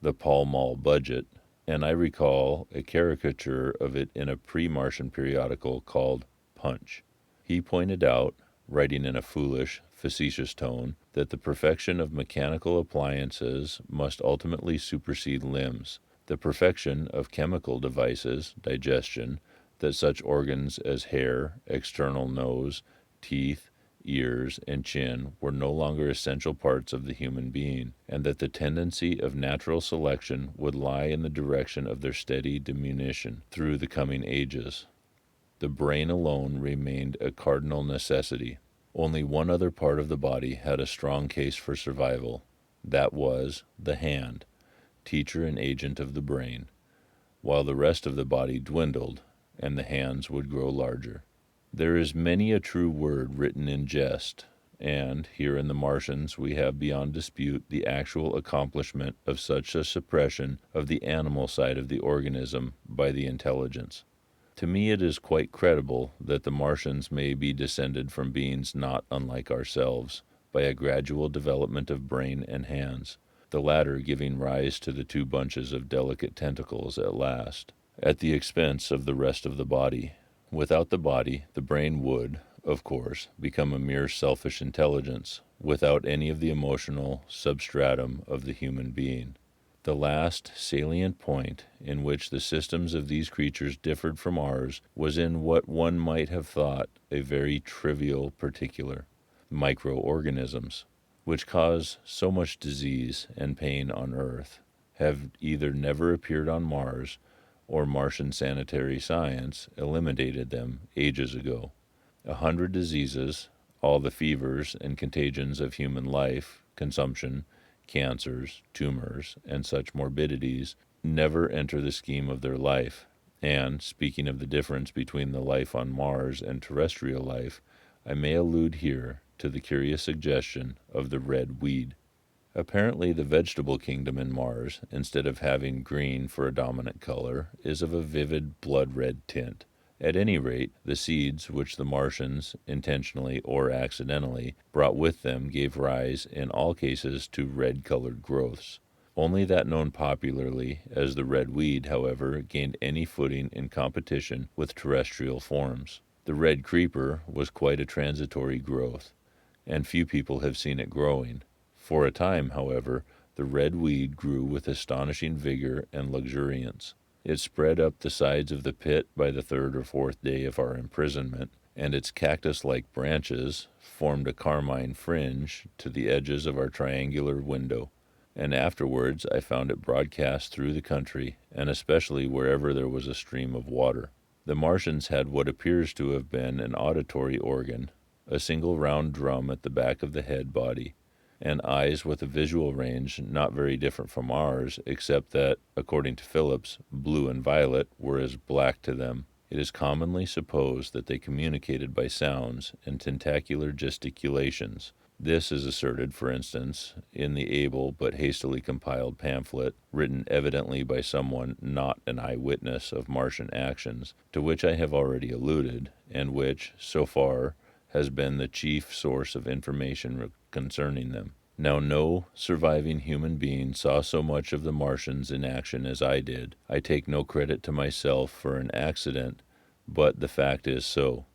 the Pall Mall Budget, and I recall a caricature of it in a pre-Martian periodical called Punch. He pointed out, writing in a foolish, facetious tone, that the perfection of mechanical appliances must ultimately supersede limbs, the perfection of chemical devices, digestion, that such organs as hair, external nose, teeth, ears, and chin were no longer essential parts of the human being, and that the tendency of natural selection would lie in the direction of their steady diminution through the coming ages. The brain alone remained a cardinal necessity. Only one other part of the body had a strong case for survival. That was the hand, teacher and agent of the brain, while the rest of the body dwindled, and the hands would grow larger. There is many a true word written in jest, and here in the Martians we have beyond dispute the actual accomplishment of such a suppression of the animal side of the organism by the intelligence. To me it is quite credible that the Martians may be descended from beings not unlike ourselves, by a gradual development of brain and hands, the latter giving rise to the two bunches of delicate tentacles at last, at the expense of the rest of the body. Without the body, the brain would, of course, become a mere selfish intelligence, without any of the emotional substratum of the human being. The last salient point in which the systems of these creatures differed from ours was in what one might have thought a very trivial particular: microorganisms, which cause so much disease and pain on Earth, have either never appeared on Mars, or Martian sanitary science eliminated them ages ago. 100 diseases, all the fevers and contagions of human life, consumption, cancers, tumors, and such morbidities, never enter the scheme of their life. And, speaking of the difference between the life on Mars and terrestrial life, I may allude here to the curious suggestion of the red weed. Apparently the vegetable kingdom in Mars, instead of having green for a dominant color, is of a vivid blood-red tint. At any rate, the seeds which the Martians, intentionally or accidentally, brought with them gave rise, in all cases, to red-colored growths. Only that known popularly as the red weed, however, gained any footing in competition with terrestrial forms. The red creeper was quite a transitory growth, and few people have seen it growing. For a time, however, the red weed grew with astonishing vigor and luxuriance. It spread up the sides of the pit by the third or fourth day of our imprisonment, and its cactus-like branches formed a carmine fringe to the edges of our triangular window. And afterwards I found it broadcast through the country, and especially wherever there was a stream of water. The Martians had what appears to have been an auditory organ, a single round drum at the back of the head body, and eyes with a visual range not very different from ours, except that, according to Phillips, blue and violet were as black to them. It is commonly supposed that they communicated by sounds and tentacular gesticulations, This is asserted, for instance, in the able but hastily compiled pamphlet, written evidently by someone not an eyewitness of Martian actions, to which I have already alluded, and which, so far, has been the chief source of information concerning them. Now, no surviving human being saw so much of the Martians in action as I did. I take no credit to myself for an accident, but the fact is so,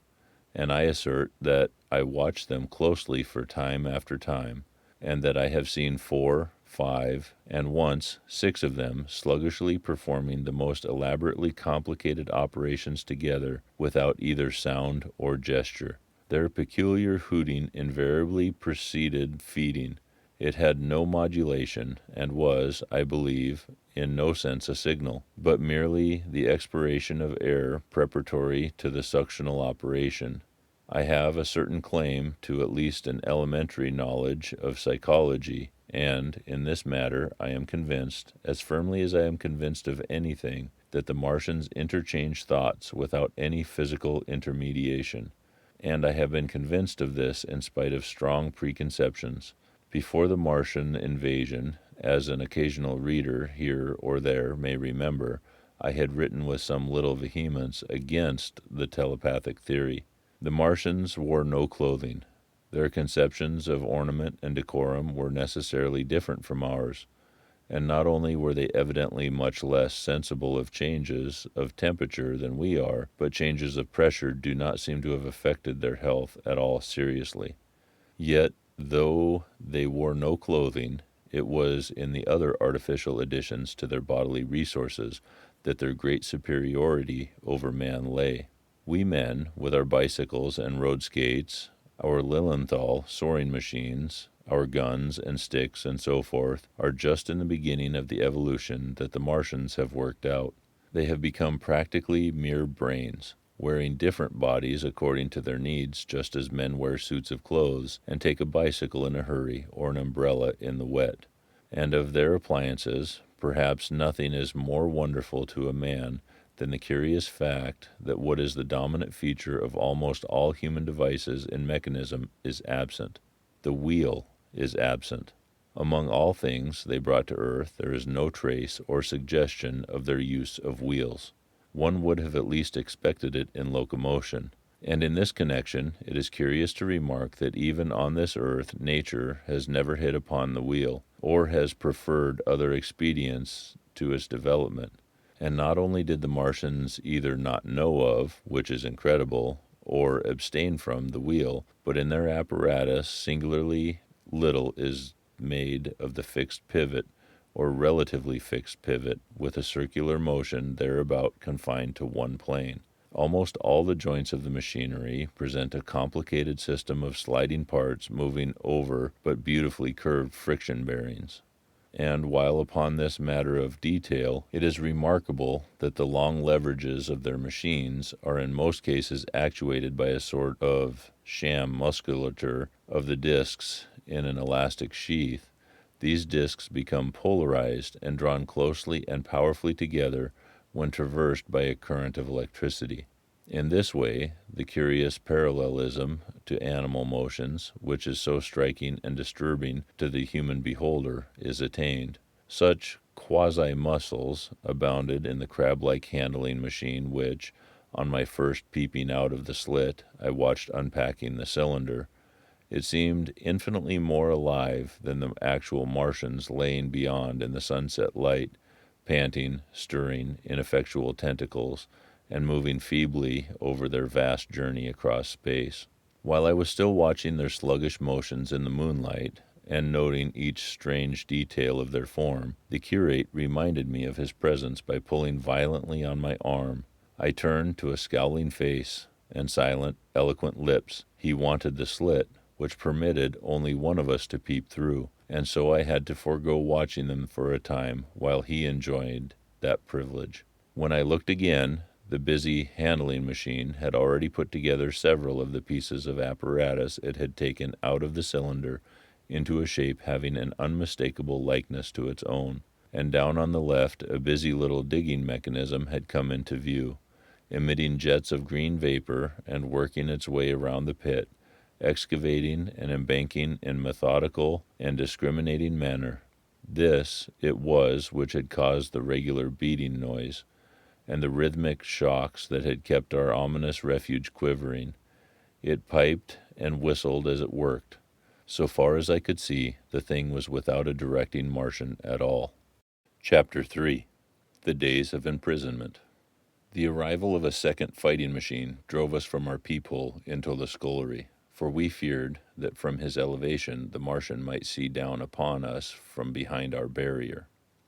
and I assert that I watched them closely for time after time, and that I have seen 4, 5, and once 6 of them sluggishly performing the most elaborately complicated operations together without either sound or gesture. Their peculiar hooting invariably preceded feeding. It had no modulation, and was, I believe, in no sense a signal, but merely the expiration of air preparatory to the suctional operation. I have a certain claim to at least an elementary knowledge of psychology, and, in this matter, I am convinced, as firmly as I am convinced of anything, that the Martians interchange thoughts without any physical intermediation. And I have been convinced of this in spite of strong preconceptions. Before the Martian invasion, as an occasional reader here or there may remember, I had written with some little vehemence against the telepathic theory. The Martians wore no clothing. Their conceptions of ornament and decorum were necessarily different from ours, and not only were they evidently much less sensible of changes of temperature than we are, but changes of pressure do not seem to have affected their health at all seriously. Yet, though they wore no clothing, it was in the other artificial additions to their bodily resources that their great superiority over man lay. We men, with our bicycles and road skates, our Lilienthal soaring machines, our guns and sticks and so forth, are just in the beginning of the evolution that the Martians have worked out. They have become practically mere brains, wearing different bodies according to their needs, just as men wear suits of clothes and take a bicycle in a hurry or an umbrella in the wet. And of their appliances, perhaps nothing is more wonderful to a man than the curious fact that what is the dominant feature of almost all human devices in mechanism is absent. The wheel is absent. Among all things they brought to earth, there is no trace or suggestion of their use of wheels. One would have at least expected it in locomotion. And in this connection, it is curious to remark that even on this earth nature has never hit upon the wheel, or has preferred other expedients to its development. And not only did the Martians either not know of, which is incredible, or abstain from the wheel, but in their apparatus singularly little is made of the fixed pivot, or relatively fixed pivot, with a circular motion thereabout confined to one plane. Almost all the joints of the machinery present a complicated system of sliding parts moving over but beautifully curved friction bearings. And while upon this matter of detail, it is remarkable that the long leverages of their machines are in most cases actuated by a sort of sham musculature of the discs in an elastic sheath, these discs become polarized and drawn closely and powerfully together when traversed by a current of electricity. In this way, the curious parallelism to animal motions, which is so striking and disturbing to the human beholder, is attained. Such quasi-muscles abounded in the crab-like handling machine which, on my first peeping out of the slit, I watched unpacking the cylinder. It seemed infinitely more alive than the actual Martians laying beyond in the sunset light, panting, stirring, ineffectual tentacles, and moving feebly over their vast journey across space. While I was still watching their sluggish motions in the moonlight, and noting each strange detail of their form, the curate reminded me of his presence by pulling violently on my arm. I turned to a scowling face and silent, eloquent lips. He wanted the slit, which permitted only one of us to peep through, and so I had to forego watching them for a time while he enjoyed that privilege. When I looked again, the busy handling machine had already put together several of the pieces of apparatus it had taken out of the cylinder into a shape having an unmistakable likeness to its own, and down on the left a busy little digging mechanism had come into view, emitting jets of green vapor and working its way around the pit, excavating and embanking in methodical and discriminating manner. This it was which had caused the regular beating noise, and the rhythmic shocks that had kept our ominous refuge quivering. It piped and whistled as it worked. So far as I could see, the thing was without a directing Martian at all. Chapter 3. The Days of Imprisonment. The arrival of a second fighting machine drove us from our peephole into the scullery, for we feared that from his elevation the Martian might see down upon us from behind our barrier.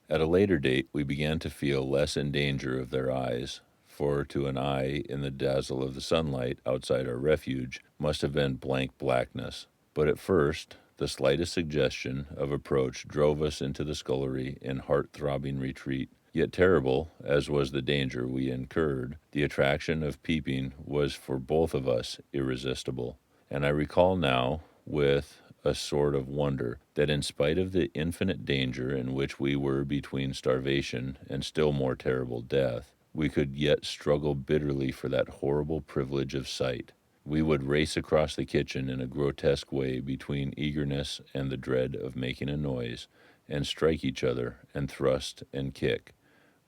At a later date we began to feel less in danger of their eyes, for to an eye in the dazzle of the sunlight outside our refuge must have been blank blackness. But at first the slightest suggestion of approach drove us into the scullery in heart-throbbing retreat. Yet terrible as was the danger we incurred, the attraction of peeping was for both of us irresistible. And I recall now, with a sort of wonder, that in spite of the infinite danger in which we were between starvation and still more terrible death, we could yet struggle bitterly for that horrible privilege of sight. We would race across the kitchen in a grotesque way between eagerness and the dread of making a noise, and strike each other and thrust and kick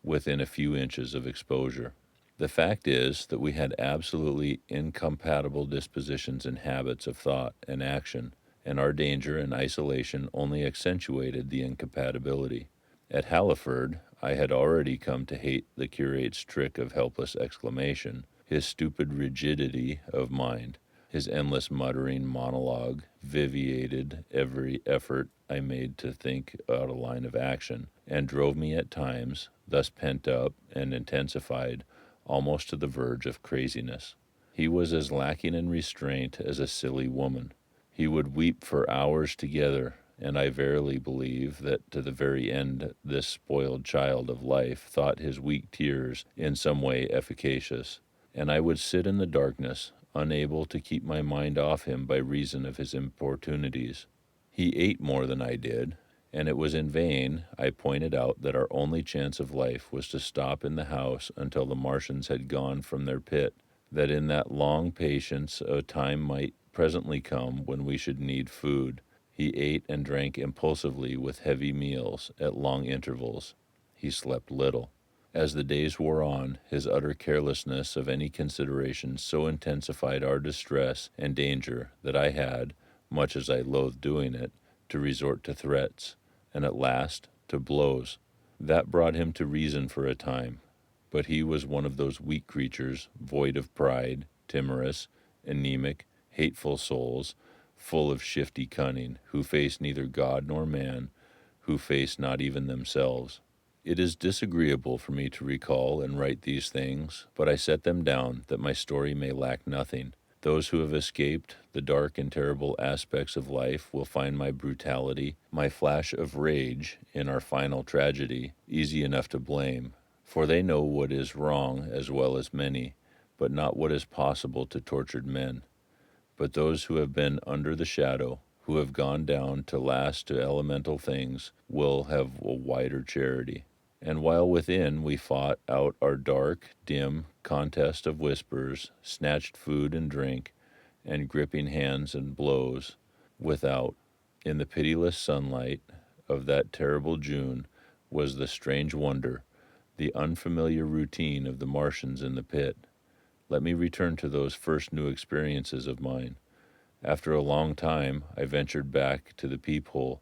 within a few inches of exposure. The fact is that we had absolutely incompatible dispositions and habits of thought and action, and our danger and isolation only accentuated the incompatibility. At Halliford, I had already come to hate the curate's trick of helpless exclamation, his stupid rigidity of mind, his endless muttering monologue vitiated every effort I made to think out a line of action, and drove me at times, thus pent up and intensified, almost to the verge of craziness. He was as lacking in restraint as a silly woman. He would weep for hours together, and I verily believe that to the very end this spoiled child of life thought his weak tears in some way efficacious. And I would sit in the darkness, unable to keep my mind off him by reason of his importunities. He ate more than I did, and it was in vain I pointed out that our only chance of life was to stop in the house until the Martians had gone from their pit, that in that long patience a time might presently come when we should need food. He ate and drank impulsively with heavy meals at long intervals. He slept little. As the days wore on, his utter carelessness of any consideration so intensified our distress and danger that I had, much as I loathed doing it, to resort to threats, and at last to blows. That brought him to reason for a time, but he was one of those weak creatures, void of pride, timorous, anemic, hateful souls, full of shifty cunning, who face neither God nor man, who face not even themselves. It is disagreeable for me to recall and write these things, but I set them down that my story may lack nothing. Those who have escaped the dark and terrible aspects of life will find my brutality, my flash of rage in our final tragedy, easy enough to blame, for they know what is wrong as well as many, but not what is possible to tortured men. But those who have been under the shadow, who have gone down to last to elemental things, will have a wider charity. And while within we fought out our dark, dim contest of whispers, snatched food and drink, and gripping hands and blows, without, in the pitiless sunlight of that terrible June, was the strange wonder, the unfamiliar routine of the Martians in the pit. Let me return to those first new experiences of mine. After a long time, I ventured back to the peephole,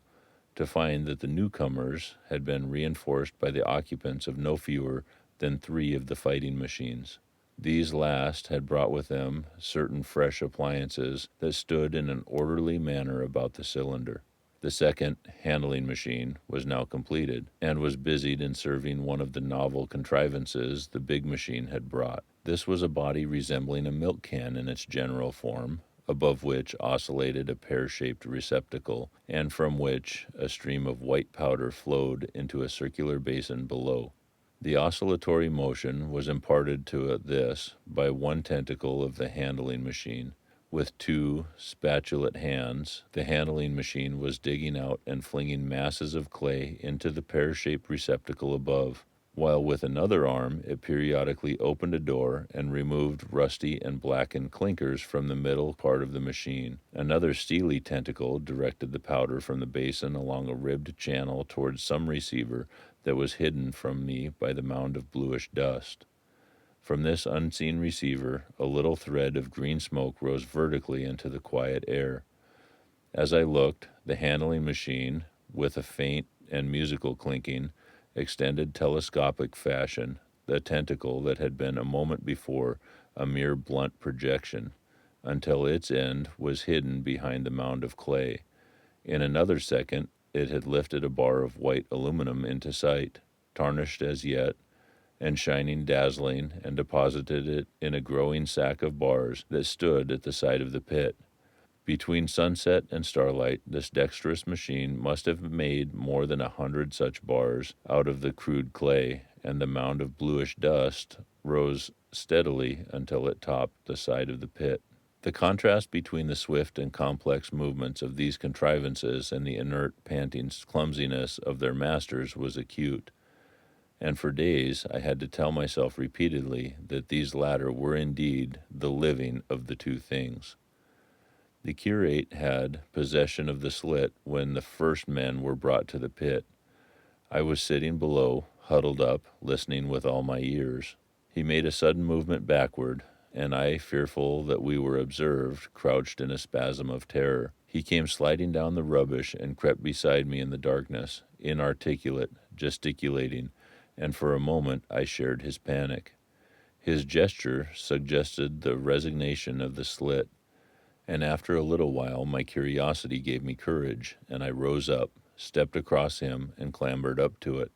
to find that the newcomers had been reinforced by the occupants of no fewer than 3 of the fighting machines. These last had brought with them certain fresh appliances that stood in an orderly manner about the cylinder. The second handling machine was now completed, and was busied in serving one of the novel contrivances the big machine had brought. This was a body resembling a milk can in its general form, above which oscillated a pear-shaped receptacle, and from which a stream of white powder flowed into a circular basin below. The oscillatory motion was imparted to this by one tentacle of the handling machine. With 2 spatulate hands, the handling machine was digging out and flinging masses of clay into the pear-shaped receptacle above. while with another arm it periodically opened a door and removed rusty and blackened clinkers from the middle part of the machine. Another steely tentacle directed the powder from the basin along a ribbed channel towards some receiver that was hidden from me by the mound of bluish dust. From this unseen receiver, a little thread of green smoke rose vertically into the quiet air. As I looked, the handling machine, with a faint and musical clinking, extended telescopic fashion, the tentacle that had been a moment before a mere blunt projection, until its end was hidden behind the mound of clay. In another second, it had lifted a bar of white aluminum into sight, tarnished as yet, and shining dazzling, and deposited it in a growing sack of bars that stood at the side of the pit. Between sunset and starlight, this dexterous machine must have made more than 100 such bars out of the crude clay, and the mound of bluish dust rose steadily until it topped the side of the pit. The contrast between the swift and complex movements of these contrivances and the inert, panting clumsiness of their masters was acute, and for days I had to tell myself repeatedly that these latter were indeed the living of the two things. The curate had possession of the slit when the first men were brought to the pit. I was sitting below, huddled up, listening with all my ears. He made a sudden movement backward, and I, fearful that we were observed, crouched in a spasm of terror. He came sliding down the rubbish and crept beside me in the darkness, inarticulate, gesticulating, and for a moment I shared his panic. His gesture suggested the resignation of the slit, and after a little while my curiosity gave me courage, and I rose up, stepped across him, and clambered up to it.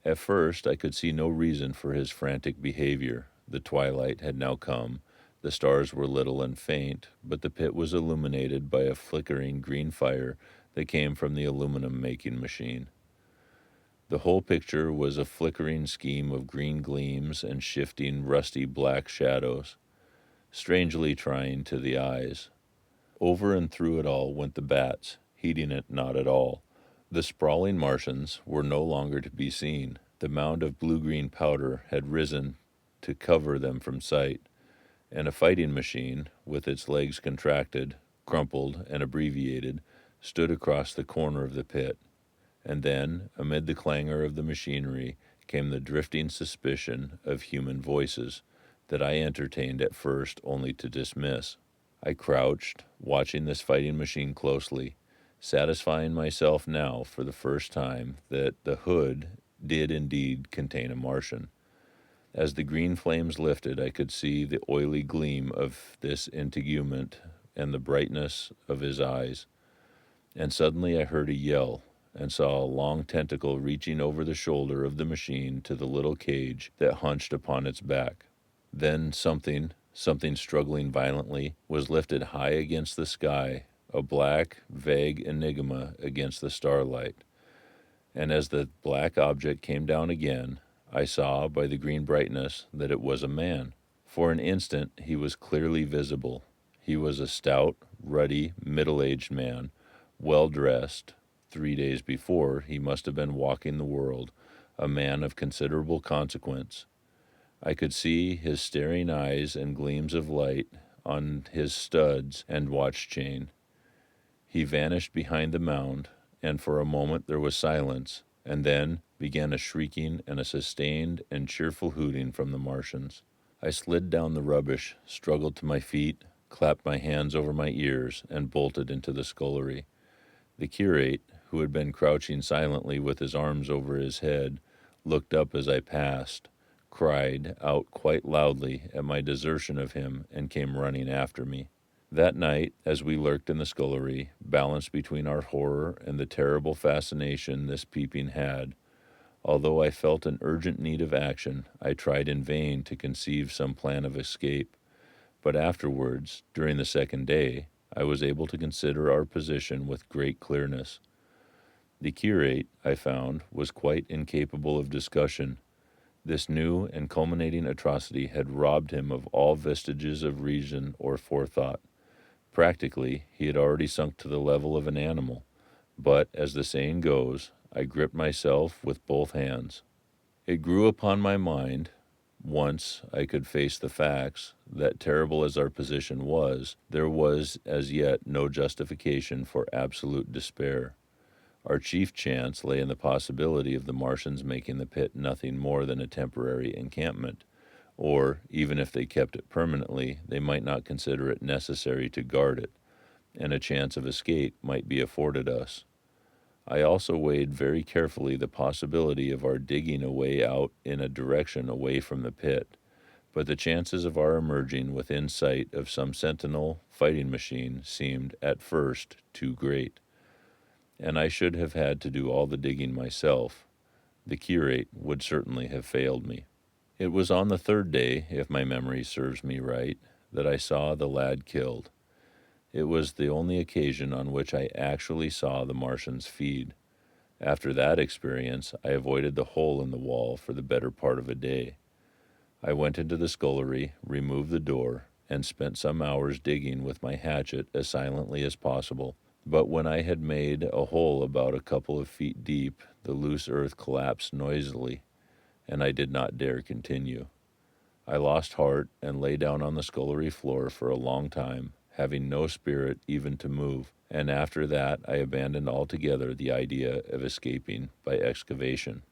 At first I could see no reason for his frantic behavior. The twilight had now come, the stars were little and faint, but the pit was illuminated by a flickering green fire that came from the aluminum-making machine. The whole picture was a flickering scheme of green gleams and shifting, rusty black shadows, strangely trying to the eyes. Over and through it all went the bats, heeding it not at all. The sprawling Martians were no longer to be seen. The mound of blue-green powder had risen to cover them from sight, and a fighting machine, with its legs contracted, crumpled, and abbreviated, stood across the corner of the pit. And then, amid the clangor of the machinery, came the drifting suspicion of human voices that I entertained at first only to dismiss. I crouched, watching this fighting machine closely, satisfying myself now for the first time that the hood did indeed contain a Martian. As the green flames lifted, I could see the oily gleam of this integument and the brightness of his eyes. And suddenly I heard a yell and saw a long tentacle reaching over the shoulder of the machine to the little cage that hunched upon its back. Then something struggling violently, was lifted high against the sky, a black, vague enigma against the starlight. And as the black object came down again, I saw by the green brightness that it was a man. For an instant he was clearly visible. He was a stout, ruddy, middle-aged man, well-dressed. 3 days before he must have been walking the world, a man of considerable consequence. I could see his staring eyes and gleams of light on his studs and watch chain. He vanished behind the mound, and for a moment there was silence, and then began a shrieking and a sustained and cheerful hooting from the Martians. I slid down the rubbish, struggled to my feet, clapped my hands over my ears, and bolted into the scullery. The curate, who had been crouching silently with his arms over his head, looked up as I passed, cried out quite loudly at my desertion of him, and came running after me. That night, as we lurked in the scullery, balanced between our horror and the terrible fascination this peeping had, although I felt an urgent need of action, I tried in vain to conceive some plan of escape. But afterwards, during the second day, I was able to consider our position with great clearness. The curate, I found, was quite incapable of discussion. This new and culminating atrocity had robbed him of all vestiges of reason or forethought. Practically, he had already sunk to the level of an animal, but, as the saying goes, I gripped myself with both hands. It grew upon my mind, once I could face the facts, that terrible as our position was, there was as yet no justification for absolute despair. Our chief chance lay in the possibility of the Martians making the pit nothing more than a temporary encampment, or, even if they kept it permanently, they might not consider it necessary to guard it, and a chance of escape might be afforded us. I also weighed very carefully the possibility of our digging a way out in a direction away from the pit, but the chances of our emerging within sight of some sentinel fighting machine seemed, at first, too great, and I should have had to do all the digging myself. The curate would certainly have failed me. It was on the third day, if my memory serves me right, that I saw the lad killed. It was the only occasion on which I actually saw the Martians feed. After that experience, I avoided the hole in the wall for the better part of a day. I went into the scullery, removed the door, and spent some hours digging with my hatchet as silently as possible. But when I had made a hole about a couple of feet deep, the loose earth collapsed noisily, and I did not dare continue. I lost heart and lay down on the scullery floor for a long time, having no spirit even to move, and after that I abandoned altogether the idea of escaping by excavation.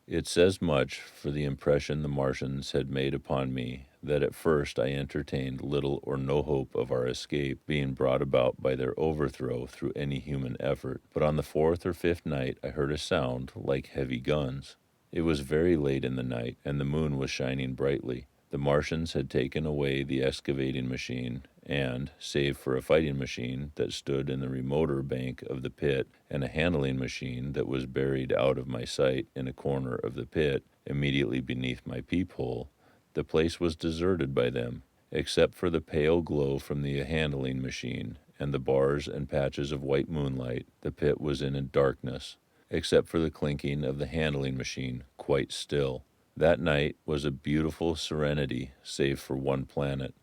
It says much for the impression the Martians had made upon me that at first I entertained little or no hope of our escape being brought about by their overthrow through any human effort, but on the fourth or fifth night I heard a sound like heavy guns. It was very late in the night, and the moon was shining brightly. The Martians had taken away the excavating machine, and, save for a fighting machine that stood in the remoter bank of the pit, and a handling machine that was buried out of my sight in a corner of the pit, immediately beneath my peephole, the place was deserted by them, except for the pale glow from the handling machine, and the bars and patches of white moonlight. The pit was in a darkness, except for the clinking of the handling machine, quite still. That night was a beautiful serenity, save for one planet.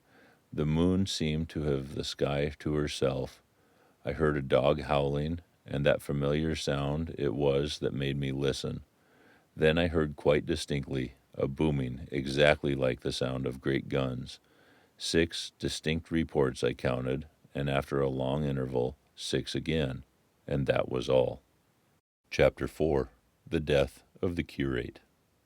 The moon seemed to have the sky to herself. I heard a dog howling, and that familiar sound it was that made me listen. Then I heard quite distinctly a booming exactly like the sound of great guns. 6 distinct reports I counted, and after a long interval, 6 again, and that was all. Chapter 4. The Death of the Curate.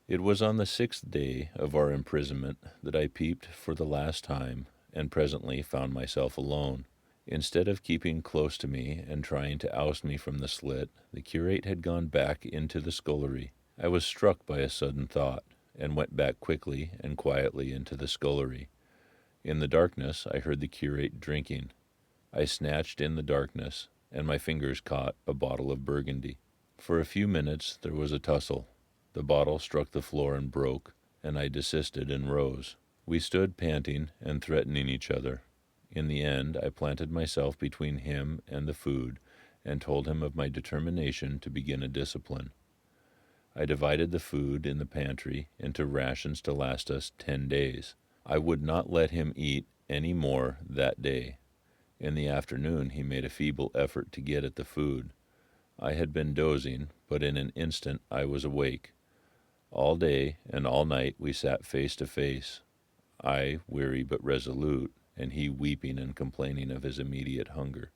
It was on the 6th day of our imprisonment that I peeped for the last time, and presently found myself alone. Instead of keeping close to me and trying to oust me from the slit, the curate had gone back into the scullery. I was struck by a sudden thought, and went back quickly and quietly into the scullery. In the darkness I heard the curate drinking. I snatched in the darkness, and my fingers caught a bottle of Burgundy. For a few minutes there was a tussle. The bottle struck the floor and broke, and I desisted and rose. We stood panting and threatening each other. In the end, I planted myself between him and the food, and told him of my determination to begin a discipline. I divided the food in the pantry into rations to last us 10 days. I would not let him eat any more that day. In the afternoon he made a feeble effort to get at the food. I had been dozing, but in an instant I was awake. All day and all night we sat face to face, I weary but resolute, and he weeping and complaining of his immediate hunger.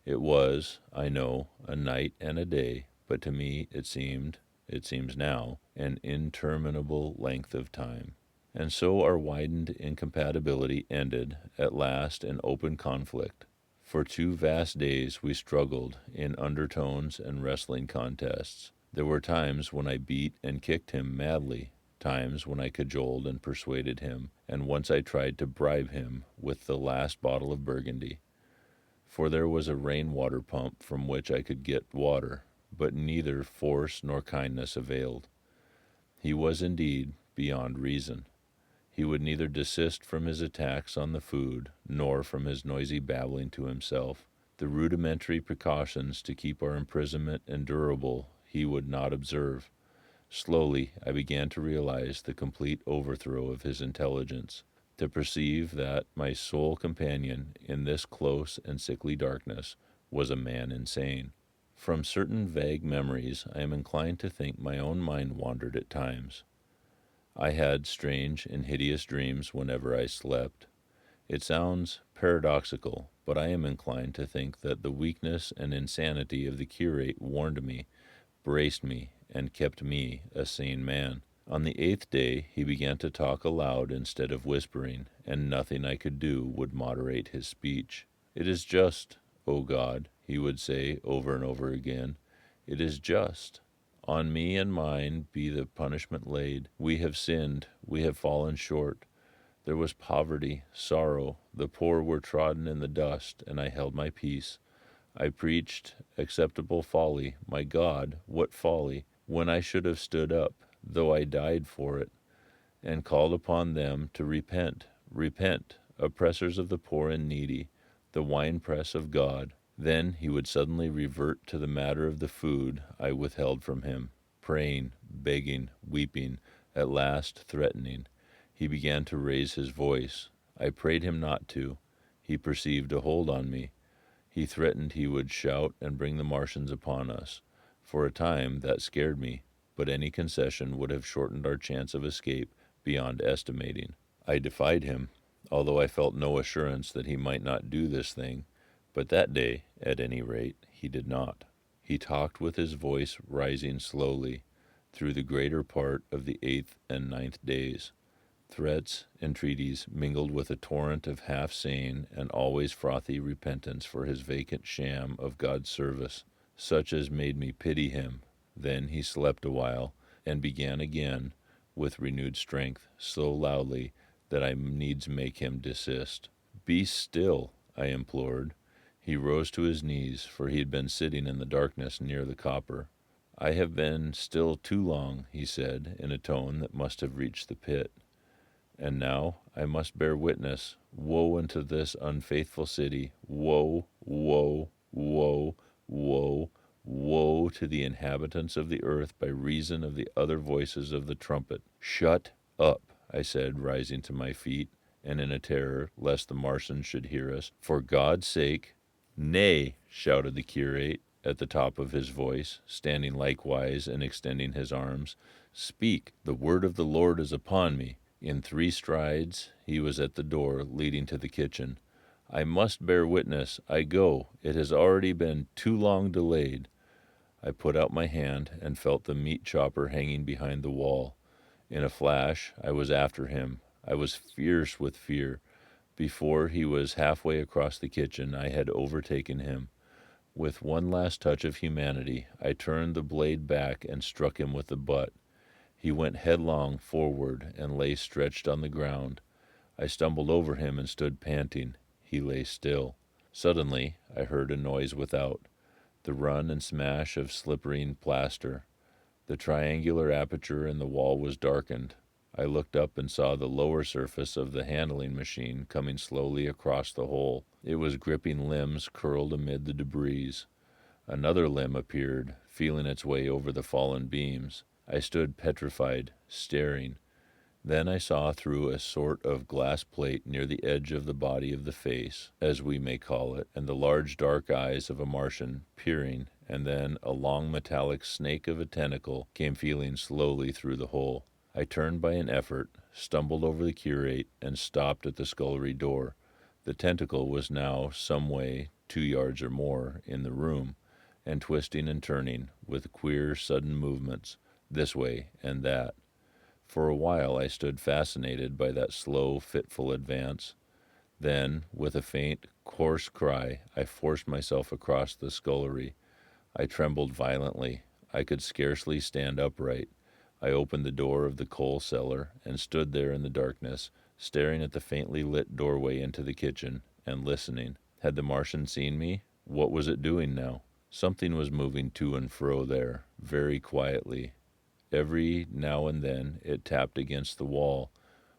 It was, I know, a night and a day, but to me it seems now, an interminable length of time. And so our widened incompatibility ended at last in open conflict. For 2 vast days we struggled in undertones and wrestling contests. There were times when I beat and kicked him madly, times when I cajoled and persuaded him, and once I tried to bribe him with the last bottle of Burgundy. For there was a rain-water pump from which I could get water, but neither force nor kindness availed. He was indeed beyond reason. He would neither desist from his attacks on the food, nor from his noisy babbling to himself. The rudimentary precautions to keep our imprisonment endurable he would not observe. Slowly I began to realize the complete overthrow of his intelligence, to perceive that my sole companion in this close and sickly darkness was a man insane. From certain vague memories, I am inclined to think my own mind wandered at times. I had strange and hideous dreams whenever I slept. It sounds paradoxical, but I am inclined to think that the weakness and insanity of the curate warned me, braced me, and kept me a sane man. On the 8th day he began to talk aloud instead of whispering, and nothing I could do would moderate his speech. "It is just, O God," he would say over and over again. "It is just. On me and mine be the punishment laid. We have sinned, we have fallen short. There was poverty, sorrow, the poor were trodden in the dust, and I held my peace. I preached acceptable folly. My God, what folly, when I should have stood up, though I died for it, and called upon them to repent, repent, oppressors of the poor and needy, the winepress of God." Then he would suddenly revert to the matter of the food I withheld from him, praying, begging, weeping, at last threatening. He began to raise his voice. I prayed him not to. He perceived a hold on me. He threatened he would shout and bring the Martians upon us. For a time that scared me, but any concession would have shortened our chance of escape beyond estimating. I defied him, although I felt no assurance that he might not do this thing, but that day, at any rate, he did not. He talked with his voice rising slowly through the greater part of the 8th and 9th days. Threats, entreaties, mingled with a torrent of half-sane and always frothy repentance for his vacant sham of God's service, such as made me pity him. Then he slept a while, and began again, with renewed strength, so loudly that I needs make him desist. "Be still," I implored. He rose to his knees, for he had been sitting in the darkness near the copper. "I have been still too long," he said, in a tone that must have reached the pit. "And now I must bear witness. Woe unto this unfaithful city! Woe, woe, woe, woe, woe to the inhabitants of the earth by reason of the other voices of the trumpet." "Shut up," I said, rising to my feet, and in a terror lest the Martians should hear us. "For God's sake—" "Nay," shouted the curate at the top of his voice, standing likewise and extending his arms. "Speak, the word of the Lord is upon me." In 3 strides he was at the door leading to the kitchen. "I must bear witness. I go. It has already been too long delayed." I put out my hand and felt the meat chopper hanging behind the wall. In a flash I was after him. I was fierce with fear. Before he was halfway across the kitchen, I had overtaken him. With one last touch of humanity, I turned the blade back and struck him with the butt. He went headlong forward and lay stretched on the ground. I stumbled over him and stood panting. He lay still. Suddenly I heard a noise without, the run and smash of slippery plaster. The triangular aperture in the wall was darkened. I looked up and saw the lower surface of the handling machine coming slowly across the hole. It was gripping limbs curled amid the debris. Another limb appeared, feeling its way over the fallen beams. I stood petrified, staring. Then I saw through a sort of glass plate near the edge of the body of the face, as we may call it, and the large dark eyes of a Martian peering, and then a long metallic snake of a tentacle came feeling slowly through the hole. I turned by an effort, stumbled over the curate, and stopped at the scullery door. The tentacle was now some way, 2 yards or more, in the room, and twisting and turning, with queer sudden movements, this way and that. For a while I stood fascinated by that slow, fitful advance. Then, with a faint, coarse cry, I forced myself across the scullery. I trembled violently. I could scarcely stand upright. I opened the door of the coal cellar and stood there in the darkness, staring at the faintly lit doorway into the kitchen, and listening. Had the Martian seen me? What was it doing now? Something was moving to and fro there, very quietly. Every now and then it tapped against the wall,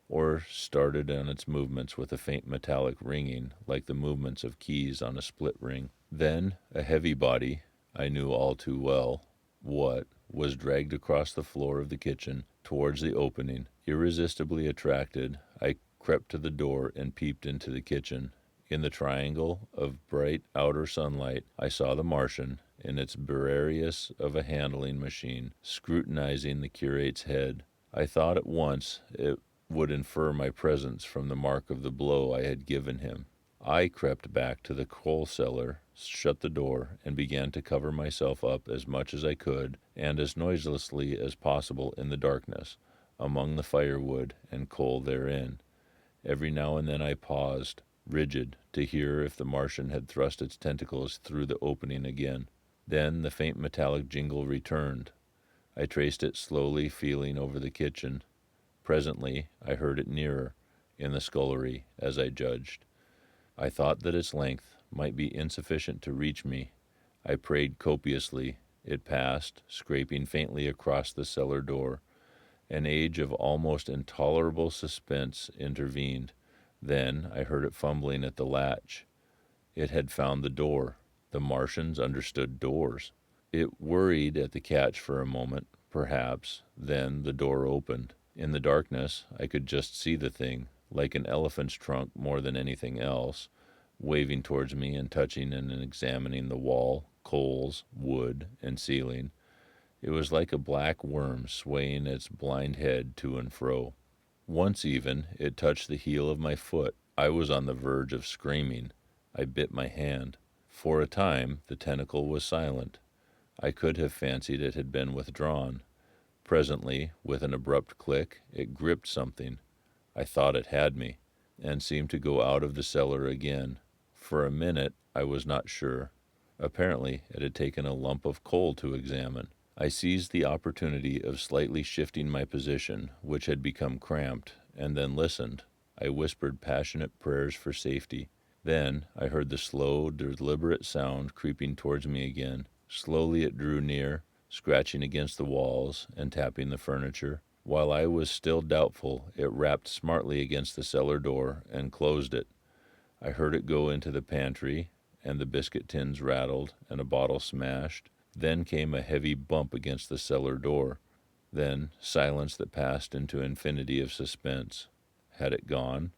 or started on its movements with a faint metallic ringing, like the movements of keys on a split ring. Then a heavy body, I knew all too well what, was dragged across the floor of the kitchen towards the opening. Irresistibly attracted, I crept to the door and peeped into the kitchen. In the triangle of bright outer sunlight I saw the Martian, in its Berarius of a handling machine, scrutinizing the curate's head. I thought at once it would infer my presence from the mark of the blow I had given him. I crept back to the coal cellar, shut the door, and began to cover myself up as much as I could and as noiselessly as possible in the darkness, among the firewood and coal therein. Every now and then I paused, rigid, to hear if the Martian had thrust its tentacles through the opening again. Then the faint metallic jingle returned. I traced it slowly, feeling over the kitchen. Presently I heard it nearer, in the scullery, as I judged. I thought that its length might be insufficient to reach me. I prayed copiously. It passed, scraping faintly across the cellar door. An age of almost intolerable suspense intervened. Then I heard it fumbling at the latch. It had found the door. The Martians understood doors. It worried at the catch for a moment, perhaps. Then the door opened. In the darkness, I could just see the thing, like an elephant's trunk more than anything else, waving towards me and touching and examining the wall, coals, wood, and ceiling. It was like a black worm swaying its blind head to and fro. Once even, it touched the heel of my foot. I was on the verge of screaming. I bit my hand. For a time, the tentacle was silent. I could have fancied it had been withdrawn. Presently, with an abrupt click, it gripped something. I thought it had me, and seemed to go out of the cellar again. For a minute, I was not sure. Apparently, it had taken a lump of coal to examine. I seized the opportunity of slightly shifting my position, which had become cramped, and then listened. I whispered passionate prayers for safety. Then I heard the slow, deliberate sound creeping towards me again. Slowly it drew near, scratching against the walls and tapping the furniture. While I was still doubtful, it rapped smartly against the cellar door and closed it. I heard it go into the pantry, and the biscuit tins rattled and a bottle smashed. Then came a heavy bump against the cellar door. Then silence that passed into infinity of suspense. Had it gone?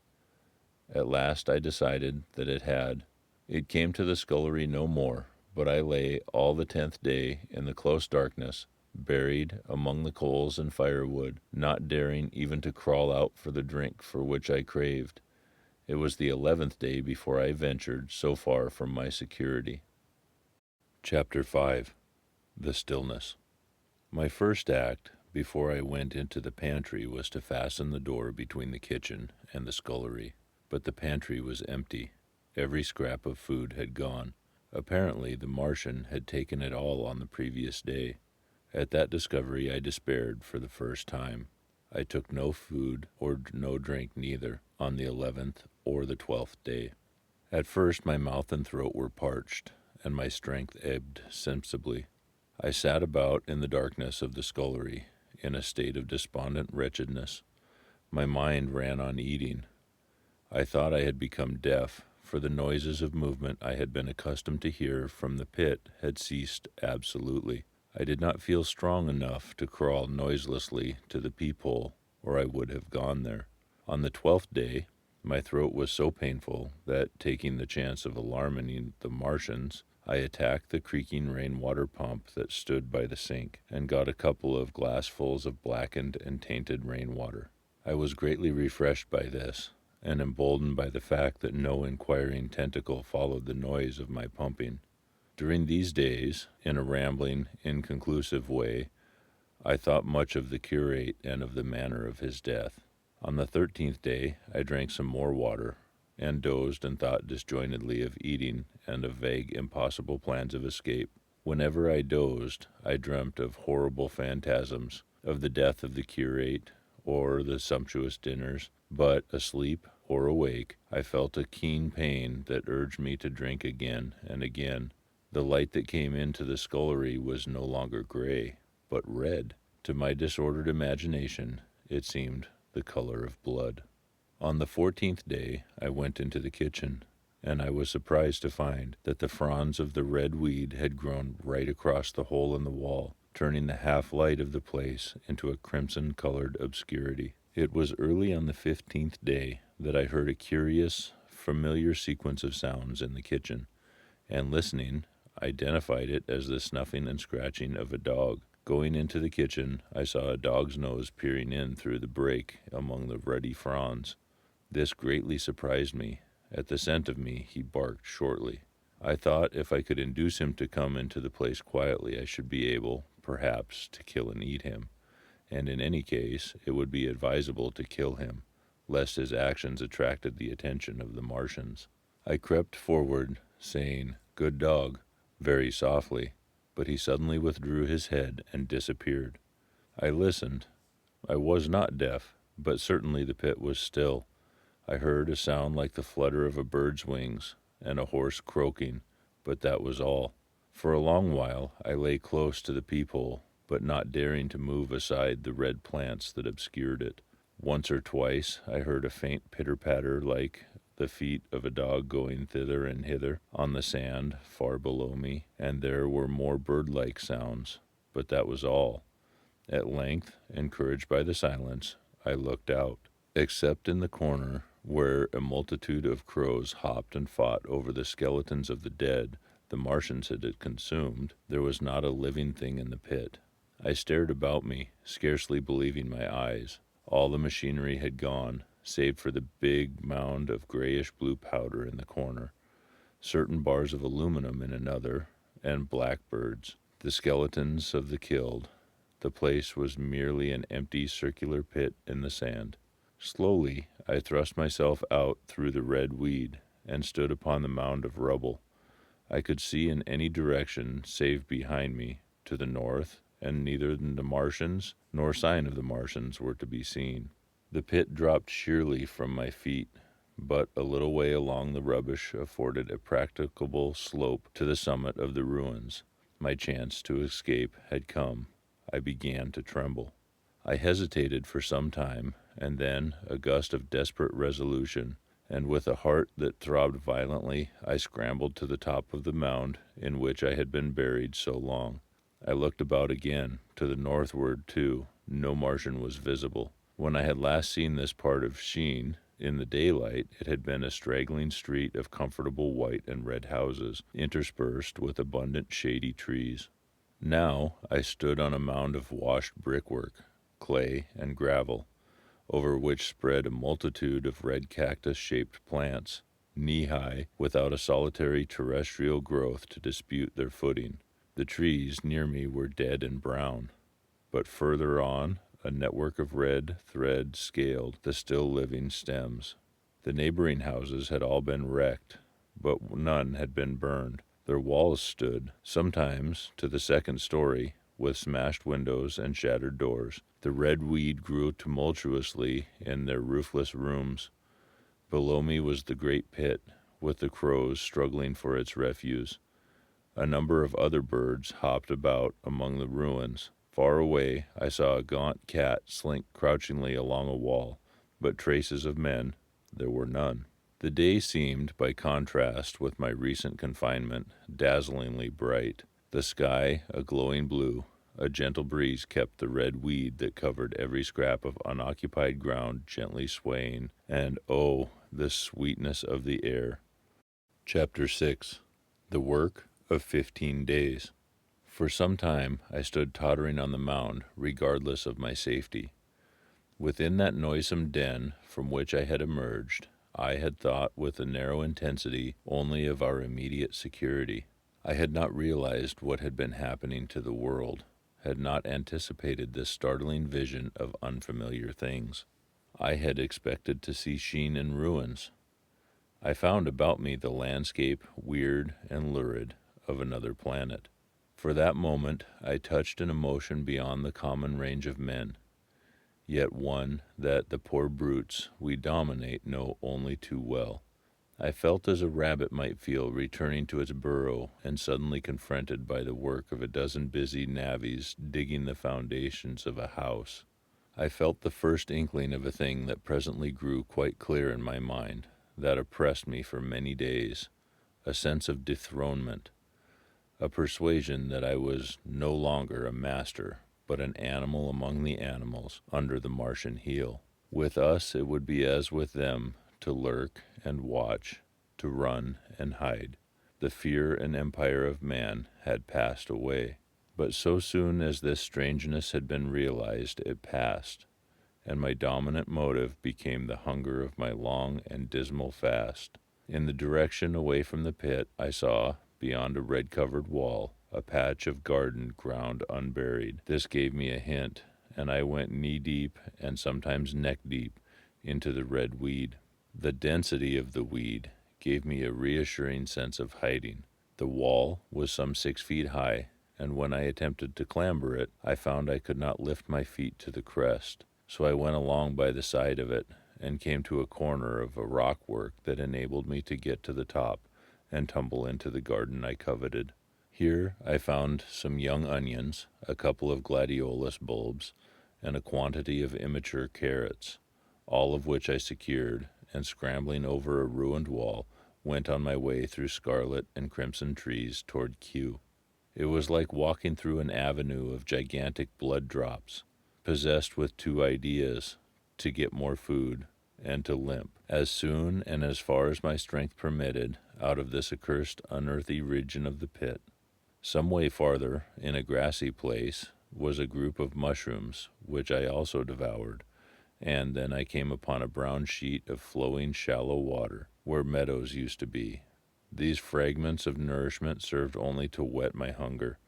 At last I decided that it had. It came to the scullery no more, but I lay all the 10th day in the close darkness, buried among the coals and firewood, not daring even to crawl out for the drink for which I craved. It was the 11th day before I ventured so far from my security. Chapter 5. The Stillness. My first act, before I went into the pantry, was to fasten the door between the kitchen and the scullery. But the pantry was empty. Every scrap of food had gone. Apparently, the Martian had taken it all on the previous day. At that discovery, I despaired for the first time. I took no food or no drink neither on the 11th or the 12th day. At first, my mouth and throat were parched, and my strength ebbed sensibly. I sat about in the darkness of the scullery, in a state of despondent wretchedness. My mind ran on eating. I thought I had become deaf, for the noises of movement I had been accustomed to hear from the pit had ceased absolutely. I did not feel strong enough to crawl noiselessly to the peephole, or I would have gone there. On the 12th day, my throat was so painful that, taking the chance of alarming the Martians, I attacked the creaking rainwater pump that stood by the sink and got a couple of glassfuls of blackened and tainted rainwater. I was greatly refreshed by this, and emboldened by the fact that no inquiring tentacle followed the noise of my pumping. During these days, in a rambling, inconclusive way, I thought much of the curate and of the manner of his death. On the 13th day, I drank some more water, and dozed and thought disjointedly of eating and of vague, impossible plans of escape. Whenever I dozed, I dreamt of horrible phantasms, of the death of the curate, or the sumptuous dinners, but, asleep or awake, I felt a keen pain that urged me to drink again and again. The light that came into the scullery was no longer gray, but red. To my disordered imagination, it seemed the color of blood. On the 14th day, I went into the kitchen, and I was surprised to find that the fronds of the red weed had grown right across the hole in the wall, turning the half-light of the place into a crimson-colored obscurity. It was early on the 15th day that I heard a curious, familiar sequence of sounds in the kitchen, and listening, identified it as the snuffing and scratching of a dog. Going into the kitchen, I saw a dog's nose peering in through the break among the ruddy fronds. This greatly surprised me. At the scent of me, he barked shortly. I thought if I could induce him to come into the place quietly, I should be able, perhaps, to kill and eat him, and in any case, it would be advisable to kill him, lest his actions attracted the attention of the Martians. I crept forward, saying, "Good dog," very softly, but he suddenly withdrew his head and disappeared. I listened. I was not deaf, but certainly the pit was still. I heard a sound like the flutter of a bird's wings and a horse croaking, but that was all. For a long while I lay close to the peephole, but not daring to move aside the red plants that obscured it. Once or twice I heard a faint pitter-patter like the feet of a dog going thither and hither on the sand far below me, and there were more bird-like sounds, but that was all. At length, encouraged by the silence, I looked out. Except in the corner, where a multitude of crows hopped and fought over the skeletons of the dead the Martians had consumed, there was not a living thing in the pit. I stared about me, scarcely believing my eyes. All the machinery had gone, save for the big mound of grayish-blue powder in the corner, certain bars of aluminum in another, and blackbirds, the skeletons of the killed. The place was merely an empty circular pit in the sand. Slowly I thrust myself out through the red weed and stood upon the mound of rubble. I could see in any direction save behind me, to the north, and neither the Martians nor sign of the Martians were to be seen. The pit dropped sheerly from my feet, but a little way along the rubbish afforded a practicable slope to the summit of the ruins. My chance to escape had come. I began to tremble. I hesitated for some time, and then a gust of desperate resolution, and with a heart that throbbed violently, I scrambled to the top of the mound in which I had been buried so long. I looked about again. To the northward, too, no Martian was visible. When I had last seen this part of Sheen in the daylight, it had been a straggling street of comfortable white and red houses, interspersed with abundant shady trees. Now I stood on a mound of washed brickwork, clay and gravel, over which spread a multitude of red cactus-shaped plants, knee-high, without a solitary terrestrial growth to dispute their footing. The trees near me were dead and brown, but further on a network of red thread scaled the still living stems. The neighboring houses had all been wrecked, but none had been burned. Their walls stood, sometimes to the second story, with smashed windows and shattered doors. The red weed grew tumultuously in their roofless rooms. Below me was the great pit, with the crows struggling for its refuse. A number of other birds hopped about among the ruins. Far away, I saw a gaunt cat slink crouchingly along a wall, but traces of men there were none. The day seemed, by contrast with my recent confinement, dazzlingly bright. The sky a glowing blue. A gentle breeze kept the red weed that covered every scrap of unoccupied ground gently swaying, and oh, the sweetness of the air. Chapter 6. The Work of 15 Days. For some time I stood tottering on the mound, regardless of my safety. Within that noisome den from which I had emerged, I had thought with a narrow intensity only of our immediate security. I had not realized what had been happening to the world, had not anticipated this startling vision of unfamiliar things. I had expected to see Sheen in ruins. I found about me the landscape, weird and lurid, of another planet. For that moment I touched an emotion beyond the common range of men, yet one that the poor brutes we dominate know only too well. I felt as a rabbit might feel returning to its burrow and suddenly confronted by the work of a dozen busy navvies digging the foundations of a house. I felt the first inkling of a thing that presently grew quite clear in my mind, that oppressed me for many days, a sense of dethronement, a persuasion that I was no longer a master, but an animal among the animals under the Martian heel. With us it would be as with them, to lurk and watch, to run and hide. The fear and empire of man had passed away. But so soon as this strangeness had been realized, it passed, and my dominant motive became the hunger of my long and dismal fast. In the direction away from the pit, I saw, beyond a red-covered wall, a patch of garden ground unburied. This gave me a hint, and I went knee-deep and sometimes neck-deep into the red weed. The density of the weed gave me a reassuring sense of hiding. The wall was some 6 feet high, and when I attempted to clamber it, I found I could not lift my feet to the crest. So I went along by the side of it and came to a corner of a rockwork that enabled me to get to the top and tumble into the garden I coveted. Here I found some young onions, a couple of gladiolus bulbs, and a quantity of immature carrots, all of which I secured, and scrambling over a ruined wall, went on my way through scarlet and crimson trees toward Kew. It was like walking through an avenue of gigantic blood drops, possessed with 2 ideas, to get more food and to limp, as soon and as far as my strength permitted, out of this accursed unearthly region of the pit. Some way farther, in a grassy place, was a group of mushrooms, which I also devoured, and then I came upon a brown sheet of flowing shallow water, where meadows used to be. These fragments of nourishment served only to whet my hunger.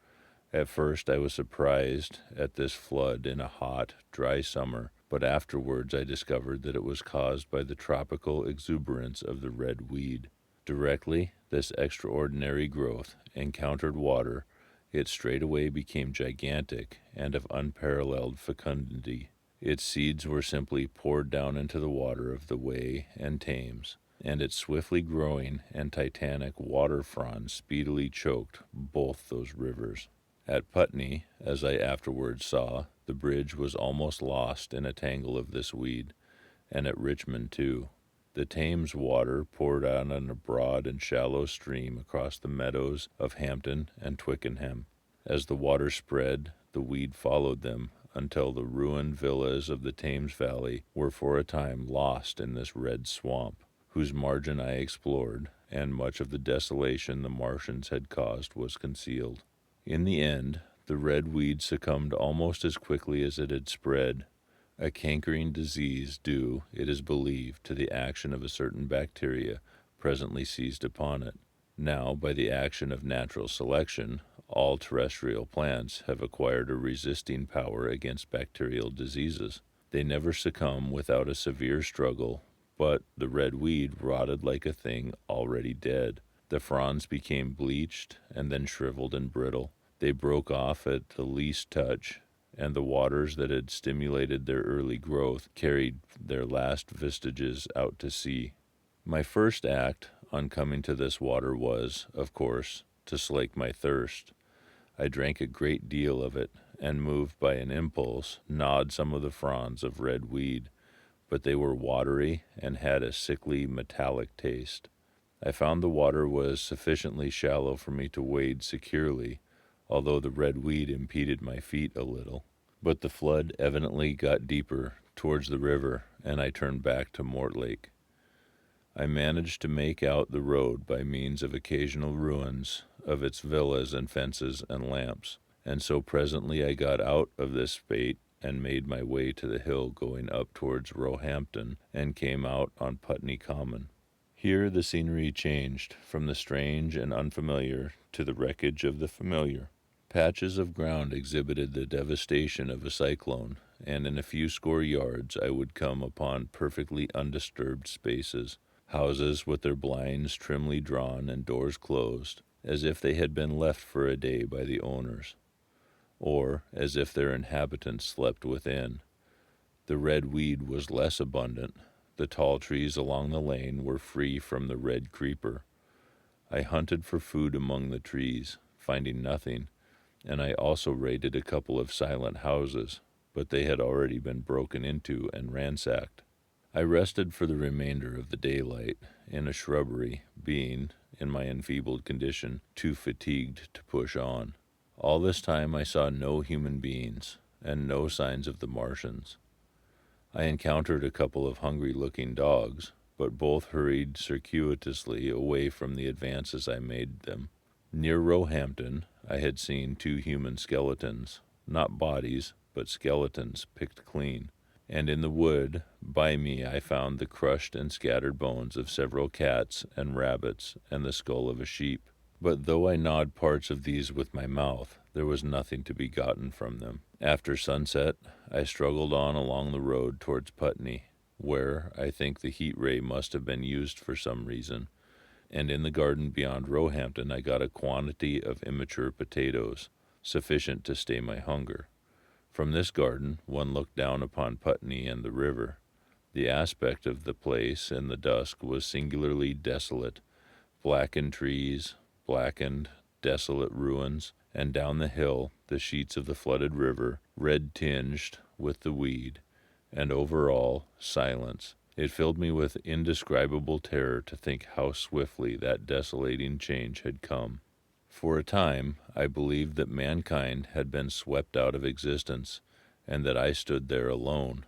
At first I was surprised at this flood in a hot, dry summer, but afterwards I discovered that it was caused by the tropical exuberance of the red weed. Directly this extraordinary growth encountered water, it straightway became gigantic and of unparalleled fecundity. Its seeds were simply poured down into the water of the Wey and Thames, and its swiftly growing and titanic water fronds speedily choked both those rivers. At Putney, as I afterwards saw, the bridge was almost lost in a tangle of this weed, and at Richmond too. The Thames water poured out on a broad and shallow stream across the meadows of Hampton and Twickenham. As the water spread, the weed followed them, until the ruined villas of the Thames Valley were for a time lost in this red swamp, whose margin I explored, and much of the desolation the Martians had caused was concealed. In the end, the red weed succumbed almost as quickly as it had spread, a cankering disease due, it is believed, to the action of a certain bacteria presently seized upon it. Now, by the action of natural selection, all terrestrial plants have acquired a resisting power against bacterial diseases. They never succumb without a severe struggle, but the red weed rotted like a thing already dead. The fronds became bleached and then shriveled and brittle. They broke off at the least touch, and the waters that had stimulated their early growth carried their last vestiges out to sea. My first act on coming to this water was, of course, to slake my thirst. I drank a great deal of it, and moved by an impulse, gnawed some of the fronds of red weed, but they were watery and had a sickly metallic taste. I found the water was sufficiently shallow for me to wade securely, although the red weed impeded my feet a little. But the flood evidently got deeper towards the river, and I turned back to Mortlake. I managed to make out the road by means of occasional ruins of its villas and fences and lamps, and so presently I got out of this spate and made my way to the hill going up towards Roehampton, and came out on Putney Common. Here the scenery changed from the strange and unfamiliar to the wreckage of the familiar. Patches of ground exhibited the devastation of a cyclone, and in a few score yards I would come upon perfectly undisturbed spaces, houses with their blinds trimly drawn and doors closed, as if they had been left for a day by the owners, or as if their inhabitants slept within. The red weed was less abundant. The tall trees along the lane were free from the red creeper. I hunted for food among the trees, finding nothing, and I also raided a couple of silent houses, but they had already been broken into and ransacked. I rested for the remainder of the daylight in a shrubbery, being, in my enfeebled condition, too fatigued to push on. All this time I saw no human beings, and no signs of the Martians. I encountered a couple of hungry-looking dogs, but both hurried circuitously away from the advances I made them. Near Roehampton I had seen 2 human skeletons, not bodies, but skeletons picked clean, and in the wood by me I found the crushed and scattered bones of several cats and rabbits and the skull of a sheep. But though I gnawed parts of these with my mouth, there was nothing to be gotten from them. After sunset, I struggled on along the road towards Putney, where I think the heat ray must have been used for some reason, and in the garden beyond Roehampton I got a quantity of immature potatoes, sufficient to stay my hunger. From this garden one looked down upon Putney and the river. The aspect of the place in the dusk was singularly desolate. Blackened trees, blackened, desolate ruins, and down the hill the sheets of the flooded river, red-tinged with the weed, and over all silence. It filled me with indescribable terror to think how swiftly that desolating change had come. For a time I believed that mankind had been swept out of existence, and that I stood there alone,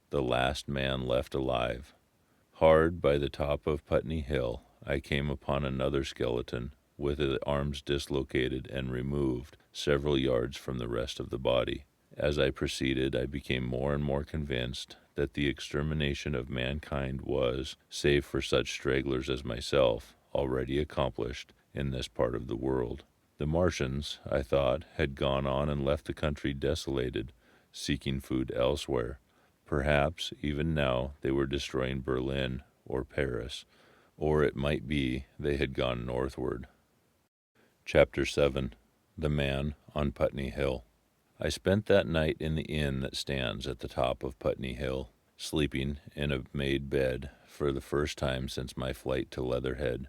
the last man left alive. Hard by the top of Putney Hill I came upon another skeleton, with the arms dislocated and removed several yards from the rest of the body. As I proceeded, I became more and more convinced that the extermination of mankind was, save for such stragglers as myself, already accomplished in this part of the world. The Martians, I thought, had gone on and left the country desolated, seeking food elsewhere. Perhaps, even now, they were destroying Berlin or Paris, or it might be they had gone northward. Chapter 7. The Man on Putney Hill. I spent that night in the inn that stands at the top of Putney Hill, sleeping in a made bed for the first time since my flight to Leatherhead.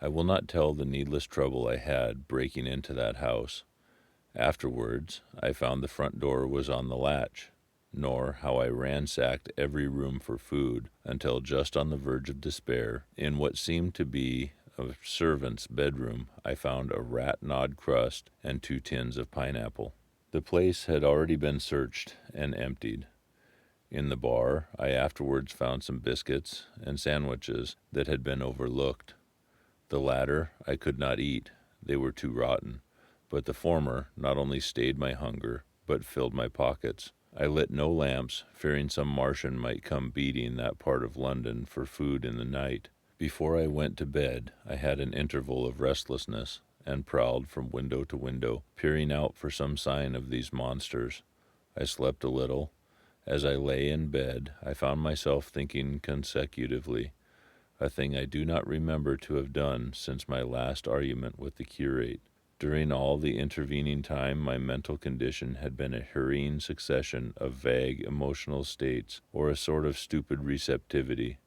I will not tell the needless trouble I had breaking into that house. Afterwards, I found the front door was on the latch, nor how I ransacked every room for food until just on the verge of despair, in what seemed to be a servant's bedroom, I found a rat-gnawed crust and 2 tins of pineapple. The place had already been searched and emptied. In the bar, I afterwards found some biscuits and sandwiches that had been overlooked. The latter I could not eat, they were too rotten, but the former not only stayed my hunger, but filled my pockets. I lit no lamps, fearing some Martian might come beating that part of London for food in the night. Before I went to bed, I had an interval of restlessness, and prowled from window to window, peering out for some sign of these monsters. I slept a little. As I lay in bed, I found myself thinking consecutively, a thing I do not remember to have done since my last argument with the curate. During all the intervening time, my mental condition had been a hurrying succession of vague emotional states, or a sort of stupid receptivity.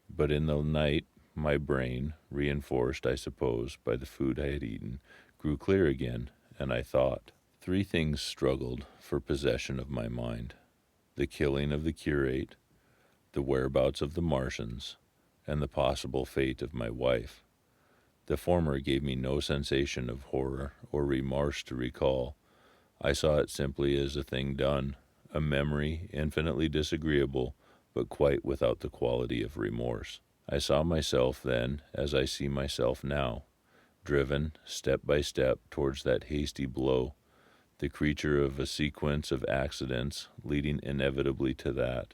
But in the night, my brain, reinforced, I suppose, by the food I had eaten, grew clear again, and I thought. 3 things struggled for possession of my mind: the killing of the curate, the whereabouts of the Martians, and the possible fate of my wife. The former gave me no sensation of horror or remorse to recall. I saw it simply as a thing done, a memory infinitely disagreeable, but quite without the quality of remorse. I saw myself then as I see myself now, driven step by step towards that hasty blow, the creature of a sequence of accidents leading inevitably to that.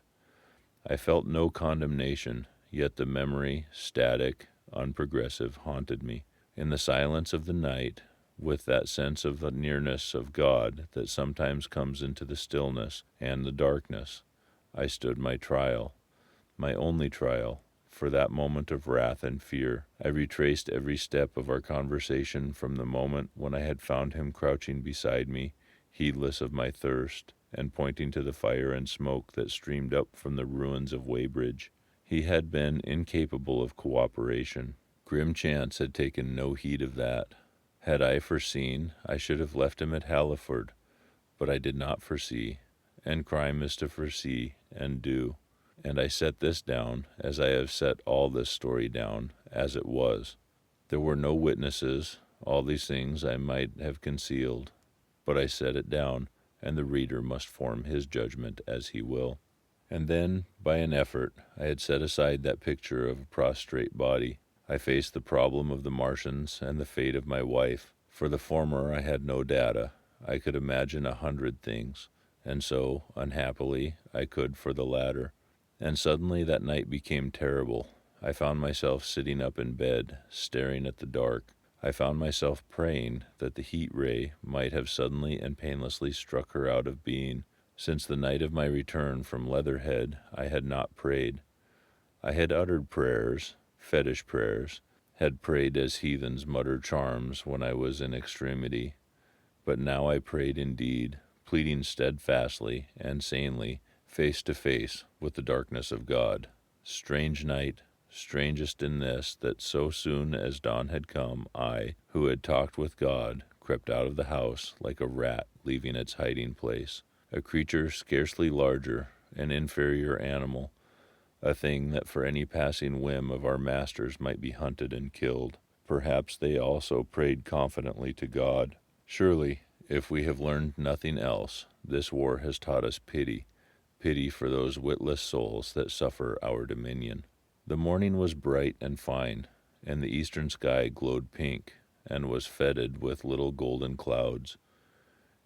I felt no condemnation, yet the memory, static, unprogressive, haunted me. In the silence of the night, with that sense of the nearness of God that sometimes comes into the stillness and the darkness, I stood my trial, my only trial, for that moment of wrath and fear. I retraced every step of our conversation from the moment when I had found him crouching beside me, heedless of my thirst, and pointing to the fire and smoke that streamed up from the ruins of Weybrige. He had been incapable of cooperation. Grim chance had taken no heed of that. Had I foreseen, I should have left him at Halliford, but I did not foresee, and crime is to foresee and do. And I set this down, as I have set all this story down, as it was. There were no witnesses. All these things I might have concealed, but I set it down, and the reader must form his judgment as he will. And then, by an effort, I had set aside that picture of a prostrate body. I faced the problem of the Martians and the fate of my wife. For the former I had no data. I could imagine 100 things, and so, unhappily, I could for the latter. And suddenly that night became terrible. I found myself sitting up in bed, staring at the dark. I found myself praying that the heat ray might have suddenly and painlessly struck her out of being. Since the night of my return from Leatherhead, I had not prayed. I had uttered prayers, fetish prayers, had prayed as heathens mutter charms when I was in extremity. But now I prayed indeed, pleading steadfastly and sanely, face to face with the darkness of God. Strange night, strangest in this, that so soon as dawn had come, I, who had talked with God, crept out of the house like a rat leaving its hiding place, a creature scarcely larger, an inferior animal, a thing that for any passing whim of our masters might be hunted and killed. Perhaps they also prayed confidently to God. Surely, if we have learned nothing else, this war has taught us pity, pity for those witless souls that suffer our dominion. The morning was bright and fine, and the eastern sky glowed pink, and was fetid with little golden clouds.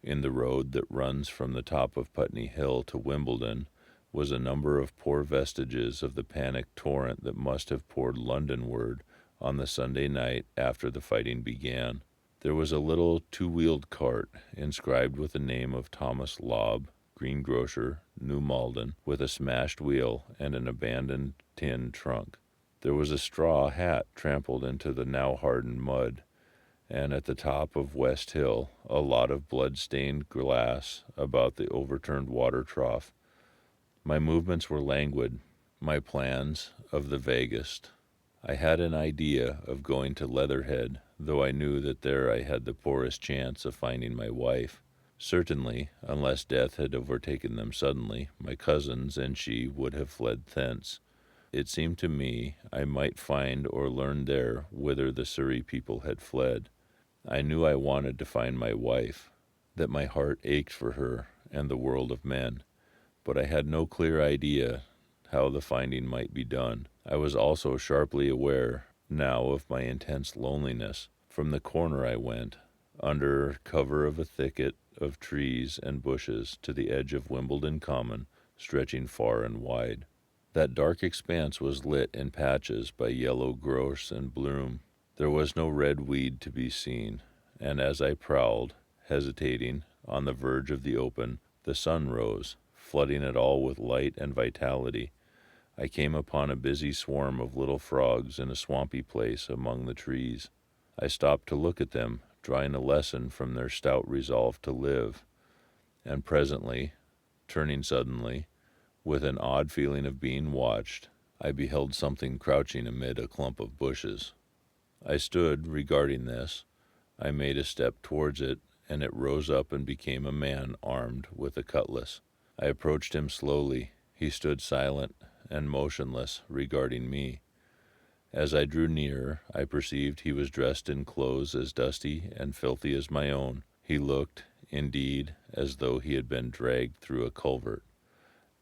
In the road that runs from the top of Putney Hill to Wimbledon was a number of poor vestiges of the panicked torrent that must have poured Londonward on the Sunday night after the fighting began. There was a little two-wheeled cart, inscribed with the name of Thomas Lobb, greengrocer, New Malden, with a smashed wheel and an abandoned tin trunk. There was a straw hat trampled into the now-hardened mud, and at the top of West Hill, a lot of blood-stained glass about the overturned water trough. My movements were languid, my plans of the vaguest. I had an idea of going to Leatherhead, though I knew that there I had the poorest chance of finding my wife. Certainly, unless death had overtaken them suddenly, my cousins and she would have fled thence. It seemed to me I might find or learn there whither the Surrey people had fled. I knew I wanted to find my wife, that my heart ached for her and the world of men, but I had no clear idea how the finding might be done. I was also sharply aware now of my intense loneliness. From the corner I went, under cover of a thicket of trees and bushes, to the edge of Wimbledon Common, stretching far and wide. That dark expanse was lit in patches by yellow gorse and bloom. There was no red weed to be seen, and as I prowled, hesitating, on the verge of the open, the sun rose, flooding it all with light and vitality. I came upon a busy swarm of little frogs in a swampy place among the trees. I stopped to look at them, drawing a lesson from their stout resolve to live, and presently, turning suddenly, with an odd feeling of being watched, I beheld something crouching amid a clump of bushes. I stood regarding this. I made a step towards it, and it rose up and became a man armed with a cutlass. I approached him slowly. He stood silent and motionless, regarding me. As I drew nearer, I perceived he was dressed in clothes as dusty and filthy as my own. He looked, indeed, as though he had been dragged through a culvert.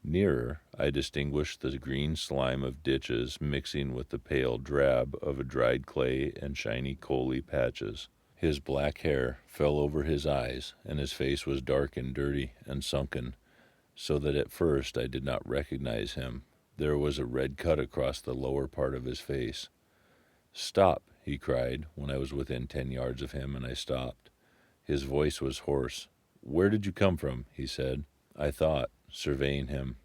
Nearer, I distinguished the green slime of ditches mixing with the pale drab of a dried clay and shiny coaly patches. His black hair fell over his eyes, and his face was dark and dirty and sunken, so that at first I did not recognize him. There was a red cut across the lower part of his face. "Stop," he cried, when I was within 10 yards of him, and I stopped. His voice was hoarse. "Where did you come from?" he said. I thought, surveying him.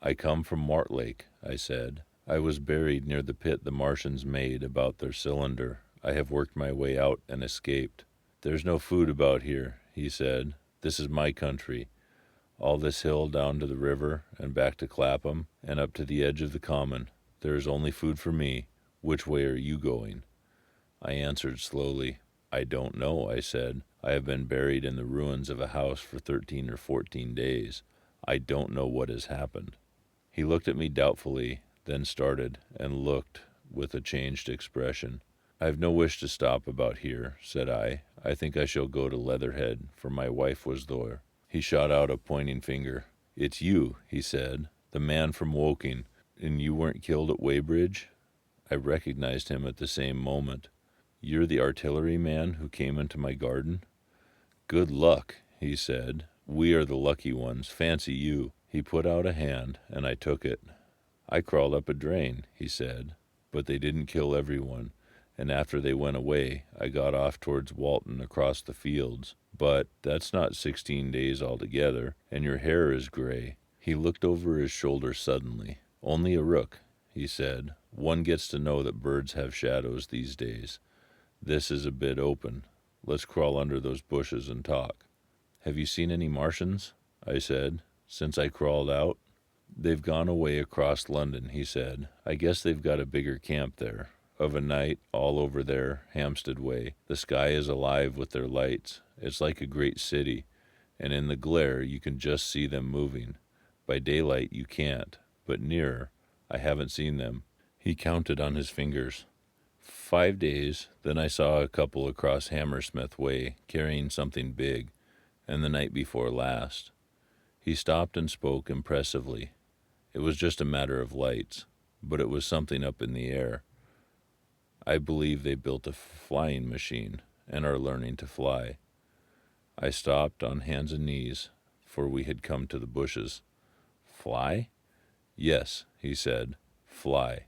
"I come from Mortlake," I said. "I was buried near the pit the Martians made about their cylinder. I have worked my way out and escaped." "There's no food about here," he said. "This is my country. All this hill down to the river and back to Clapham and up to the edge of the common. There is only food for me. Which way are you going?" I answered slowly. "I don't know," I said. "I have been buried in the ruins of a house for 13 or 14 days. I don't know what has happened." He looked at me doubtfully, then started and looked with a changed expression. "I've no wish to stop about here," said I. "I think I shall go to Leatherhead, for my wife was there." He shot out a pointing finger. "It's you," he said. The man from Woking. And you weren't killed at Weybrige? I recognized him at the same moment. You're the artillery man who came into my garden? Good luck, he said. We are the lucky ones. Fancy you. He put out a hand, and I took it. I crawled up a drain, he said, but they didn't kill everyone, and after they went away, I got off towards Walton across the fields. But that's not 16 days altogether, and your hair is gray. He looked over his shoulder suddenly. Only a rook, he said. One gets to know that birds have shadows these days. This is a bit open. Let's crawl under those bushes and talk. Have you seen any Martians? I said, since I crawled out. They've gone away across London, he said. I guess they've got a bigger camp there. Of a night, all over there, Hampstead way. The sky is alive with their lights. It's like a great city, and in the glare you can just see them moving. By daylight you can't, but nearer, I haven't seen them. He counted on his fingers. 5 days, then I saw a couple across Hammersmith way, carrying something big, and the night before last. He stopped and spoke impressively. It was just a matter of lights, but it was something up in the air. I believe they built a flying machine and are learning to fly. I stopped on hands and knees, for we had come to the bushes. Fly? Yes, he said, fly.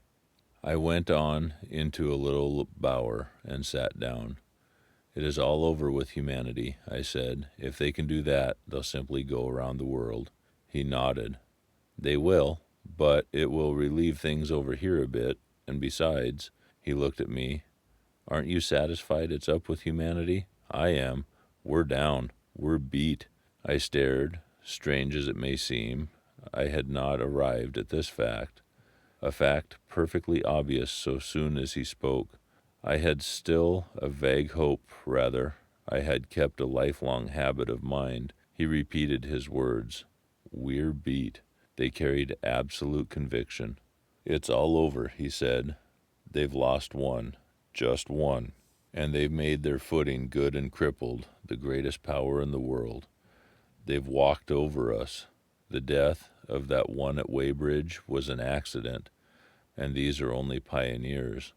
I went on into a little bower and sat down. It is all over with humanity, I said. If they can do that, they'll simply go around the world. He nodded. They will, but it will relieve things over here a bit, and besides, he looked at me. Aren't you satisfied it's up with humanity? I am. We're down. We're beat. I stared. Strange as it may seem, I had not arrived at this fact, a fact perfectly obvious so soon as he spoke. I had still a vague hope, rather. I had kept a lifelong habit of mind. He repeated his words. We're beat. They carried absolute conviction. It's all over, he said. They've lost one, just one, and they've made their footing good and crippled, the greatest power in the world. They've walked over us. The death of that one at Weybrige was an accident, and these are only pioneers.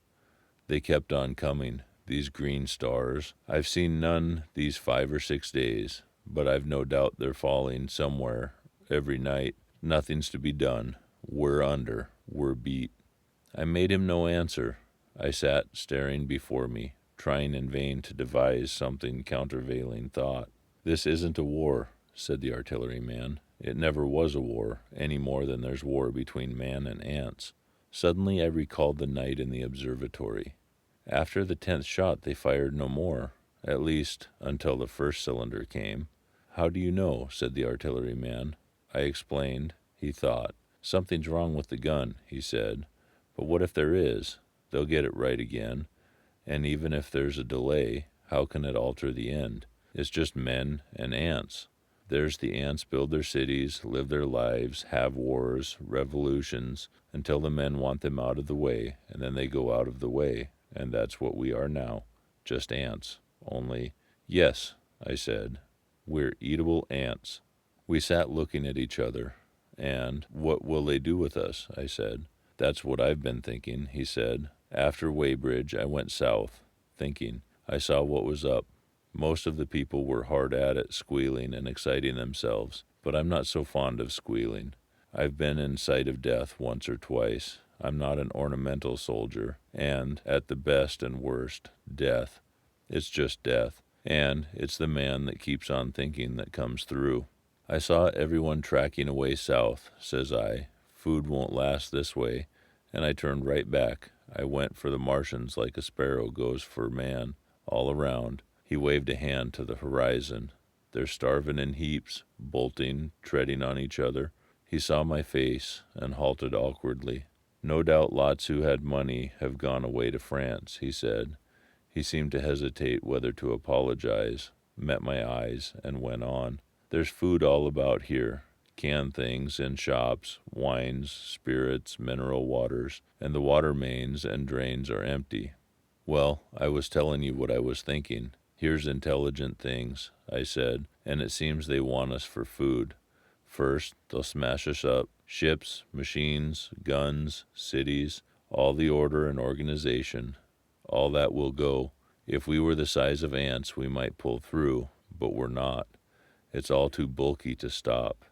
They kept on coming, these green stars. I've seen none these 5 or 6 days, but I've no doubt they're falling somewhere every night. Nothing's to be done. We're under. We're beat. I made him no answer. I sat staring before me, trying in vain to devise something countervailing thought. This isn't a war, said the artilleryman. It never was a war, any more than there's war between man and ants. Suddenly I recalled the night in the observatory. After the 10th shot they fired no more, at least until the first cylinder came. How do you know? Said the artilleryman. I explained. He thought. Something's wrong with the gun, he said. But what if there is? They'll get it right again. And even if there's a delay, how can it alter the end? It's just men and ants. There's the ants build their cities, live their lives, have wars, revolutions, until the men want them out of the way, and then they go out of the way, and that's what we are now, just ants. Only, yes, I said, we're eatable ants. We sat looking at each other, and what will they do with us? I said. That's what I've been thinking, he said. After Weybrige, I went south, thinking. I saw what was up. Most of the people were hard at it, squealing and exciting themselves, but I'm not so fond of squealing. I've been in sight of death once or twice. I'm not an ornamental soldier, and, at the best and worst, death. It's just death, and it's the man that keeps on thinking that comes through. I saw everyone tracking away south, says I. Food won't last this way, and I turned right back. I went for the Martians like a sparrow goes for man, all around. He waved a hand to the horizon. They're starving in heaps, bolting, treading on each other. He saw my face and halted awkwardly. No doubt lots who had money have gone away to France, he said. He seemed to hesitate whether to apologize, met my eyes, and went on. There's food all about here, canned things in shops, wines, spirits, mineral waters, and the water mains and drains are empty. Well, I was telling you what I was thinking. Here's intelligent things, I said, and it seems they want us for food. First, they'll smash us up, Ships, machines, guns, cities, all the order and organization, all that will go. If we were the size of ants, we might pull through, but we're not. It's all too bulky to stop.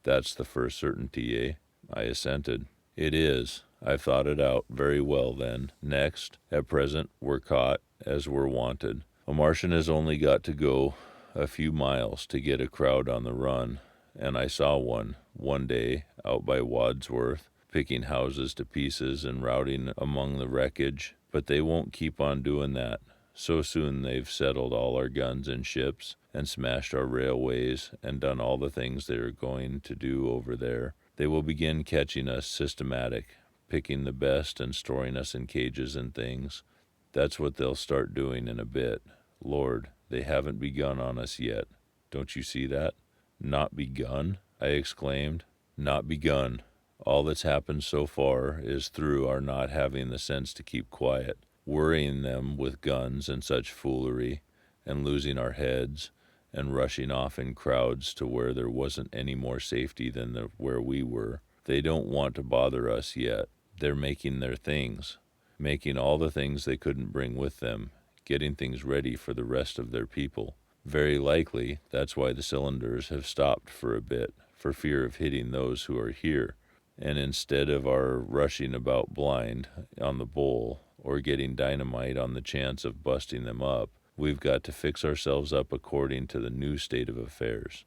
That's the first certainty, eh? I assented. It is. I've thought it out very well then. Next, at present, we're caught as we're wanted. A Martian has only got to go a few miles to get a crowd on the run, and I saw one day, out by Wadsworth, picking houses to pieces and routing among the wreckage. But they won't keep on doing that. So soon they've settled all our guns and ships, and smashed our railways, and done all the things they're going to do over there. They will begin catching us systematic, picking the best and storing us in cages and things. That's what they'll start doing in a bit. Lord, they haven't begun on us yet. Don't you see that? Not begun? I exclaimed. Not begun. All that's happened so far is through our not having the sense to keep quiet, worrying them with guns and such foolery, and losing our heads, and rushing off in crowds to where there wasn't any more safety than where we were. They don't want to bother us yet. They're making their things, making all the things they couldn't bring with them, getting things ready for the rest of their people. Very likely, that's why the cylinders have stopped for a bit, for fear of hitting those who are here. And instead of our rushing about blind on the bowl, or getting dynamite on the chance of busting them up, we've got to fix ourselves up according to the new state of affairs.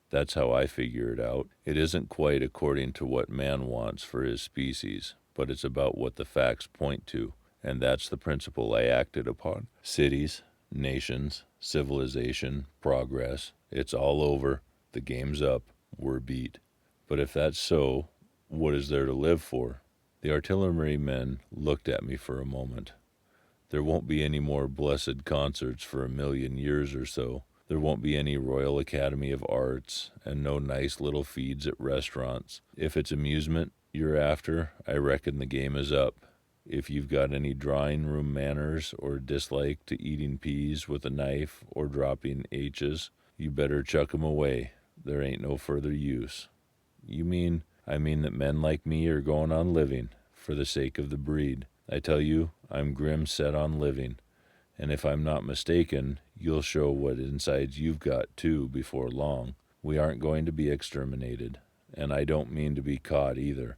That's how I figure it out. It isn't quite according to what man wants for his species, but it's about what the facts point to, and that's the principle I acted upon. Cities, nations, civilization, progress, it's all over. The game's up. We're beat. But if that's so, what is there to live for? The artillerymen looked at me for a moment. There won't be any more blessed concerts for 1,000,000 years or so. There won't be any Royal Academy of Arts, and no nice little feeds at restaurants. If it's amusement you're after, I reckon the game is up. If you've got any drawing-room manners or dislike to eating peas with a knife or dropping H's, you better chuck 'em away. There ain't no further use. You mean? I mean that men like me are going on living, for the sake of the breed. I tell you, I'm grim set on living, and if I'm not mistaken, you'll show what insides you've got, too, before long. We aren't going to be exterminated, and I don't mean to be caught either,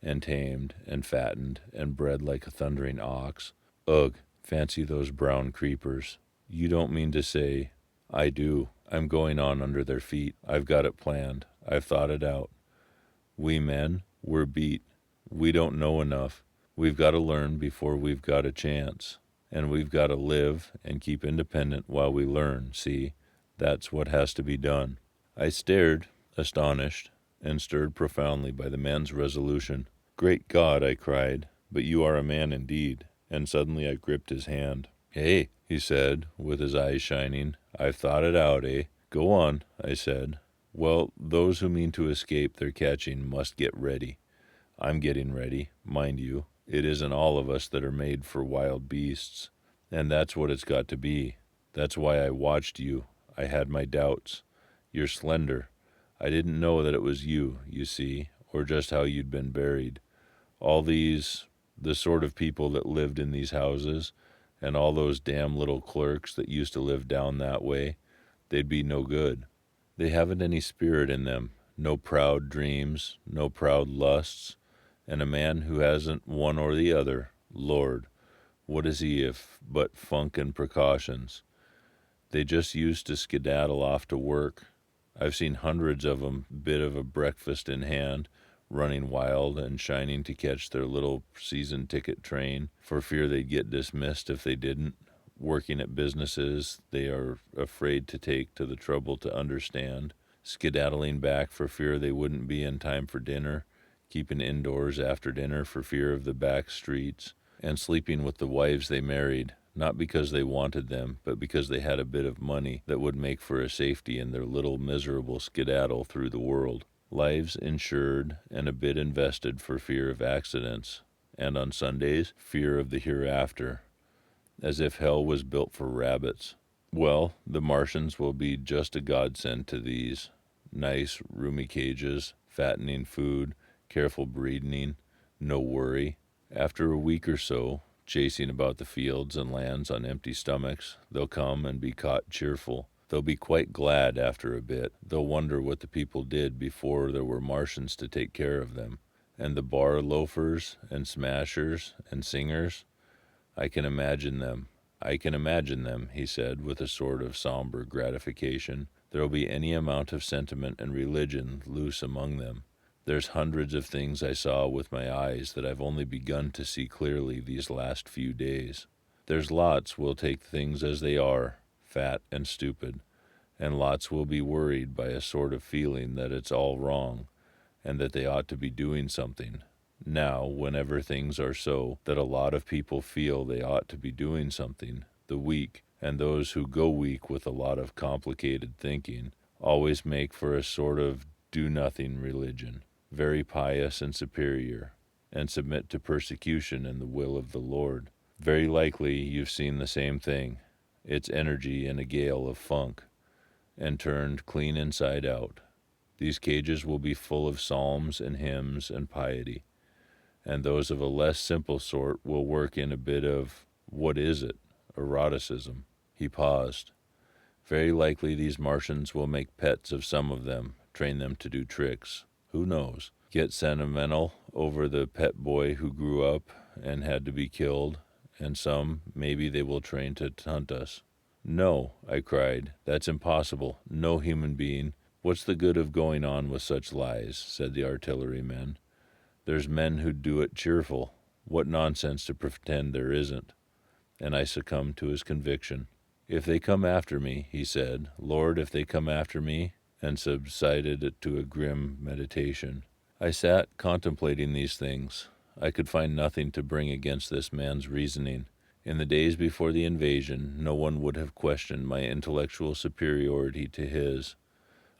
and tamed, and fattened, and bred like a thundering ox. Ugh, fancy those brown creepers. You don't mean to say... I do. I'm going on under their feet. I've got it planned. I've thought it out. We men, we're beat. We don't know enough. We've got to learn before we've got a chance. And we've got to live and keep independent while we learn, see? That's what has to be done. I stared, astonished, and stirred profoundly by the man's resolution. Great God, I cried, but you are a man indeed. And suddenly I gripped his hand. Hey, he said, with his eyes shining, I've thought it out, eh? Go on, I said. Well, those who mean to escape their catching must get ready. I'm getting ready, mind you. It isn't all of us that are made for wild beasts, and that's what it's got to be. That's why I watched you. I had my doubts. You're slender. I didn't know that it was you see, or just how you'd been buried. All these, the sort of people that lived in these houses, and all those damn little clerks that used to live down that way, they'd be no good. They haven't any spirit in them, no proud dreams, no proud lusts, and a man who hasn't one or the other, Lord, what is he if but funk and precautions? They just used to skedaddle off to work. I've seen hundreds of 'em, bit of a breakfast in hand, running wild and shining to catch their little season ticket train, for fear they'd get dismissed if they didn't, working at businesses they are afraid to take to the trouble to understand, skedaddling back for fear they wouldn't be in time for dinner, keeping indoors after dinner for fear of the back streets, and sleeping with the wives they married, not because they wanted them, but because they had a bit of money that would make for a safety in their little miserable skedaddle through the world. Lives insured and a bit invested for fear of accidents, and on Sundays, fear of the hereafter, as if hell was built for rabbits. Well, the Martians will be just a godsend to these. Nice, roomy cages, fattening food, careful breeding, no worry. After a week or so, chasing about the fields and lands on empty stomachs, they'll come and be caught cheerful. They'll be quite glad after a bit. They'll wonder what the people did before there were Martians to take care of them. And the bar loafers and smashers and singers, I can imagine them. I can imagine them, he said, with a sort of somber gratification. There'll be any amount of sentiment and religion loose among them. There's hundreds of things I saw with my eyes that I've only begun to see clearly these last few days. There's lots will take things as they are, fat and stupid, and lots will be worried by a sort of feeling that it's all wrong, and that they ought to be doing something. Now, whenever things are so that a lot of people feel they ought to be doing something, the weak, and those who go weak with a lot of complicated thinking, always make for a sort of do-nothing religion, very pious and superior, and submit to persecution in the will of the Lord. Very likely you've seen the same thing. It's energy in a gale of funk, and turned clean inside out. These cages will be full of psalms and hymns and piety, and those of a less simple sort will work in a bit of, what is it, eroticism. He paused. Very likely these Martians will make pets of some of them, train them to do tricks. Who knows? Get sentimental over the pet boy who grew up and had to be killed, and some maybe they will train to hunt us. No, I cried, that's impossible. No human being. What's the good of going on with such lies, said the artillerymen. There's men who do it cheerful. What nonsense to pretend there isn't. And I succumbed to his conviction. If they come after me, he said, Lord, if they come after me, and subsided to a grim meditation. I sat contemplating these things. I could find nothing to bring against this man's reasoning. In the days before the invasion, no one would have questioned my intellectual superiority to his.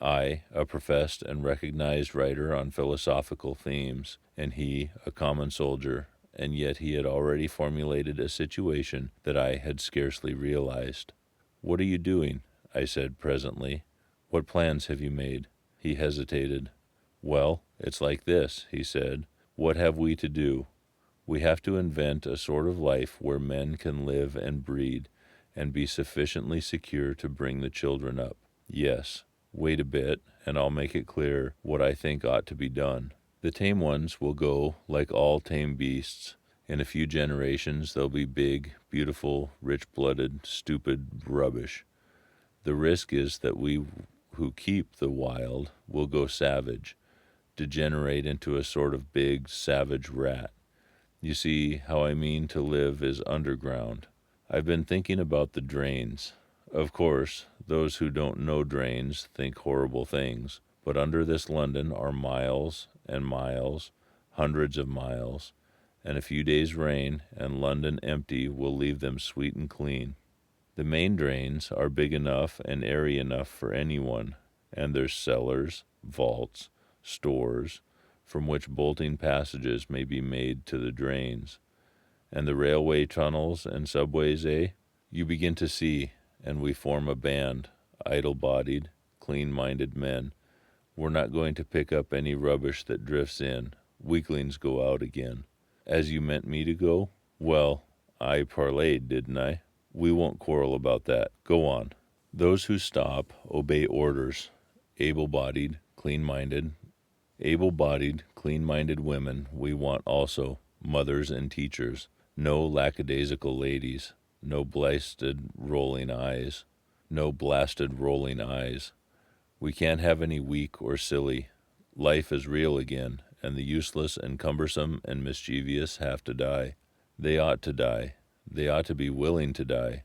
I, a professed and recognized writer on philosophical themes, and he, a common soldier, and yet he had already formulated a situation that I had scarcely realized. What are you doing? I said presently. What plans have you made? He hesitated. Well, it's like this, he said. What have we to do? We have to invent a sort of life where men can live and breed and be sufficiently secure to bring the children up. Yes, wait a bit, and I'll make it clear what I think ought to be done. The tame ones will go like all tame beasts. In a few generations they'll be big, beautiful, rich-blooded, stupid rubbish. The risk is that we who keep the wild will go savage, degenerate into a sort of big, savage rat. You see, how I mean to live is underground. I've been thinking about the drains. Of course, those who don't know drains think horrible things, but under this London are miles and miles, hundreds of miles, and a few days' rain, and London empty will leave them sweet and clean. The main drains are big enough and airy enough for anyone, and there's cellars, vaults, stores, from which bolting passages may be made to the drains. And the railway tunnels and subways, eh? You begin to see, and we form a band, idle-bodied, clean-minded men. We're not going to pick up any rubbish that drifts in. Weaklings go out again. As you meant me to go? Well, I parlayed, didn't I? We won't quarrel about that. Go on. Those who stop obey orders. Able-bodied, clean-minded women we want also, mothers and teachers. No lackadaisical ladies. No blasted rolling eyes. We can't have any weak or silly. Life is real again, and the useless and cumbersome and mischievous have to die. They ought to die. They ought to be willing to die.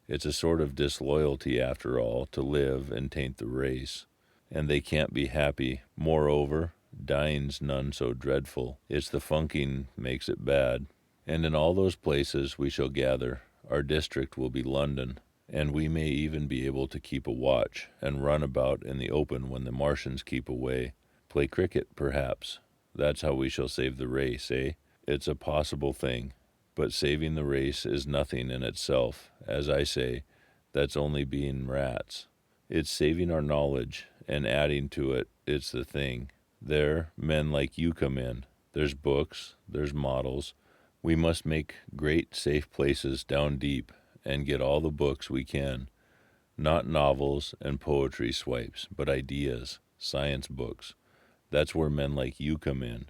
It's a sort of disloyalty, after all, to live and taint the race. And they can't be happy. Moreover, dying's none so dreadful. It's the funking makes it bad. And in all those places we shall gather. Our district will be London, and we may even be able to keep a watch and run about in the open when the Martians keep away. Play cricket, perhaps. That's how we shall save the race, eh? It's a possible thing. But saving the race is nothing in itself. As I say, that's only being rats. It's saving our knowledge, and adding to it, it's the thing. There, men like you come in. There's books, there's models. We must make great safe places down deep and get all the books we can. Not novels and poetry swipes, but ideas, science books. That's where men like you come in.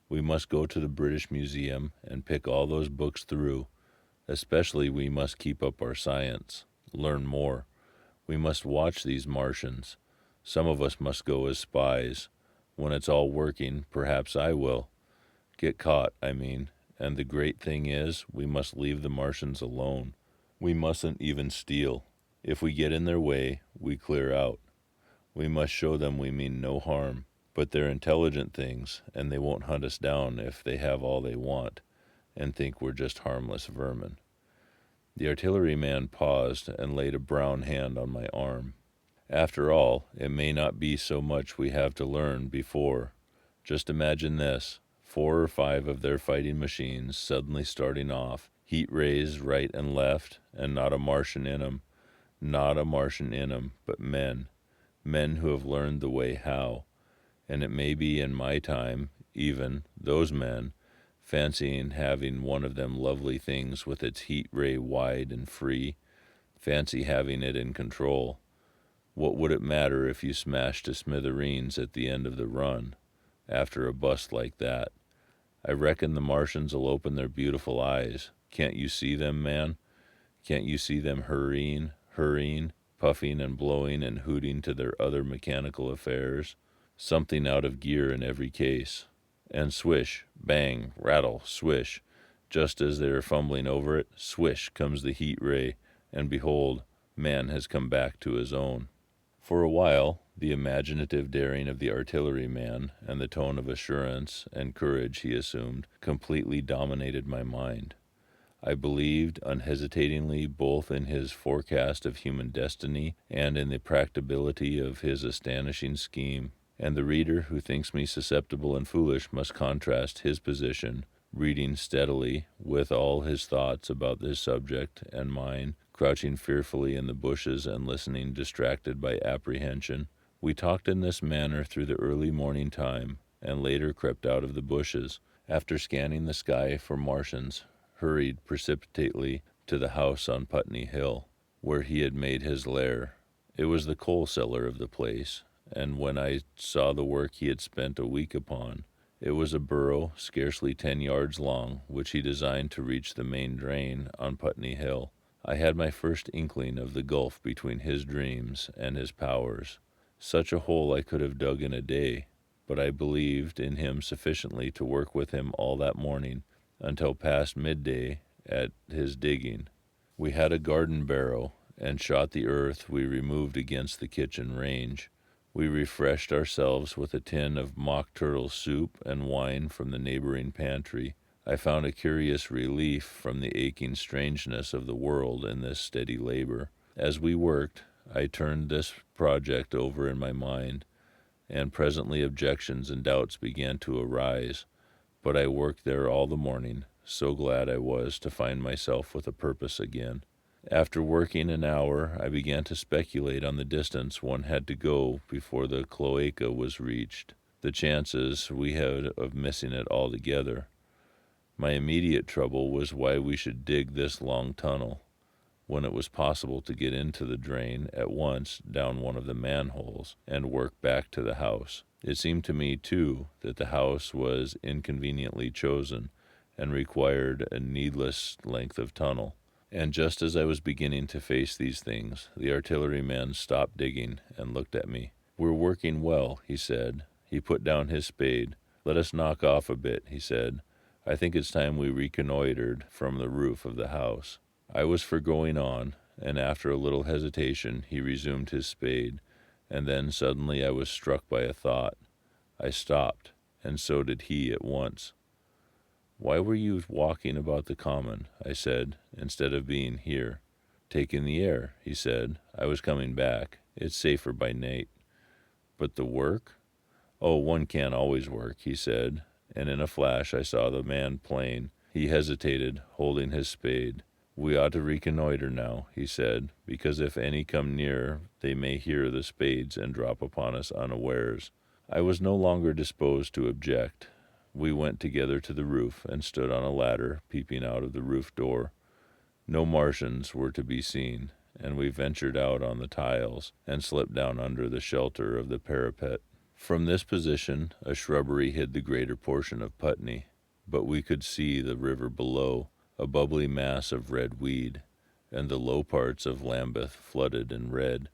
We must go to the British Museum and pick all those books through. Especially we must keep up our science, learn more. We must watch these Martians. Some of us must go as spies. When it's all working, perhaps I will. Get caught, I mean. And the great thing is, we must leave the Martians alone. We mustn't even steal. If we get in their way, we clear out. We must show them we mean no harm. But they're intelligent things, and they won't hunt us down if they have all they want and think we're just harmless vermin. The artilleryman paused and laid a brown hand on my arm. After all, it may not be so much we have to learn before. Just imagine this, 4 or 5 of their fighting machines suddenly starting off, heat rays right and left, and not a Martian in 'em. Not a Martian in 'em, but men who have learned the way how. And it may be in my time, even, those men, fancying having one of them lovely things with its heat ray wide and free, fancy having it in control. What would it matter if you smashed to smithereens at the end of the run, after a bust like that? I reckon the Martians'll open their beautiful eyes. Can't you see them, man? Can't you see them hurrying, puffing and blowing and hooting to their other mechanical affairs? Something out of gear in every case. And swish, bang, rattle, swish. Just as they are fumbling over it, swish comes the heat ray, and behold, man has come back to his own. For a while, the imaginative daring of the artilleryman and the tone of assurance and courage he assumed completely dominated my mind. I believed unhesitatingly both in his forecast of human destiny and in the practicability of his astonishing scheme. And the reader who thinks me susceptible and foolish must contrast his position, reading steadily, with all his thoughts about this subject and mine, crouching fearfully in the bushes and listening distracted by apprehension. We talked in this manner through the early morning time, and later crept out of the bushes, after scanning the sky for Martians, hurried precipitately to the house on Putney Hill, where he had made his lair. It was the coal cellar of the place, and when I saw the work he had spent a week upon, it was a burrow scarcely 10 yards long, which he designed to reach the main drain on Putney Hill. I had my first inkling of the gulf between his dreams and his powers. Such a hole I could have dug in a day, but I believed in him sufficiently to work with him all that morning, until past midday at his digging. We had a garden barrow, and shot the earth we removed against the kitchen range. We refreshed ourselves with a tin of mock turtle soup and wine from the neighboring pantry. I found a curious relief from the aching strangeness of the world in this steady labor. As we worked, I turned this project over in my mind, and presently objections and doubts began to arise. But I worked there all the morning, so glad I was to find myself with a purpose again. After working an hour, I began to speculate on the distance one had to go before the cloaca was reached, the chances we had of missing it altogether. My immediate trouble was why we should dig this long tunnel, when it was possible to get into the drain at once down one of the manholes and work back to the house. It seemed to me, too, that the house was inconveniently chosen and required a needless length of tunnel. And just as I was beginning to face these things, the artilleryman stopped digging and looked at me. "We're working well," he said. He put down his spade. "Let us knock off a bit," he said. "I think it's time we reconnoitered from the roof of the house." I was for going on, and after a little hesitation he resumed his spade, and then suddenly I was struck by a thought. I stopped, and so did he at once. "Why were you walking about the common," I said, "instead of being here?" "Taking the air," he said. "I was coming back. It's safer by night." "But the work?" "Oh, one can't always work," he said, and in a flash I saw the man plain. He hesitated, holding his spade. "We ought to reconnoiter now," he said, "because if any come near they may hear the spades and drop upon us unawares." I was no longer disposed to object. We went together to the roof and stood on a ladder, peeping out of the roof door. No Martians were to be seen, and we ventured out on the tiles and slipped down under the shelter of the parapet. From this position, a shrubbery hid the greater portion of Putney, but we could see the river below, a bubbly mass of red weed, and the low parts of Lambeth flooded in red.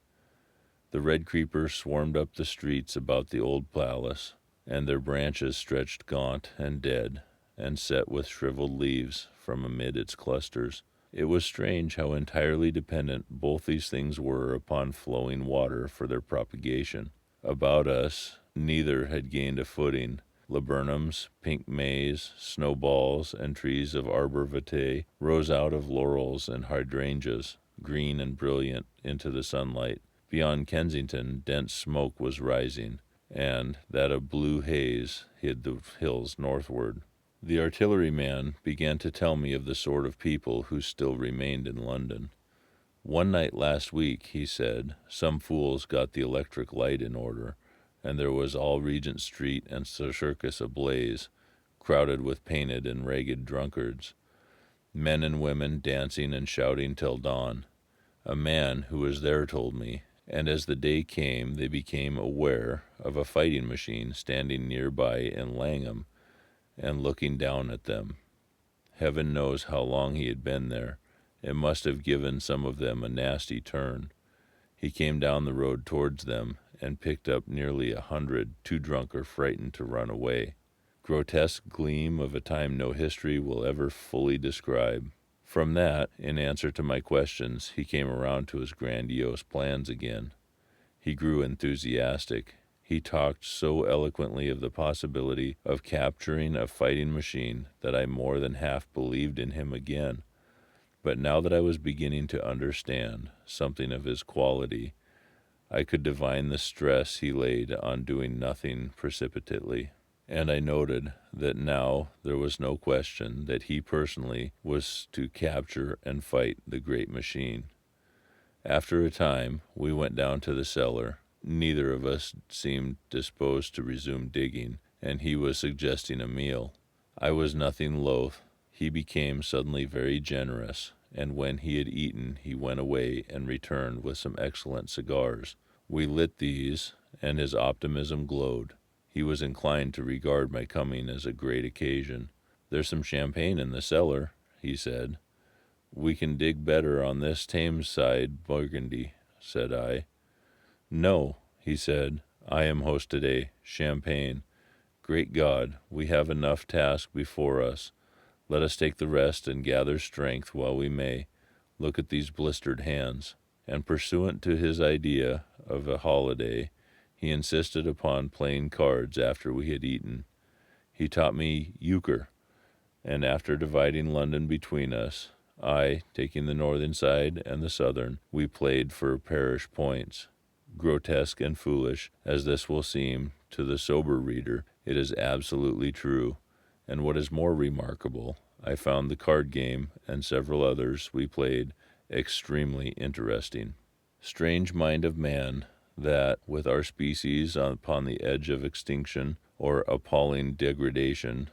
The red creepers swarmed up the streets about the old palace, and their branches stretched gaunt and dead, and set with shriveled leaves from amid its clusters. It was strange how entirely dependent both these things were upon flowing water for their propagation. About us, neither had gained a footing. Laburnums, pink maize, snowballs, and trees of arbor vitae rose out of laurels and hydrangeas, green and brilliant, into the sunlight. Beyond Kensington, dense smoke was rising, and that of blue haze hid the hills northward. The artilleryman began to tell me of the sort of people who still remained in London. One night last week, he said, some fools got the electric light in order, and there was all Regent Street and Circus ablaze, crowded with painted and ragged drunkards, men and women dancing and shouting till dawn. A man who was there told me, and as the day came they became aware of a fighting machine standing nearby in Langham and looking down at them. Heaven knows how long he had been there. It must have given some of them a nasty turn. He came down the road towards them and picked up nearly 100, too drunk or frightened to run away. Grotesque gleam of a time no history will ever fully describe. From that, in answer to my questions, he came around to his grandiose plans again. He grew enthusiastic. He talked so eloquently of the possibility of capturing a fighting machine that I more than half believed in him again. But now that I was beginning to understand something of his quality, I could divine the stress he laid on doing nothing precipitately. And I noted that now there was no question that he personally was to capture and fight the great machine. After a time, we went down to the cellar. Neither of us seemed disposed to resume digging, and he was suggesting a meal. I was nothing loath. He became suddenly very generous, and when he had eaten, he went away and returned with some excellent cigars. We lit these, and his optimism glowed. He was inclined to regard my coming as a great occasion. "There's some champagne in the cellar," he said. "We can dig better on this Thames side Burgundy," said I. "No," he said, "I am host today. Champagne. Great God, we have enough task before us. Let us take the rest and gather strength while we may. Look at these blistered hands." And pursuant to his idea of a holiday, he insisted upon playing cards after we had eaten. He taught me euchre, and after dividing London between us, I, taking the northern side and the southern, we played for parish points. Grotesque and foolish as this will seem to the sober reader, it is absolutely true, and what is more remarkable, I found the card game and several others we played extremely interesting. Strange mind of man, that, with our species upon the edge of extinction or appalling degradation,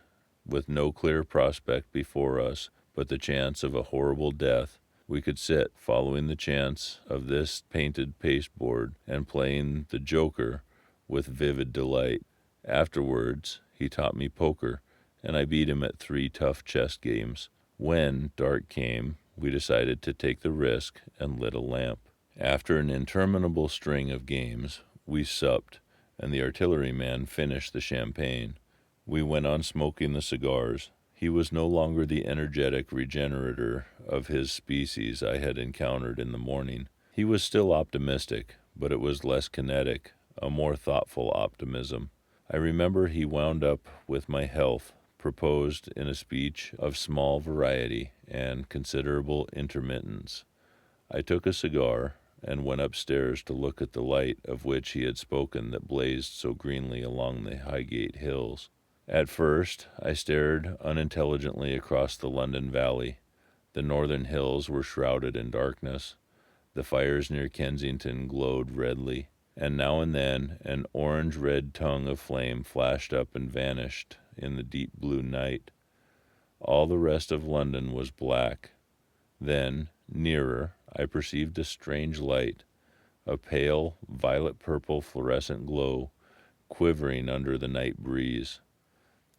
with no clear prospect before us but the chance of a horrible death, we could sit following the chance of this painted pasteboard and playing the joker with vivid delight. Afterwards, he taught me poker, and I beat him at 3 tough chess games. When dark came, we decided to take the risk and lit a lamp. After an interminable string of games, we supped, and the artilleryman finished the champagne. We went on smoking the cigars. He was no longer the energetic regenerator of his species I had encountered in the morning. He was still optimistic, but it was less kinetic, a more thoughtful optimism. I remember he wound up with my health, proposed in a speech of small variety and considerable intermittence. I took a cigar and went upstairs to look at the light of which he had spoken that blazed so greenly along the Highgate hills. At first, I stared unintelligently across the London valley. The northern hills were shrouded in darkness. The fires near Kensington glowed redly. and now and then an orange-red tongue of flame flashed up and vanished in the deep blue night. All the rest of London was black. Then, nearer, I perceived a strange light, a pale, violet-purple fluorescent glow, quivering under the night breeze.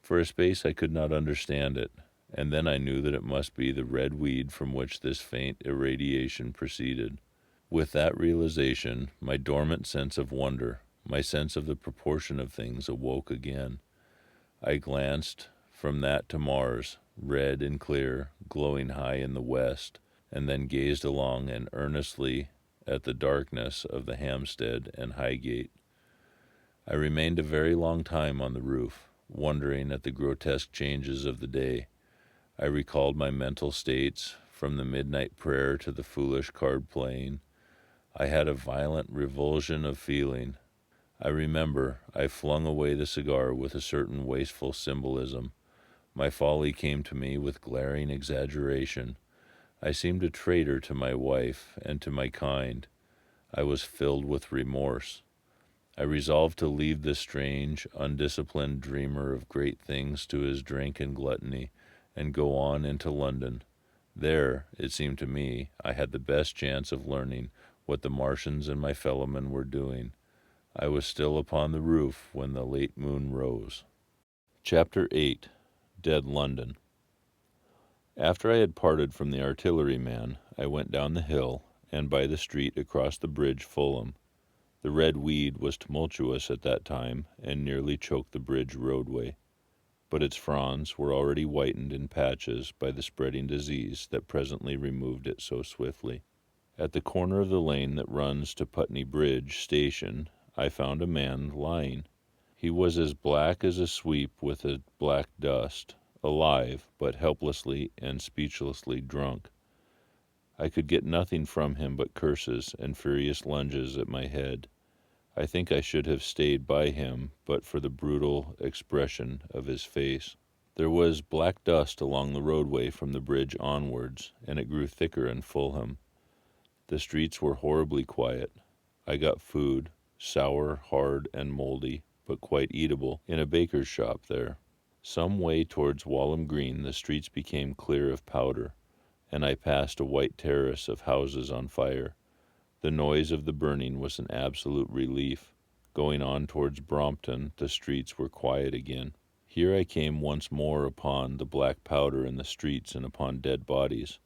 For a space I could not understand it, and then I knew that it must be the red weed from which this faint irradiation proceeded. With that realization, my dormant sense of wonder, my sense of the proportion of things, awoke again. I glanced from that to Mars, red and clear, glowing high in the west, and then gazed along and earnestly at the darkness of the Hampstead and Highgate. I remained a very long time on the roof, wondering at the grotesque changes of the day. I recalled my mental states, from the midnight prayer to the foolish card-playing. I had a violent revulsion of feeling. I remember I flung away the cigar with a certain wasteful symbolism. My folly came to me with glaring exaggeration. I seemed a traitor to my wife and to my kind. I was filled with remorse. I resolved to leave this strange, undisciplined dreamer of great things to his drink and gluttony, and go on into London. There, it seemed to me, I had the best chance of learning what the Martians and my fellowmen were doing. I was still upon the roof when the late moon rose. Chapter 8. Dead London. After I had parted from the artilleryman, I went down the hill, and by the street across the bridge Fulham. The red weed was tumultuous at that time, and nearly choked the bridge roadway, but its fronds were already whitened in patches by the spreading disease that presently removed it so swiftly. At the corner of the lane that runs to Putney Bridge station, I found a man lying. He was as black as a sweep with a black dust, alive, but helplessly and speechlessly drunk. I could get nothing from him but curses and furious lunges at my head. I think I should have stayed by him but for the brutal expression of his face. There was black dust along the roadway from the bridge onwards, and it grew thicker in Fulham. The streets were horribly quiet. I got food, sour, hard, and moldy, but quite eatable, in a baker's shop there. Some way towards Walham Green the streets became clear of powder, and I passed a white terrace of houses on fire. The noise of the burning was an absolute relief. Going on towards Brompton, the streets were quiet again. Here I came once more upon the black powder in the streets and upon dead bodies.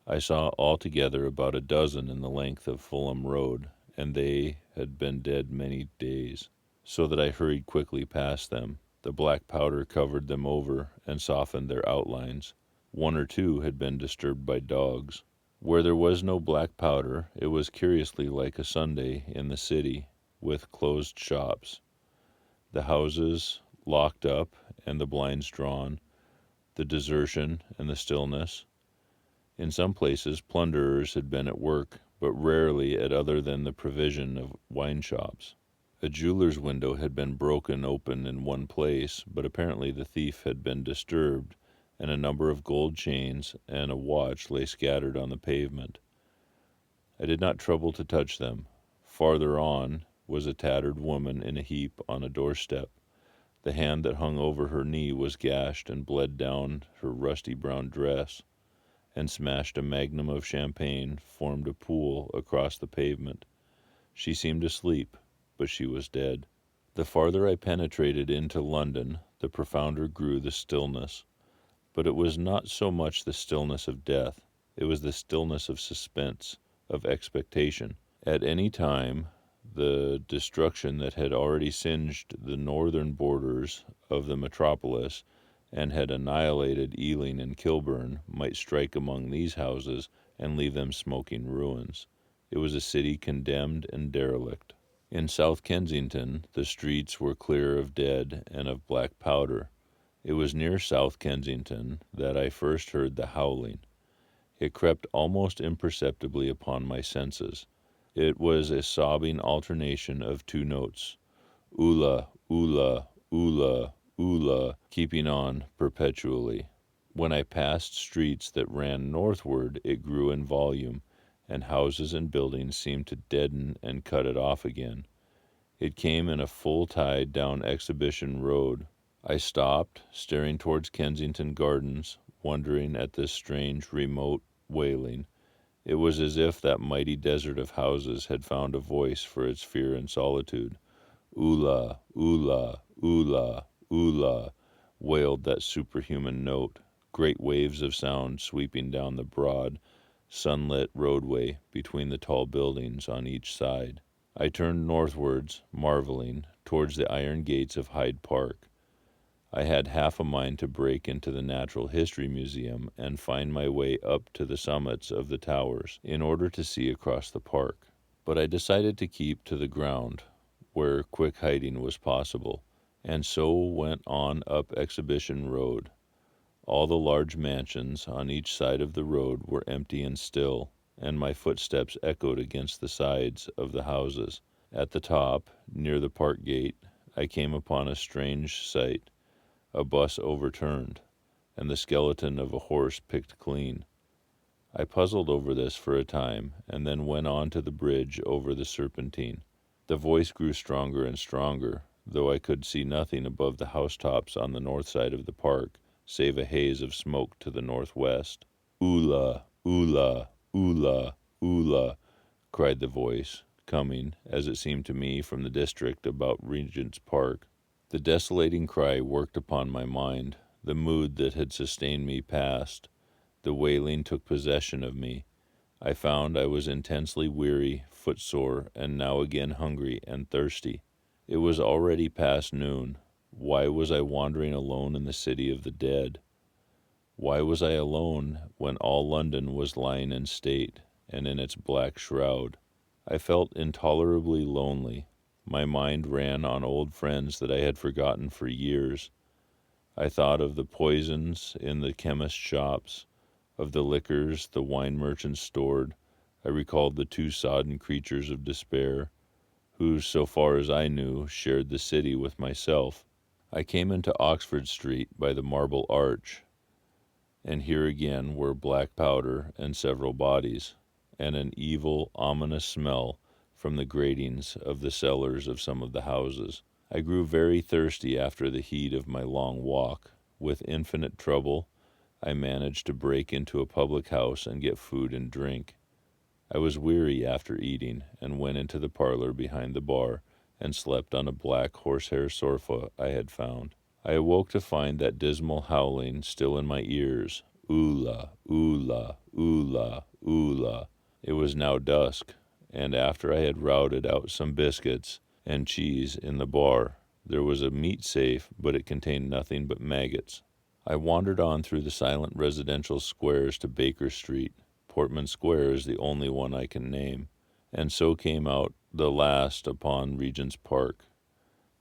I saw altogether about a dozen in the length of Fulham Road, and they had been dead many days, so that I hurried quickly past them. The black powder covered them over and softened their outlines. One or two had been disturbed by dogs. Where there was no black powder, it was curiously like a Sunday in the city, with closed shops, the houses locked up and the blinds drawn, the desertion and the stillness. In some places plunderers had been at work, but rarely at other than the provision of wine shops. A jeweler's window had been broken open in one place, but apparently the thief had been disturbed, and a number of gold chains and a watch lay scattered on the pavement. I did not trouble to touch them. Farther on was a tattered woman in a heap on a doorstep. The hand that hung over her knee was gashed and bled down her rusty brown dress, and smashed a magnum of champagne formed a pool across the pavement. She seemed asleep, but she was dead. The farther I penetrated into London, the profounder grew the stillness. But it was not so much the stillness of death. It was the stillness of suspense, of expectation. At any time, the destruction that had already singed the northern borders of the metropolis and had annihilated Ealing and Kilburn might strike among these houses and leave them smoking ruins. It was a city condemned and derelict. In South Kensington, the streets were clear of dead and of black powder. It was near South Kensington that I first heard the howling. It crept almost imperceptibly upon my senses. It was a sobbing alternation of two notes, oola, oola, oola, oola, keeping on perpetually. When I passed streets that ran northward, it grew in volume, and houses and buildings seemed to deaden and cut it off again. It came in a full tide down Exhibition Road. I stopped, staring towards Kensington Gardens, wondering at this strange, remote wailing. It was as if that mighty desert of houses had found a voice for its fear and solitude. Oola, oola, oola, oola, wailed that superhuman note, great waves of sound sweeping down the broad, sunlit roadway between the tall buildings on each side. I turned northwards, marveling, towards the iron gates of Hyde Park. I had half a mind to break into the Natural History Museum and find my way up to the summits of the towers in order to see across the park. But I decided to keep to the ground, where quick hiding was possible, and so went on up Exhibition Road. All the large mansions on each side of the road were empty and still, and my footsteps echoed against the sides of the houses. At the top, near the park gate, I came upon a strange sight, a bus overturned, and the skeleton of a horse picked clean. I puzzled over this for a time, and then went on to the bridge over the Serpentine. The voice grew stronger and stronger, though I could see nothing above the housetops on the north side of the park, save a haze of smoke to the northwest. Oola, oola, oola, oola, cried the voice, coming, as it seemed to me, from the district about Regent's Park. The desolating cry worked upon my mind. The mood that had sustained me passed. The wailing took possession of me. I found I was intensely weary, footsore, and now again hungry and thirsty. It was already past noon. Why was I wandering alone in the city of the dead? Why was I alone when all London was lying in state and in its black shroud? I felt intolerably lonely. My mind ran on old friends that I had forgotten for years. I thought of the poisons in the chemist shops, of the liquors the wine merchants stored. I recalled the two sodden creatures of despair, who, so far as I knew, shared the city with myself. I came into Oxford Street by the Marble Arch, and here again were black powder and several bodies, and an evil, ominous smell from the gratings of the cellars of some of the houses. I grew very thirsty after the heat of my long walk. With infinite trouble, I managed to break into a public house and get food and drink. I was weary after eating, and went into the parlor behind the bar and slept on a black horsehair sofa I had found. I awoke to find that dismal howling still in my ears. Oola, oola, oola, oola. It was now dusk, and after I had routed out some biscuits and cheese in the bar, there was a meat safe, but it contained nothing but maggots. I wandered on through the silent residential squares to Baker Street. Portman Square is the only one I can name, and so came out the last upon Regent's Park.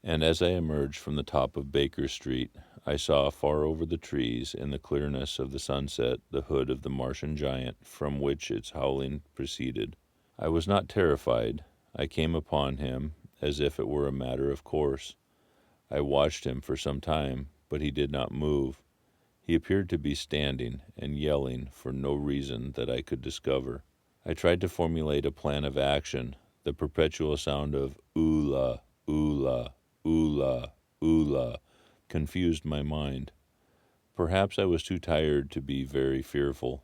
And as I emerged from the top of Baker Street, I saw far over the trees, in the clearness of the sunset, the hood of the Martian giant from which its howling proceeded. I was not terrified. I came upon him as if it were a matter of course. I watched him for some time, but he did not move. He appeared to be standing and yelling for no reason that I could discover. I tried to formulate a plan of action. The perpetual sound of oola, oola, oola, oola confused my mind. Perhaps I was too tired to be very fearful.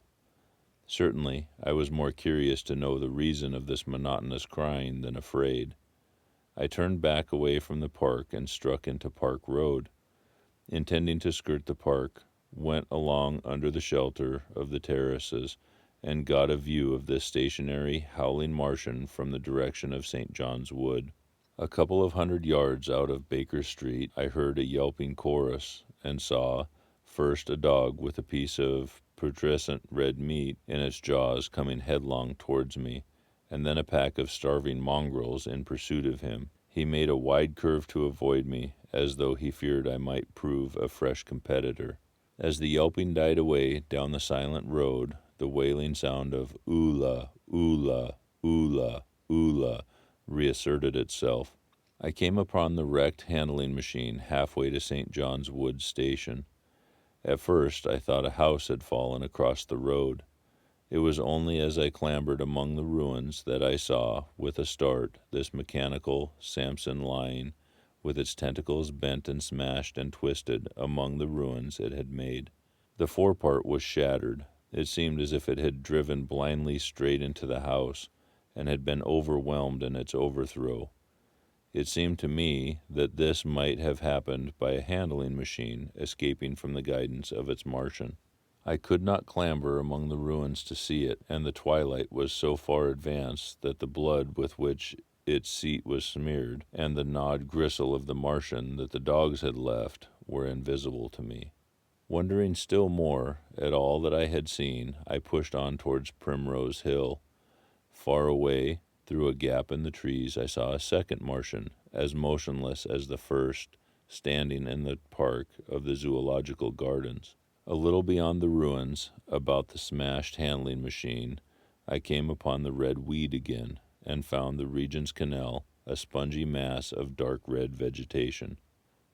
Certainly, I was more curious to know the reason of this monotonous crying than afraid. I turned back away from the park and struck into Park Road. Intending to skirt the park, went along under the shelter of the terraces, and got a view of this stationary, howling Martian from the direction of St. John's Wood. A couple of 100 yards out of Baker Street, I heard a yelping chorus, and saw, first a dog with a piece of putrescent red meat in its jaws coming headlong towards me, and then a pack of starving mongrels in pursuit of him. He made a wide curve to avoid me, as though he feared I might prove a fresh competitor. As the yelping died away down the silent road, the wailing sound of oola, oola, oola, oola reasserted itself. I came upon the wrecked handling machine halfway to St. John's Wood station. At first I thought a house had fallen across the road. It was only as I clambered among the ruins that I saw, with a start, this mechanical Samson lying, with its tentacles bent and smashed and twisted among the ruins it had made. The forepart was shattered. It seemed as if it had driven blindly straight into the house, and had been overwhelmed in its overthrow. It seemed to me that this might have happened by a handling machine escaping from the guidance of its Martian. I could not clamber among the ruins to see it, and the twilight was so far advanced that the blood with which its seat was smeared, and the gnawed gristle of the Martian that the dogs had left, were invisible to me. Wondering still more at all that I had seen, I pushed on towards Primrose Hill. Far away, through a gap in the trees, I saw a second Martian, as motionless as the first, standing in the park of the Zoological Gardens. A little beyond the ruins, about the smashed handling machine, I came upon the red weed again, and found the Regent's Canal a spongy mass of dark red vegetation.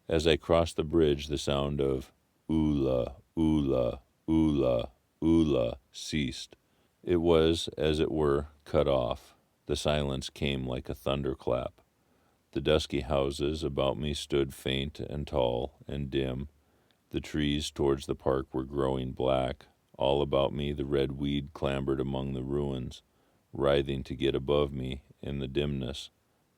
As I crossed the bridge, the sound of oola, oola, oola, oola ceased. It was, as it were, cut off. The silence came like a thunderclap. The dusky houses about me stood faint and tall and dim. The trees towards the park were growing black. All about me the red weed clambered among the ruins, writhing to get above me in the dimness.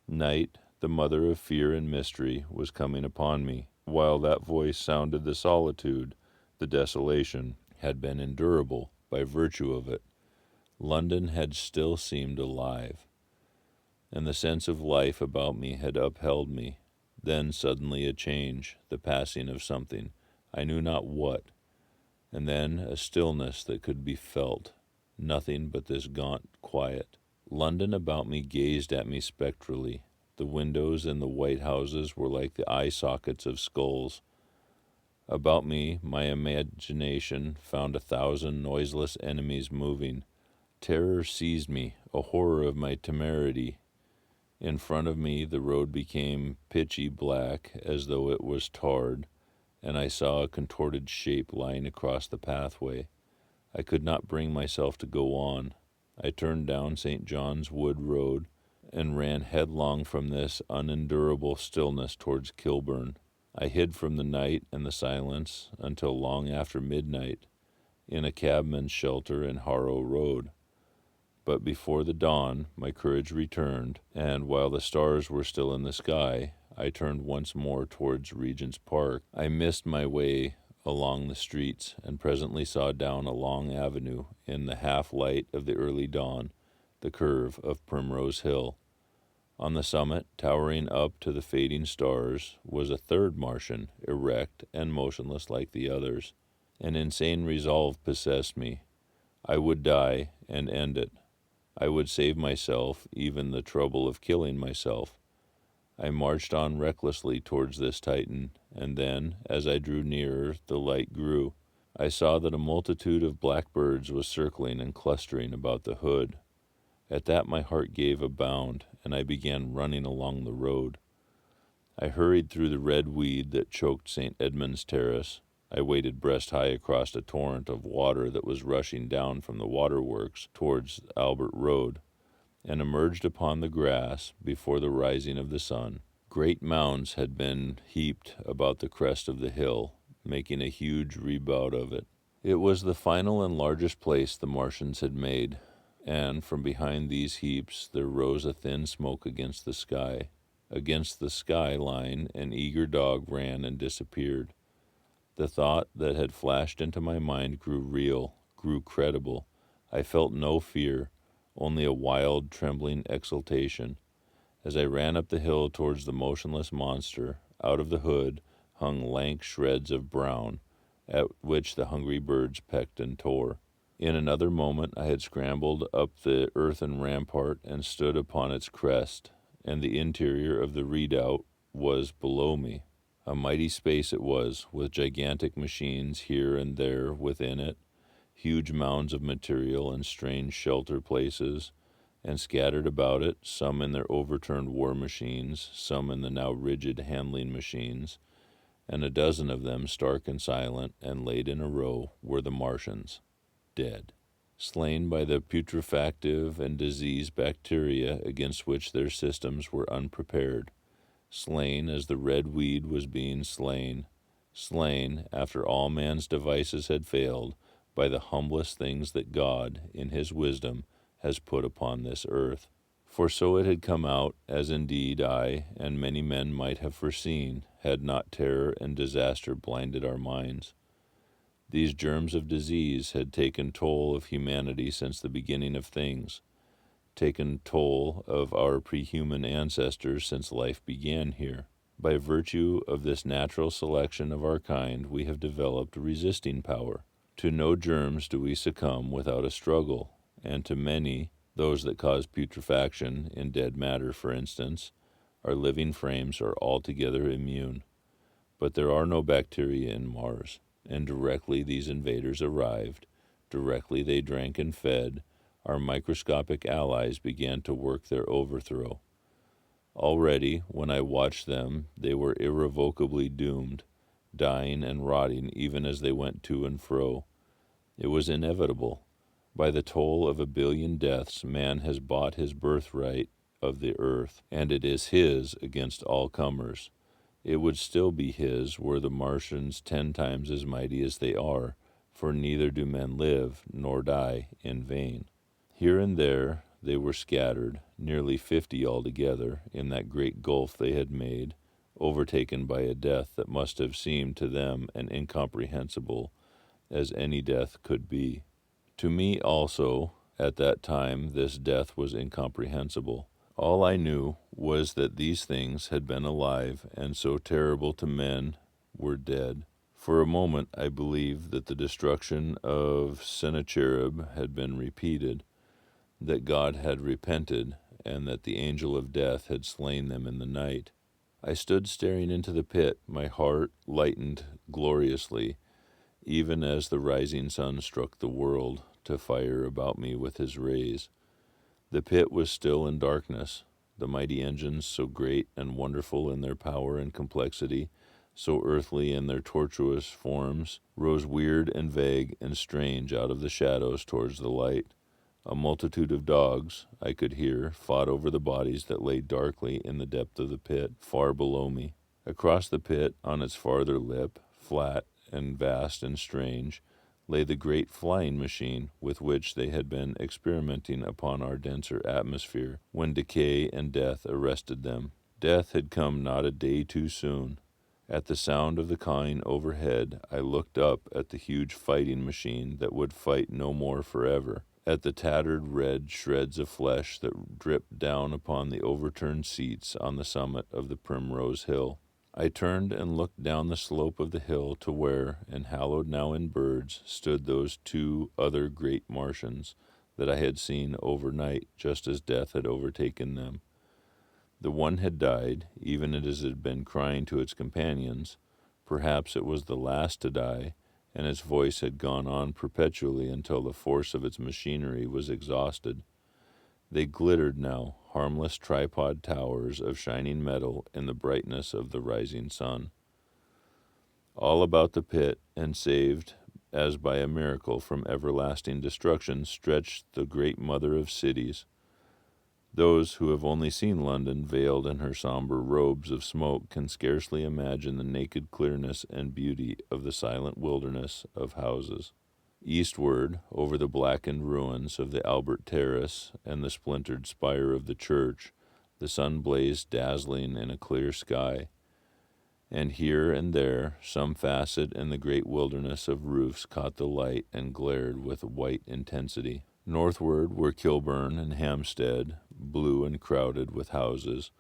Night, the mother of fear and mystery, was coming upon me. While that voice sounded, the solitude, the desolation, had been endurable by virtue of it. London had still seemed alive, and the sense of life about me had upheld me. Then suddenly a change, the passing of something, I knew not what, and then a stillness that could be felt, nothing but this gaunt quiet. London about me gazed at me spectrally. The windows in the white houses were like the eye sockets of skulls. About me, my imagination found 1,000 noiseless enemies moving. Terror seized me, a horror of my temerity. In front of me the road became pitchy black, as though it was tarred, and I saw a contorted shape lying across the pathway. I could not bring myself to go on. I turned down St. John's Wood Road and ran headlong from this unendurable stillness towards Kilburn. I hid from the night and the silence until long after midnight in a cabman's shelter in Harrow Road. But before the dawn my courage returned, and while the stars were still in the sky, I turned once more towards Regent's Park. I missed my way along the streets, and presently saw down a long avenue, in the half-light of the early dawn, the curve of Primrose Hill. On the summit, towering up to the fading stars, was a third Martian, erect and motionless like the others. An insane resolve possessed me. I would die and end it. I would save myself even the trouble of killing myself. I marched on recklessly towards this Titan, and then, as I drew nearer, the light grew. I saw that a multitude of blackbirds was circling and clustering about the hood. At that my heart gave a bound, and I began running along the road. I hurried through the red weed that choked St. Edmund's Terrace. I waded breast-high across a torrent of water that was rushing down from the waterworks towards Albert Road, and emerged upon the grass before the rising of the sun. Great mounds had been heaped about the crest of the hill, making a huge rebound of it. It was the final and largest place the Martians had made, and from behind these heaps there rose a thin smoke against the sky. Against the sky line an eager dog ran and disappeared. The thought that had flashed into my mind grew real, grew credible. I felt no fear, only a wild, trembling exultation. As I ran up the hill towards the motionless monster, out of the hood hung lank shreds of brown, at which the hungry birds pecked and tore. In another moment I had scrambled up the earthen rampart and stood upon its crest, and the interior of the redoubt was below me. A mighty space it was, with gigantic machines here and there within it, huge mounds of material and strange shelter places, and scattered about it, some in their overturned war machines, some in the now rigid handling machines, and a dozen of them, stark and silent, and laid in a row, were the Martians, dead. slain by the putrefactive and disease bacteria against which their systems were unprepared, slain as the red weed was being slain, slain after all man's devices had failed by the humblest things that God, in his wisdom, has put upon this earth. For so it had come out, as indeed I and many men might have foreseen, had not terror and disaster blinded our minds. These germs of disease had taken toll of humanity since the beginning of things, taken toll of our prehuman ancestors since life began here. By virtue of this natural selection of our kind, we have developed resisting power. To no germs do we succumb without a struggle, and to many, those that cause putrefaction, in dead matter for instance, our living frames are altogether immune. But there are no bacteria in Mars, and directly these invaders arrived, directly they drank and fed, our microscopic allies began to work their overthrow. Already, when I watched them, they were irrevocably doomed, dying and rotting even as they went to and fro. It was inevitable. By the toll of 1 billion deaths, man has bought his birthright of the earth, and it is his against all comers. It would still be his were the Martians 10 times as mighty as they are, for neither do men live nor die in vain. Here and there they were scattered, nearly 50 altogether, in that great gulf they had made, overtaken by a death that must have seemed to them as incomprehensible as any death could be. To me also, at that time, this death was incomprehensible. All I knew was that these things had been alive, and so terrible to men, were dead. For a moment I believed that the destruction of Sennacherib had been repeated, that God had repented, and that the angel of death had slain them in the night. I stood staring into the pit, my heart lightened gloriously, even as the rising sun struck the world to fire about me with his rays. The pit was still in darkness. The mighty engines, so great and wonderful in their power and complexity, so earthly in their tortuous forms, rose weird and vague and strange out of the shadows towards the light. A multitude of dogs, I could hear, fought over the bodies that lay darkly in the depth of the pit, far below me. Across the pit, on its farther lip, flat and vast and strange, lay the great flying machine with which they had been experimenting upon our denser atmosphere when decay and death arrested them. Death had come not a day too soon. At the sound of the cawing overhead, I looked up at the huge fighting machine that would fight no more forever, at the tattered red shreds of flesh that dripped down upon the overturned seats on the summit of the Primrose Hill. I turned and looked down the slope of the hill to where, enhaloed now in birds, stood those 2 other great Martians that I had seen overnight just as death had overtaken them. The one had died, even as it had been crying to its companions. Perhaps it was the last to die, and its voice had gone on perpetually until the force of its machinery was exhausted. They glittered now, harmless tripod towers of shining metal in the brightness of the rising sun. All about the pit, and saved as by a miracle from everlasting destruction, stretched the great mother of cities. Those who have only seen London veiled in her somber robes of smoke can scarcely imagine the naked clearness and beauty of the silent wilderness of houses. Eastward, over the blackened ruins of the Albert Terrace and the splintered spire of the church, the sun blazed dazzling in a clear sky, and here and there some facet in the great wilderness of roofs caught the light and glared with white intensity. Northward were Kilburn and Hampstead, blue and crowded with houses.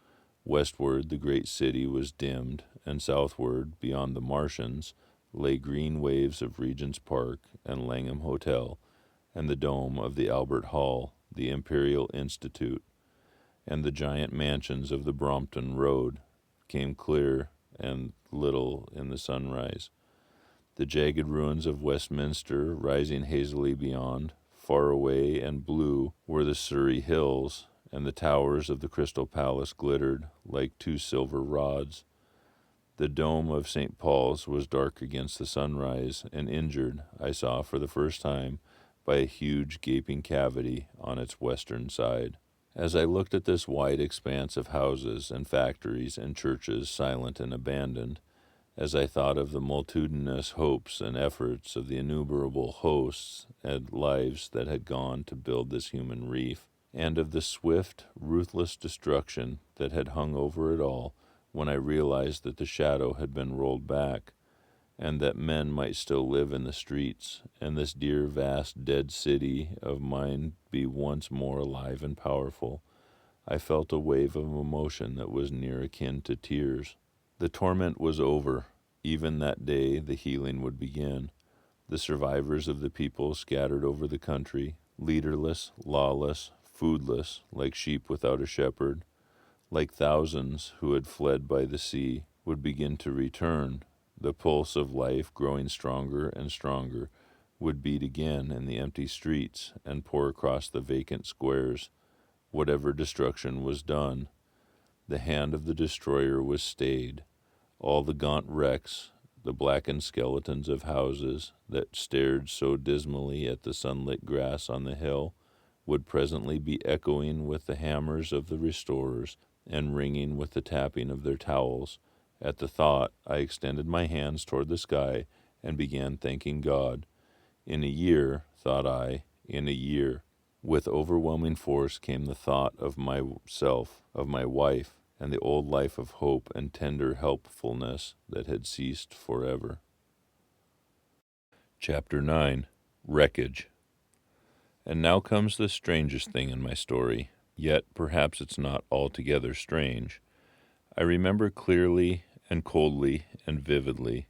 Westward the great city was dimmed, and southward, beyond the Martians, lay green waves of Regent's Park and Langham Hotel, and the dome of the Albert Hall, the Imperial Institute, and the giant mansions of the Brompton Road came clear and little in the sunrise. The jagged ruins of Westminster rising hazily beyond. Far away and blue were the Surrey hills, and the towers of the Crystal Palace glittered like 2 silver rods. The dome of St. Paul's was dark against the sunrise, and injured, I saw for the first time, by a huge gaping cavity on its western side. As I looked at this wide expanse of houses and factories and churches silent and abandoned, as I thought of the multitudinous hopes and efforts of the innumerable hosts and lives that had gone to build this human reef, and of the swift, ruthless destruction that had hung over it all, when I realized that the shadow had been rolled back, and that men might still live in the streets, and this dear vast dead city of mine be once more alive and powerful, I felt a wave of emotion that was near akin to tears. The torment was over. Even that day the healing would begin. The survivors of the people scattered over the country, leaderless, lawless, foodless, like sheep without a shepherd, like thousands who had fled by the sea, would begin to return. The pulse of life, growing stronger and stronger, would beat again in the empty streets and pour across the vacant squares. Whatever destruction was done, the hand of the destroyer was stayed. All the gaunt wrecks, the blackened skeletons of houses that stared so dismally at the sunlit grass on the hill, would presently be echoing with the hammers of the restorers and ringing with the tapping of their towels. At the thought, I extended my hands toward the sky and began thanking God. In a year, thought I, in a year. With overwhelming force came the thought of myself, of my wife, and the old life of hope and tender helpfulness that had ceased forever. Chapter 9. Wreckage. And now comes the strangest thing in my story, yet perhaps it's not altogether strange. I remember clearly and coldly and vividly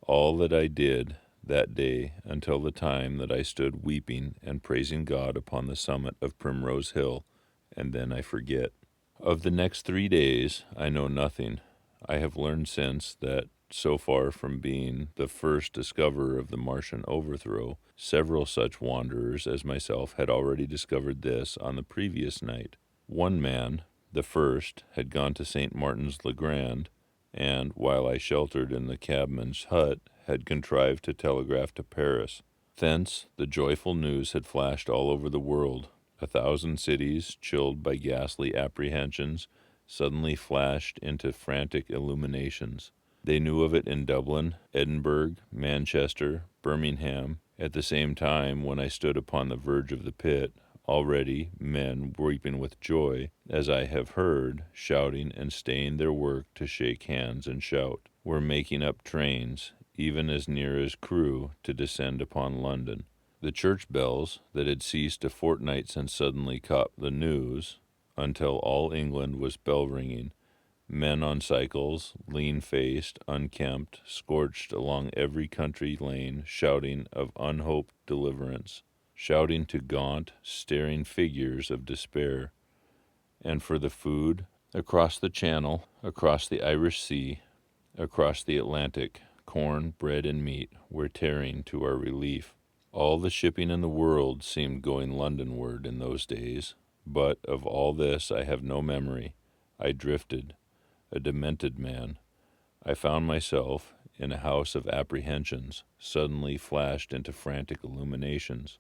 all that I did that day until the time that I stood weeping and praising God upon the summit of Primrose Hill, and then I forget. Of the next 3 days I know nothing. I have learned since that, so far from being the first discoverer of the Martian overthrow, several such wanderers as myself had already discovered this on the previous night. One man, the first, had gone to St. Martin's le Grand, and, while I sheltered in the cabman's hut, had contrived to telegraph to Paris. Thence the joyful news had flashed all over the world. 1,000 cities, chilled by ghastly apprehensions, suddenly flashed into frantic illuminations. They knew of it in Dublin, Edinburgh, Manchester, Birmingham. At the same time, when I stood upon the verge of the pit, already men, weeping with joy, as I have heard, shouting and staying their work to shake hands and shout, were making up trains, even as near as Crewe, to descend upon London. The church bells, that had ceased a fortnight since, suddenly caught the news, until all England was bell-ringing. Men on cycles, lean-faced, unkempt, scorched along every country lane, shouting of unhoped deliverance, shouting to gaunt, staring figures of despair. And for the food, across the Channel, across the Irish Sea, across the Atlantic, corn, bread, and meat were tearing to our relief. All the shipping in the world seemed going Londonward in those days, but of all this I have no memory. I drifted, a demented man. I found myself in a house of apprehensions, suddenly flashed into frantic illuminations.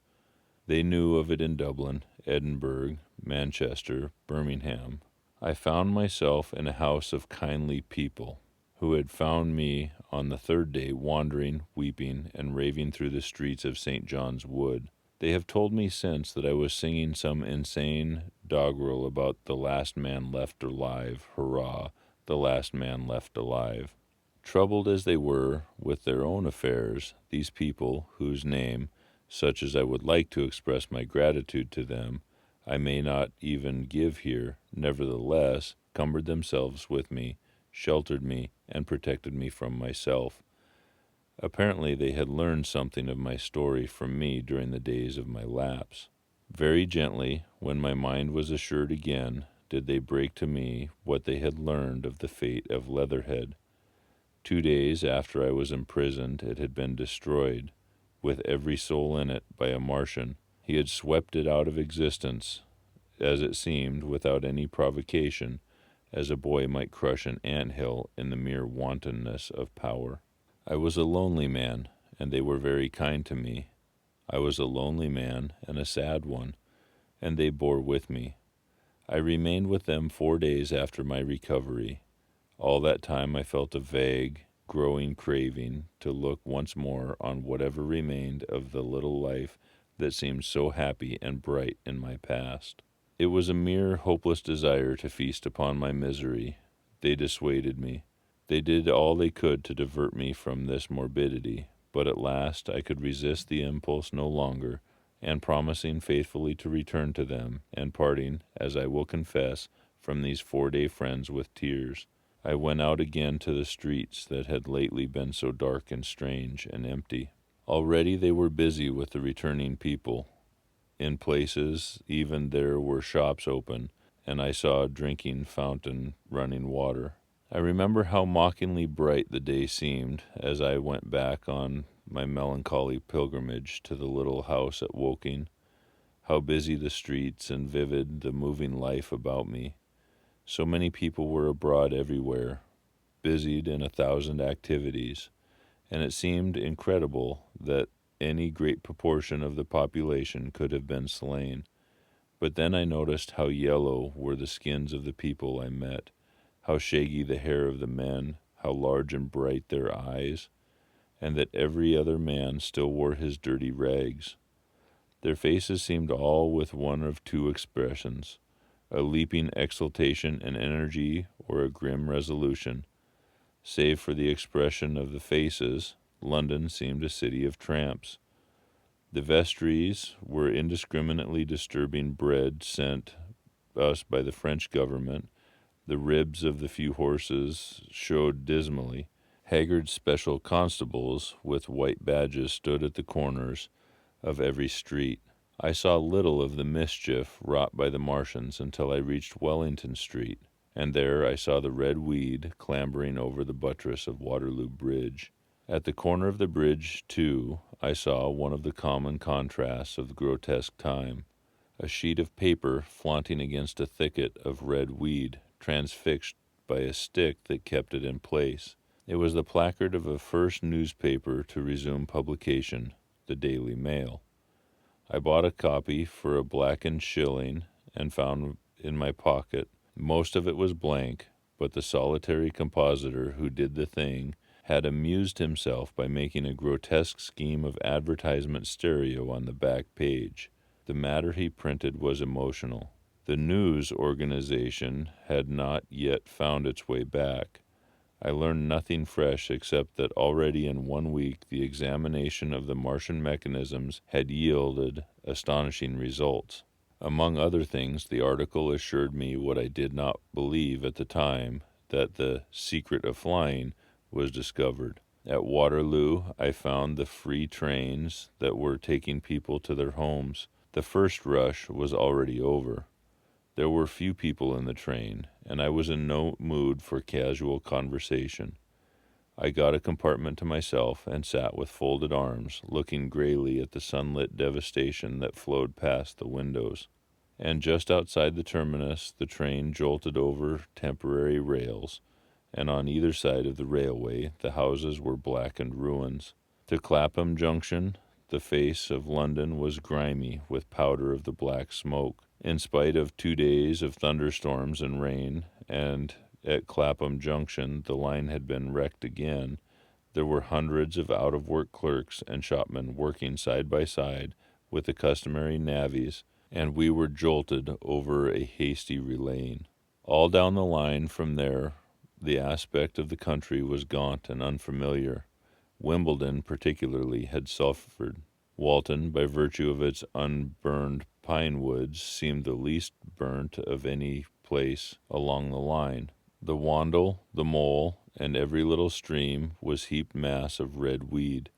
They knew of it in Dublin, Edinburgh, Manchester, Birmingham. I found myself in a house of kindly people, who had found me on the third day wandering, weeping, and raving through the streets of St. John's Wood. They have told me since that I was singing some insane doggerel about the last man left alive, hurrah, the last man left alive. Troubled as they were with their own affairs, these people, whose name, such as I would like to express my gratitude to them, I may not even give here, nevertheless, cumbered themselves with me, sheltered me, and protected me from myself. Apparently they had learned something of my story from me during the days of my lapse. Very gently, when my mind was assured again, did they break to me what they had learned of the fate of Leatherhead. 2 days after I was imprisoned, it had been destroyed, with every soul in it, by a Martian. He had swept it out of existence, as it seemed, without any provocation, as a boy might crush an ant-hill in the mere wantonness of power. I was a lonely man, and they were very kind to me. I was a lonely man and a sad one, and they bore with me. I remained with them 4 days after my recovery. All that time I felt a vague, growing craving to look once more on whatever remained of the little life that seemed so happy and bright in my past. It was a mere hopeless desire to feast upon my misery. They dissuaded me. They did all they could to divert me from this morbidity, but at last I could resist the impulse no longer, and promising faithfully to return to them, and parting, as I will confess, from these 4-day friends with tears, I went out again to the streets that had lately been so dark and strange and empty. Already they were busy with the returning people. In places even there were shops open, and I saw a drinking fountain running water. I remember how mockingly bright the day seemed as I went back on my melancholy pilgrimage to the little house at Woking, how busy the streets and vivid the moving life about me. So many people were abroad everywhere, busied in 1,000 activities, and it seemed incredible that any great proportion of the population could have been slain. But then I noticed how yellow were the skins of the people I met, how shaggy the hair of the men, how large and bright their eyes, and that every other man still wore his dirty rags. Their faces seemed all with one of two expressions, a leaping exultation and energy or a grim resolution. Save for the expression of the faces, London seemed a city of tramps. The vestries were indiscriminately disturbing bread sent us by the French government. The ribs of the few horses showed dismally. Haggard special constables with white badges stood at the corners of every street. I saw little of the mischief wrought by the Martians until I reached Wellington Street, and there I saw the red weed clambering over the buttress of Waterloo Bridge. At the corner of the bridge, too, I saw one of the common contrasts of the grotesque time, a sheet of paper flaunting against a thicket of red weed, transfixed by a stick that kept it in place. It was the placard of a first newspaper to resume publication, the Daily Mail. I bought a copy for a blackened shilling and found in my pocket. Most of it was blank, but the solitary compositor who did the thing had amused himself by making a grotesque scheme of advertisement stereo on the back page. The matter he printed was emotional. The news organization had not yet found its way back. I learned nothing fresh except that already in 1 week the examination of the Martian mechanisms had yielded astonishing results. Among other things, the article assured me what I did not believe at the time, that the secret of flying was discovered. At Waterloo, I found the free trains that were taking people to their homes. The first rush was already over. There were few people in the train, and I was in no mood for casual conversation. I got a compartment to myself and sat with folded arms, looking grayly at the sunlit devastation that flowed past the windows. And just outside the terminus, the train jolted over temporary rails, and on either side of the railway the houses were blackened ruins. To Clapham Junction, the face of London was grimy with powder of the black smoke. In spite of 2 days of thunderstorms and rain, and at Clapham Junction the line had been wrecked again, there were hundreds of out-of-work clerks and shopmen working side by side with the customary navvies, and we were jolted over a hasty relaying. All down the line from there the aspect of the country was gaunt and unfamiliar. Wimbledon particularly had suffered. Walton, by virtue of its unburned pine woods, seemed the least burnt of any place along the line. The Wandle, the Mole, and every little stream was heaped mass of red weed,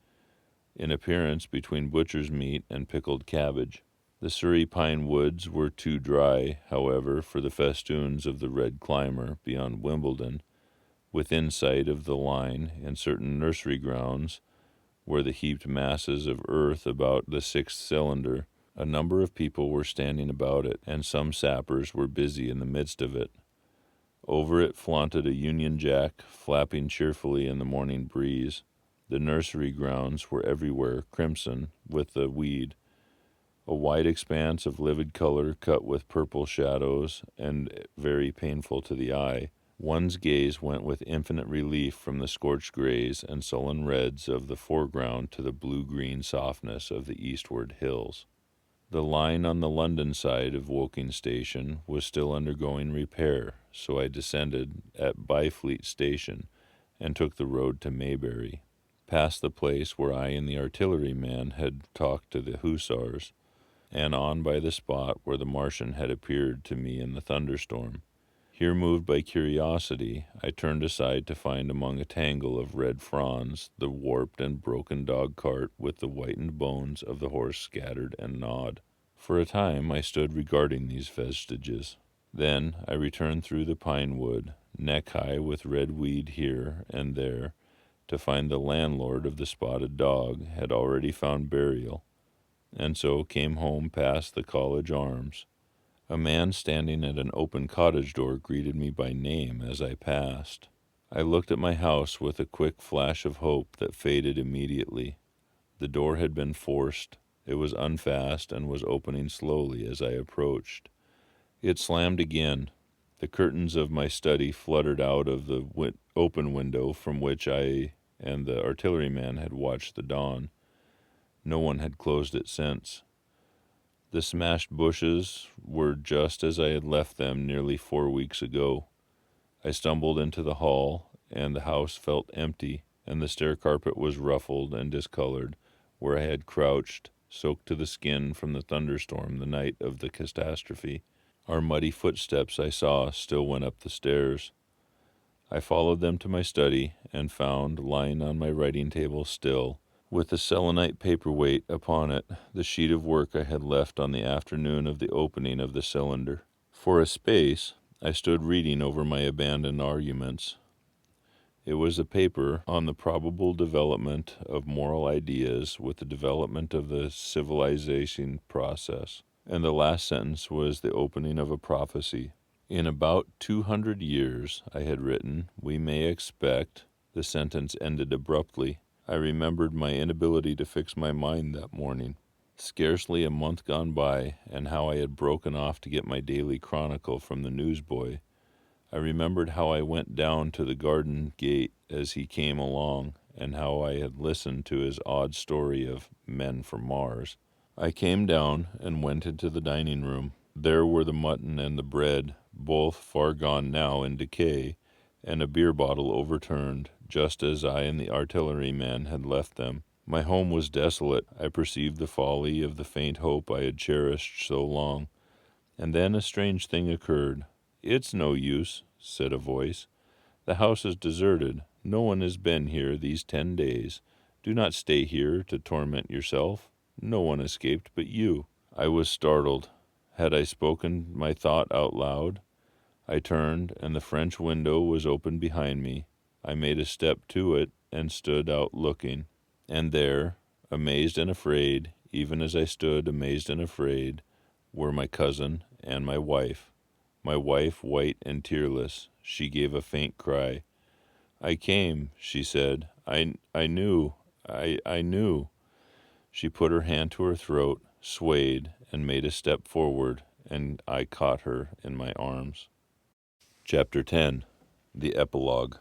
in appearance between butcher's meat and pickled cabbage. The Surrey pine woods were too dry, however, for the festoons of the red climber beyond Wimbledon. Within sight of the line, in certain nursery grounds, were the heaped masses of earth about the 6th cylinder. A number of people were standing about it, and some sappers were busy in the midst of it. Over it flaunted a Union Jack, flapping cheerfully in the morning breeze. The nursery grounds were everywhere crimson with the weed, a wide expanse of livid color cut with purple shadows and very painful to the eye. One's gaze went with infinite relief from the scorched grays and sullen reds of the foreground to the blue-green softness of the eastward hills. The line on the London side of Woking Station was still undergoing repair, so I descended at Byfleet Station and took the road to Maybury, past the place where I and the artilleryman had talked to the hussars, and on by the spot where the Martian had appeared to me in the thunderstorm. Here, moved by curiosity, I turned aside to find among a tangle of red fronds the warped and broken dog-cart with the whitened bones of the horse scattered and gnawed. For a time I stood regarding these vestiges. Then I returned through the pine wood, neck-high with red weed here and there, to find the landlord of the Spotted Dog had already found burial, and so came home past the College Arms. A man standing at an open cottage door greeted me by name as I passed. I looked at my house with a quick flash of hope that faded immediately. The door had been forced. It was unfast and was opening slowly as I approached. It slammed again. The curtains of my study fluttered out of the open window from which I and the artilleryman had watched the dawn. No one had closed it since. The smashed bushes were just as I had left them nearly 4 weeks ago. I stumbled into the hall, and the house felt empty, and the stair carpet was ruffled and discolored, where I had crouched, soaked to the skin from the thunderstorm the night of the catastrophe. Our muddy footsteps, I saw, still went up the stairs. I followed them to my study, and found, lying on my writing table still, with the selenite paperweight upon it, the sheet of work I had left on the afternoon of the opening of the cylinder. For a space, I stood reading over my abandoned arguments. It was a paper on the probable development of moral ideas with the development of the civilization process, and the last sentence was the opening of a prophecy. In about 200 years, I had written, we may expect. The sentence ended abruptly. I remembered my inability to fix my mind that morning. Scarcely a month gone by, and how I had broken off to get my daily chronicle from the newsboy. I remembered how I went down to the garden gate as he came along, and how I had listened to his odd story of men from Mars. I came down and went into the dining room. There were the mutton and the bread, both far gone now in decay, and a beer bottle overturned, just as I and the artilleryman had left them. My home was desolate. I perceived the folly of the faint hope I had cherished so long. And then a strange thing occurred. "It's no use," said a voice. "The house is deserted. No one has been here these 10 days. Do not stay here to torment yourself. No one escaped but you." I was startled. Had I spoken my thought out loud? I turned, and the French window was open behind me. I made a step to it and stood out looking. And there, amazed and afraid, even as I stood amazed and afraid, were my cousin and my wife. My wife, white and tearless. She gave a faint cry. "I came," she said. I knew. I knew." She put her hand to her throat, swayed, and made a step forward, and I caught her in my arms. Chapter 10. The Epilogue.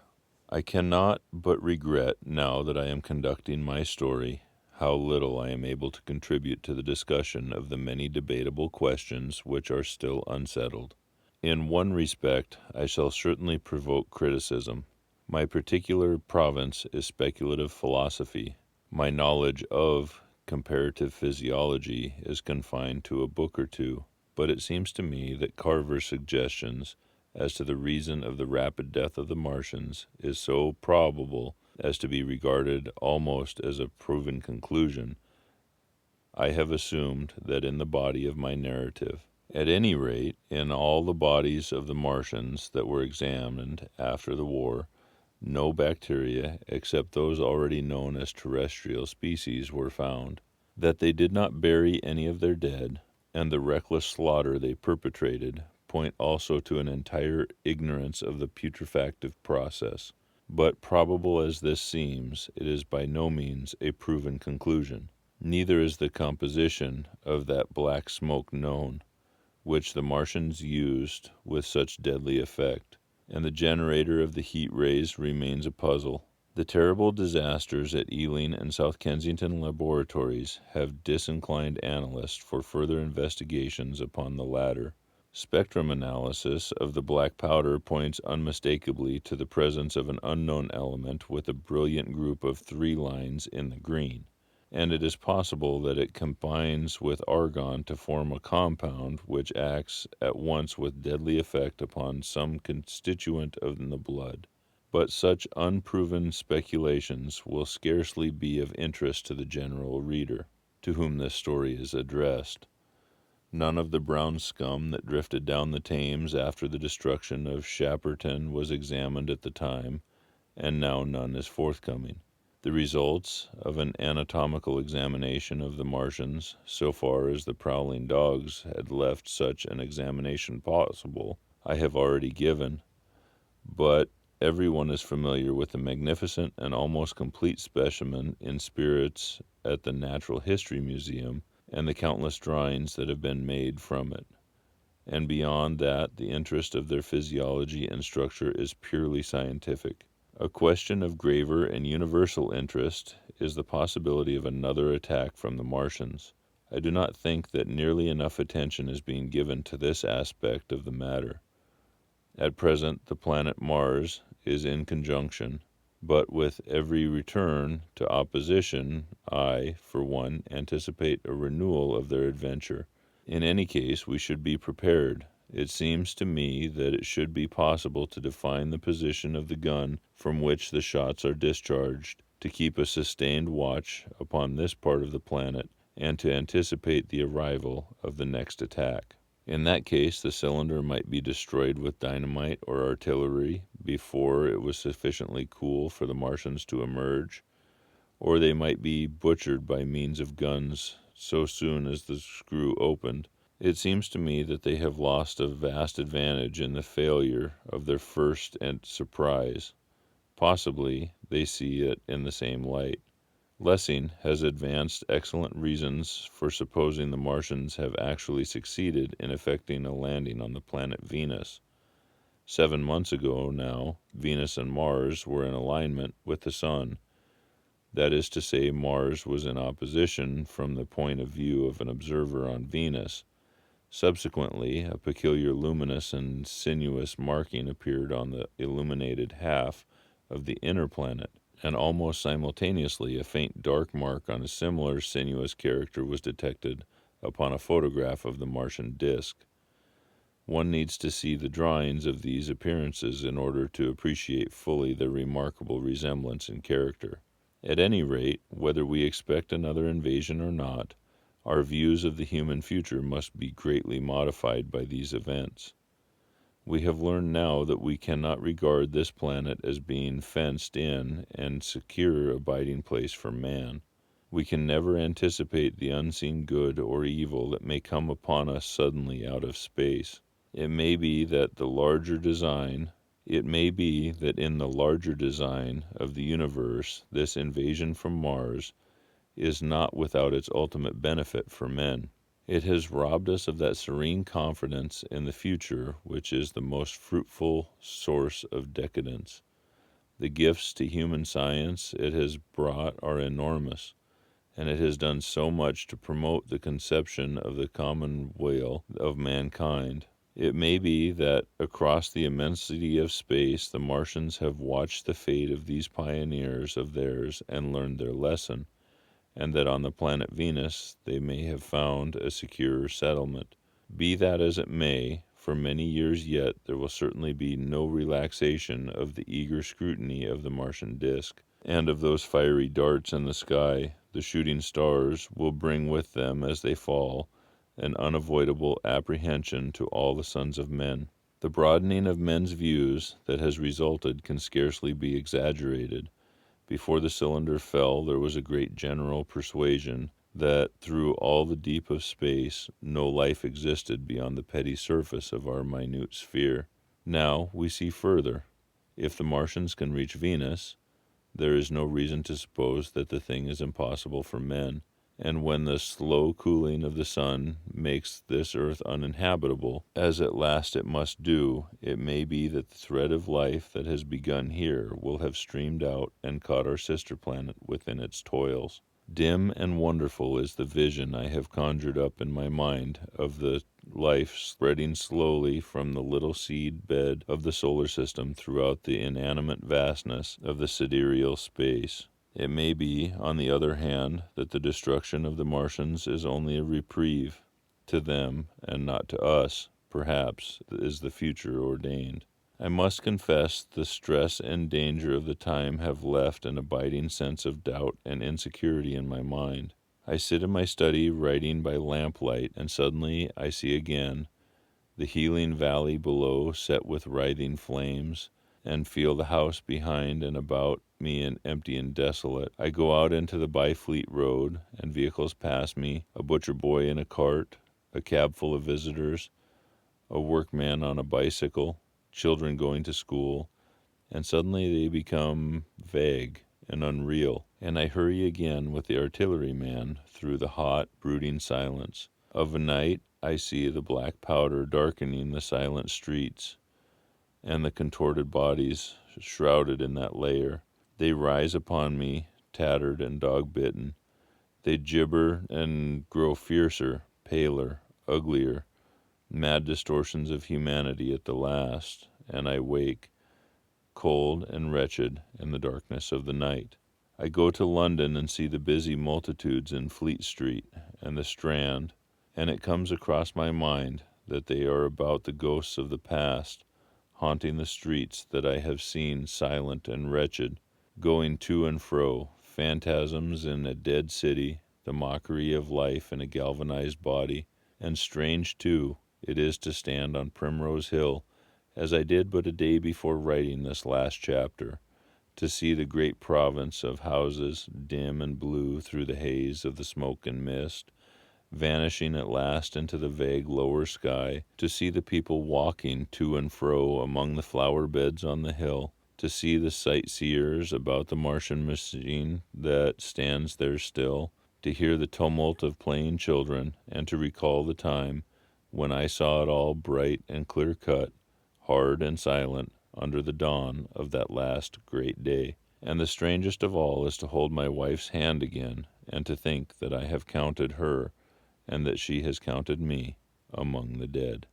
I cannot but regret, now that I am conducting my story, how little I am able to contribute to the discussion of the many debatable questions which are still unsettled. In one respect, I shall certainly provoke criticism. My particular province is speculative philosophy. My knowledge of comparative physiology is confined to a book or two, but it seems to me that Carver's suggestions as to the reason of the rapid death of the Martians is so probable as to be regarded almost as a proven conclusion. I have assumed that in the body of my narrative, at any rate in all the bodies of the Martians that were examined after the war, no bacteria except those already known as terrestrial species were found, that they did not bury any of their dead, and the reckless slaughter they perpetrated point also to an entire ignorance of the putrefactive process. But probable as this seems, it is by no means a proven conclusion. Neither is the composition of that black smoke known, which the Martians used with such deadly effect, and the generator of the heat rays remains a puzzle. The terrible disasters at Ealing and South Kensington laboratories have disinclined analysts for further investigations upon the latter. Spectrum analysis of the black powder points unmistakably to the presence of an unknown element with a brilliant group of 3 lines in the green, and it is possible that it combines with argon to form a compound which acts at once with deadly effect upon some constituent of the blood. But such unproven speculations will scarcely be of interest to the general reader, to whom this story is addressed. None of the brown scum that drifted down the Thames after the destruction of Shepperton was examined at the time, and now none is forthcoming. The results of an anatomical examination of the Martians, so far as the prowling dogs had left such an examination possible, I have already given, but everyone is familiar with the magnificent and almost complete specimen in spirits at the Natural History Museum, and the countless drawings that have been made from it. And beyond that, the interest of their physiology and structure is purely scientific. A question of graver and universal interest is the possibility of another attack from the Martians. I do not think that nearly enough attention is being given to this aspect of the matter. At present, the planet Mars is in conjunction, but with every return to opposition, I, for one, anticipate a renewal of their adventure. In any case, we should be prepared. It seems to me that it should be possible to define the position of the gun from which the shots are discharged, to keep a sustained watch upon this part of the planet, and to anticipate the arrival of the next attack. In that case, the cylinder might be destroyed with dynamite or artillery before it was sufficiently cool for the Martians to emerge, or they might be butchered by means of guns so soon as the screw opened. It seems to me that they have lost a vast advantage in the failure of their first surprise. Possibly they see it in the same light. Lessing has advanced excellent reasons for supposing the Martians have actually succeeded in effecting a landing on the planet Venus. 7 months ago now, Venus and Mars were in alignment with the Sun. That is to say, Mars was in opposition from the point of view of an observer on Venus. Subsequently, a peculiar luminous and sinuous marking appeared on the illuminated half of the inner planet, and almost simultaneously a faint dark mark on a similar sinuous character was detected upon a photograph of the Martian disk. One needs to see the drawings of these appearances in order to appreciate fully their remarkable resemblance in character. At any rate, whether we expect another invasion or not, our views of the human future must be greatly modified by these events. We have learned now that we cannot regard this planet as being fenced in and secure abiding place for man. We can never anticipate the unseen good or evil that may come upon us suddenly out of space. It may be that in the larger design of the universe, this invasion from Mars is not without its ultimate benefit for men. It has robbed us of that serene confidence in the future which is the most fruitful source of decadence. The gifts to human science it has brought are enormous, and it has done so much to promote the conception of the common weal of mankind. It may be that across the immensity of space the Martians have watched the fate of these pioneers of theirs and learned their lesson, and that on the planet Venus they may have found a secure settlement. Be that as it may, for many years yet there will certainly be no relaxation of the eager scrutiny of the Martian disk, and of those fiery darts in the sky. The shooting stars will bring with them as they fall an unavoidable apprehension to all the sons of men. The broadening of men's views that has resulted can scarcely be exaggerated. Before the cylinder fell, there was a great general persuasion that through all the deep of space no life existed beyond the petty surface of our minute sphere. Now we see further. If the Martians can reach Venus, there is no reason to suppose that the thing is impossible for men. And when the slow cooling of the sun makes this earth uninhabitable, as at last it must do, it may be that the thread of life that has begun here will have streamed out and caught our sister planet within its toils. Dim and wonderful is the vision I have conjured up in my mind of the life spreading slowly from the little seed bed of the solar system throughout the inanimate vastness of the sidereal space. It may be, on the other hand, that the destruction of the Martians is only a reprieve. To them, and not to us, perhaps, is the future ordained. I must confess the stress and danger of the time have left an abiding sense of doubt and insecurity in my mind. I sit in my study writing by lamplight, and suddenly I see again the healing valley below set with writhing flames, and feel the house behind and about me and empty and desolate. I go out into the Byfleet Road, and vehicles pass me, a butcher boy in a cart, a cab full of visitors, a workman on a bicycle, children going to school, and suddenly they become vague and unreal, and I hurry again with the artilleryman through the hot, brooding silence. Of a night I see the black powder darkening the silent streets, and the contorted bodies shrouded in that layer. They rise upon me, tattered and dog-bitten. They gibber and grow fiercer, paler, uglier, mad distortions of humanity at the last, and I wake, cold and wretched, in the darkness of the night. I go to London and see the busy multitudes in Fleet Street and the Strand, and it comes across my mind that they are about the ghosts of the past, haunting the streets that I have seen silent and wretched, going to and fro, phantasms in a dead city, the mockery of life in a galvanized body. And strange, too, it is to stand on Primrose Hill, as I did but a day before writing this last chapter, to see the great province of houses, dim and blue through the haze of the smoke and mist, vanishing at last into the vague lower sky, to see the people walking to and fro among the flower beds on the hill, to see the sightseers about the Martian machine that stands there still, to hear the tumult of playing children, and to recall the time when I saw it all bright and clear-cut, hard and silent, under the dawn of that last great day. And the strangest of all is to hold my wife's hand again, and to think that I have counted her, and that she has counted me, among the dead.